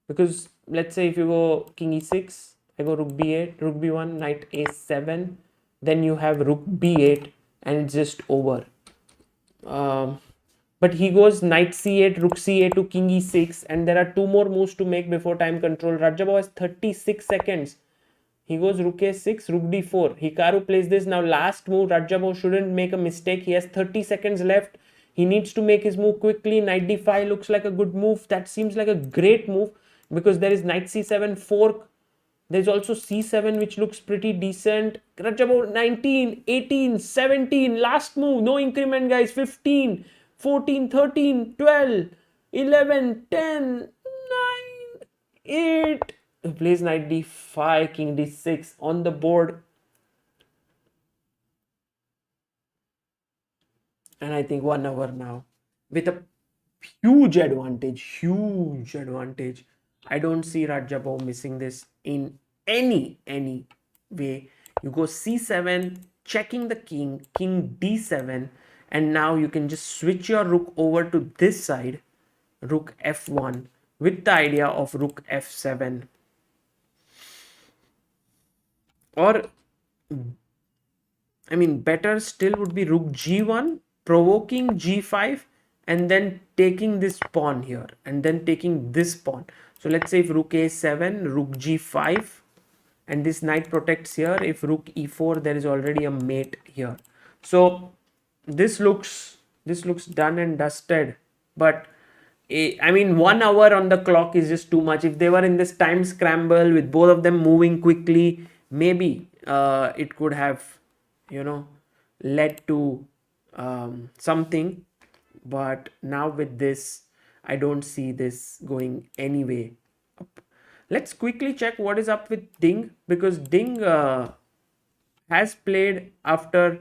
Because let's say if you go king e6, I go rook b8, rook b1, knight a7, then you have rook b8 and it's just over. But he goes knight c8, rook c8 to king e6, and there are two more moves to make before time control. Rajabov has 36 seconds. He goes rook a6, rook d4. Hikaru plays this. Now last move, Rajabov shouldn't make a mistake. He has 30 seconds left. He needs to make his move quickly. Knight d5 looks like a good move. That seems like a great move because there is knight c7 fork. There's also c7 which looks pretty decent. Rajabov 19, 18, 17. Last move. No increment, guys. 15, 14, 13, 12, 11, 10, 9, 8. Plays knight d5, king d6 on the board. And I think 1 hour now with a huge advantage. I don't see Rajabov missing this in any way. You go c7, checking the king, king d7, and now you can just switch your rook over to this side, rook f1, with the idea of rook f7. Or, I mean, better still would be rook g1, provoking g5, and then taking this pawn here, and then taking this pawn. So let's say if rook a7, rook g5, and this knight protects here. If rook e4, there is already a mate here. So this looks done and dusted. But I mean, 1 hour on the clock is just too much. If they were in this time scramble with both of them moving quickly, maybe it could have, led to something. But now with this, I don't see this going any way up. Let's quickly check what is up with Ding, because Ding has played after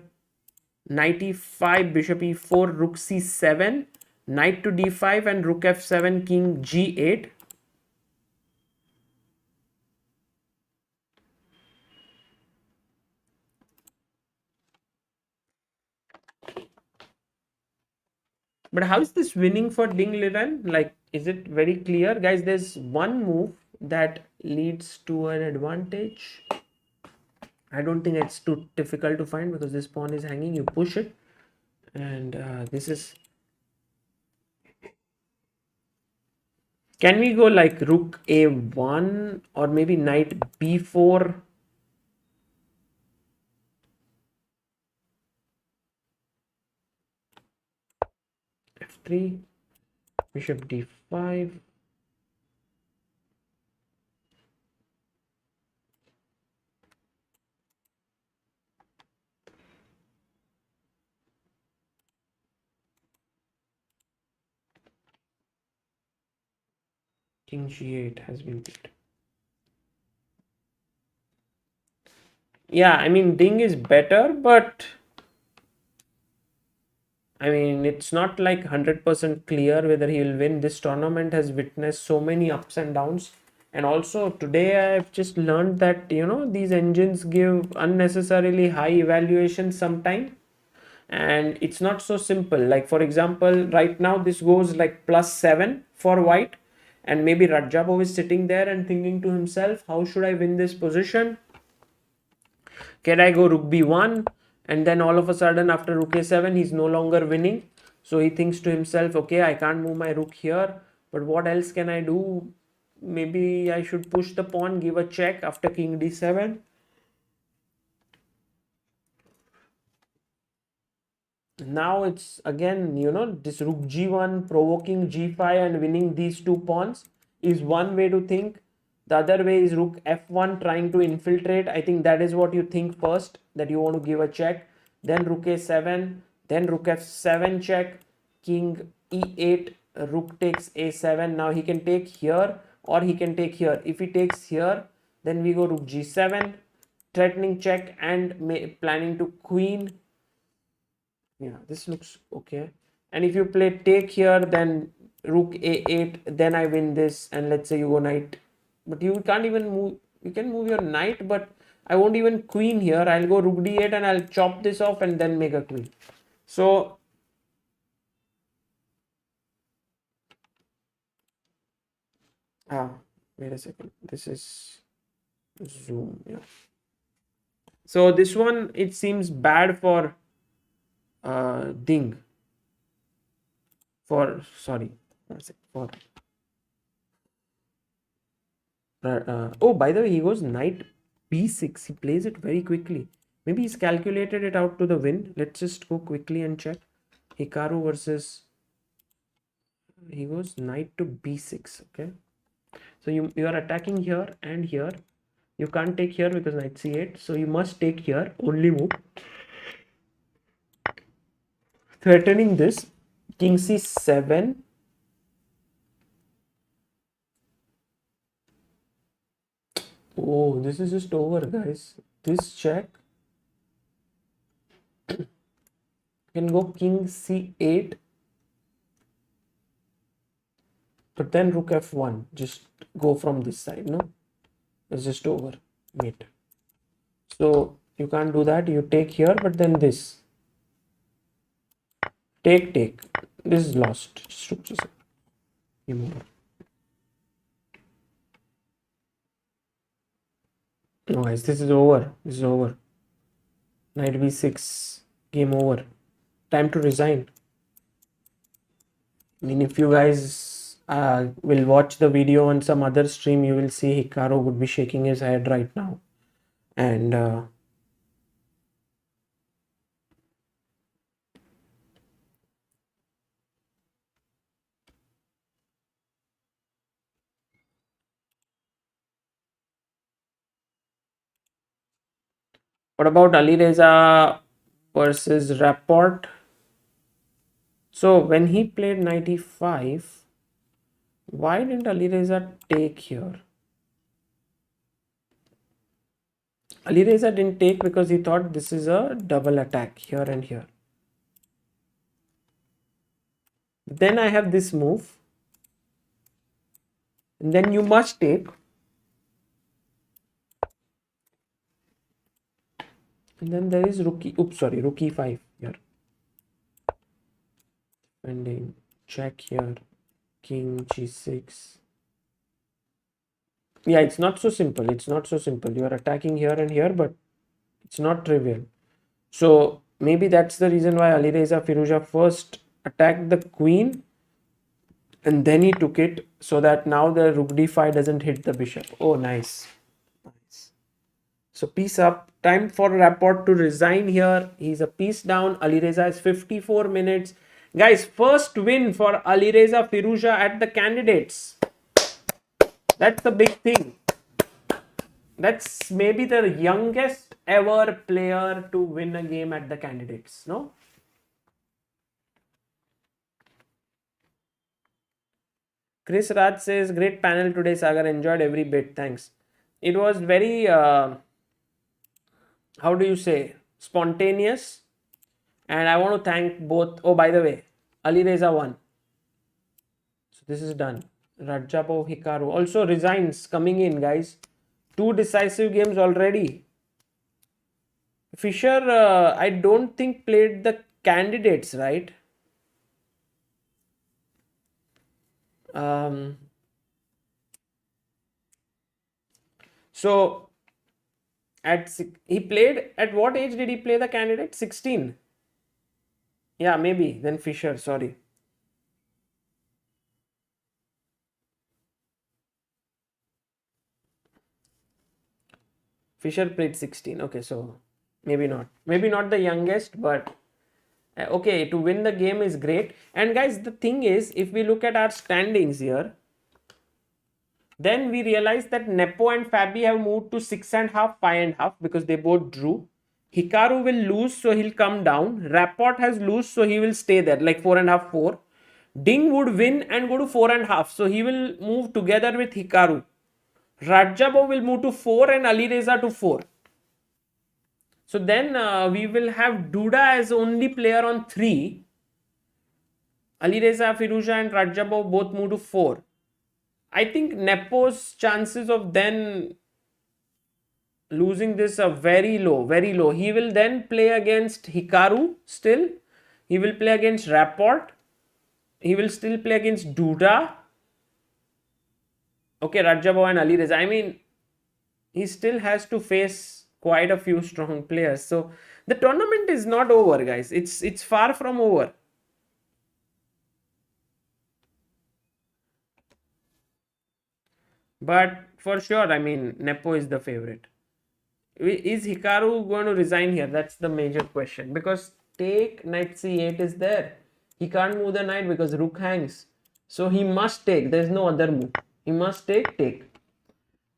knight e5, bishop e4, rook c7, knight to d5, and rook f7, king g8. But how is this winning for Ding Liren? Like, is it very clear? Guys, there's one move that leads to an advantage. I don't think it's too difficult to find because this pawn is hanging. You push it, and this is... Can we go like rook a1 or maybe knight b4? f3, bishop d5. King g8 has been beat. Yeah, I mean, Ding is better, but I mean, it's not like 100% clear whether he will win. This tournament has witnessed so many ups and downs. And also today I've just learned that, these engines give unnecessarily high evaluations sometime. And it's not so simple. Like for example, right now this goes like +7 for white. And maybe Rajapov is sitting there and thinking to himself, how should I win this position? Can I go rook b1? And then all of a sudden after rook a7, he's no longer winning. So he thinks to himself, okay, I can't move my rook here, but what else can I do? Maybe I should push the pawn, give a check after king d7. Now it's again, this rook g1 provoking g5 and winning these two pawns is one way to think. The other way is rook f1 trying to infiltrate. I think that is what you think first, that you want to give a check. Then rook a7, then rook f7 check, king e8, rook takes a7. Now he can take here or he can take here. If he takes here, then we go rook g7, threatening check and planning to queen. Yeah, this looks okay. And if you play take here, then rook a8, then I win this, and let's say you go knight, but you can't even move. You can move your knight, but I won't even queen here. I'll go rook d8 and I'll chop this off and then make a queen. So wait a second, this is zoom. Yeah, so this one, it seems bad for Ding. For oh, by the way, he goes knight b6. He plays it very quickly. Maybe he's calculated it out to the win. Let's just go quickly and check. Hikaru versus, he goes knight to b6. Okay, so you are attacking here and here. You can't take here because knight c8, so you must take here, only move, threatening this. King c7. Oh, this is just over, guys. This check can go king c8, but then rook f1. Just go from this side, no? It's just over, mate. So you can't do that. You take here, but then this. Take. This is lost. Just game over. No, guys, this is over. This is over. Knight b6. Game over. Time to resign. I mean, if you guys will watch the video on some other stream, you will see Hikaru would be shaking his head right now. And what about Alireza versus Rapport? So when he played knight e5, why didn't Alireza take here? Alireza didn't take because he thought this is a double attack here and here. Then I have this move. And then you must take. And then there is rook e5 here. Defending, check here, king g6. Yeah, it's not so simple. You are attacking here and here, but it's not trivial. So maybe that's the reason why Alireza Firouzja first attacked the queen and then he took it, so that now the rook d5 doesn't hit the bishop. Oh, nice. So piece up. Time for Rapport to resign here. He's a piece down. Alireza is 54 minutes. Guys, first win for Alireza Firouzja at the candidates. That's the big thing. That's maybe the youngest ever player to win a game at the candidates, no? Chris Raj says, great panel today, Sagar. Enjoyed every bit. Thanks. It was very, how do you say, spontaneous. And I want to thank both. Oh, by the way, Alireza won. So this is done. Rajapov Hikaru also resigns, coming in, guys. 2 decisive games already. Fisher, I don't think played the candidates, right? So he played at what age did he play the candidate? 16. Yeah, maybe then Fisher. Sorry. Fisher played 16. Okay, so maybe not. Maybe not the youngest, but okay, to win the game is great. And guys, the thing is, if we look at our standings here, then we realize that Nepo and Fabi have moved to 6.5, 5.5 because they both drew. Hikaru will lose, so he'll come down. Rapport has lose, so he will stay there, like 4.5, 4. Ding would win and go to 4.5, so he will move together with Hikaru. Rajabo will move to 4 and Ali Reza to 4. So then we will have Duda as only player on 3. Ali Reza, Firuza and Rajabo both move to 4. I think Nepo's chances of then losing this are very low, very low. He will then play against Hikaru still. He will play against Rapport. He will still play against Duda. Okay, Rajabo and Ali Reza. I mean, he still has to face quite a few strong players. So the tournament is not over, guys. It's far from over. But for sure, I mean, Nepo is the favorite. Is Hikaru going to resign here? That's the major question. Because take knight c8 is there. He can't move the knight because rook hangs. So he must take. There's no other move. He must take.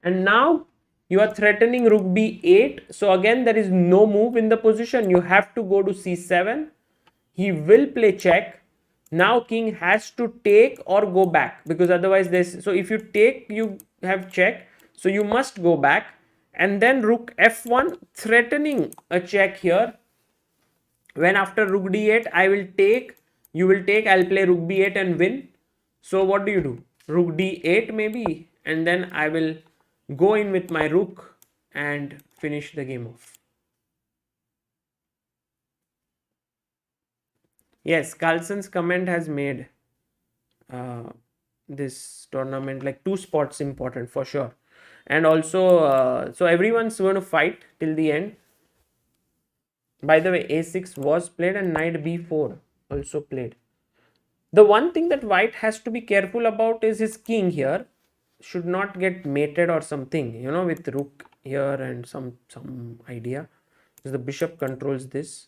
And now you are threatening rook b8. So again, there is no move in the position. You have to go to c7. He will play check. Now king has to take or go back because otherwise this. So if you take, you have check. So you must go back. And then rook f1 threatening a check here. When after rook d8 I will take, you will take, I'll play rook b8 and win. So what do? Rook d8 maybe, and then I will go in with my rook and finish the game off. Yes, Carlsen's comment has made this tournament like 2 spots important for sure. And also, so everyone's going to fight till the end. By the way, a6 was played and knight b4 also played. The one thing that white has to be careful about is his king here should not get mated or something, you know, with rook here and some idea, because the bishop controls this.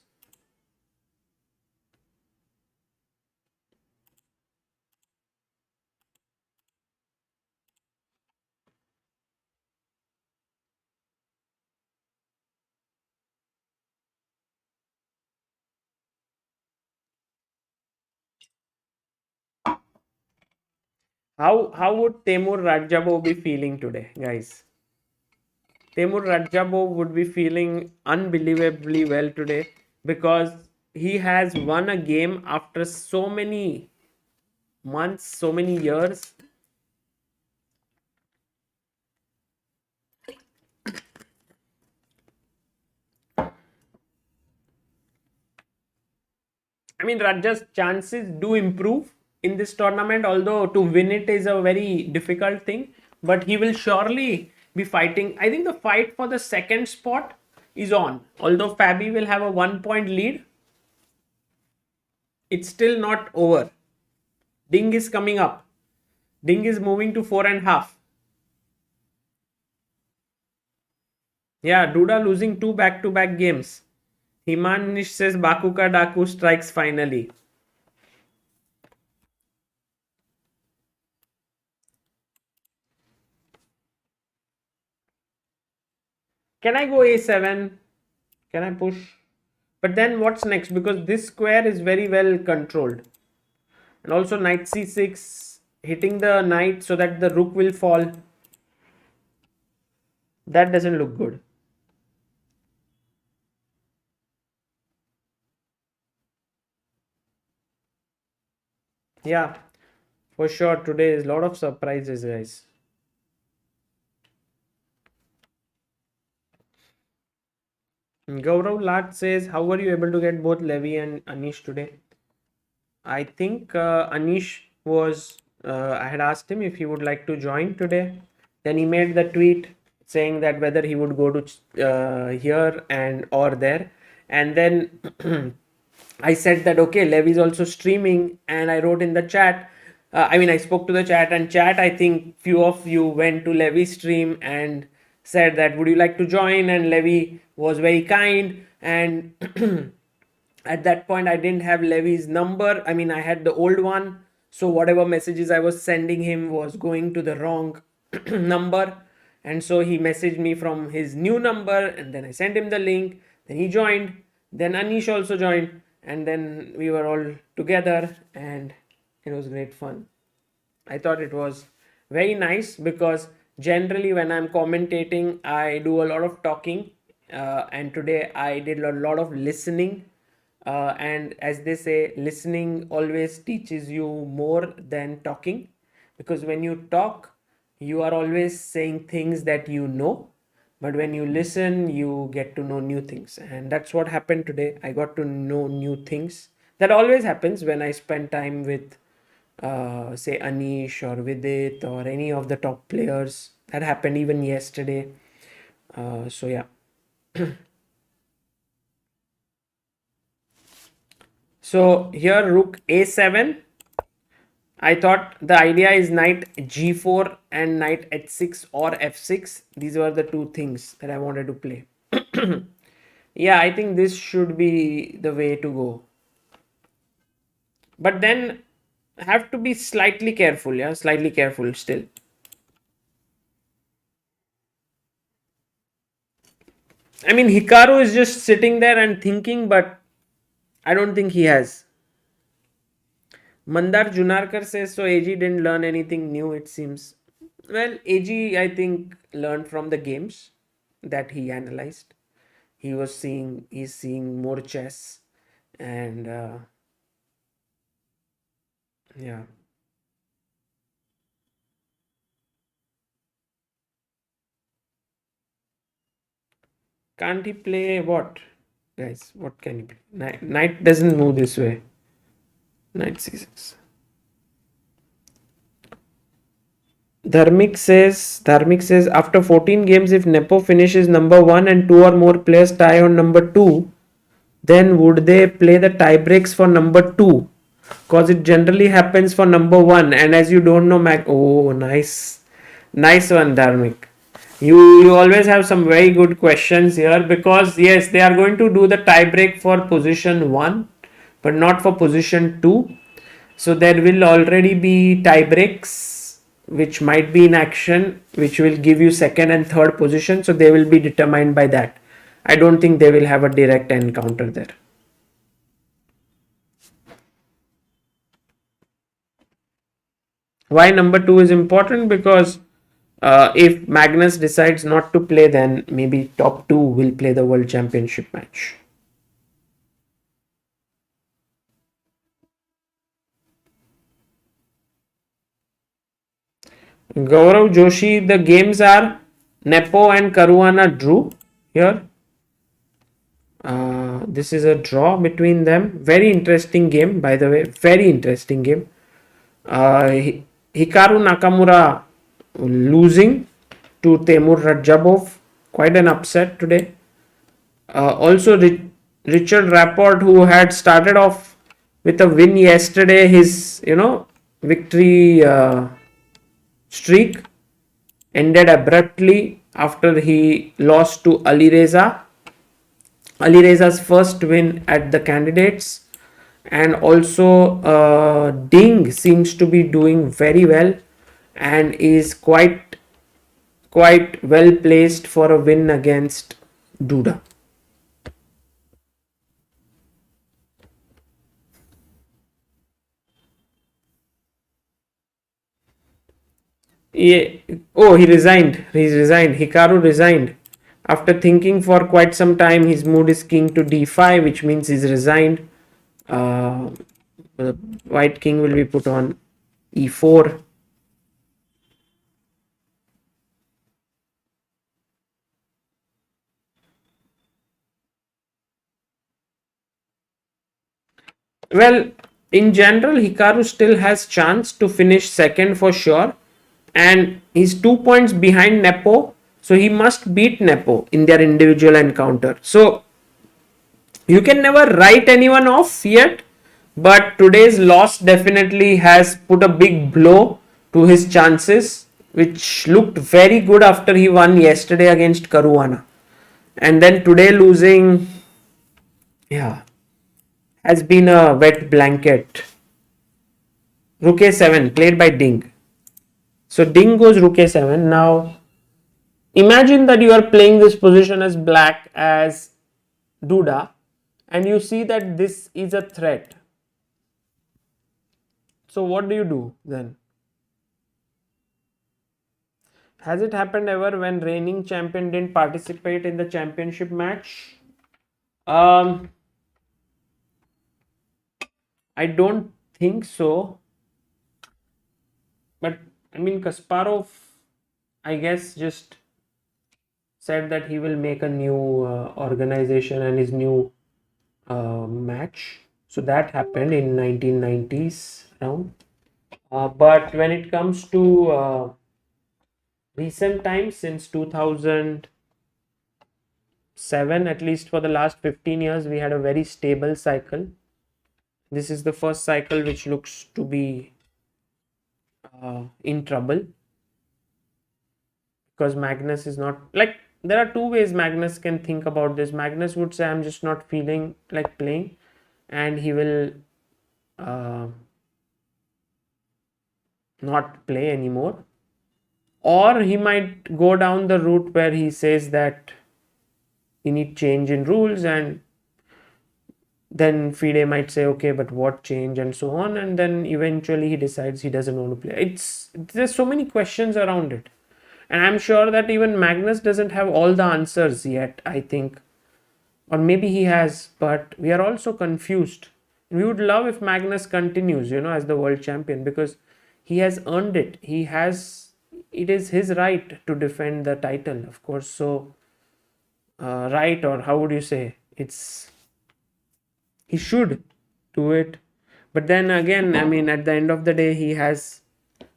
How would Temur Rajabo be feeling today, guys? Temur Rajabo would be feeling unbelievably well today because he has won a game after so many months, so many years. I mean, Raja's chances do improve in this tournament, although to win it is a very difficult thing. But he will surely be fighting. I think the fight for the second spot is on. Although Fabi will have a 1-point lead, it's still not over. Ding is coming up. Ding is moving to 4.5. Yeah, Duda losing 2 back-to-back games. Anish says Bakuka Daku strikes finally. Can I go a7? Can I push? But then what's next? Because this square is very well controlled. And also knight c6, hitting the knight so that the rook will fall. That doesn't look good. Yeah. For sure, today is a lot of surprises, guys. Gaurav Lat says, how were you able to get both Levy and Anish today? I think Anish was, I had asked him if he would like to join today. Then he made the tweet saying that whether he would go to here and or there. And then I said that, okay, Lev is also streaming. And I wrote in the chat, I spoke to the chat, and chat, I think few of you went to Levy's stream and said that, would you like to join? And Levy was very kind. And at that point, I didn't have Levy's number. I had the old one. So whatever messages I was sending him was going to the wrong number. And so he messaged me from his new number, and then I sent him the link. Then he joined. Then Anish also joined. And then we were all together, and it was great fun. I thought it was very nice because generally when I'm commentating, I do a lot of talking. And today I did a lot of listening. And as they say, listening always teaches you more than talking, because when you talk, you are always saying things that you know, but when you listen, you get to know new things. And that's what happened today. I got to know new things. That always happens when I spend time with say Anish or Vidit or any of the top players. That happened even yesterday. So yeah. So here rook a7. I thought the idea is knight g4 and knight h6 or f6. These were the two things that I wanted to play. Yeah, I think this should be the way to go. But then have to be slightly careful. Yeah, slightly careful still. Hikaru is just sitting there and thinking, but I don't think he has. Mandar Junarkar says, so AG didn't learn anything new, it seems. Well, AG, I think, learned from the games that he analyzed. He's seeing more chess, and yeah. Can't he play what? Guys, what can he play? Knight doesn't move this way. Knight c6. Dharmik says after 14 games, if Nepo finishes number 1 and 2 or more players tie on number 2, then would they play the tie breaks for number 2? Because it generally happens for number 1, and as you don't know, oh, nice one, Dharmik. You always have some very good questions here, because yes, they are going to do the tie break for position 1, but not for position 2. So there will already be tie breaks which might be in action, which will give you second and third position. So they will be determined by that. I don't think they will have a direct encounter there. Why number 2 is important? Because if Magnus decides not to play, then maybe top 2 will play the World Championship match. Gaurav Joshi, the games are Nepo and Caruana drew here. This is a draw between them. Very interesting game, by the way. Very interesting game. Hikaru Nakamura losing to Temur Rajabov. Quite an upset today. Also, Richard Rapport, who had started off with a win yesterday, his victory streak ended abruptly after he lost to Ali Reza. Ali Reza's first win at the candidates. And also Ding seems to be doing very well and is quite well placed for a win against Duda. Yeah. Oh, he resigned. Hikaru resigned. After thinking for quite some time, his mood is king to d5, which means he's resigned. The white king will be put on e4. Well, in general, Hikaru still has chance to finish second for sure, and he's 2 points behind Nepo, so he must beat Nepo in their individual encounter. So you can never write anyone off yet, but today's loss definitely has put a big blow to his chances, which looked very good after he won yesterday against Caruana. And then today losing, yeah, has been a wet blanket. Rook a7 played by Ding. So Ding goes Rook a7. Now imagine that you are playing this position as black as Duda, and you see that this is a threat. So what do you do then? Has it happened ever when reigning champion didn't participate in the championship match? I don't think so. But I mean, Kasparov, I guess, just said that he will make a new organization and his new match. So that happened in 1990s around. But when it comes to recent times, since 2007, at least for the last 15 years, we had a very stable cycle. This is the first cycle which looks to be in trouble, because Magnus is not, like, there are two ways Magnus can think about this. Magnus would say, I'm just not feeling like playing, and he will not play anymore. Or he might go down the route where he says that we need change in rules, and then FIDE might say, okay, but what change, and so on, and then eventually he decides he doesn't want to play. There's so many questions around it, and I'm sure that even Magnus doesn't have all the answers yet, I think, or maybe he has, but we are also confused. We would love if Magnus continues, as the world champion, because he has earned it. It is his right to defend the title, of course. So right, or how would you say, he should do it. But then again, I mean, at the end of the day, he has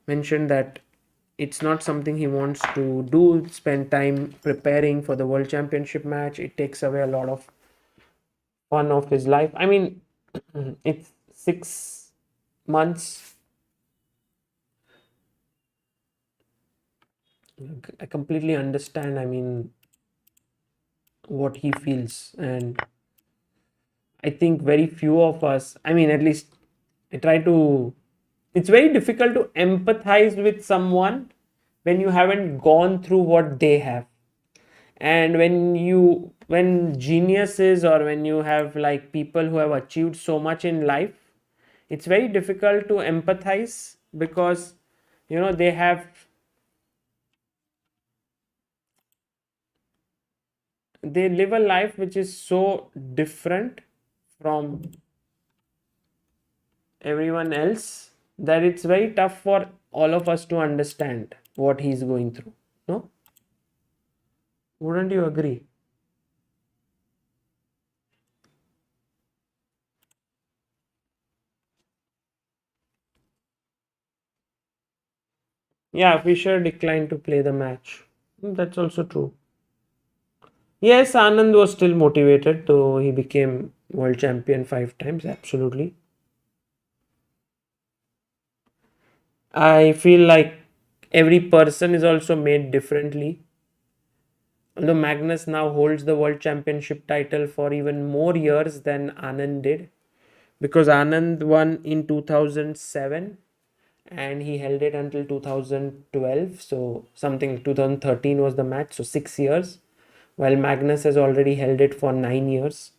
mentioned that it's not something he wants to do, spend time preparing for the world championship match. It takes away a lot of fun of his life. I mean, it's 6 months. I completely understand, I mean, what he feels, and I think very few of us, I mean, at least it's very difficult to empathize with someone when you haven't gone through what they have. And when geniuses, or when you have like people who have achieved so much in life, it's very difficult to empathize, because they live a life which is so different from everyone else, that it's very tough for all of us to understand what he's going through. No? Wouldn't you agree? Yeah, Fisher declined to play the match. That's also true. Yes, Anand was still motivated, though he became world champion 5 times. Absolutely. I feel like every person is also made differently. Although Magnus now holds the world championship title for even more years than Anand did, because Anand won in 2007 and he held it until 2012. So something 2013 was the match, so 6 years, while Magnus has already held it for 9 years.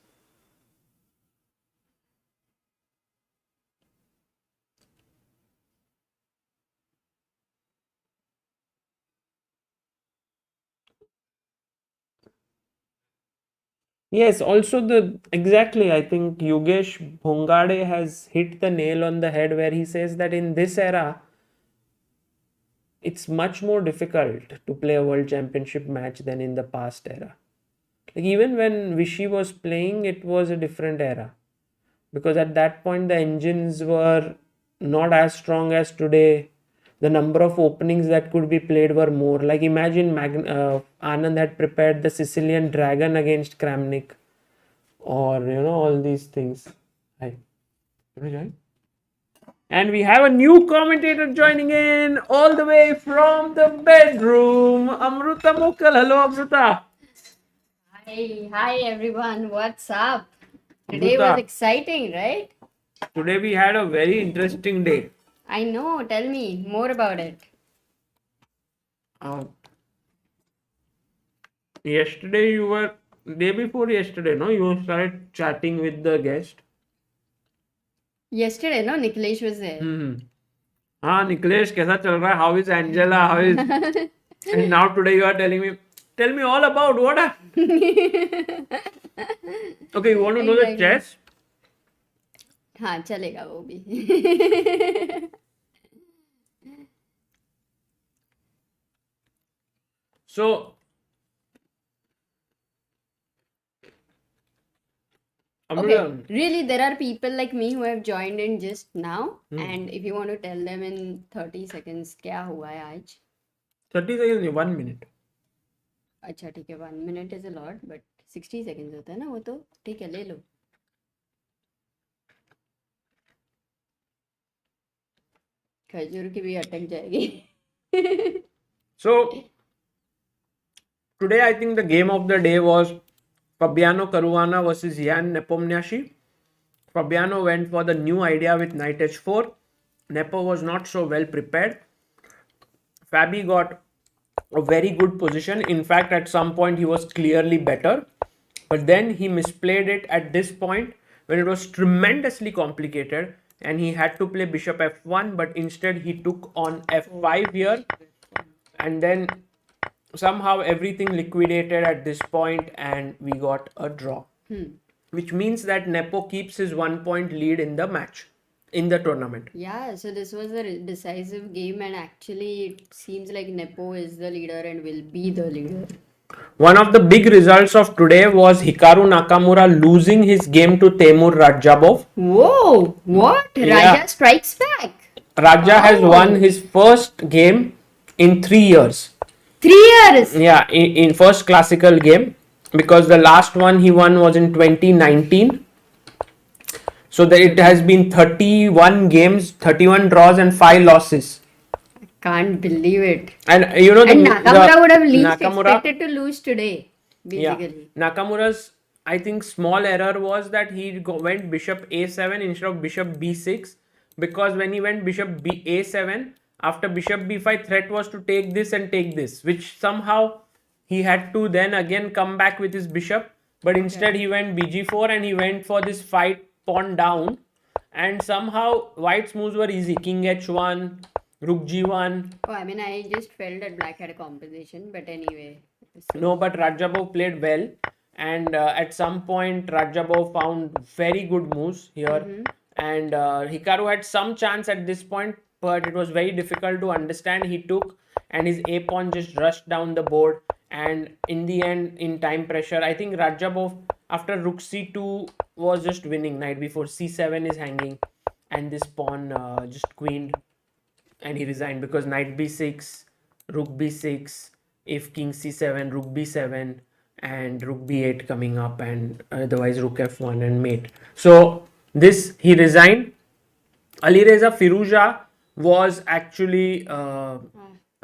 Yes, also exactly, I think Yogesh Bhongade has hit the nail on the head, where he says that in this era, it's much more difficult to play a world championship match than in the past era. Like even when Vichy was playing, it was a different era. Because at that point the engines were not as strong as today. The number of openings that could be played were more. Like imagine Anand had prepared the Sicilian Dragon against Kramnik, or all these things. Hi, you wanna join? And we have a new commentator joining in all the way from the bedroom, Amruta Mokal. Hello, Amruta. Hi everyone, what's up? Today Amruta, was exciting, right? today we had a very interesting day. I know, tell me more about it. Yesterday day before yesterday, no? You started chatting with the guest. Yesterday, no, Niklesh was there. हाँ निखिलेश कैसा चल रहा है? How is Angela? How is and now today you are telling me, tell me all about what happened. Okay, you want to know the Exactly. chess? हाँ चलेगा वो भी. So Okay, Amruta, really, there are people like me who have joined in just now, and if you want to tell them in 30 seconds क्या हुआ है आज? 30 seconds, 1 minute. अच्छा ठीक है, 1 minute is a lot, but 60 seconds होता है ना वो तो ठीक है ले लो. खजूर की भी अटक जाएगी. So today I think the game of the day was Fabiano Caruana versus Jan Nepomniachtchi. Fabiano went for the new idea with knight h4. Nepo was not so well prepared. Fabi got a very good position. In fact, at some point he was clearly better. But then he misplayed it at this point when it was tremendously complicated and he had to play bishop f1, but instead he took on f5 here, and then somehow everything liquidated at this point and we got a draw. Which means that Nepo keeps his 1 point lead in the match, in the tournament. Yeah, so this was a decisive game, and actually, it seems like Nepo is the leader and will be the leader. One of the big results of today was Hikaru Nakamura losing his game to Temur Radjabov. Whoa, what? Yeah. Raja strikes back. Raja has won his first game in 3 years. 3 years. Yeah, in first classical game, because the last one he won was in 2019. So that it has been 31 games, 31 draws and 5 losses. Can't believe it. And And Nakamura would have least Nakamura- expected to lose today, basically. Yeah. Nakamura's, I think, small error was that he went bishop a7 instead of bishop b6, because when he went bishop a7, after bishop b5, threat was to take this and take this, which somehow he had to then again come back with his bishop, but instead he went bg4 and he went for this fight pawn down, and somehow white's moves were easy. King h1, rook g1. Oh, I mean, I just felt that black had a composition, but anyway. No, but Radjabov played well, and at some point Radjabov found very good moves here, and Hikaru had some chance at this point, but it was very difficult to understand. He took, and his a pawn just rushed down the board, and in the end, in time pressure, I think Radjabov after rook c2 was just winning. Knight before c7 is hanging, and this pawn just queened, and he resigned because knight b6, rook b6, if king c7, rook b7, and rook b8 coming up, and otherwise rook f1 and mate. So this he resigned. Alireza Firouzja was actually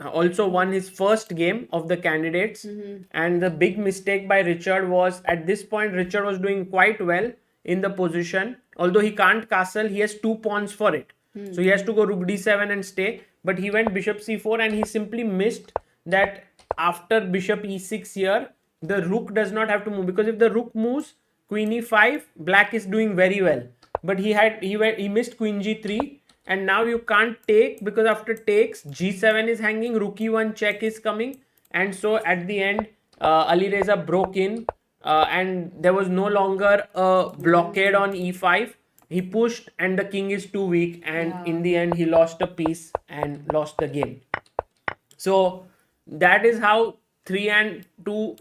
also won his first game of the candidates, and the big mistake by Richard was at this point Richard was doing quite well in the position, although he can't castle, he has 2 pawns for it, so he has to go rook d7 and stay, but he went bishop c4 and he simply missed that after bishop e6 here the rook does not have to move, because if the rook moves, queen e5, black is doing very well, but he missed queen g3, and now you can't take, because after takes g7 is hanging, rook e1 check is coming, and so at the end Alireza broke in, and there was no longer a blockade on e5. He pushed and the king is too weak, and in the end he lost a piece and lost the game. So that is how 3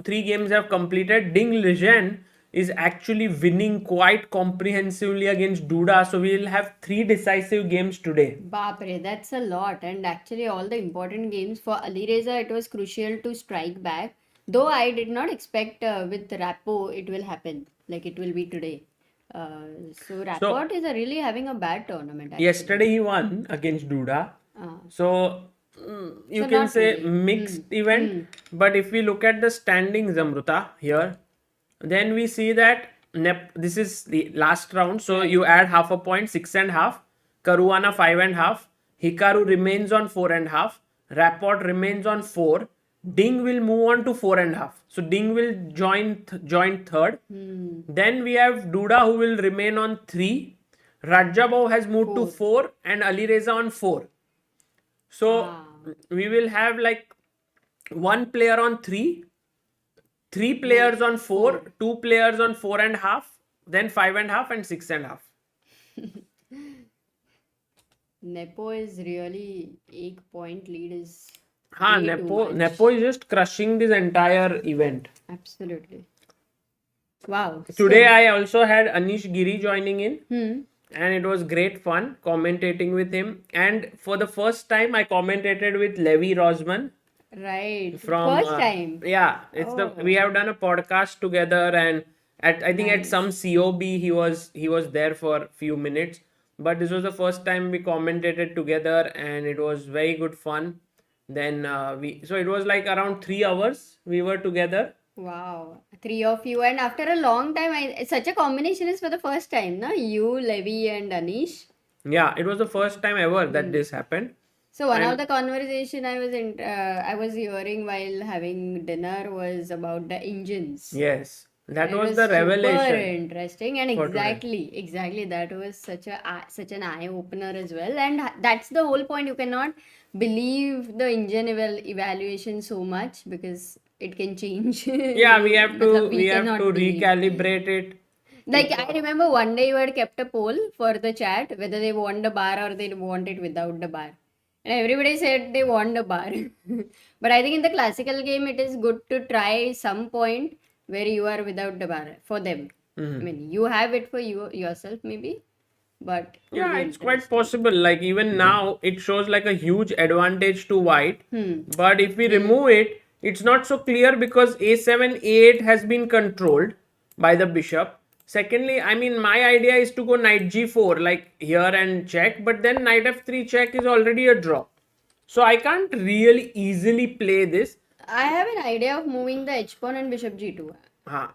games have completed. Ding Lejeune is actually winning quite comprehensively against Duda. So we will have 3 decisive games today. Bapre, that's a lot. And actually, all the important games for Alireza, it was crucial to strike back. Though I did not expect with Rapo it will happen, like it will be today. So Rapport is really having a bad tournament. Actually. Yesterday he won against Duda. So you So can not say really. mixed event. But if we look at the standings, Amruta, here, then we see that this is the last round. So you add half a point, 6.5. Caruana 5.5. Hikaru remains on 4.5. Rapport remains on 4. Ding will move on to 4.5. So Ding will join third. Then we have Duda who will remain on 3. Rajabov has moved to 4 and Alireza on 4. So we will have like 1 player on 3, 3 players on 4, 2 players on 4.5, then 5.5 and 6.5. Nepo is really 8-point lead is Nepo is just crushing this entire event. absolutely. Wow. Today I also had Anish Giri joining in. And it was great fun commentating with him. And for the first time, I commentated with Levy Rozman. Right. From First time. Yeah, it's we have done a podcast together, and I think at some COB he was there for a few minutes. But this was the first time we commentated together, and it was very good fun. Then so it was like around 3 hours we were together. Wow, 3 of you, and after a long time, such a combination is for the first time, no? You, Levy, and Anish. Yeah, it was the first time ever that this happened. So one of the conversation I was hearing while having dinner was about the engines. Yes, that It was the super revelation. interesting, and exactly that was such an eye opener as well, and that's the whole point. You cannot believe the engine evaluation so much because it can change. Yeah, we have to Matlab, we have cannot to believe. recalibrate it. Like I remember one day you had kept a poll for the chat whether they want the bar or they want it without the bar. And everybody said they want the bar. But I think in the classical game it is good to try some point where you are without the bar for them. I mean, you have it for yourself maybe, but Yeah, it's quite possible. Like even now, it shows like a huge advantage to white. But if we remove it, it's not so clear because a7, a8 has been controlled by the bishop. Secondly, I mean, my idea is to go knight g4 like here and check, but then knight f3 check is already a draw. So I can't really easily play this. I have an idea of moving the h pawn and bishop g2.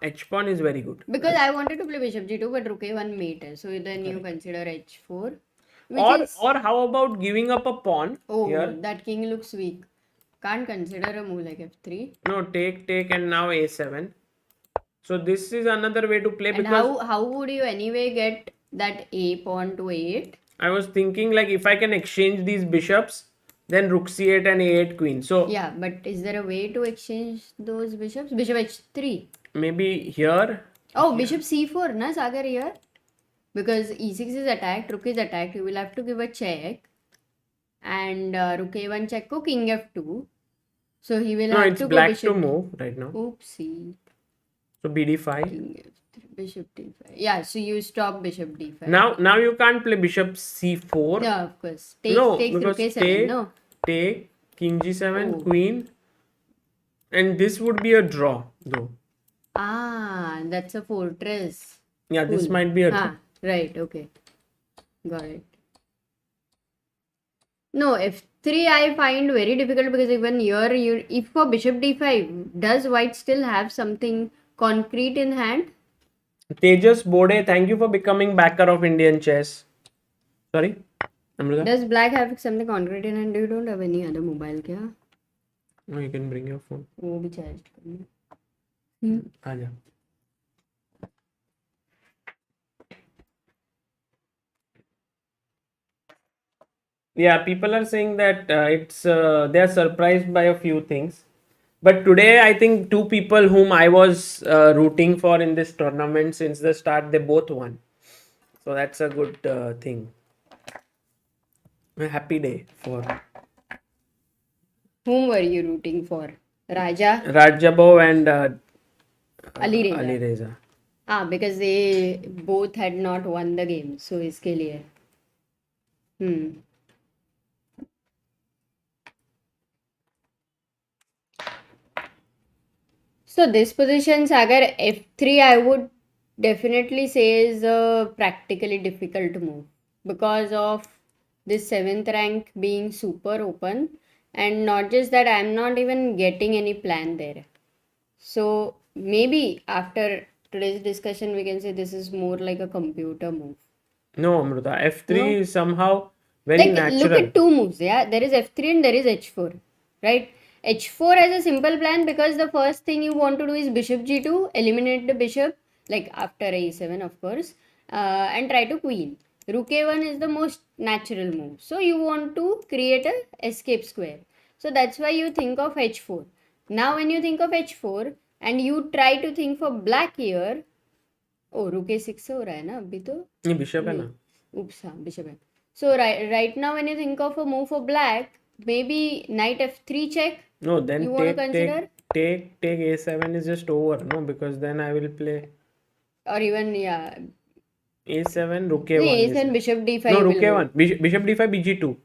H pawn is very good. Because I wanted to play bishop g2, but rook a1 mate. So then you consider h4. Or how about giving up a pawn here? That king looks weak. Can't consider a move like f3. No, take, and now a7. So this is another way to play. And because how would you anyway get that a pawn to a8? I was thinking like if I can exchange these bishops, then rook c8 and a8 queen. So yeah, but is there a way to exchange those bishops? Bishop h3. Maybe here. Oh, bishop c4, na Sagar here? Because e6 is attacked, rook is attacked, you will have to give a check. And rook a1 check ko king f2. So he will have to go black bishop. to move right now. Oopsie. So bd5. King f3, bishop d5. Yeah, so you stop bishop d5. Now you can't play bishop c4. Yeah, of course. Take Rook a7. take, No. Take king g7, queen. And this would be a draw though. That's a fortress. Yeah, this might be a draw. Right, okay. Got it. No, f3 I find very difficult because even here, if for bishop d5, does white still have something concrete in hand? Tejas Bode, thank you for becoming backer of Indian chess. Sorry, Amrita? Does black have something concrete in hand? You don't have any other mobile, kya? No, you can bring your phone. वो भी charged करना. Aja. Yeah, people are saying that they are surprised by a few things. But today, I think 2 people whom I was rooting for in this tournament since the start, they both won. So that's a good thing. A happy day for Whom were you rooting for? Raja? Rajabov and Ali Reza. Ali Reza. Because they both had not won the game. So इसके लिए. So this position, Sagar, F3 I would definitely say is a practically difficult move because of this 7th rank being super open, and not just that, I'm not even getting any plan there. So maybe after today's discussion we can say this is more like a computer move. No, Amruta. F3 No? is somehow very Like natural. look at two moves, yeah. There is F3 and there is H4, right? H4 has a simple plan because the first thing you want to do is bishop g2, eliminate the bishop, like after a7 of course, and try to queen. Rook a1 is the most natural move. So you want to create a escape square. So that's why you think of H4. Now when you think of H4 and you try to think for black here, oh rook a6 हो रहा है ना अभी तो ये bishop है ना. oops हाँ bishop है. So right now when you think of a move for black, maybe knight f3 check. No, then You want to consider? take a7 is just over, no, because then I will play Or even yeah, a7, rook no, a1. a7 bishop d5 No, rook will go. a1. Bishop d5, bg2.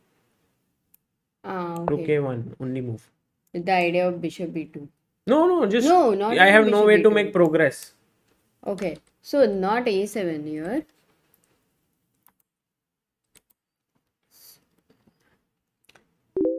Rook Okay. a1, only move. With the idea of bishop b2. No, just No, not I have even no bishop way to b2. make progress. Okay, so not a7 here.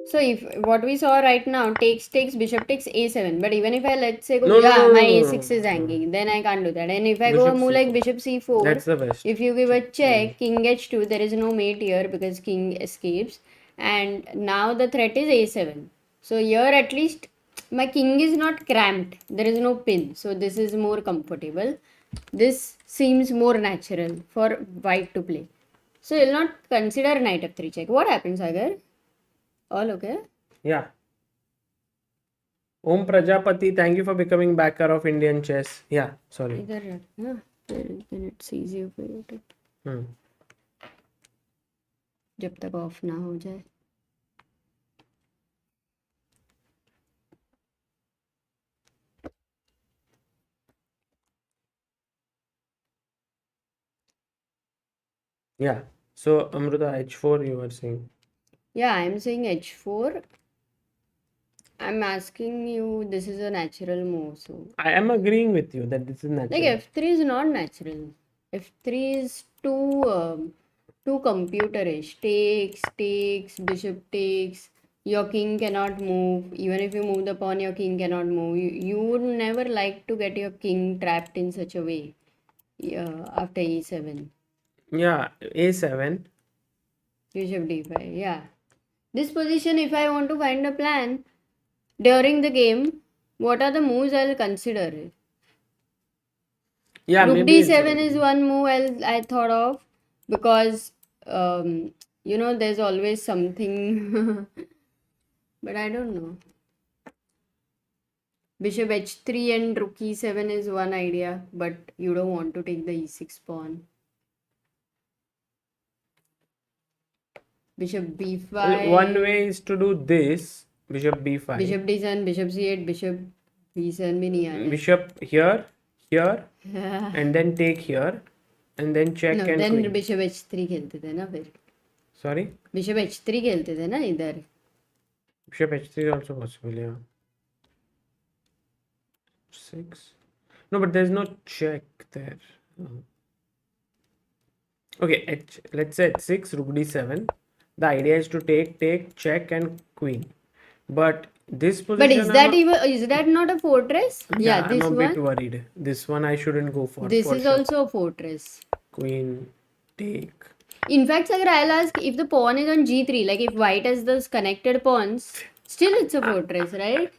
So if what we saw right now takes bishop takes a7, but even if I let's say go, No, yeah, no, my no, a6 no. is hanging, then I can't do that. And if I go a Bishop move like c4. bishop c4, That's the best. if you give a check, king h2, there is no mate here because king escapes, and now the threat is a7. So here at least my king is not cramped. There is no pin, so this is more comfortable. This seems more natural for white to play. So you'll not consider knight f3 check. What happens, Sagar? All okay? Yeah. Om Prajapati, thank you for becoming backer of Indian chess. Yeah, sorry. इधर रखना then it's easier for you to Hmm. जब तक of ना हो जाए. Yeah. So Amruta, h4 you were saying. Yeah, I'm saying h4. I'm asking you, this is a natural move, so I am agreeing with you that this is natural. like f3 is not natural. F3 is too computerish. Takes, bishop takes. Your king cannot move. Even if you move the pawn, your king cannot move. You would never like to get your king trapped in such a way. Yeah, after e7. Yeah, a7. Bishop d5, yeah. This position, if I want to find a plan during the game, what are the moves I'll consider? Yeah, Rook maybe d7 is one move I thought of because there's always something, but I don't know. Bishop h3 and rook e7 is one idea, but you don't want to take the e6 pawn. Bishop b5. one way is to do this. Bishop b5. Bishop d7, bishop c8, bishop b7 भी नहीं आया. Bishop here, and then take here, and then check No, and then queen. bishop h3 खेलते थे ना फिर. Sorry? Bishop h3 खेलते थे ना इधर. Bishop h3 is also possible, yeah. 6. No, but there's no check there. Okay, let's say h6, rook d7. The idea is to take, check, and queen. But this position. But is that not a fortress? Yeah, this I'm a one. bit worried. This one I shouldn't go for. This for is sure. also a fortress. Queen, take. In fact, Sagar, I'll ask if the pawn is on g3, like if white has those connected pawns, still it's a fortress, right?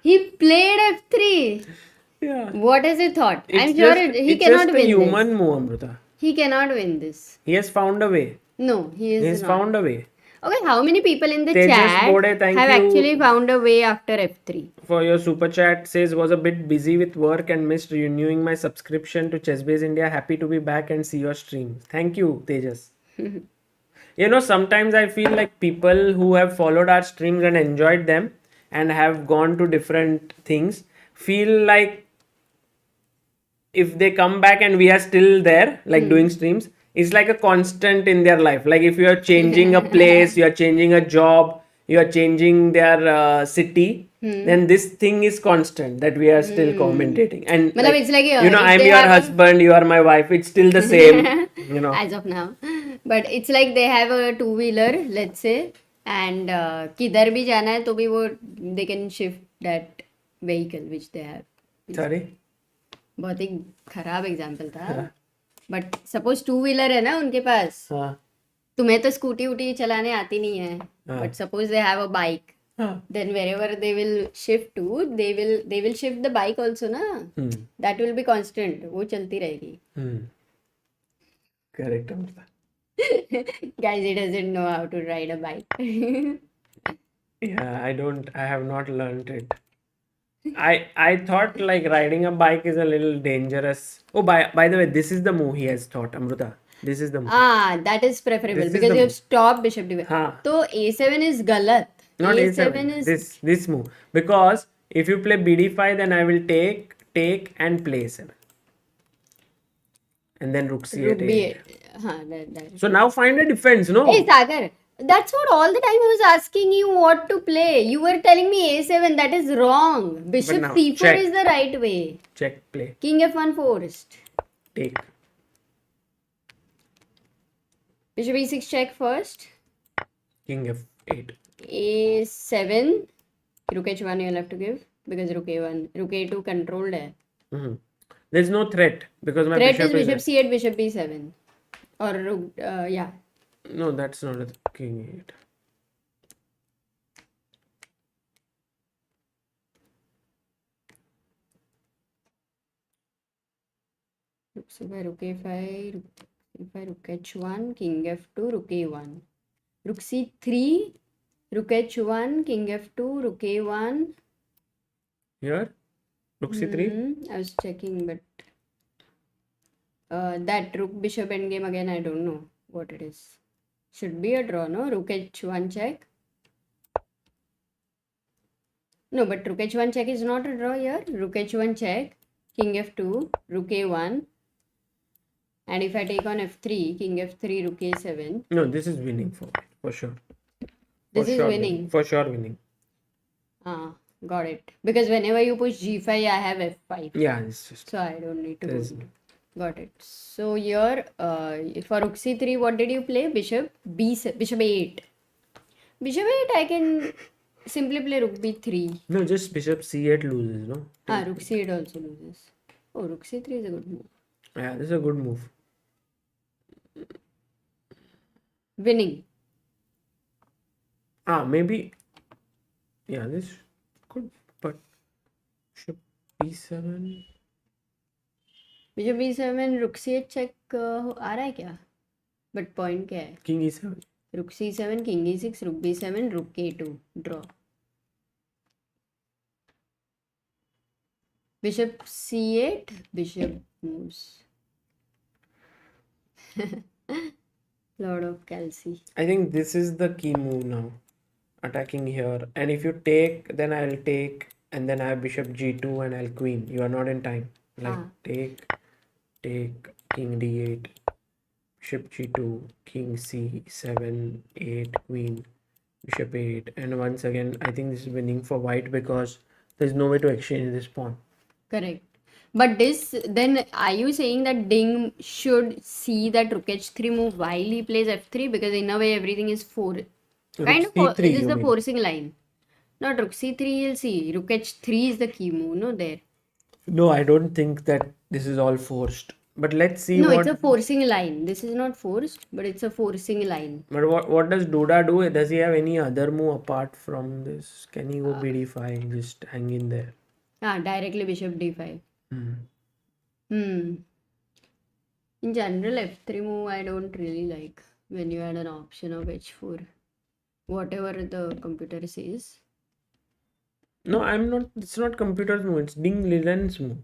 He played f3. Yeah. What is he thought? It's I'm sure just, he it's cannot just win a human this. move, Amrita. He cannot win this. He has found a way. No, he is He has not. found a way. Okay, how many people in the Tejas chat Bode, thank have you. actually found a way after f3? For your super chat, says was a bit busy with work and missed renewing my subscription to Chessbase India. Happy to be back and see your stream. Thank you, Tejas. Sometimes I feel like people who have followed our streams and enjoyed them, and have gone to different things feel like if they come back and we are still there, like doing streams, it's like a constant in their life. Like if you are changing a place, you are changing a job, you are changing their city, then this thing is constant that we are still commentating. And Matlab, it's like, you know, if I'm they your have a- husband, you are my wife. It's still the same. You know. as of now. But it's like they have a two-wheeler, let's say, and किधर भी जाना है तो भी वो they can shift that vehicle which they have. Sorry. बहुत ही खराब example था. बट सपोज टू व्हीलर है ना उनके पास, हाँ. तुम्हें तो स्कूटी वूटी चलाने आती नहीं है, but suppose they have a bike, then wherever they will shift to, they will shift the bike also ना. That will be constant, वो चलती रहेगी. Correct, Amrita. Guys, he doesn't know how to ride a bike. Yeah, I have not learned it. I thought like riding a bike is a little dangerous. Oh, by the way, this is the move he has taught, Amrita. This is the move. That is preferable This is because the you have move. stopped bishop d5. हाँ. तो a7 is गलत. Not a7 A7. is This move. Because if you play BD5, then I will take and play 7. And then rook c8. rook b8. That. So now find a defense, no? Hey Sagar, that's what all the time I was asking you what to play. You were telling me a7, that is wrong. Bishop now, c4 check. is the right way. Check, play, King f1 forced. take. Bishop e6 check first. King f8. a7. Rook h1 you'll have to give because rook a1. Rook a2 controlled hai. There's no threat because my Threat bishop is bishop c8, bishop b7. Or rook, yeah. No, that's not a king 8. Rook c5, rook a5, rook h1, king f2, rook a1. Rook c3, rook h1, king f2, rook a1. Here? Rook c3? I was checking, but that rook bishop endgame again, I don't know what it is. Should be a draw, no? Rook h1 check. No, but rook h1 check is not a draw here. Rook h1 check, king f2, rook a1. And if I take on f3, king f3, rook a7. No, this is winning for sure. This is sure winning. For sure winning. Got it. Because whenever you push g5, I have f5. Yeah, it's just. So I don't need to There's go. Got it. So here, for rook c3, what did you play? Bishop b7, bishop a8. Bishop a8, I can simply play rook b3. No, just bishop c8 loses, no? Rook c8 also loses. Oh, rook c3 is a good move. Yeah, this is a good move. Winning. Maybe. Yeah, this could, but bishop b7. Bishop b7, rook c8 check आ रहा है क्या? But point क्या है? King e7. Rook c7, king e6, rook b7, rook a2. Draw. Bishop c8, bishop moves. Lord of Calci. I think this is the key move now. Attacking here. And if you take, then I'll take, and then I have bishop g2 and I'll queen. You are not in time. Like take, king d8, bishop g2, king c7, 8, queen, bishop 8. And once again, I think this is winning for white because there's no way to exchange this pawn. Correct. But this, then are you saying that Ding should see that rook h3 move while he plays f3? Because in a way everything is kind of c3, it is you the mean? forcing line. Not rook c3, he'll see. Rook h3 is the key move, no there. No, I don't think that this is all forced. But let's see No, what. it's a forcing line. This is not forced, but it's a forcing line. But what does Duda do? Does he have any other move apart from this? Can he go bd5 just hang in there? Directly bishop d5. In general, f3 move I don't really like when you had an option of h4. Whatever the computer says. No, I'm not. It's not computer's move. It's Ding Liren's move.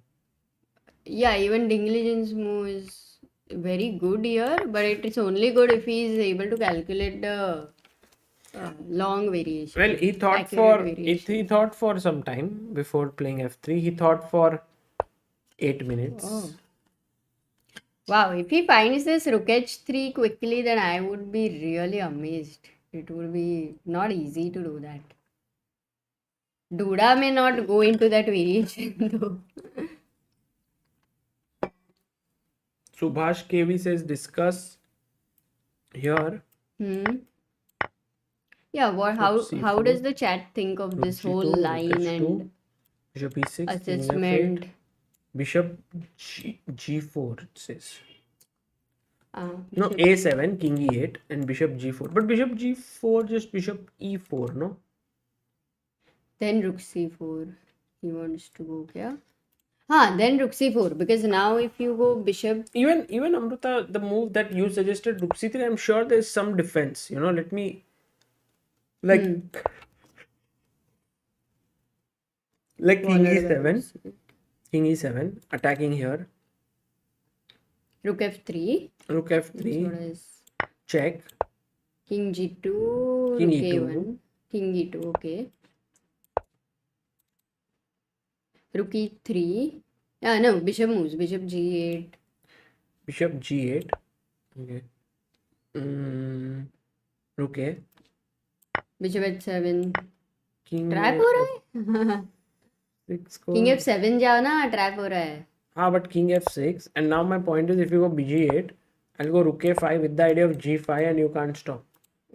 Yeah, even Ding Liren's move is very good here, but it is only good if he is able to calculate the long variation. Well, he thought Accurate for variation. he thought for some time before playing f3. He thought for 8 minutes. Oh. Wow, if he finds this rook h3 quickly, then I would be really amazed. It would be not easy to do that. Duda may not go into that variation though. Subhash KV says discuss here. Yeah, how C4, does the chat think of Rook this whole G2, Rook line H2, and Bishop E6, King F8, assessment? Bishop G4 it says. No, Bishop- A7, King E8 and Bishop G4. But Bishop G4 just Bishop E4, no? Then rook c4. He wants to go, yeah. Then rook c4 because now if you go bishop, Even Amruta, the move that you suggested, Rook C3, I'm sure there's some defense. Let me like King E7, King E7 attacking here. rook f3, Rook F3, check. king g2, King rook E2. a1, king e2, okay. Rook e3. No, bishop moves. Bishop g8. Bishop G8. Okay. Rook A. Bishop h7. King trap हो रहा है. King f7 जाओ ना, trap हो रहा है. But King F6. And now my point is, if you go BG8, I'll go Rook A5 with the idea of G5 and you can't stop.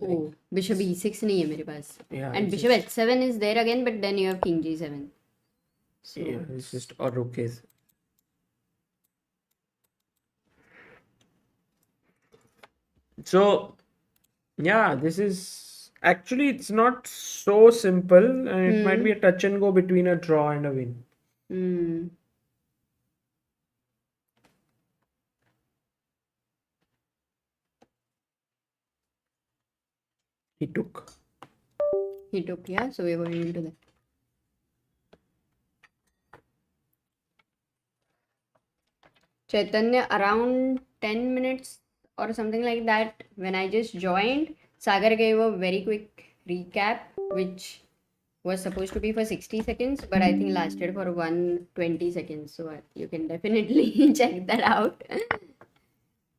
Oh, bishop e6 नहीं है मेरे पास. Yeah, And it's bishop h7 is there again, but then you have king g7. So Yeah, it's just or Rook A. So, yeah, this is actually it's not so simple, and it might be a touch and go between a draw and a win. He took. yeah. So we're going into that. Chaitanya, around 10 minutes or something like that, when I just joined, Sagar gave a very quick recap, which was supposed to be for 60 seconds, but I think lasted for 120 seconds. So you can definitely check that out.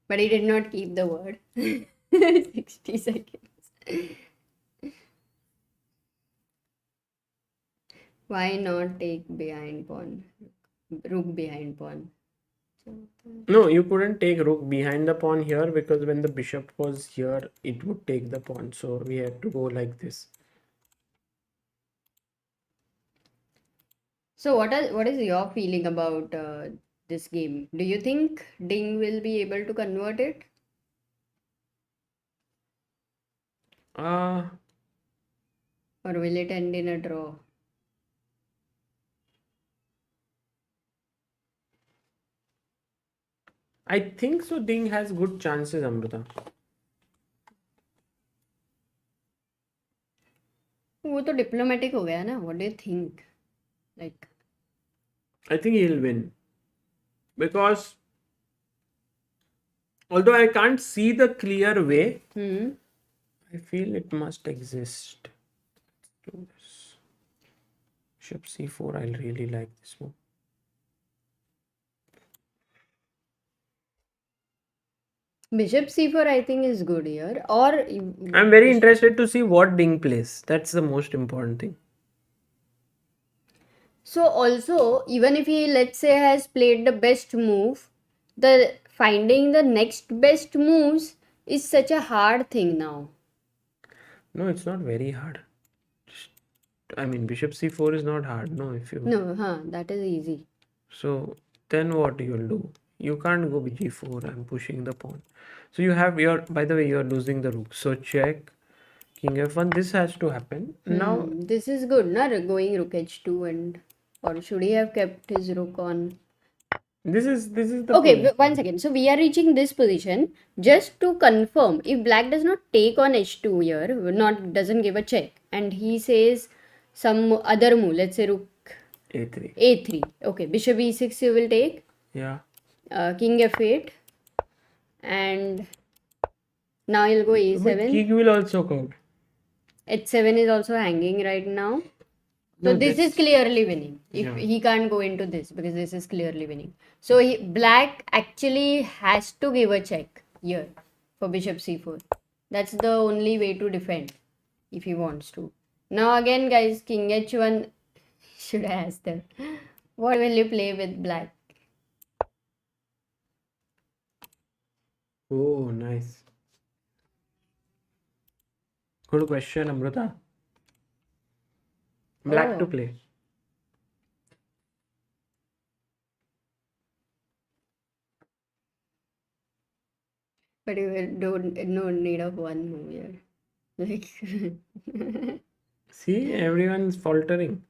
But he did not keep the word. 60 seconds. Why not take behind pawn? Rook behind pawn. No, you couldn't take rook behind the pawn here because when the bishop was here, it would take the pawn. So we had to go like this. So what is your feeling about this game? Do you think Ding will be able to convert it? Uh, Or will it end in a draw? I think so. Ding has good chances, Amrita. वो तो diplomatic हो गया ना. What do you think? Like, I think he'll win because although I can't see the clear way, I feel it must exist. Let's do this. Bishop C4. I really like this move. Bishop c4 I think is good here. Or I'm very interested to see what Ding plays. That's the most important thing. so also, even if he, let's say, has played the best move, the finding the next best moves is such a hard thing now. No, it's not very hard. I mean, Bishop C4 is not hard. No, if you. No, that is easy. So then what you'll do? You can't go G4. I'm pushing the pawn. So you have your. By the way, you're losing the rook. So check. King F1. This has to happen. Now This is good, na? Going rook h2 and or should he have kept his rook on? this is the Okay, position. 1 second. So we are reaching this position. Just to confirm, if black does not take on h2 here, doesn't give a check, and he says some other move, let's say rook A3. a3. Okay, bishop e6 you will take. Yeah. King f8, and now he'll go But e7. king will also count. H7 is also hanging right now. So No, this is clearly winning. If Yeah. he can't go into this because this is clearly winning. So black actually has to give a check here for bishop c4. That's the only way to defend if he wants to. Now again, guys, king h1. Should I ask them? What will you play with black? Oh, nice. Good question, Amrita. Black to Oh. play. But you don't no need of one move here. Like See, everyone's faltering.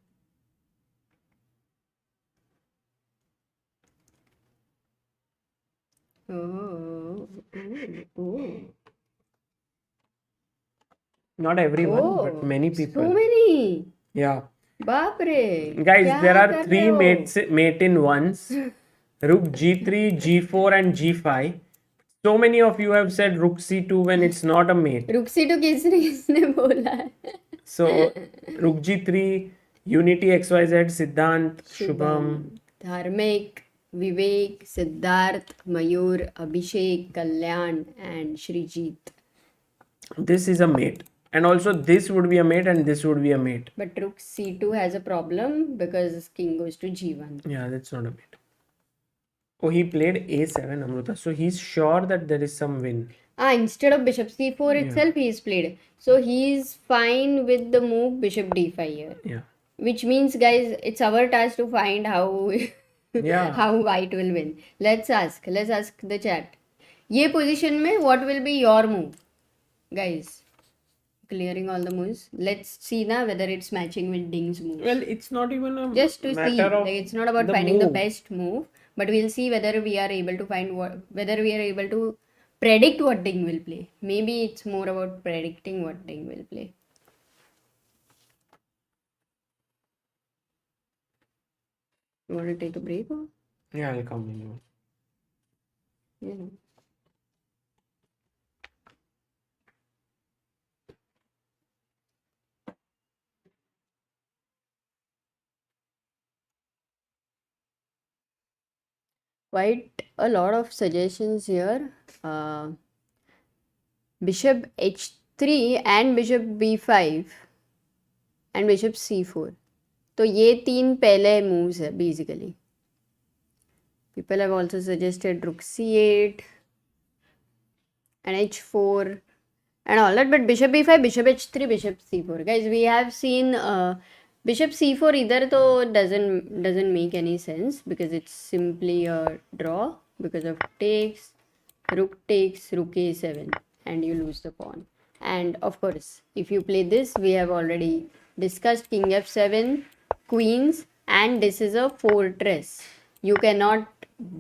oh, oh, Not everyone, but oh, many so people. many. Yeah. बाप रे Guys, क्या there are कर 3 रहे हो? mate in ones. Rook g3, g4 and g5. So many of you have said rook c2 when it's not a mate. रुकसी तो किसने बोला है? So rook g3, unity xyz, Siddhant, Shubham. धार्मिक, विवेक, सिद्धार्थ, मयूर, अभिषेक, कल्याण and Sreejith. This is a mate. And also this would be a mate and this would be a mate. But rook c2 has a problem because king goes to g1. Yeah, that's not a mate. Oh, he played a7, Amrita. So he's sure that there is some win. Instead of bishop c4 itself, he is played. So he is fine with the move bishop d5 here. Yeah. Which means, guys, it's our task to find how Yeah. how white will win. Let's ask the chat. ये position में what will be your move, guys? Clearing all the moves. Let's see now whether it's matching with Ding's move. Well, it's not even a Just to see, matter of like it's not about the finding the move. best move, but we'll see whether we are able to find whether we are able to predict what Ding will play. Maybe it's more about predicting what Ding will play. You want to take a break or? Yeah, I'll come in. You know. Quite a lot of suggestions here. Bishop h3 and bishop b5 and bishop c4. तो ये 3 पहले moves है basically. People have also suggested rook c8 and h4 and all that, but bishop b5, bishop h3, bishop c4. Guys, we have seen bishop c4 either though doesn't make any sense because it's simply a draw because of takes, rook a7 and you lose the pawn. And of course, if you play this, we have already discussed king f7, queens, and this is a fortress. You cannot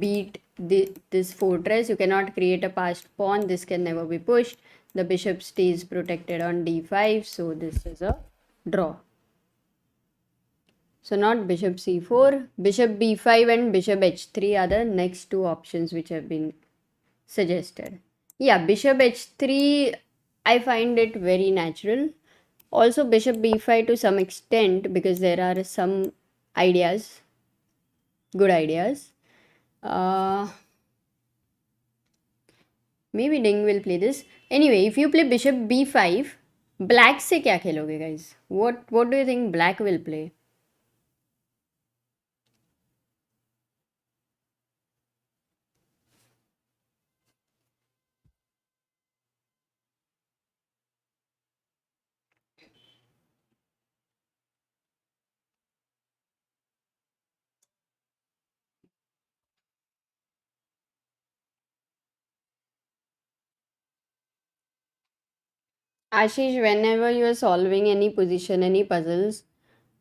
beat this fortress. You cannot create a passed pawn. This can never be pushed. The bishop stays protected on d5, so this is a draw. So not bishop c4, bishop b5 and bishop h3 are the next two options which have been suggested. Yeah, bishop h3, I find it very natural. Also bishop b5 to some extent because there are some ideas, good ideas. Maybe Ding will play this. Anyway, if you play bishop b5, black से क्या खेलोगे guys? What do you think black will play? Ashish, whenever you are solving any position, any puzzles,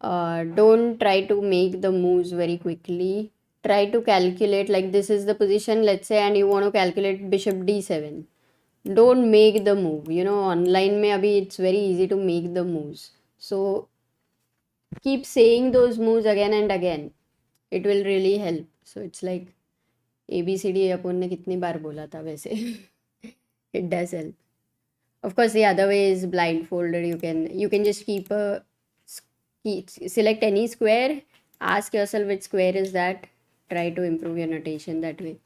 don't try to make the moves very quickly. Try to calculate, like this is the position, let's say, and you want to calculate bishop d7. Don't make the move. You know, online mein abhi it's very easy to make the moves. So keep saying those moves again and again. It will really help. So it's like ABCD अपन ने कितनी बार बोला था वैसे. It does help. Of course, the other way is blindfolded. You can just select any square, ask yourself which square is that, try to improve your notation that way.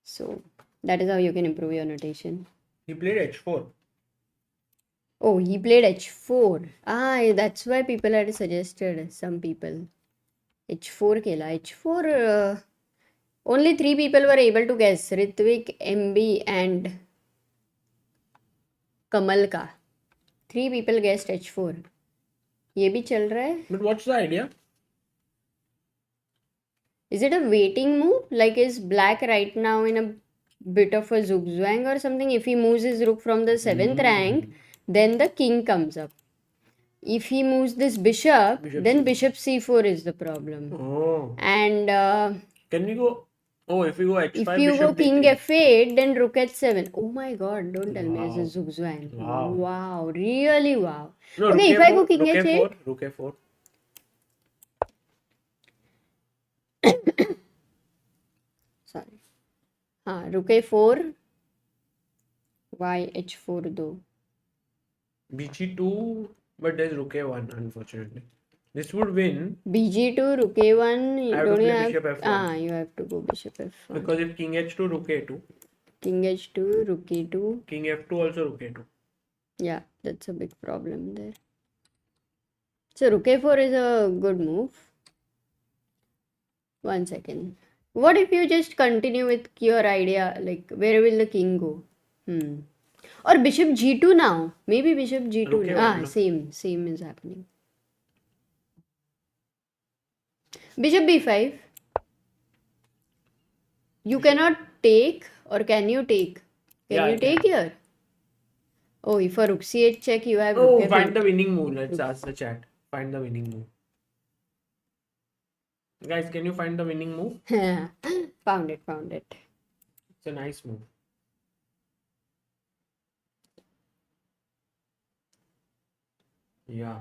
So that is how you can improve your notation. He played h4. Oh, he played h4. That's why people had suggested, some people. h4 kela. h4, only 3 people were able to guess. Ritvik, MB and Kamal ka. 3 people guessed h4. ये भी चल रहा है. But what's the idea? Is it a waiting move? Like, is black right now in a bit of a zugzwang or something? If he moves his rook from the 7th rank, then the king comes up. If he moves this bishop, then bishop c4 is the problem. Oh. And Can we go? Oh, if we go h5, if you go bishop king d3. f8, then rook h7. Oh my god, don't tell me it's a zugzwang. Wow. Wow, really wow. No, Okay, rook if I a4, go king rook h8. a4, rook a4. Sorry. Rook a4. Why h4 though? bg2, but there's rook a1, unfortunately. This would win bg2, rook a1. I have to Don't you play have? bishop f1. You have to go bishop f1. because if king h2, rook a2, King h2, rook e2. king f2 also rook a2. Yeah, that's a big problem there. So rook a4 is a good move. 1 second. What if you just continue with your idea? Like, where will the king go? Or bishop g2 now. Maybe bishop g2. Rook a1, no? Same is happening. Bishop b5. You cannot take, or can you take? Can Yeah, I you can. take here? Oh, if a rook c8 check, you have Oh, rook find f8. the winning move. Let's ask the chat. Find the winning move. Guys, can you find the winning move? Found it. It's a nice move. Yeah.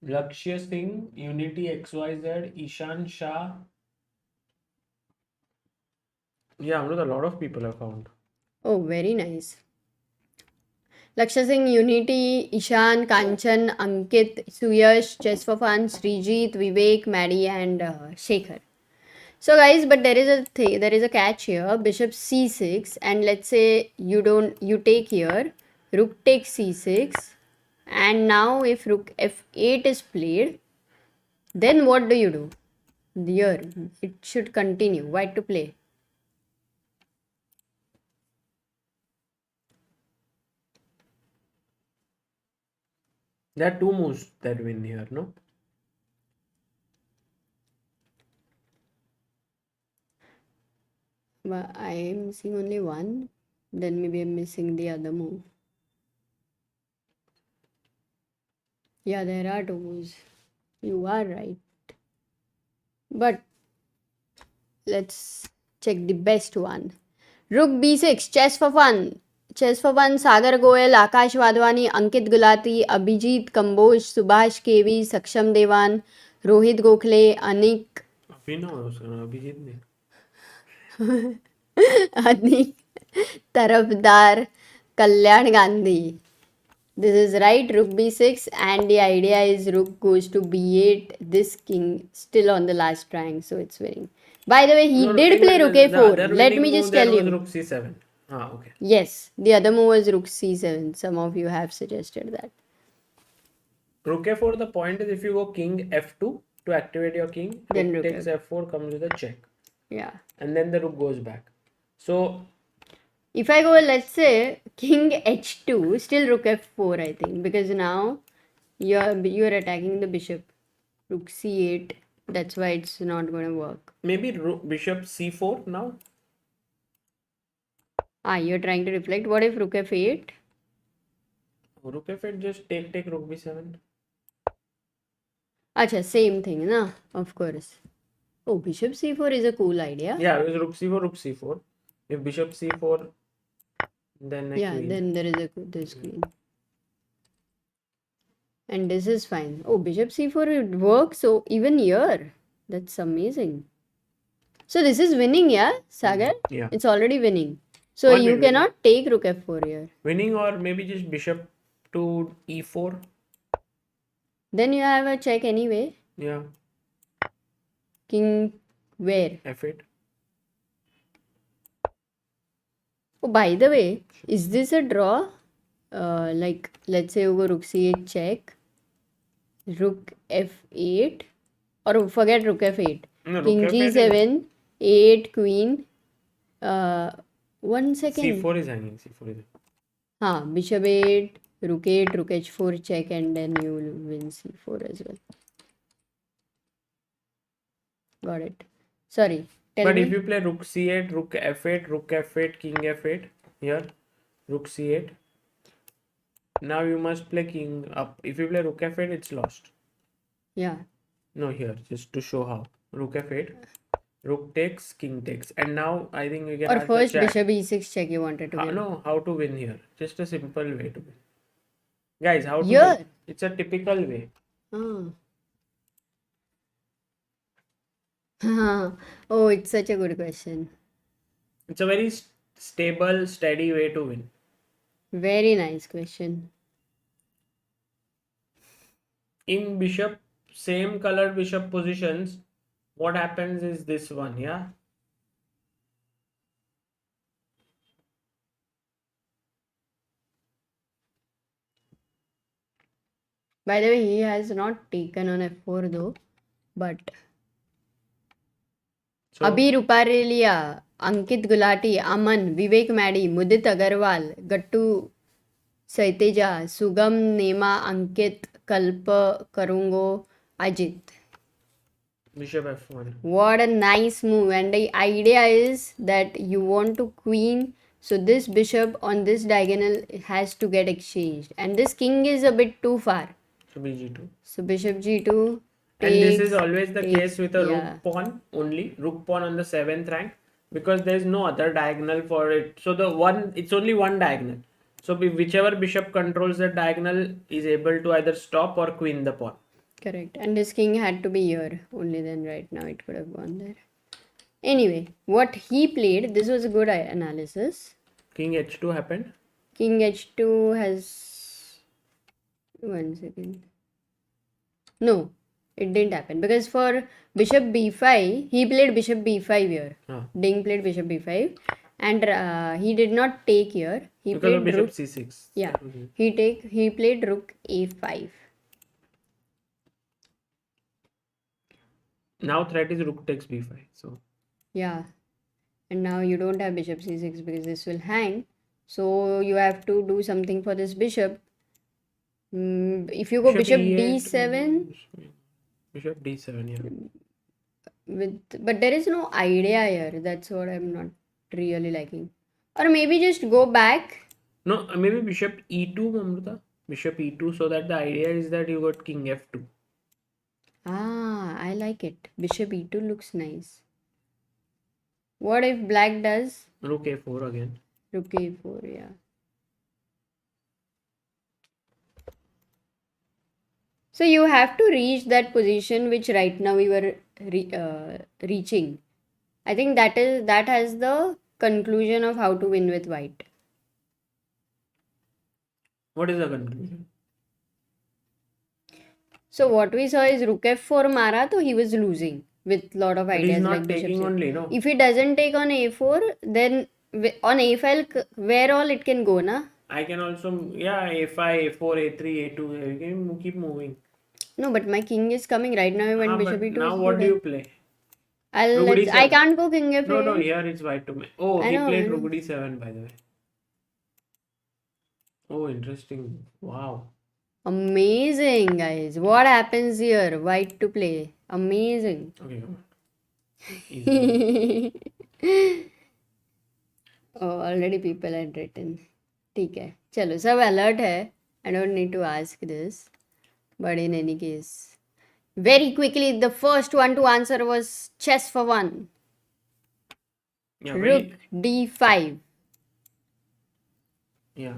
Lakshya Singh, Unity XYZ, Ishan Shah. Yeah, look, a lot of people have found. Oh, very nice. Lakshya Singh, Unity, Ishan, Kanchan, Ankit, Suyash, Chess for Fun, Srijit, Vivek, Maddie, and Shekhar. So guys, but there is a catch here. Bishop c6, and let's say you take here, rook takes c6, and now if rook f8 is played, then what do you do? Here, it should continue. White to play. There are two moves that win here, no? But I am missing only one. Then maybe I'm missing the other move. Yeah, there are two moves. You are right. But let's check the best one. Rook b6, chess for fun. Chess for fun, Sagar Goel, Akash Wadhwani, Ankit Gulati, Abhijit Kamboj, Subhash KV, Saksham Devan, Rohit Gokhale, Anik Abhijit ने Anik Tarafdar, Kalyan Gandhi. This is right, rook b6, and the idea is rook goes to b8. This king still on the last rank, so it's winning. By the way, he did play rook a4. Let me just tell you. Rook c7. Okay. Yes, the other move was rook c7. Some of you have suggested that. Rook a4, the point is if you go king f2 to activate your king, Then rook rook takes f4 comes with a check. Yeah. And then the rook goes back. So If I go, let's say, king h2, still rook f4, I think, because now you're attacking the bishop. Rook c8, that's why it's not going to work. maybe bishop c4 now. You're trying to reflect. What if rook f8? Rook f8, just take rook b7. Acha, same thing, na? Of course. Oh, bishop c4 is a cool idea. Yeah, it was rook c4. If bishop c4, then a Yeah, queen. then there is this queen. And this is fine. Oh, bishop c4 it works. So even here, that's amazing. So this is winning, yeah, Sagar? Yeah. It's already winning. So One you minute, cannot take rook f4 here. winning, or maybe just bishop to e4. Then you have a check anyway. Yeah, King where? f8. Oh, by the way, is this a draw? Like, let's say you go rook c8 check, rook f8, or forget rook f8. No, rook King f8 is- g7, a8 queen. 1 second. c4 is hanging. C4 is. Bishop 8, rook 8, rook h4 check, and then you will win c4 as well. Got it. Sorry. Tell But me. if you play rook c8, rook f8, rook f8, king f8 here, rook c8. Now you must play king up. If you play rook f8, it's lost. Yeah. No, here just to show how. Rook f8, rook takes, king takes, and now I think we can Or ask first the chat. bishop e6 check you wanted to win. No, how to win here? Just a simple way to win. Guys, how to Here? win? It's a typical way. Oh, it's such a good question. It's a very stable, steady way to win. Very nice question. In bishop, same color bishop positions, what happens is this one, yeah? By the way, he has not taken on f4 though, but So, Abhi Ruparelia, Ankit Gulati, Aman, Vivek Madi, Mudit Agarwal, Gattu Saiteja, Sugam Nema, Ankit, Kalpa, Karungo, Ajit. bishop f1. What a nice move. And the idea is that you want to queen. So this bishop on this diagonal has to get exchanged. And this king is a bit too far. So bg2. So bishop g2 And this takes, is always the case with a yeah. rook pawn only. Rook pawn on the 7th rank. Because there is no other diagonal for it. So it's only one diagonal. So whichever bishop controls the diagonal is able to either stop or queen the pawn. Correct. And this king had to be here. Only then right now it could have gone there. Anyway, what he played, this was a good analysis. King h2 happened. King h2 has... 1 second. No, it didn't happen. Because for bishop b5, he played bishop b5 here. Ding played bishop b5. And he did not take here. He Because played of bishop rook... c6. Yeah. He played rook a5. Now threat is rook takes b5. So Yeah. And now you don't have bishop c6 because this will hang. So you have to do something for this bishop. If you go bishop e8, d7 bishop d7, yeah. but there is no idea here. That's what I'm not really liking. Or maybe just go back. No, maybe bishop e2, Mamruta. Bishop e2, so that the idea is that you got king f2. I like it. Bishop e2 looks nice. What if black does? Rook a4 again. Rook a4, yeah. So you have to reach that position which right now we were reaching. I think that has the conclusion of how to win with white. What is the conclusion? So what we saw is rook f4 mara, so he was losing with lot of But ideas he's not like bishop taking c8. only, no? If he doesn't take on a4, then on a file where all it can go, na? I can also, yeah, a5, a4, a3, a2. You can keep moving. No, but my king is coming right now. I went bishop But e2. now what do you play? I d7. can't go king f8. No, here it's white to me. Oh, I he know, played I know. rook d7, by the way. Oh, interesting. Wow. Amazing, guys. What happens here? White to play. Amazing. Okay, come on. Easy. Oh, already people had written. ठीक है. चलो सब alert है. I don't need to ask this. But in any case, very quickly, the first one to answer was chess for one. Yeah, Rook d5. Yeah.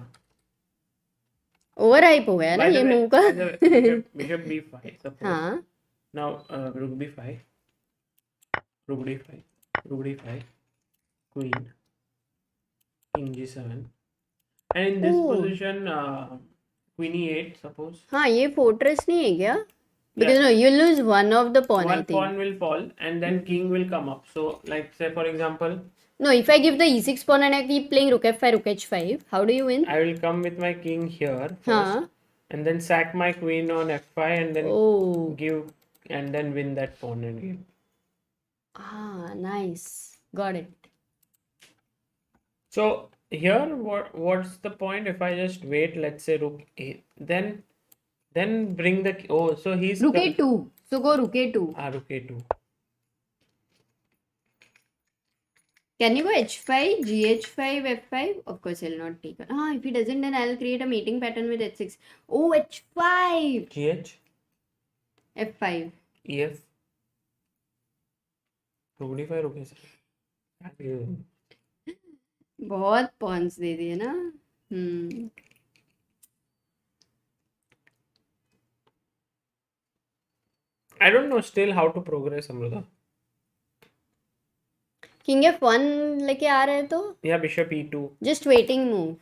Overhype हो गया ना By the ये way, move का. bishop b5. Suppose. हाँ. Now, rook b5. Rook d5. Rook d5. Queen. king g7. And in this Oh. position, queen e8, suppose. हाँ ये fortress नहीं है क्या? Because no, you lose one of the pawn, I One think. pawn will fall and then king will come up. So, like, say for example, No, if I give the e6 pawn and I keep playing rook f5, rook h5, how do you win? I will come with my king here first, Huh? and then sack my queen on f5 and then Oh. give and then win that pawn and game. Ah, nice. Got it. So here, what's the point if I just wait? Let's say rook a, then bring the so he's Rook a2. So go rook a2. rook a2. Can you go h5, gh5, f5? Of course, he'll not take it. If he doesn't, then I'll create a mating pattern with h6. Oh, h5. Gh f5. ef rook d5 rook a7. बहुत pawns दे दिए ना. I don't know still how to progress, Amruta. King f1 लेके आ रहे हैं तो Yeah, bishop e2. just waiting move.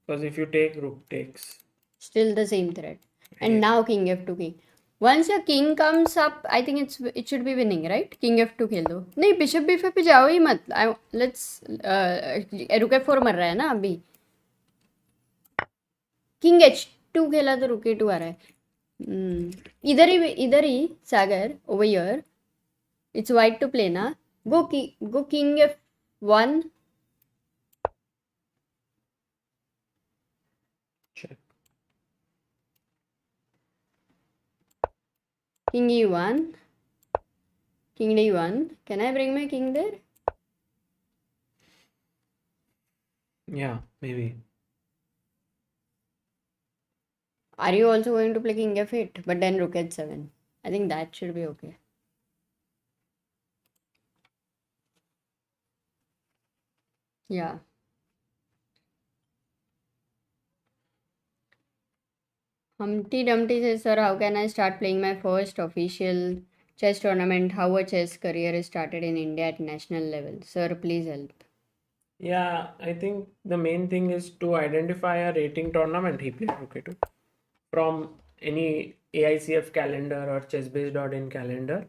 Because if you take, rook takes. Still the same threat. And now king f2 king. Once your king comes up, I think it should be winning, right? King f2 खेल दो. नहीं bishop b5 पे जाओ ही मत. Let's rook f4 मर रहा है ना अभी. King h2 खेला तो rook a2 आ रहा है. इधर ही Sagar over here. It's white to play ना. Go king f1. Check. King e1. King d1. Can I bring my king there? Yeah, maybe. Are you also going to play king f8? But then rook h7. I think that should be okay. Yeah. Humpty Dumpty says, sir, how can I start playing my first official chess tournament? How a chess career is started in India at national level? Sir, please help. Yeah, I think the main thing is to identify a rating tournament he played okay from any AICF calendar or chessbase.in calendar,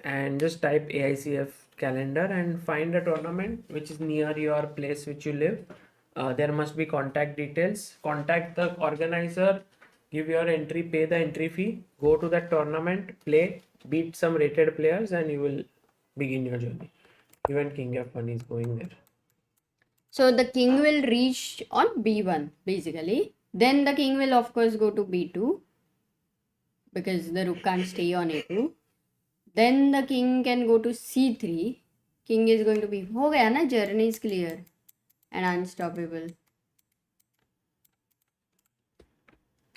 and just type AICF calendar and find a tournament which is near your place which you live. There must be contact details. Contact the organizer, give your entry, pay the entry fee, go to that tournament, play, beat some rated players, and you will begin your journey. Even King F1 is going there. So the king will reach on b1 basically. Then the king will of course go to b2 because the rook can't stay on a2. Then the king can go to c3. King is going to be हो गया ना, journey is clear and unstoppable.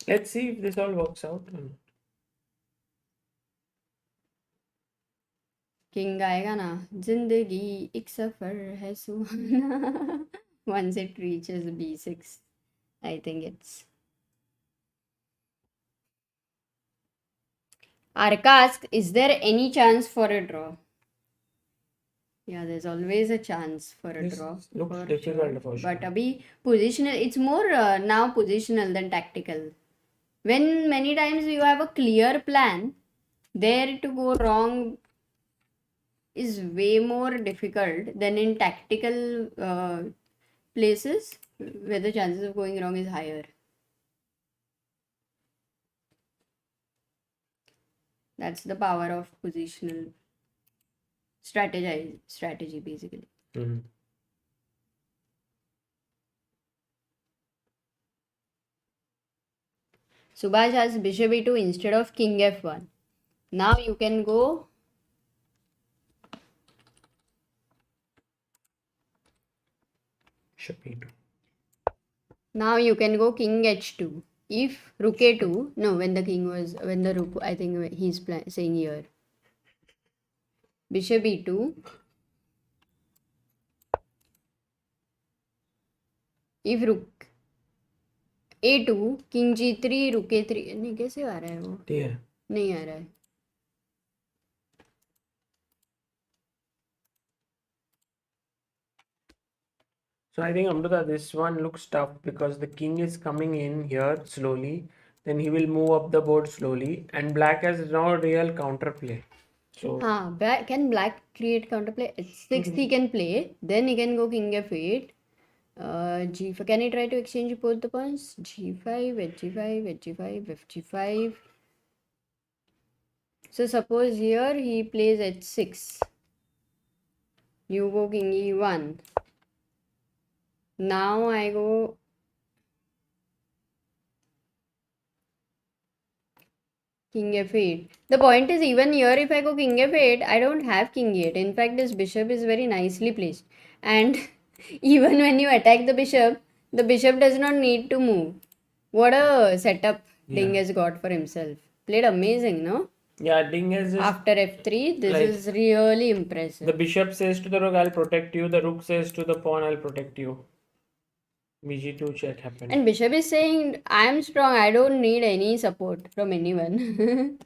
Let's see if this all works out or not. King आएगा ना, जिंदगी एक सफर है सुहाना. Once it reaches b6, I think it's. Arka asks, is there any chance for a draw? Yeah, there's always a chance for a This draw. looks for difficult sure. for sure. But abhi positional, it's more now positional than tactical. When many times you have a clear plan, there to go wrong is way more difficult than in tactical places where the chances of going wrong is higher. That's the power of positional strategy basically. Subhash has bishop e2 instead of king f1. Now you can go Bishop e2. Now you can go king h2. If rook a2, no, when the rook, I think he's saying here. Bishop e2. If rook a2, king g3, rook a3. नहीं कैसे आ रहा है वो? नहीं आ रहा है. So I think Amrita, this one looks tough because the king is coming in here slowly. Then he will move up the board slowly, and black has no real counterplay. So Can black create counterplay? H6 he can play. Then he can go king f8. G5. Can he try to exchange both the pawns? G5, H5, H5, F5. So suppose here he plays H6. You go king E1. Now I go king f8. The point is, even here if I go king f8, I don't have king e8. In fact, this bishop is very nicely placed. And even when you attack the bishop does not need to move. What a setup Ding has got for himself. Played amazing, no? yeah, Ding has just After f3, this like- is really impressive. the bishop says to the rook, I'll protect you. The rook says to the pawn, I'll protect you. BG2 check happened. And bishop is saying, I am strong, I don't need any support from anyone.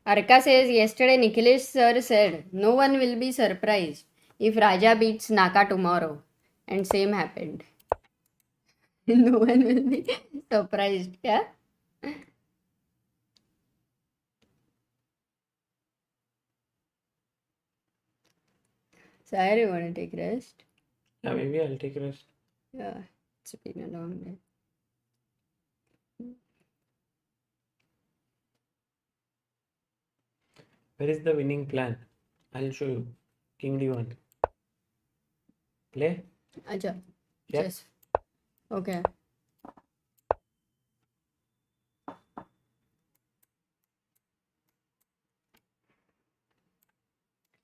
Arka says, yesterday Nikhilesh sir said, no one will be surprised if Raja beats Naka tomorrow. And same happened. No one will be surprised. Yeah? Sir, you want to take rest? Yeah, maybe I'll take rest. Yeah, it's been a long day. Where is the winning plan? I'll show you. King D1. Play. Acha. Yeah. Yes. Okay.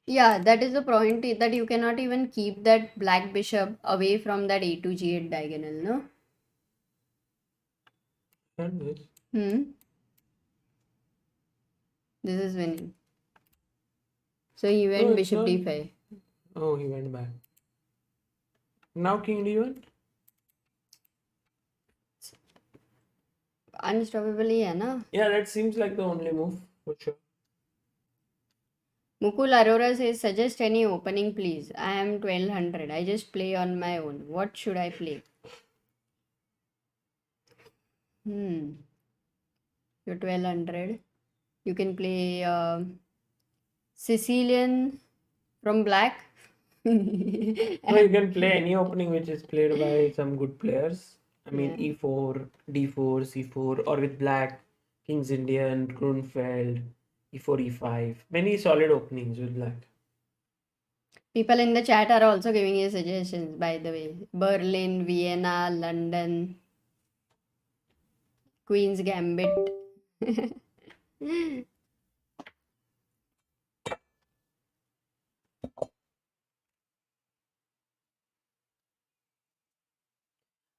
Yeah, that is the point that you cannot even keep that black bishop away from that a2 g8 diagonal, no? And this. This is winning. So he went No, it's bishop not. d5. Oh, he went back. Now King D1. Unstoppably, hai na? Yeah, that seems like the only move for sure. Mukul Arora says, suggest any opening, please. I am 1200. I just play on my own. What should I play? You're 1200. You can play Sicilian from black. No, you can play any opening which is played by some good players. I mean, Yeah. E4, D4, C4, or with black, King's Indian, Grunfeld, E4, E5. Many solid openings with black. People in the chat are also giving you suggestions, by the way. Berlin, Vienna, London, Queen's Gambit.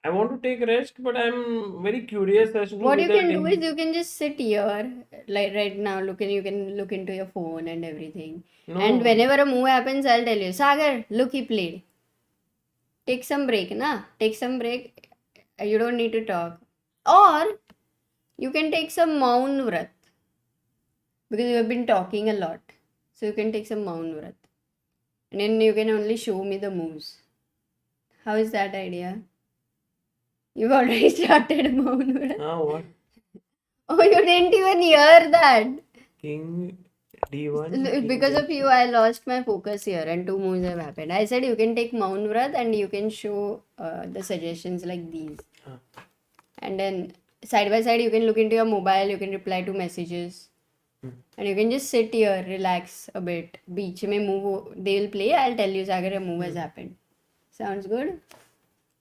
I want to take rest, but I'm very curious as to What you whether can do Ding- is you can just sit here, like right now, you can look into your phone and everything. No. And whenever a move happens, I'll tell you, Sagar, look, he played. Take some break, na? Take some break. You don't need to talk. Or you can take some Maun Vrat. Because you have been talking a lot. So you can take some Maun Vrat. And then you can only show me the moves. How is that idea? You've already started Maun Vrat. Now what? Oh, you didn't even hear that. King D1. King Because of D2. you, I lost my focus here and two moves have happened. I said you can take Maun Vrat and you can show the suggestions like these. Ah. And then side by side, you can look into your mobile, you can reply to messages. And you can just sit here, relax a bit. Beach mein move, they will play. I'll tell you, Sagar, a move has happened. Sounds good?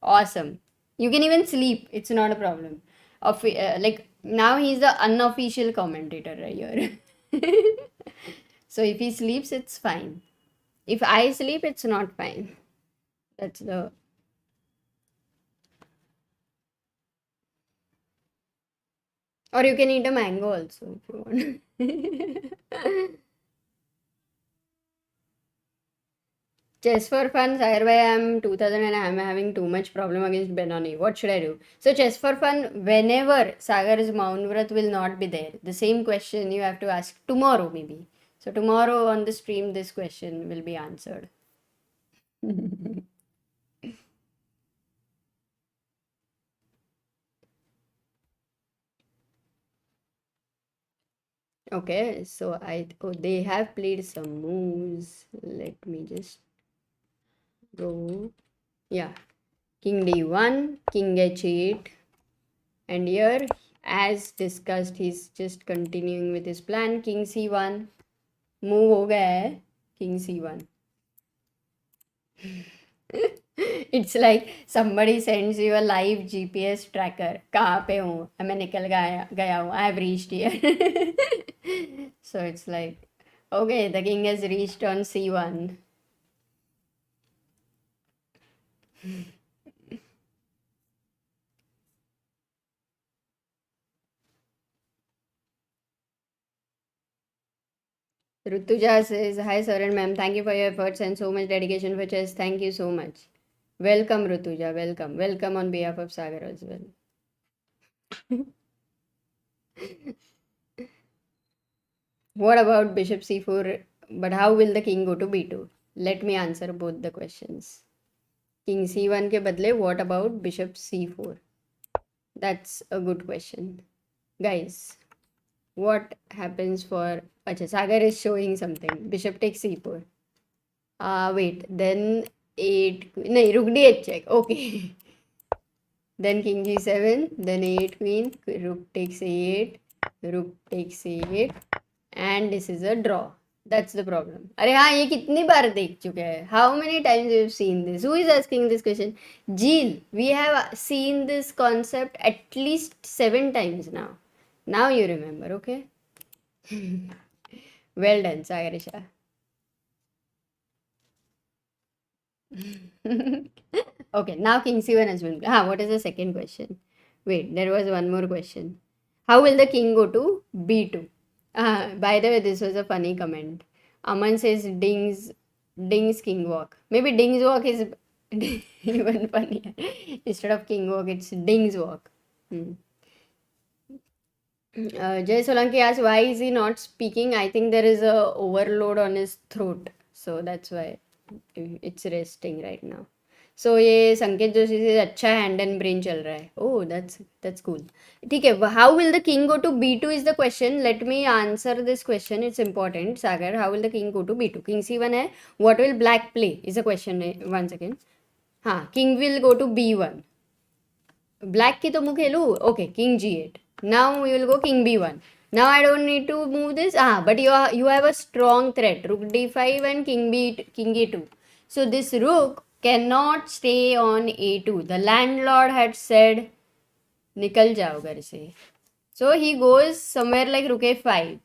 Awesome. You can even sleep. It's not a problem. Like now he's the unofficial commentator right here. So if he sleeps, it's fine. If I sleep, it's not fine. That's the. Or you can eat a mango also if you want. Chess for fun, Sagar bhai, I'm 2000 and I'm having too much problem against Benoni. What should I do? So chess for fun, whenever Sagar's Maunvrat will not be there, the same question you have to ask tomorrow maybe. So tomorrow on the stream, this question will be answered. Okay, so they have played some moves. Let me just go. Yeah, King D1, King H8, and here, as discussed, he's just continuing with his plan. King C1, move हो गया है. King C1. It's like somebody sends you a live GPS tracker. कहाँ पे हूँ? मैं निकल गया हूँ. I have reached here. So it's like, okay, the king has reached on C1. Rutuja says, hi sir and ma'am, thank you for your efforts and so much dedication for chess. Thank you so much. Welcome Rutuja, welcome. Welcome on behalf of Sagar as well. What about bishop c4? But how will the king go to b2? Let me answer both the questions. King c1 के बदले what about bishop c4? That's a good question. Guys, what happens for... Acha, Sagar is showing something. Bishop takes c4. Wait, then 8... No, rook d8 check. Okay. Then king g7, then 8 queen, rook takes a8, rook takes a8, and this is a draw. That's the problem. अरे हाँ, ये कितनी बार देख चुके हैं? How many times we have seen this? Who is asking this question? Jill, we have seen this concept at least 7 times now. Now you remember, okay? Well done, Sagarisha. Okay, now king c1 has been... what is the second question? Wait, there was one more question. How will the king go to b2? By the way, this was a funny comment. Aman says Ding's king walk. Maybe Ding's walk is even funnier. Instead of king walk, it's Ding's walk. Jay Solanki asks, why is he not speaking? I think there is a overload on his throat. So that's why it's resting right now. So ये संकेत जोशी से अच्छा hand and brain चल रहा है. Oh, that's cool. ठीक है. How will the king go to b2 is the question. Let me answer this question. It's important. Sagar, how will the king go to b2? King c1 है. What will black play is the question. One second. हाँ, king will go to b1. Black की तो मैं खेलूँ. Okay, king g8. Now we will go king b1. Now I don't need to move this. But you have a strong threat. Rook d5 and king e2. So this rook cannot stay on a2. The landlord had said, nikal jao घर से. So he goes somewhere like rook a5.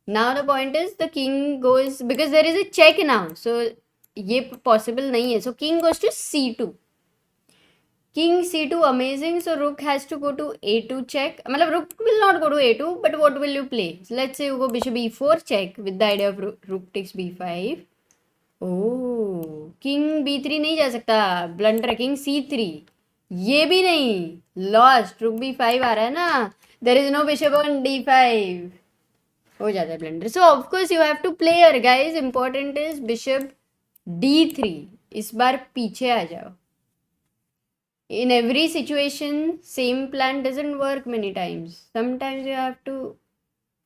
Now the point is the king goes, because there is a check now. So ये possible नहीं है. So king goes to c2. King c2 amazing. So rook has to go to a2 check. मतलब rook will not go to a2, but what will you play? So let's say you go bishop e4 check with the idea of rook takes b5. Oh, king b3 नहीं जा सकता. Blunder king c3. ये भी नहीं. Lost. rook b5 आ रहा है ना. There is no bishop on d5. हो जाता है blunder. So of course you have to play here guys. Important is bishop d3. इस बार पीछे आ जाओ. In every situation, same plan doesn't work many times. Sometimes you have to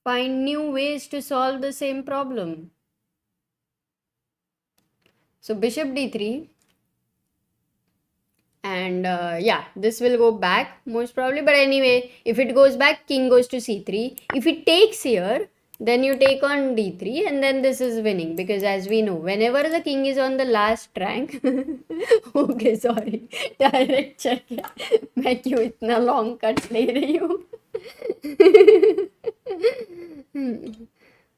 find new ways to solve the same problem. So bishop d3. And this will go back most probably. But anyway, if it goes back, king goes to c3. If it takes here, then you take on d3 and then this is winning. Because as we know, whenever the king is on the last rank... okay, sorry. Direct check. मैं क्यों इतना long cuts ले रही हूँ?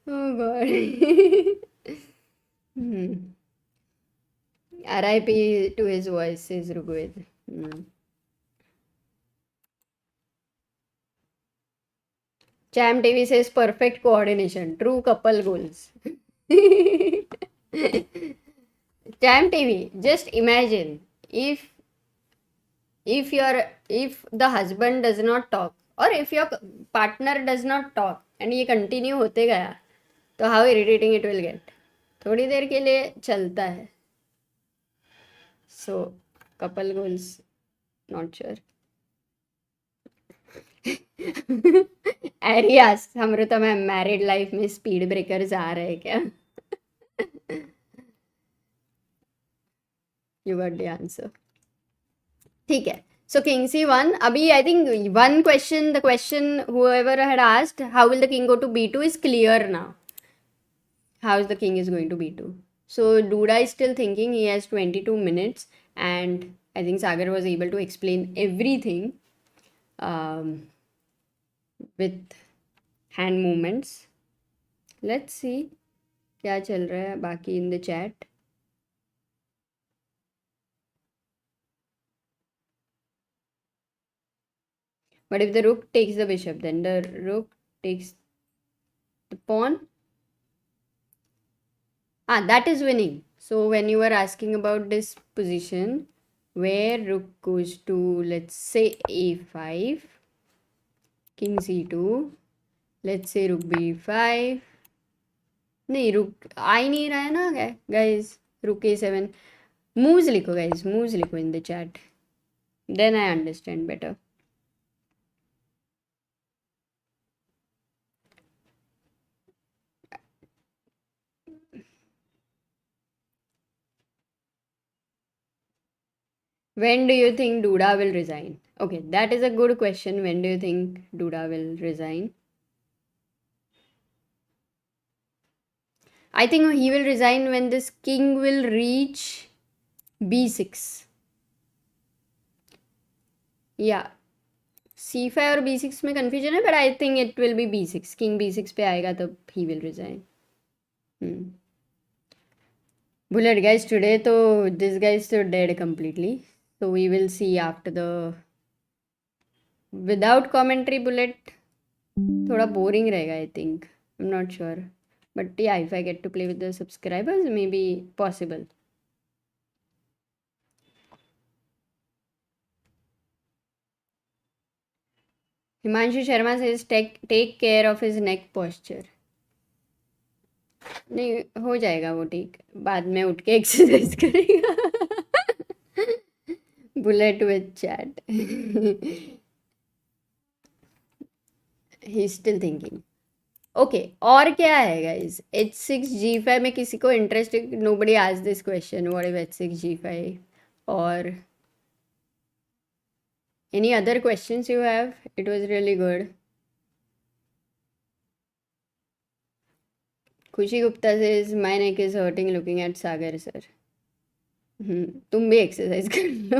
Oh God. RIP to his voice, says Rugved. Cham TV says perfect coordination, true couple goals. Cham TV, just imagine if the husband does not talk or if your partner does not talk and ये continue होते गया तो how irritating it will get. थोड़ी देर के लिए चलता है. So couple goals not sure. एरियास अमृता मैम, मैरिड लाइफ में स्पीड ब्रेकर्स आ रहे हैं क्या? You got the answer. ठीक है. So king c1. Abhi, I think one question, the question whoever had asked, how will the king go to b2 is clear now. How is the king is going to b2. So Duda is still thinking. He has 22 minutes, and I think Sagar was able to explain everything with hand movements. Let's see क्या चल रहा है बाकी in the chat. But if the rook takes the bishop, then the rook takes the pawn. That is winning. So when you were asking about this position, where rook goes to, let's say a5, king c2, let's say rook b5. नहीं, रुक आ ही नहीं रहा है ना guys. Rook a7. Moves लिखो guys, moves लिखो in the chat. Then I understand better. When do you think Duda will resign? Okay, that is a good question. When do you think Duda will resign? I think he will resign when this king will reach b6. Yeah. c5 और b6 में confusion है, but I think it will be b6. King b6 पे आएगा तब he will resign. Bullet guys, today तो this guy is so dead completely. So we will see after the without commentary. Bullet थोड़ा boring रहेगा I think. I'm not sure. But yeah, if I get to play with the subscribers, maybe possible. Himanshu Sharma says take care of his neck posture. नहीं हो जाएगा वो ठीक, बाद में उठ के एक्सरसाइज करेगा. Bullet with chat. He is still thinking. Okay, और क्या है गाइस? h6 g5 में किसी को interest? Nobody asked this question. What if h6 g5 और any other questions you have? It was really good. खुशी Gupta says my neck is hurting looking at Sagar sir. तुम भी एक्सरसाइज कर लो.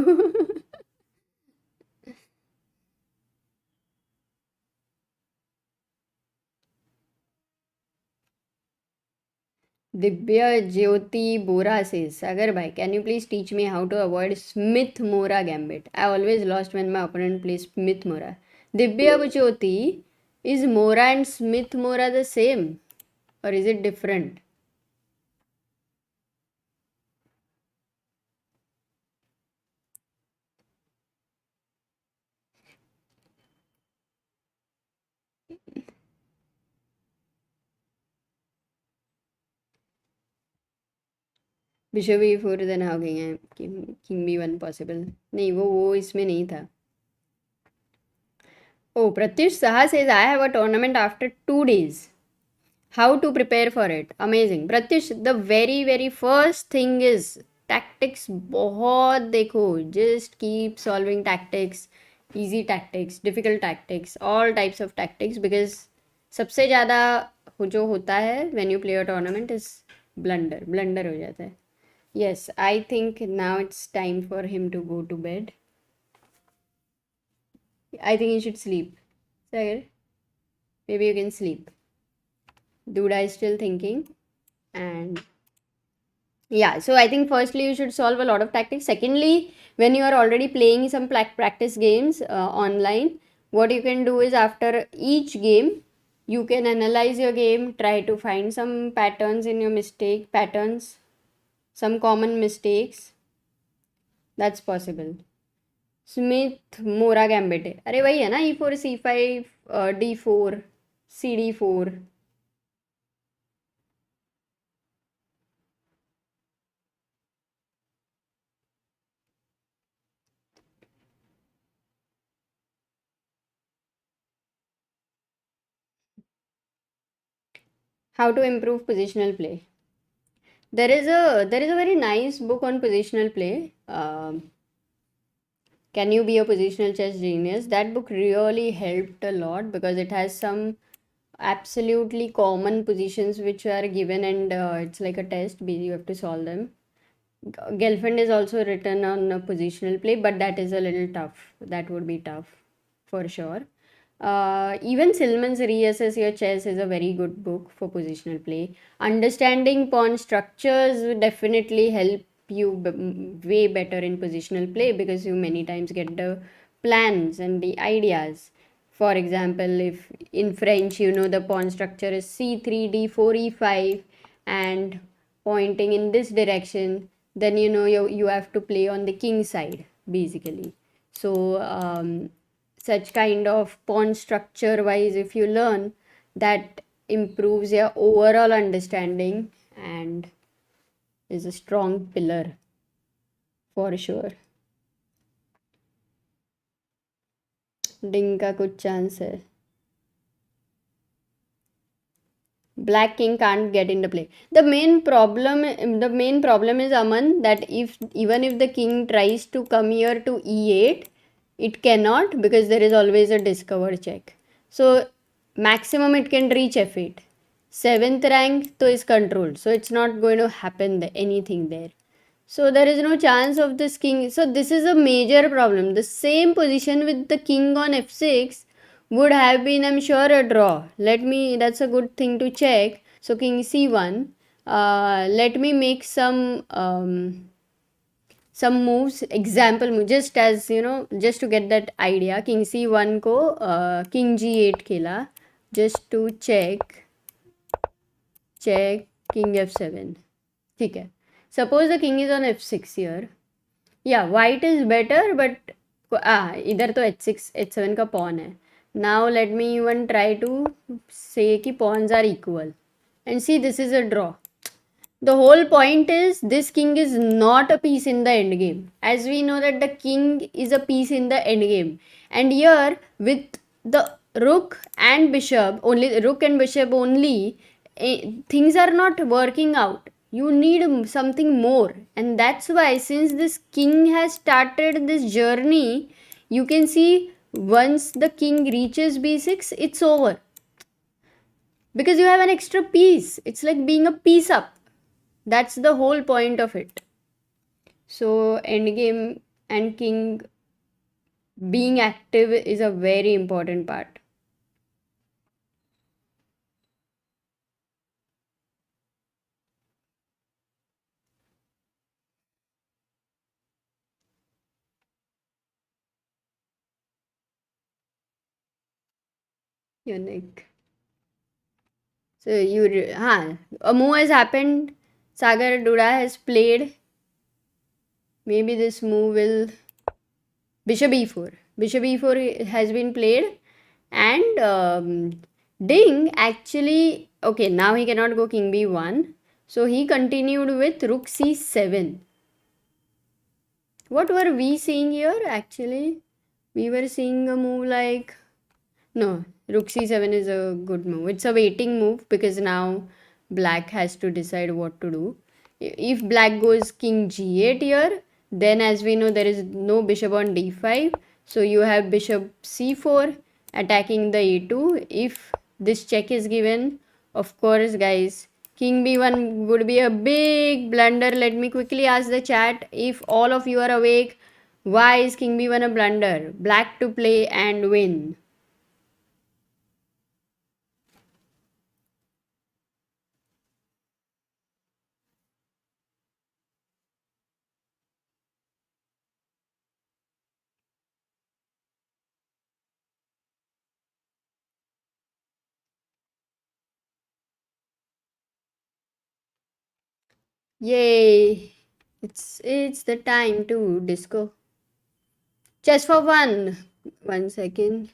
Divya Jyoti Bora says, Sagar bhai, can you please teach me how to avoid Smith Mora gambit? I always lost when my opponent plays Smith Mora. Divya Jyoti, is Mora and Smith Mora the same? Or is it different? Bishop e4 then how king b1 possible? नहीं, वो इसमें नहीं था. Oh, Pratyush Saha says, I have a tournament after 2 days. How to prepare for it? Amazing. Pratyush, the very first thing is tactics. बहुत देखो. Just keep solving tactics. Easy tactics, difficult tactics, all types of tactics, because सबसे ज़्यादा जो होता है when you play a tournament is blunder हो जाता है. Yes, I think now it's time for him to go to bed. I think he should sleep. Sagar, maybe you can sleep. Duda is still thinking. And yeah, so I think firstly you should solve a lot of tactics. Secondly, when you are already playing some practice games online, what you can do is after each game, you can analyze your game, try to find some patterns in your patterns, some common mistakes. That's possible. Smith मोरा gambit है. अरे वही है ना, e4 c5 d4 cd4. How to improve positional play. There is a very nice book on positional play. Can you be a positional chess genius? That book really helped a lot because it has some absolutely common positions which are given, and it's like a test. You have to solve them. Gelfand is also written on positional play, but that is a little tough. That would be tough for sure. Even Silman's Reassess Your Chess is a very good book for positional play. Understanding pawn structures will definitely help you way better in positional play because you many times get the plans and the ideas. For example, if in French you know the pawn structure is c3, d4, e5 and pointing in this direction, then you know you have to play on the king side basically. So such kind of pawn structure wise, if you learn, that improves your overall understanding and is a strong pillar for sure. डिंग का कुछ chance है. Black king can't get into play. The main problem is, Aman, that even if the king tries to come here to e8, it cannot because there is always a discover check. So maximum it can reach f8. 7th rank to is controlled, so it's not going to happen anything there. So there is no chance of this king. So this is a major problem. The same position with the king on f6 would have been, I'm sure, a draw. That's a good thing to check. So king c1. Let me make some moves, example move, just as you know, just to get that idea. King c1 ko king g8 khela, just to check king f7. ठीक है. Suppose the king is on f6 here. Yeah, white is better, but इधर तो h6 h7 का pawn है. Now let me even try to say कि pawns are equal. And see, this is a draw. The whole point is this king is not a piece in the endgame. As we know that the king is a piece in the endgame. And here with the rook and bishop, only, things are not working out. You need something more. And that's why since this king has started this journey, you can see once the king reaches b6, it's over. Because you have an extra piece. It's like being a piece up. That's the whole point of it. So endgame and king being active is a very important part. Unique. So a move has happened. Sagar Duda has played. Maybe this move will bishop e4. Bishop e4 has been played, and Ding actually, okay, now he cannot go king b1. So he continued with rook c7. What were we seeing here actually? We were seeing a move like, no, rook c7 is a good move. It's a waiting move because now black has to decide what to do. If black goes king g8 here, then as we know there is no bishop on d5. So you have bishop c4 attacking the a2. If this check is given, of course guys, king b1 would be a big blunder. Let me quickly ask the chat if all of you are awake. Why is king b1 a blunder? Black to play and win. Yay! It's the time to disco. Just for fun. 1 second.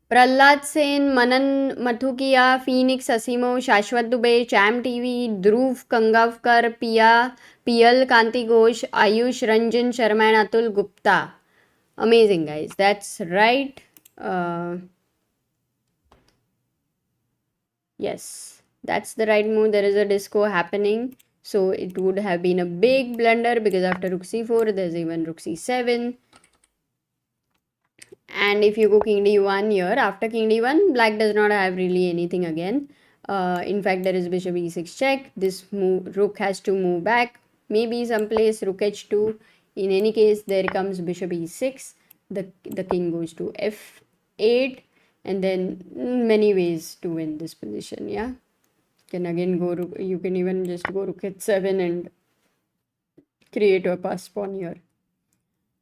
Prahlad Sen, Manan Mathukiya, Phoenix Asimo, Shashwat Dubey, Chaim TV, Dhruv Kangavkar, Piyal Kanti Ghosh, Ayush Ranjan Sharma and Atul Gupta. Amazing guys, that's right. Yes, That's the right move. There is a disco happening. So it would have been a big blunder because after rook c4, there's even rook c7. And if you go king d1 here, after king d1, black does not have really anything again. In fact, there is bishop e6 check. This move, rook has to move back. Maybe someplace rook h2. In any case, there comes bishop e6. The king goes to f8. And then many ways to win this position, yeah. Can again go, you can even just go rook h7 and create a pass pawn here.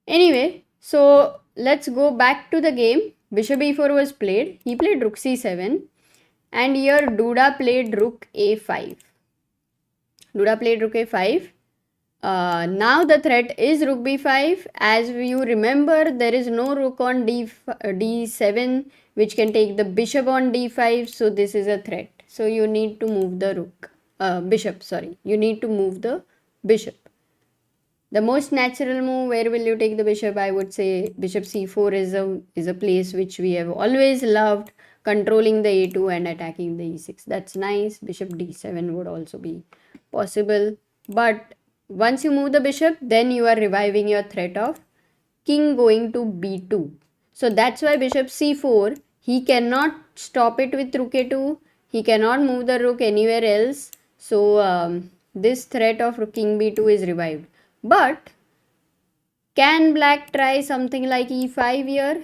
Anyway, so let's go back to the game. Bishop e4 was played. He played rook c7. And here Duda played rook a5. Duda played rook a5. Now the threat is rook b5. As you remember, there is no rook on d7 which can take the bishop on d5. So this is a threat. So you need to move the bishop. You need to move the bishop. The most natural move, where will you take the bishop? I would say bishop c4 is a place which we have always loved, controlling the a2 and attacking the e6. That's nice. Bishop d7 would also be possible. But once you move the bishop, then you are reviving your threat of king going to b2. So that's why bishop c4, he cannot stop it with rook a2. He cannot move the rook anywhere else. So this threat of king b2 is revived. But can black try something like e5 here?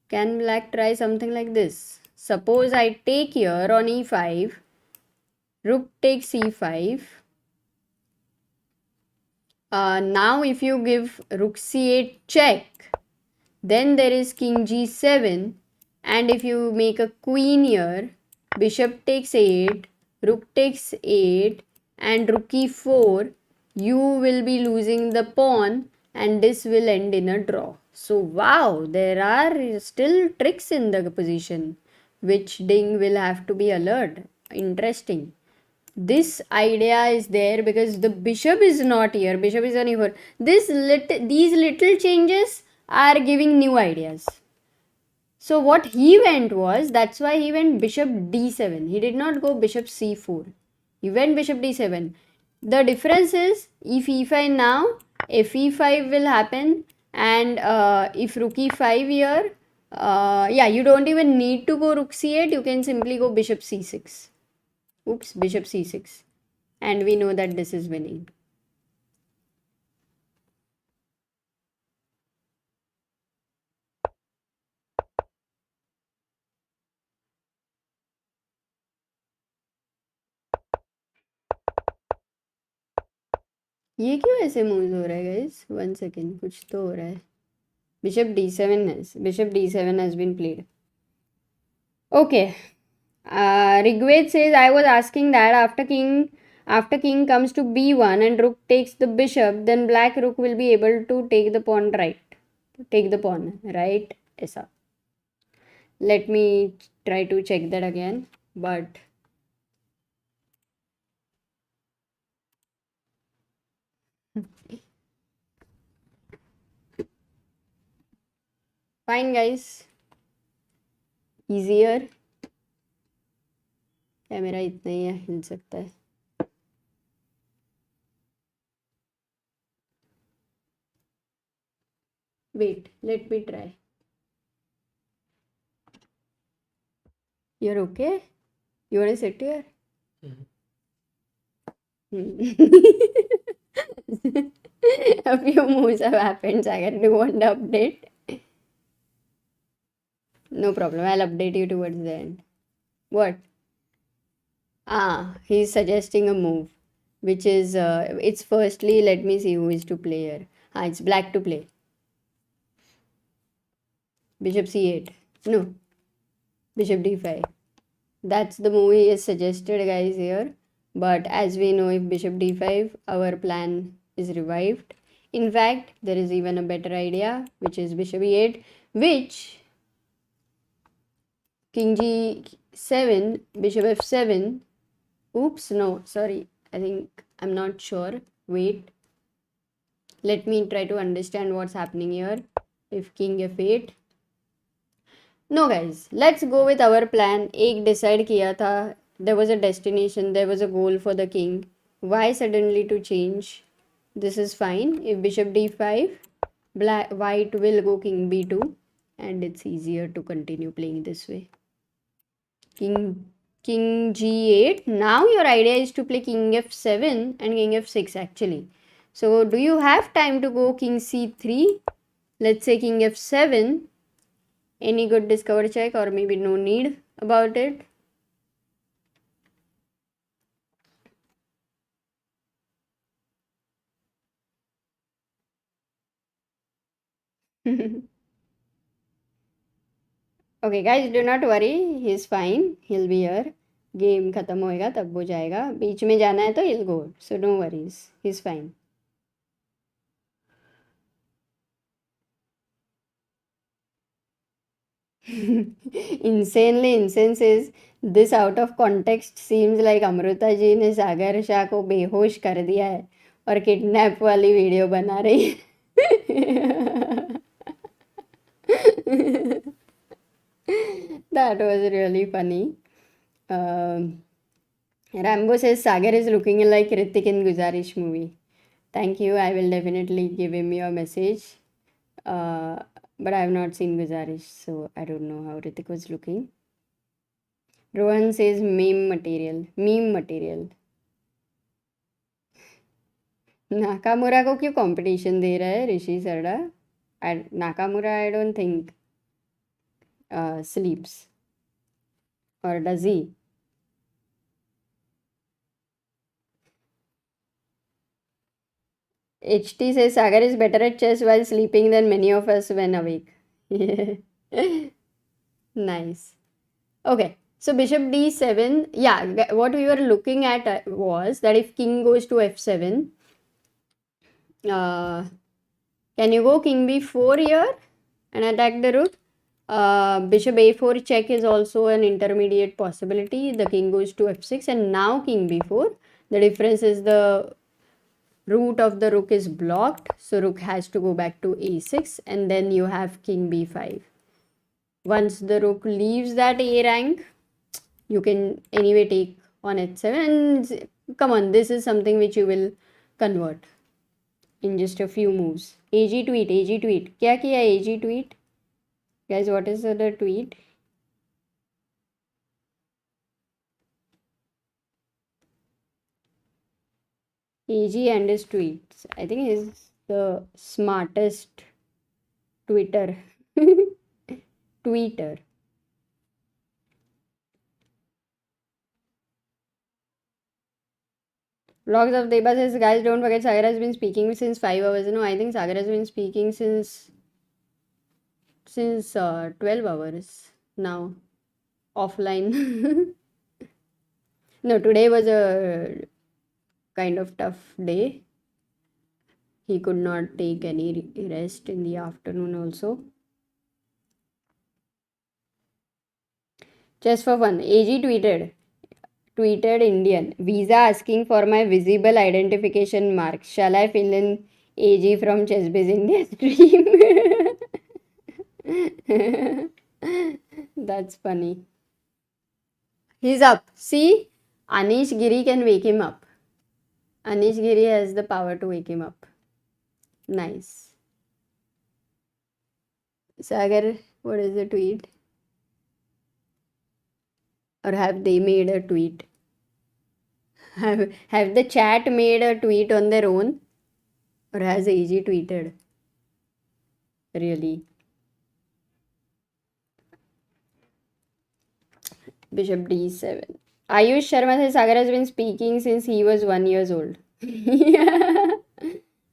Can black try something like this? Suppose I take here on e5, rook takes e5. Now if you give rook c8 check, then there is king g7, and if you make a queen here, bishop takes 8, rook takes 8, and rook e4, you will be losing the pawn, and this will end in a draw. So wow, there are still tricks in the position which Ding will have to be alert. Interesting. This idea is there because the bishop is not here. Bishop is on e4. These little changes are giving new ideas. So what he went was, that's why he went bishop d7. He did not go bishop c4. He went bishop d7. The difference is, if e5 now, if e5 will happen, and if rook e5 here, yeah, you don't even need to go rook c8. You can simply go bishop c6. Oops, bishop c6. And we know that this is winning. ये क्यों ऐसे move हो रहा है guys? 1 second, कुछ तो हो रहा है. Bishop d7 has been played. Okay. Rigved says, I was asking that after king comes to b1 and rook takes the bishop, then black rook will be able to take the pawn right. Take the pawn, right? Aisa. Let me try to check that again. But fine guys. Easier. Camera इतना ही हिल सकता है. Wait, let me try. You're okay? You want to sit here? A few moves have happened, Sagar. Do you want the update? No problem. I'll update you towards the end. What? He's suggesting a move, which is, it's firstly, let me see who is to play here. It's black to play. Bishop c8. No. Bishop d5. That's the move he has suggested, guys, here. But as we know, if bishop d5, our plan is revived. In fact, there is even a better idea, which is bishop e8, which king g7, bishop f7. Oops, no, sorry. I think I'm not sure. Wait. Let me try to understand what's happening here. If king f8. No guys, let's go with our plan. एक decide किया था. There was a destination, there was a goal for the king. Why suddenly to change? This is fine. If bishop d5, white will go king b2, and it's easier to continue playing this way. King g8. Now your idea is to play king f7 and king f6 actually. So do you have time to go king c3? Let's say king f7. Any good discover check, or maybe no need about it? Okay guys, do not worry, he's fine, he'll be here. Game खत्म होएगा तब वो जाएगा. बीच में जाना है तो he'll go, so no worries, he's fine. Insanely insane says this out of context seems like Amrita ji ने सागर शाह को बेहोश कर दिया है और किडनैप वाली वीडियो बना रही है. That was really funny. Rambo says Sagar is looking like Ritik in Guzarish movie. Thank you. I will definitely give him your message. But I have not seen Guzarish, so I don't know how Ritik was looking. Rohan says meme material. Meme material. Nakamura को क्यों competition दे रहा है Rishi Sarda? Nakamura I don't think sleeps, or does he? HT says Sagar is better at chess while sleeping than many of us when awake. Nice. Okay, so bishop d7. Yeah, what we were looking at was that if king goes to f7, can you go king b4 here and attack the rook? Bishop a4 check is also an intermediate possibility. The king goes to f6 and now king b4. The difference is the root of the rook is blocked, so rook has to go back to a6, and then you have king b5. Once the rook leaves that a rank, you can anyway take on h7. And come on, this is something which you will convert in just a few moves. AG tweet, AG tweet. क्या किया AG tweet? Guys, what is the tweet? AG and his tweets. I think he's the smartest Twitter. Tweeter. Vlogs of Deba says, guys, don't forget Sagar has been speaking since 5 hours. No, I think Sagar has been speaking since 12 hours now, offline. No, today was a kind of tough day. He could not take any rest in the afternoon also. Just for fun, AG tweeted Indian, visa asking for my visible identification mark. Shall I fill in AG from Chessbiz India stream? That's funny. He's up. See, Anish Giri can wake him up. Anish Giri has the power to wake him up. Nice. Sagar, what is the tweet? Or have they made a tweet? Have the chat made a tweet on their own? Or has AG tweeted? Really? Bishop d7. Ayush Sharma says Sagar has been speaking since he was 1 year old.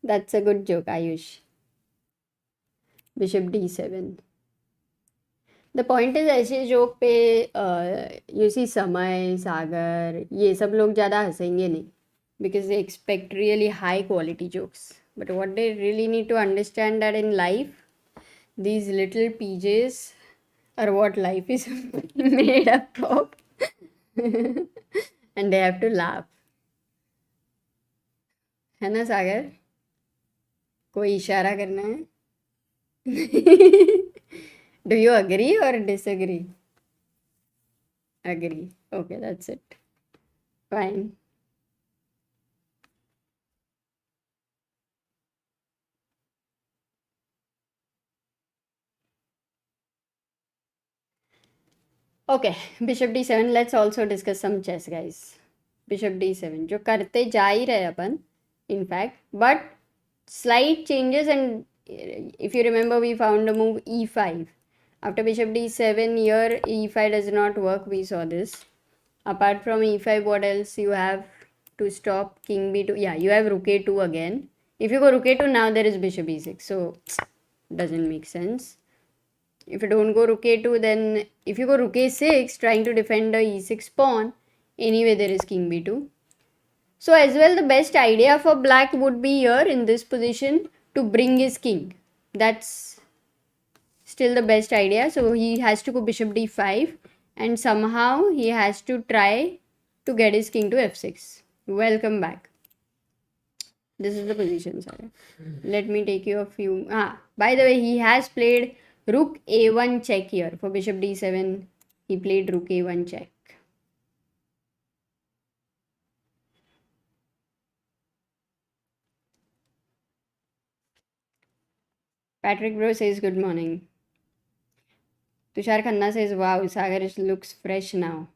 That's a good joke, Ayush. Bishop d7. The point is ऐसे joke पे you see समय सागर ये सब लोग ज़्यादा हंसेंगे नहीं, because they expect really high quality jokes. But what they really need to understand that in life, these little PJs are what life is made up of. And they have to laugh. है ना सागर? कोई इशारा करना है? Do you agree or disagree? Agree. Okay, that's it. Fine. Okay, bishop d7. Let's also discuss some chess, guys. Bishop d7. जो करते जा ही रहे अपन, in fact, but slight changes, and if you remember, we found a move e5. After bishop d7, here e5 does not work. We saw this. Apart from e5, what else you have to stop king b2? Yeah, you have rook a2 again. If you go rook a2 now, there is bishop e6, so doesn't make sense. If you don't go rook a2, then if you go rook a6, trying to defend the e6 pawn, anyway there is king b2. So as well, the best idea for black would be here in this position to bring his king. That's still the best idea. So he has to go bishop d5, and somehow he has to try to get his king to f6. Welcome back. This is the position, sorry. Let me take you a few. By the way, he has played rook a1 check here. For bishop d7, he played rook a1 check. Patrick Bro says good morning. Tushar Khanna says, wow, Sagar looks fresh now.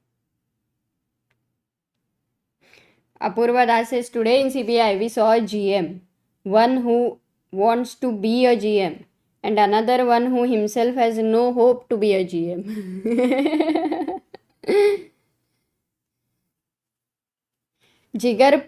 Apurva Das says, today in CBI we saw a GM. One who wants to be a GM, and another one who himself has no hope to be a GM. Jigar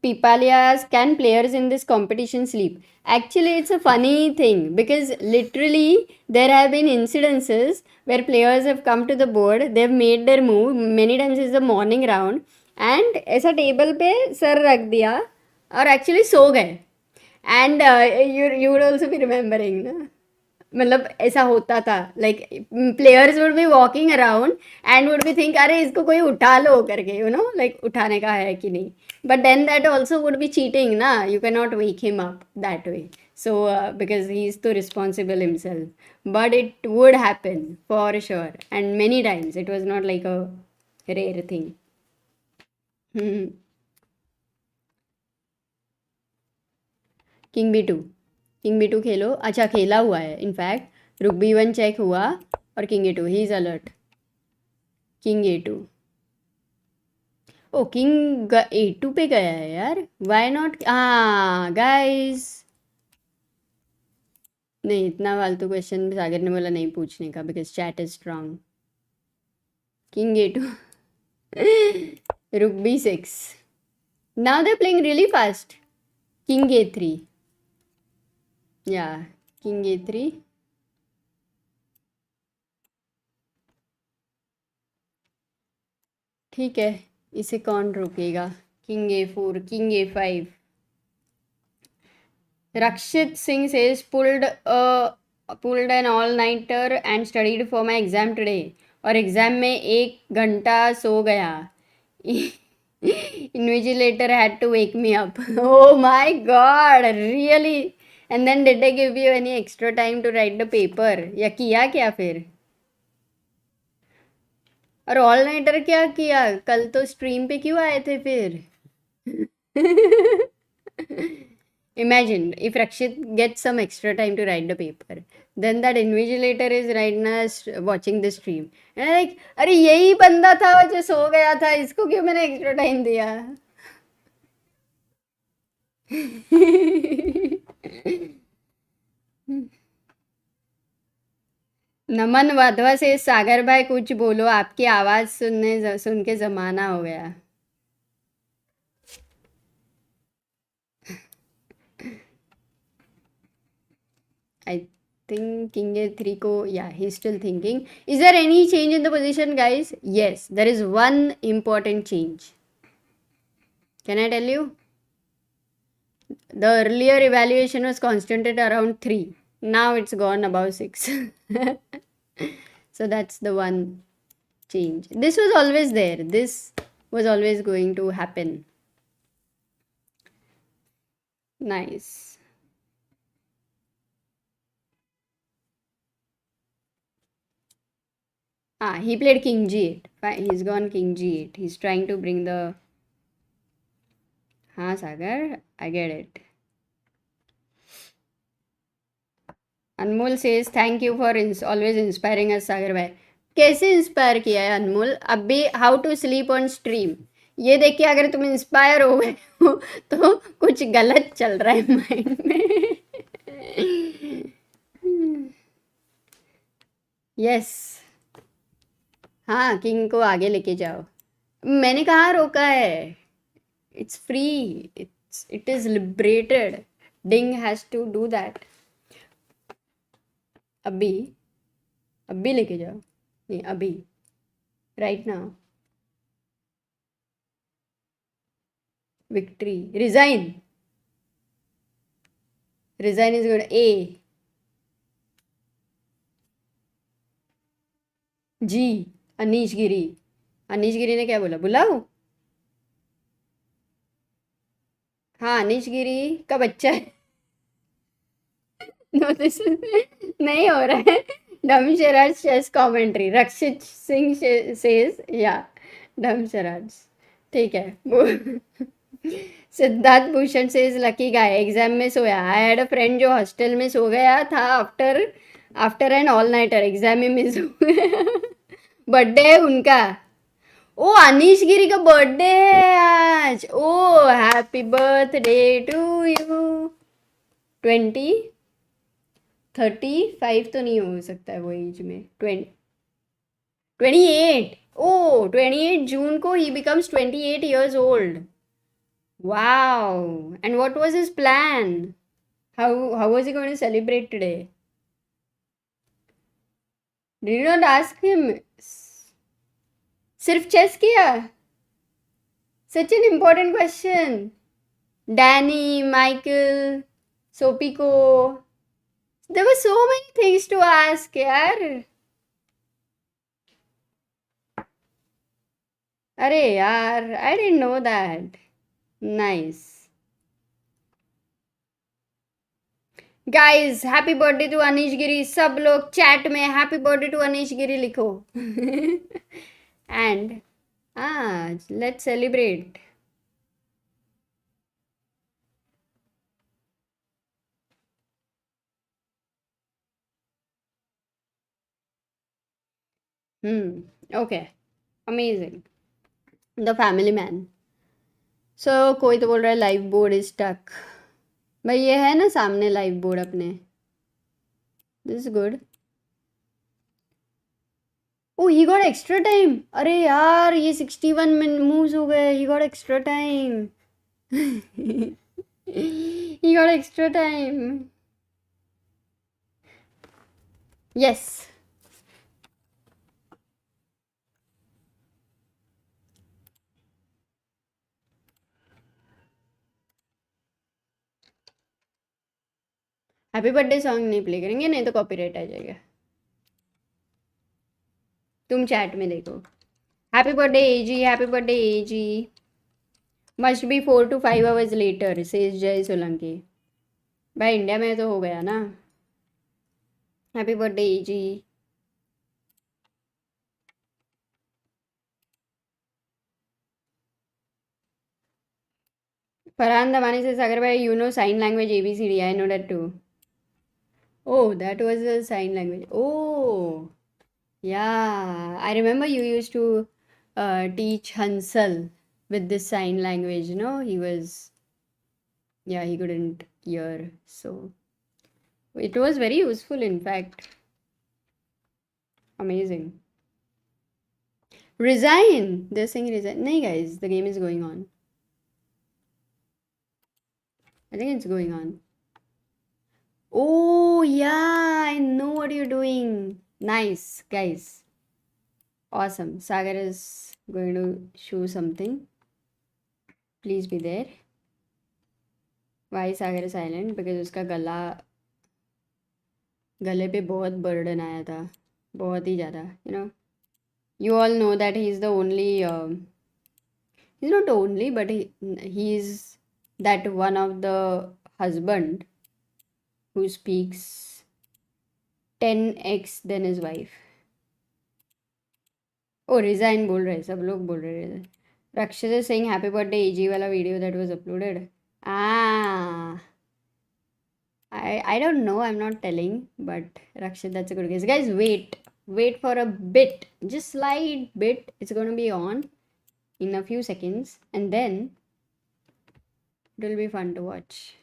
Pipalias, can players in this competition sleep? Actually, it's a funny thing because literally there have been incidences where players have come to the board, they've made their move, many times it's the morning round, and ऐसा table पे sir रख दिया और actually so गए. And you would also be remembering ना, मतलब ऐसा होता था. Like players would be walking around and would be think अरे इसको कोई उठा लो करके, यू नो, लाइक उठाने का है कि नहीं. But then that also would be cheating ना. You can not wake him up that way. So because he is too responsible himself, but it would happen for sure, and many times it was not like a rare thing. King B two खेलो. अच्छा, खेला हुआ है in fact. रुक b1 check हुआ और king a2. He is alert. King a2. Oh, king a2 पे गया है यार. Why not. गाइस, नहीं, इतना फालतू क्वेश्चन सागर ने बोला नहीं पूछने का because chat is strong. King a2. रुक b6. Now they playing really fast. King a3. Yeah, king a3. ठीक है, इसे कौन रोकेगा. King a4, king a5. Rakshit Singh says, pulled an all-nighter and studied for my exam today. और exam में 1 घंटा सो गया. Invigilator had to wake me up. Oh my god, really? And then did they give you any extra time to write the paper? या किया क्या फिर? और all nighter क्या किया? कल तो स्ट्रीम पे क्यों आए थे फिर? Imagine if Rakshit gets some extra time to write the paper, then that invigilator is right now watching the stream. And like, अरे यही बंदा था जो सो गया था, इसको क्यों मैंने एक्स्ट्रा टाइम दिया? नमन वाधवा से, सागर भाई कुछ बोलो, आपकी आवाज सुन के जमाना हो गया. I think king a3 ko, yeah, he's still thinking. Is there any change in the position, guys? Yes, there is one important change. Can I tell you? The earlier evaluation was constant at around 3. Now it's gone above 6. So that's the one change. This was always there. This was always going to happen. Nice. He played king g8. Fine, he's gone king g8. He's trying to bring the... Sagar, I get it. Anmol says, thank you for always inspiring us, Sagar bhai. कैसे inspire किया है अनमोल? अभी how to sleep on stream, ये देख के अगर तुम inspire हो गए हो तो कुछ गलत चल रहा है माइंड में. यस. हाँ, किंग को आगे लेके जाओ. मैंने कहाँ रोका है? It's free, it is liberated. Ding has to do that. अभी लेके जाओ. नहीं, अभी, right now. Victory. Resign is good. ए जी. अनीश गिरी ने क्या बोला? बुलाओ. हाँ, अनीश गिरी का बच्चा है. नो, दिस नहीं हो रहा है. Dumb charades chess commentary. Rakshit Singh says yeah dumb charades. ठीक है. Siddharth Bhushan says lucky guy, exam में सोया. आई हैड अ फ्रेंड जो हॉस्टल में सो गया था after an all nighter. Exam में मिस हो गया. बर्थडे है उनका. ओ, अनीश गिरी का बर्थडे है आज. ओ, हैप्पी बर्थडे टू यू. 35 तो नहीं हो सकता है वो एज में. 28. ओ, 28 जून को ही becomes 28 years old. Wow. And what was his plan? How was he going to celebrate today? Did you not ask him? सिर्फ चेस किया? Such an important question. Danny, Michael, Sopiko. There were so many things to ask, यार. अरे यार, I didn't know that. Nice. Guys, happy birthday to Anish Giri. सब लोग chat में happy birthday to Anish Giri लिखो. And let's celebrate. Okay, amazing. The family man. So कोई तो बोल रहा है लाइव बोर्ड इज स्टक. भाई ये है ना सामने लाइव बोर्ड अपने. This is good. Oh, he got extra time. अरे यार, ये 61 मूव्स हो गए. He got extra time. He got extra time. Yes. Happy birthday song नहीं प्ले करेंगे, नहीं तो कॉपीराइट आ जाएगा. तुम चैट में देखो. Happy birthday AG, happy birthday AG. Must be 4 to 5 hours later, says Jay Solanki. भाई इंडिया में तो हो गया ना. Happy birthday AG. Farhan Damani से सागर भाई, you know sign language ABCD. I know that too. Oh, that was a sign language. Oh, yeah. I remember you used to teach Hansal with this sign language. He was, he couldn't hear. So it was very useful, in fact. Amazing. Resign. They're saying resign. No, guys, the game is going on. I think it's going on. Oh, yeah, I know what you're doing. Nice, guys. Awesome. Sagar is going to show something. Please be there. Why Sagar is silent? Because उसका गले पे बहुत burden आया था. बहुत ही ज़्यादा, You all know that he's the only, he's not only, but he's that one of the husband who speaks 10x than his wife. O resign बोल रहे हैं, सब लोग बोल रहे हैं. Rakshit is saying happy birthday AG वाला video that was uploaded. Ah, I don't know. I'm not telling, but Rakshit, that's a good guess. Guys, wait for a bit, just slight bit. It's gonna be on in a few seconds, and then it will be fun to watch.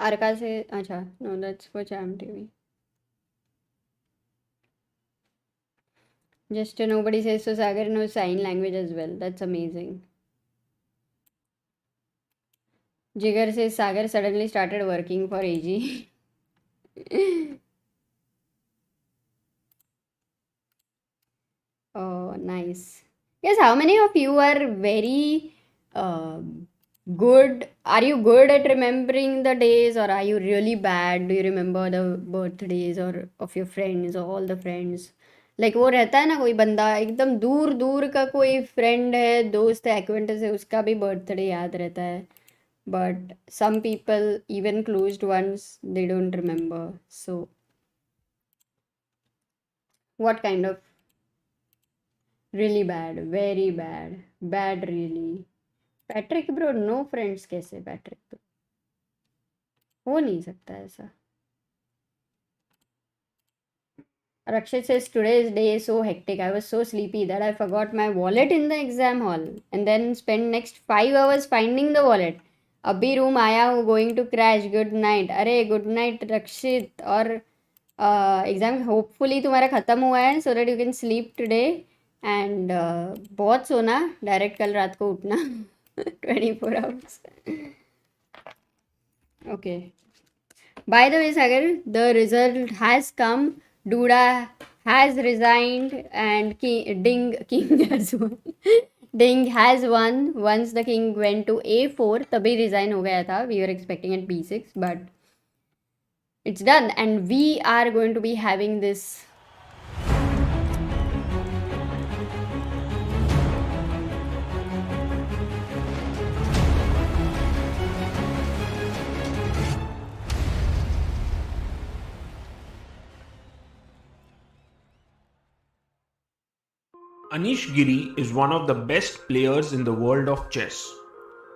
Arka से अच्छा, no, that's for Cham TV. Just nobody says so. Sagar knows sign language as well. That's amazing. Jigar says Sagar suddenly started working for AG. Oh, nice. Yes, how many of you are very good? Are you good at remembering the days, or are you really bad? Do you remember the birthdays or of your friends or all the friends? Like वो रहता है ना, कोई बंदा एकदम दूर दूर का कोई फ्रेंड है, दोस्त है, एक्वेंटेंस है, उसका भी बर्थडे याद रहता है. But some people, even closed ones, they don't remember. So, what kind of really bad, very bad, bad really? Patrick bro, no friends कैसे Patrick bro? हो नहीं सकता ऐसा. Rakshit says today's day is so hectic. I was so sleepy that I forgot my wallet in the exam hall and then spent next 5 hours finding the wallet. अभी room आया हूँ, going to crash. Good night. अरे good night रक्षित. और exam hopefully तुम्हारा ख़त्म हुआ है so that you can sleep today and बहुत सोना, डायरेक्ट कल रात को उठना 24 hours. Okay. By the way, Sagar, the result has come. Duda has resigned and King has won. Ding has won. Once the king went to A4, तभी resign हो गया था. We were expecting at B6, but it's done. And we are going to be having this. Anish Giri is one of the best players in the world of chess.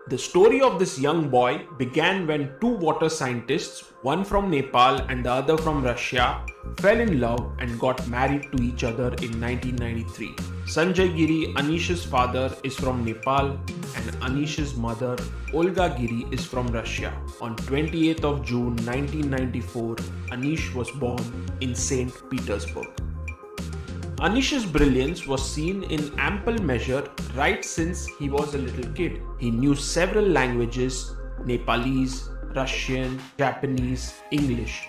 The story of this young boy began when two water scientists, one from Nepal and the other from Russia, fell in love and got married to each other in 1993. Sanjay Giri, Anish's father, is from Nepal and Anish's mother, Olga Giri, is from Russia. On 28th of June 1994, Anish was born in St. Petersburg. Anish's brilliance was seen in ample measure right since he was a little kid. He knew several languages: Nepalese, Russian, Japanese, English.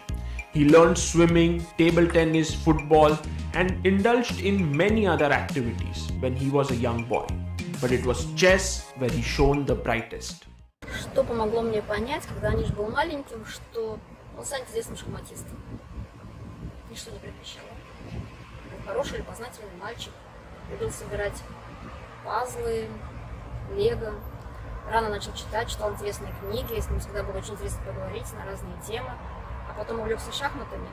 He learned swimming, table tennis, football, and indulged in many other activities when he was a young boy. But it was chess where he shone the brightest. Что помогло мне понять, когда Аниш был маленьким, что он станет известным шахматистом. Ничто не предвещало. Хороший, любознательный мальчик, любил собирать пазлы, лего. Рано начал читать, читал интересные книги, с ним всегда было очень интересно поговорить на разные темы. А потом увлекся шахматами,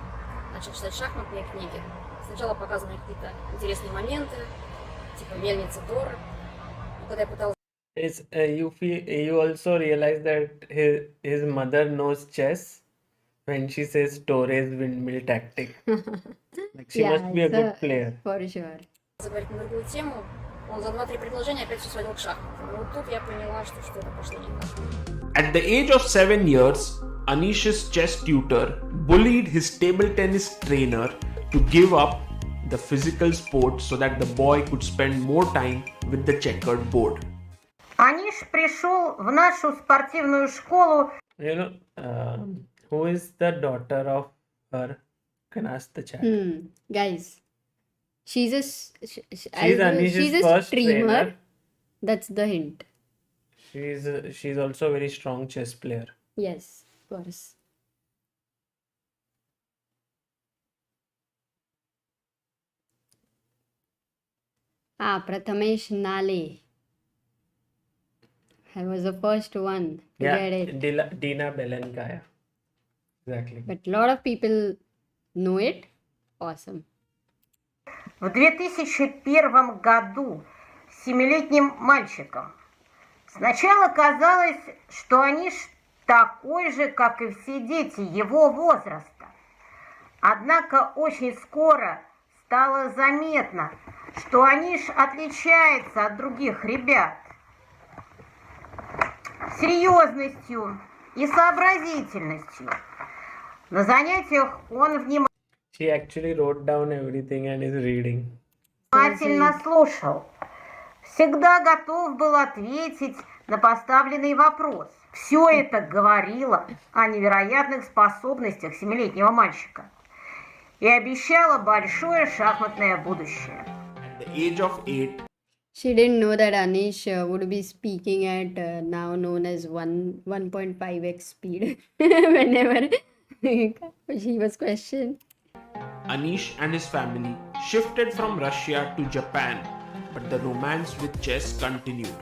начал читать шахматные книги. Сначала показаны какие-то интересные моменты, типа мельницы Торы. Но когда я пыталась... You also realize that his mother knows chess when she says Torres windmill tactic. Like she must be a good player. For sure. Заговорить на другую тему, он за 2-3 предложения опять все сводил к шахматам. И вот тут я поняла, что что-то пошло не так. At the age of 7 years, Anish's chess tutor bullied his table tennis trainer to give up the physical sport so that the boy could spend more time with the checkered board. Аниш пришел в нашу спортивную школу. You know, who is the daughter of her? Can ask the chat. Guys, she's Anish's a first streamer. trainer. That's the hint. She's also a very strong chess player. Yes, of course. Prathamesh Nale. I was the first one to get it. Dina Belenkaya. Exactly. But a lot of people Know it? Awesome. в 2001 году с 7-летним мальчиком. Сначала казалось, что Аниш такой же, как и все дети его возраста. Однако очень скоро стало заметно, что Аниш отличается от других ребят серьезностью и сообразительностью. На занятиях он She actually wrote down everything and is reading. внимательно слушал. Всегда готов был ответить на поставленный вопрос. Все это говорило о невероятных способностях 7-летнего мальчика и обещало большое шахматное будущее. At the age of 8, She didn't know that Anish would be speaking at now known as 1.5x speed whenever she was questioned. Anish and his family shifted from Russia to Japan, but the romance with chess continued.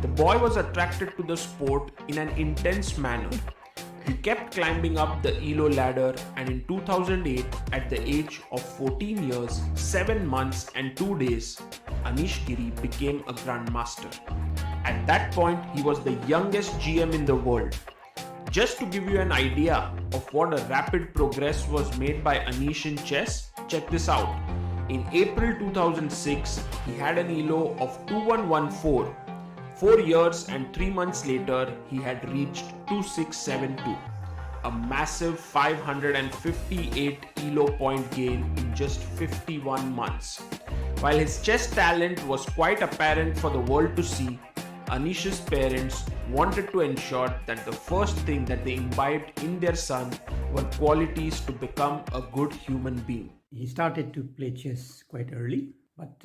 The boy was attracted to the sport in an intense manner. He kept climbing up the ELO ladder, and in 2008, at the age of 14 years, 7 months and 2 days, Anish Giri became a grandmaster. At that point, he was the youngest GM in the world. Just to give you an idea of what a rapid progress was made by Anish in chess, check this out. In April 2006, he had an ELO of 2114. 4 years and 3 months later, he had reached 2672, a massive 558 ELO point gain in just 51 months. While his chess talent was quite apparent for the world to see, Anish's parents wanted to ensure that the first thing that they imbibed in their son were qualities to become a good human being. He started to play chess quite early, but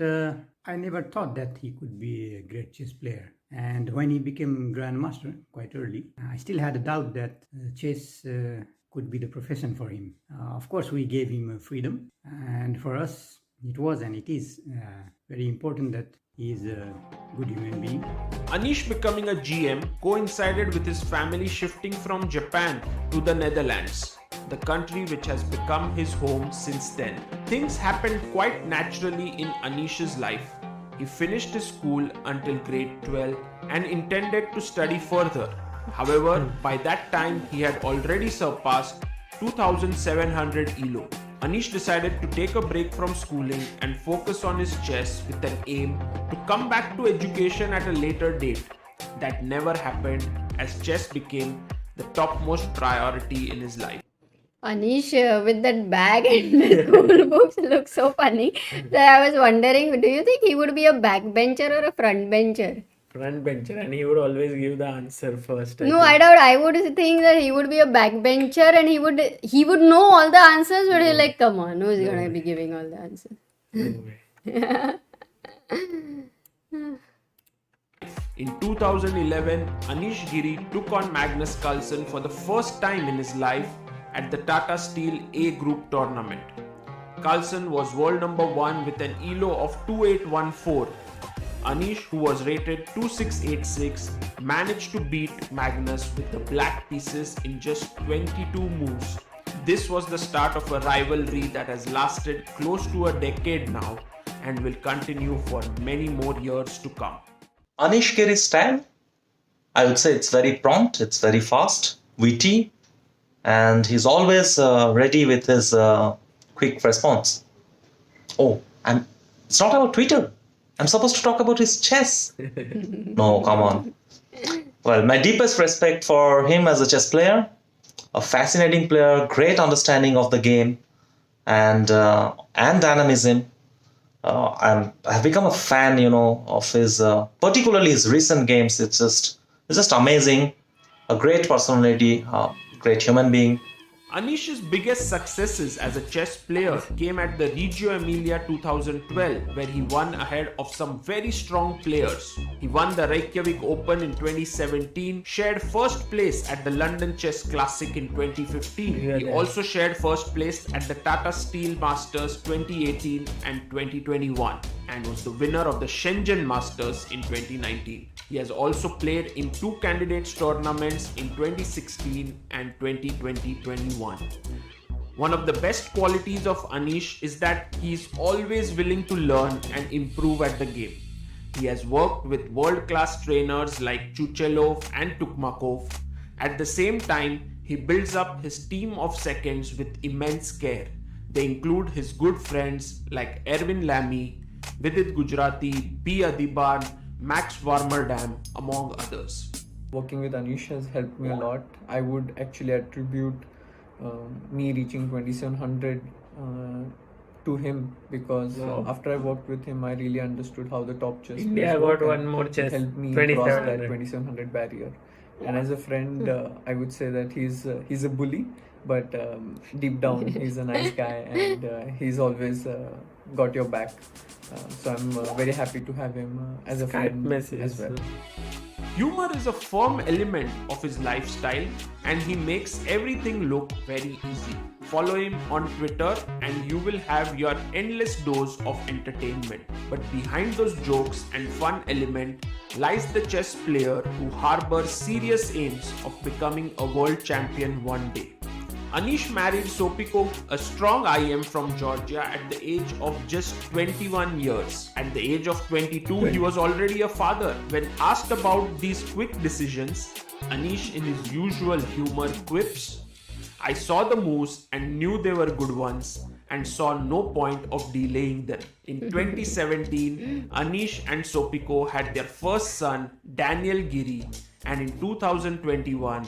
I never thought that he could be a great chess player. And when he became grandmaster quite early, I still had a doubt that chess could be the profession for him. Of course, we gave him freedom, and for us, it was and it is very important that he is a good human being. Anish becoming a GM coincided with his family shifting from Japan to the Netherlands, the country which has become his home since then. Things happened quite naturally in Anish's life. He finished his school until grade 12 and intended to study further. However, by that time he had already surpassed 2700 ELO. Anish decided to take a break from schooling and focus on his chess with an aim to come back to education at a later date. That never happened as chess became the topmost priority in his life. Anish with that bag and the school books looks so funny that I was wondering, do you think he would be a backbencher or a frontbencher? front bencher, and he would always give the answer first. No, I doubt. I would think that he would be a backbencher and he would know all the answers, but he's like, come on, who's gonna be giving all the answers? In 2011, Anish Giri took on Magnus Carlsen for the first time in his life at the Tata Steel A Group tournament. Carlsen was world number 1 with an ELO of 2814. Anish, who was rated 2686, managed to beat Magnus with the black pieces in just 22 moves. This was the start of a rivalry that has lasted close to a decade now and will continue for many more years to come. Anish Giri's style, I would say it's very prompt, it's very fast, witty, and he's always ready with his quick response. Oh, and it's not about Twitter. I'm supposed to talk about his chess. No, come on. Well, my deepest respect for him as a chess player, a fascinating player, great understanding of the game, and dynamism. I've become a fan, of his, particularly his recent games. It's just amazing. A great personality, great human being. Anish's biggest successes as a chess player came at the Reggio Emilia 2012, where he won ahead of some very strong players. He won the Reykjavik Open in 2017, shared first place at the London Chess Classic in 2015. He also shared first place at the Tata Steel Masters 2018 and 2021, and was the winner of the Shenzhen Masters in 2019. He has also played in 2 candidates tournaments in 2016 and 2020-21. One of the best qualities of Anish is that he is always willing to learn and improve at the game. He has worked with world-class trainers like Chuchelov and Tukmakov. At the same time, he builds up his team of seconds with immense care. They include his good friends like Erwin Lamy, Vidit Gujarati, B. Adiban, Max Warmerdam, among others. Working with Anish has helped me a lot. I would actually attribute me reaching 2700 to him because after I worked with him, I really understood how the top chess India players got work, one and more it chess, helped me cross that 2700. 2700 barrier. And as a friend, I would say that he's a bully, but deep down he's a nice guy, and he's always got your back. So I'm very happy to have him as a friend as well. Humor is a firm element of his lifestyle and he makes everything look very easy. Follow him on Twitter and you will have your endless dose of entertainment. But behind those jokes and fun element lies the chess player who harbors serious aims of becoming a world champion one day. Anish married Sopiko, a strong IM from Georgia, at the age of just 21 years. At the age of 22, he was already a father. When asked about these quick decisions, Anish, in his usual humor, quips, "I saw the moves and knew they were good ones and saw no point of delaying them." In 2017, Anish and Sopiko had their first son, Daniel Giri, and in 2021,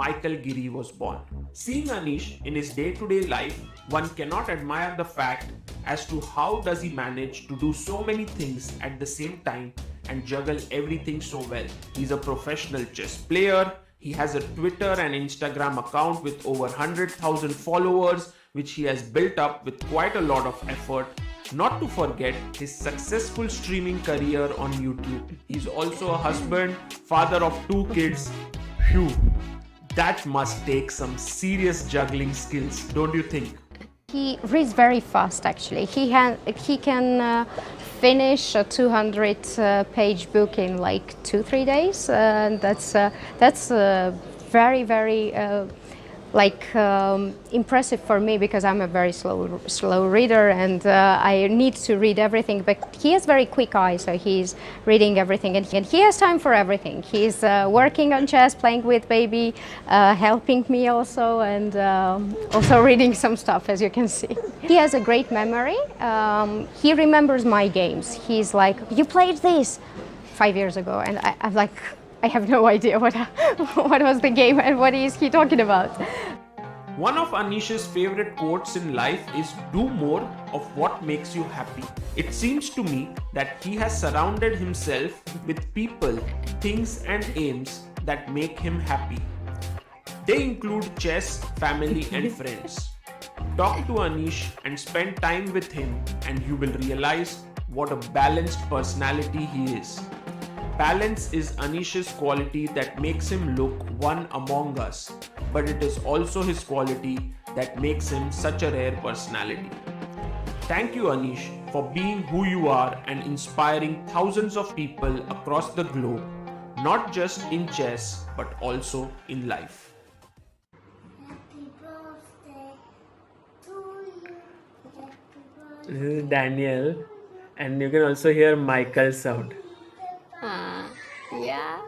Michael Giri was born. Seeing Anish in his day-to-day life, one cannot admire the fact as to how does he manage to do so many things at the same time and juggle everything so well. He's a professional chess player. He has a Twitter and Instagram account with over 100,000 followers, which he has built up with quite a lot of effort. Not to forget his successful streaming career on YouTube. He's also a husband, father of 2 kids. Phew, that must take some serious juggling skills, don't you think? He reads very fast, actually. He can finish a 200-page book in like 2-3 days. That's very, very impressive for me because I'm a very slow reader and I need to read everything. But he has very quick eyes, so he's reading everything and he has time for everything. He's working on chess, playing with baby, helping me also, and also reading some stuff, as you can see. He has a great memory. He remembers my games. He's like, "You played this 5 years ago," and I'm like, I have no idea what was the game and what is he talking about. One of Anish's favorite quotes in life is "do more of what makes you happy." It seems to me that he has surrounded himself with people, things and aims that make him happy. They include chess, family and friends. Talk to Anish and spend time with him and you will realize what a balanced personality he is. Balance is Anish's quality that makes him look one among us, but it is also his quality that makes him such a rare personality. Thank you, Anish, for being who you are and inspiring thousands of people across the globe, not just in chess, but also in life. Happy birthday to you. This is Daniel, and you can also hear Michael's sound. Yeah.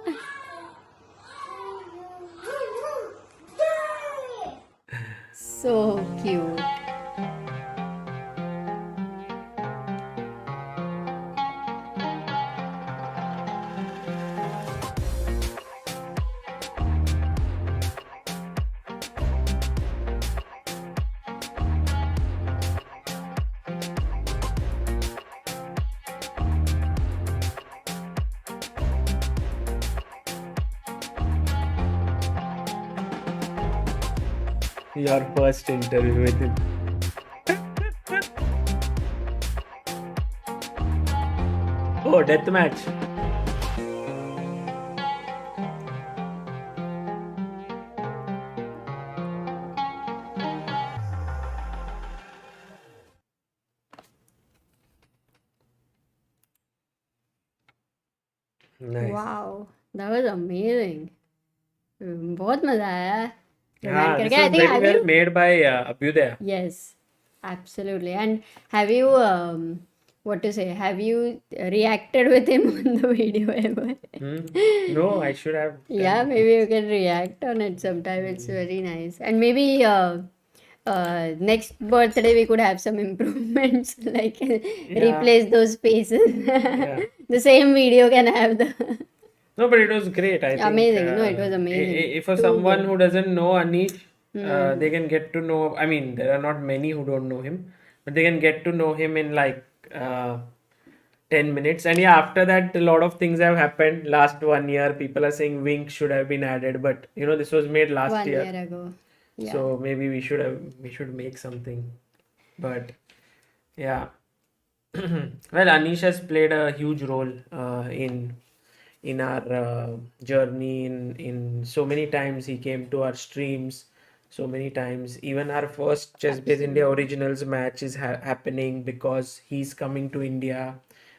So cute. Your first interview with him. Oh, deathmatch. Nice. Wow, that was amazing. बहुत मजा आया. Roman this करके. I was think very have well you? made by Abhyudaya. Yes, absolutely. And have you, what to say, have you reacted with him on the video ever? No, I should have Yeah, done. maybe you can react on it sometime. It's very nice. And maybe next birthday we could have some improvements, like replace those faces. The same video can have the No, but it was great. I think amazing. No, it was amazing. if for Too someone good. who doesn't know Anish, they can get to know. I mean, there are not many who don't know him, but they can get to know him in like 10 minutes. And yeah, after that, a lot of things have happened. Last 1 year, people are saying Wink should have been added, but this was made last 1 year. year ago. Yeah. So maybe we should make something. But yeah. Well, Anish has played a huge role in our journey. In so many times he came to our streams. So many times, even our first Chess Base India Originals match is happening because he's coming to India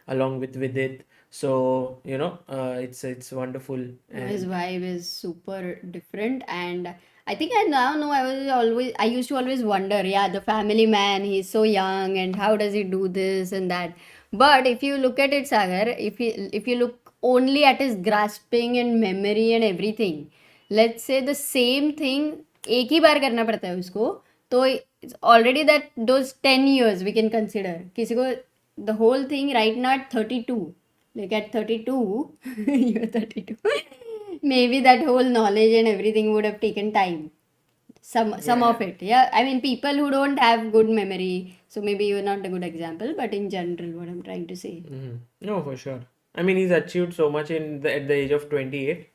along with Vidit. So it's wonderful. His And vibe is super different, and I think I now know. I used to always wonder, yeah, the family man, he's so young, and how does he do this and that? But if you look at it, Sagar, if you look only at his grasping and memory and everything, let's say the same thing एक ही बार करना पड़ता है उसको, तो it's already that those 10 years we can consider. किसी को the whole thing right now at 32. Like at 32, you're 32. Maybe that whole knowledge and everything would have taken time. Some of it. Yeah. I mean, people who don't have good memory, so maybe you're not a good example, but in general, what I'm trying to say. No, for sure. I mean, he's achieved so much at the age of 28.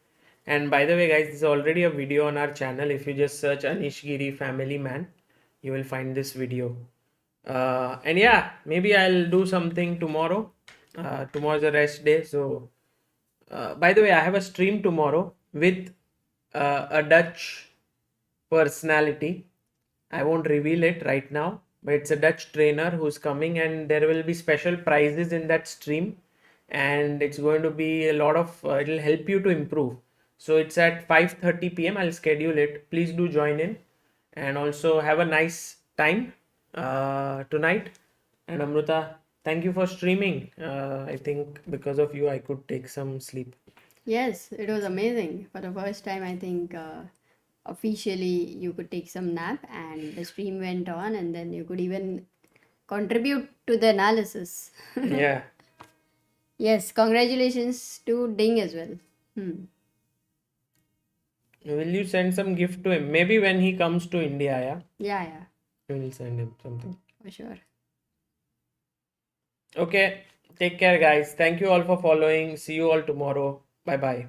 And by the way, guys, there's already a video on our channel. If you just search Anish Giri Family Man, you will find this video. And yeah, maybe I'll do something tomorrow. Tomorrow's a rest day. So, by the way, I have a stream tomorrow with a Dutch personality. I won't reveal it right now, but it's a Dutch trainer who's coming, and there will be special prizes in that stream. And it's going to be a lot of, it'll help you to improve. So it's at 5:30 p.m. I'll schedule it. Please do join in, and also have a nice time tonight. And Amruta, thank you for streaming. I think because of you, I could take some sleep. Yes, it was amazing. For the first time, I think officially you could take some nap, and the stream went on, and then you could even contribute to the analysis. Yeah. Yes, congratulations to Ding as well. Will you send some gift to him? Maybe when he comes to India, Yeah, you will send him something. for sure. Okay, take care, guys. Thank you all for following. See you all tomorrow. Bye bye.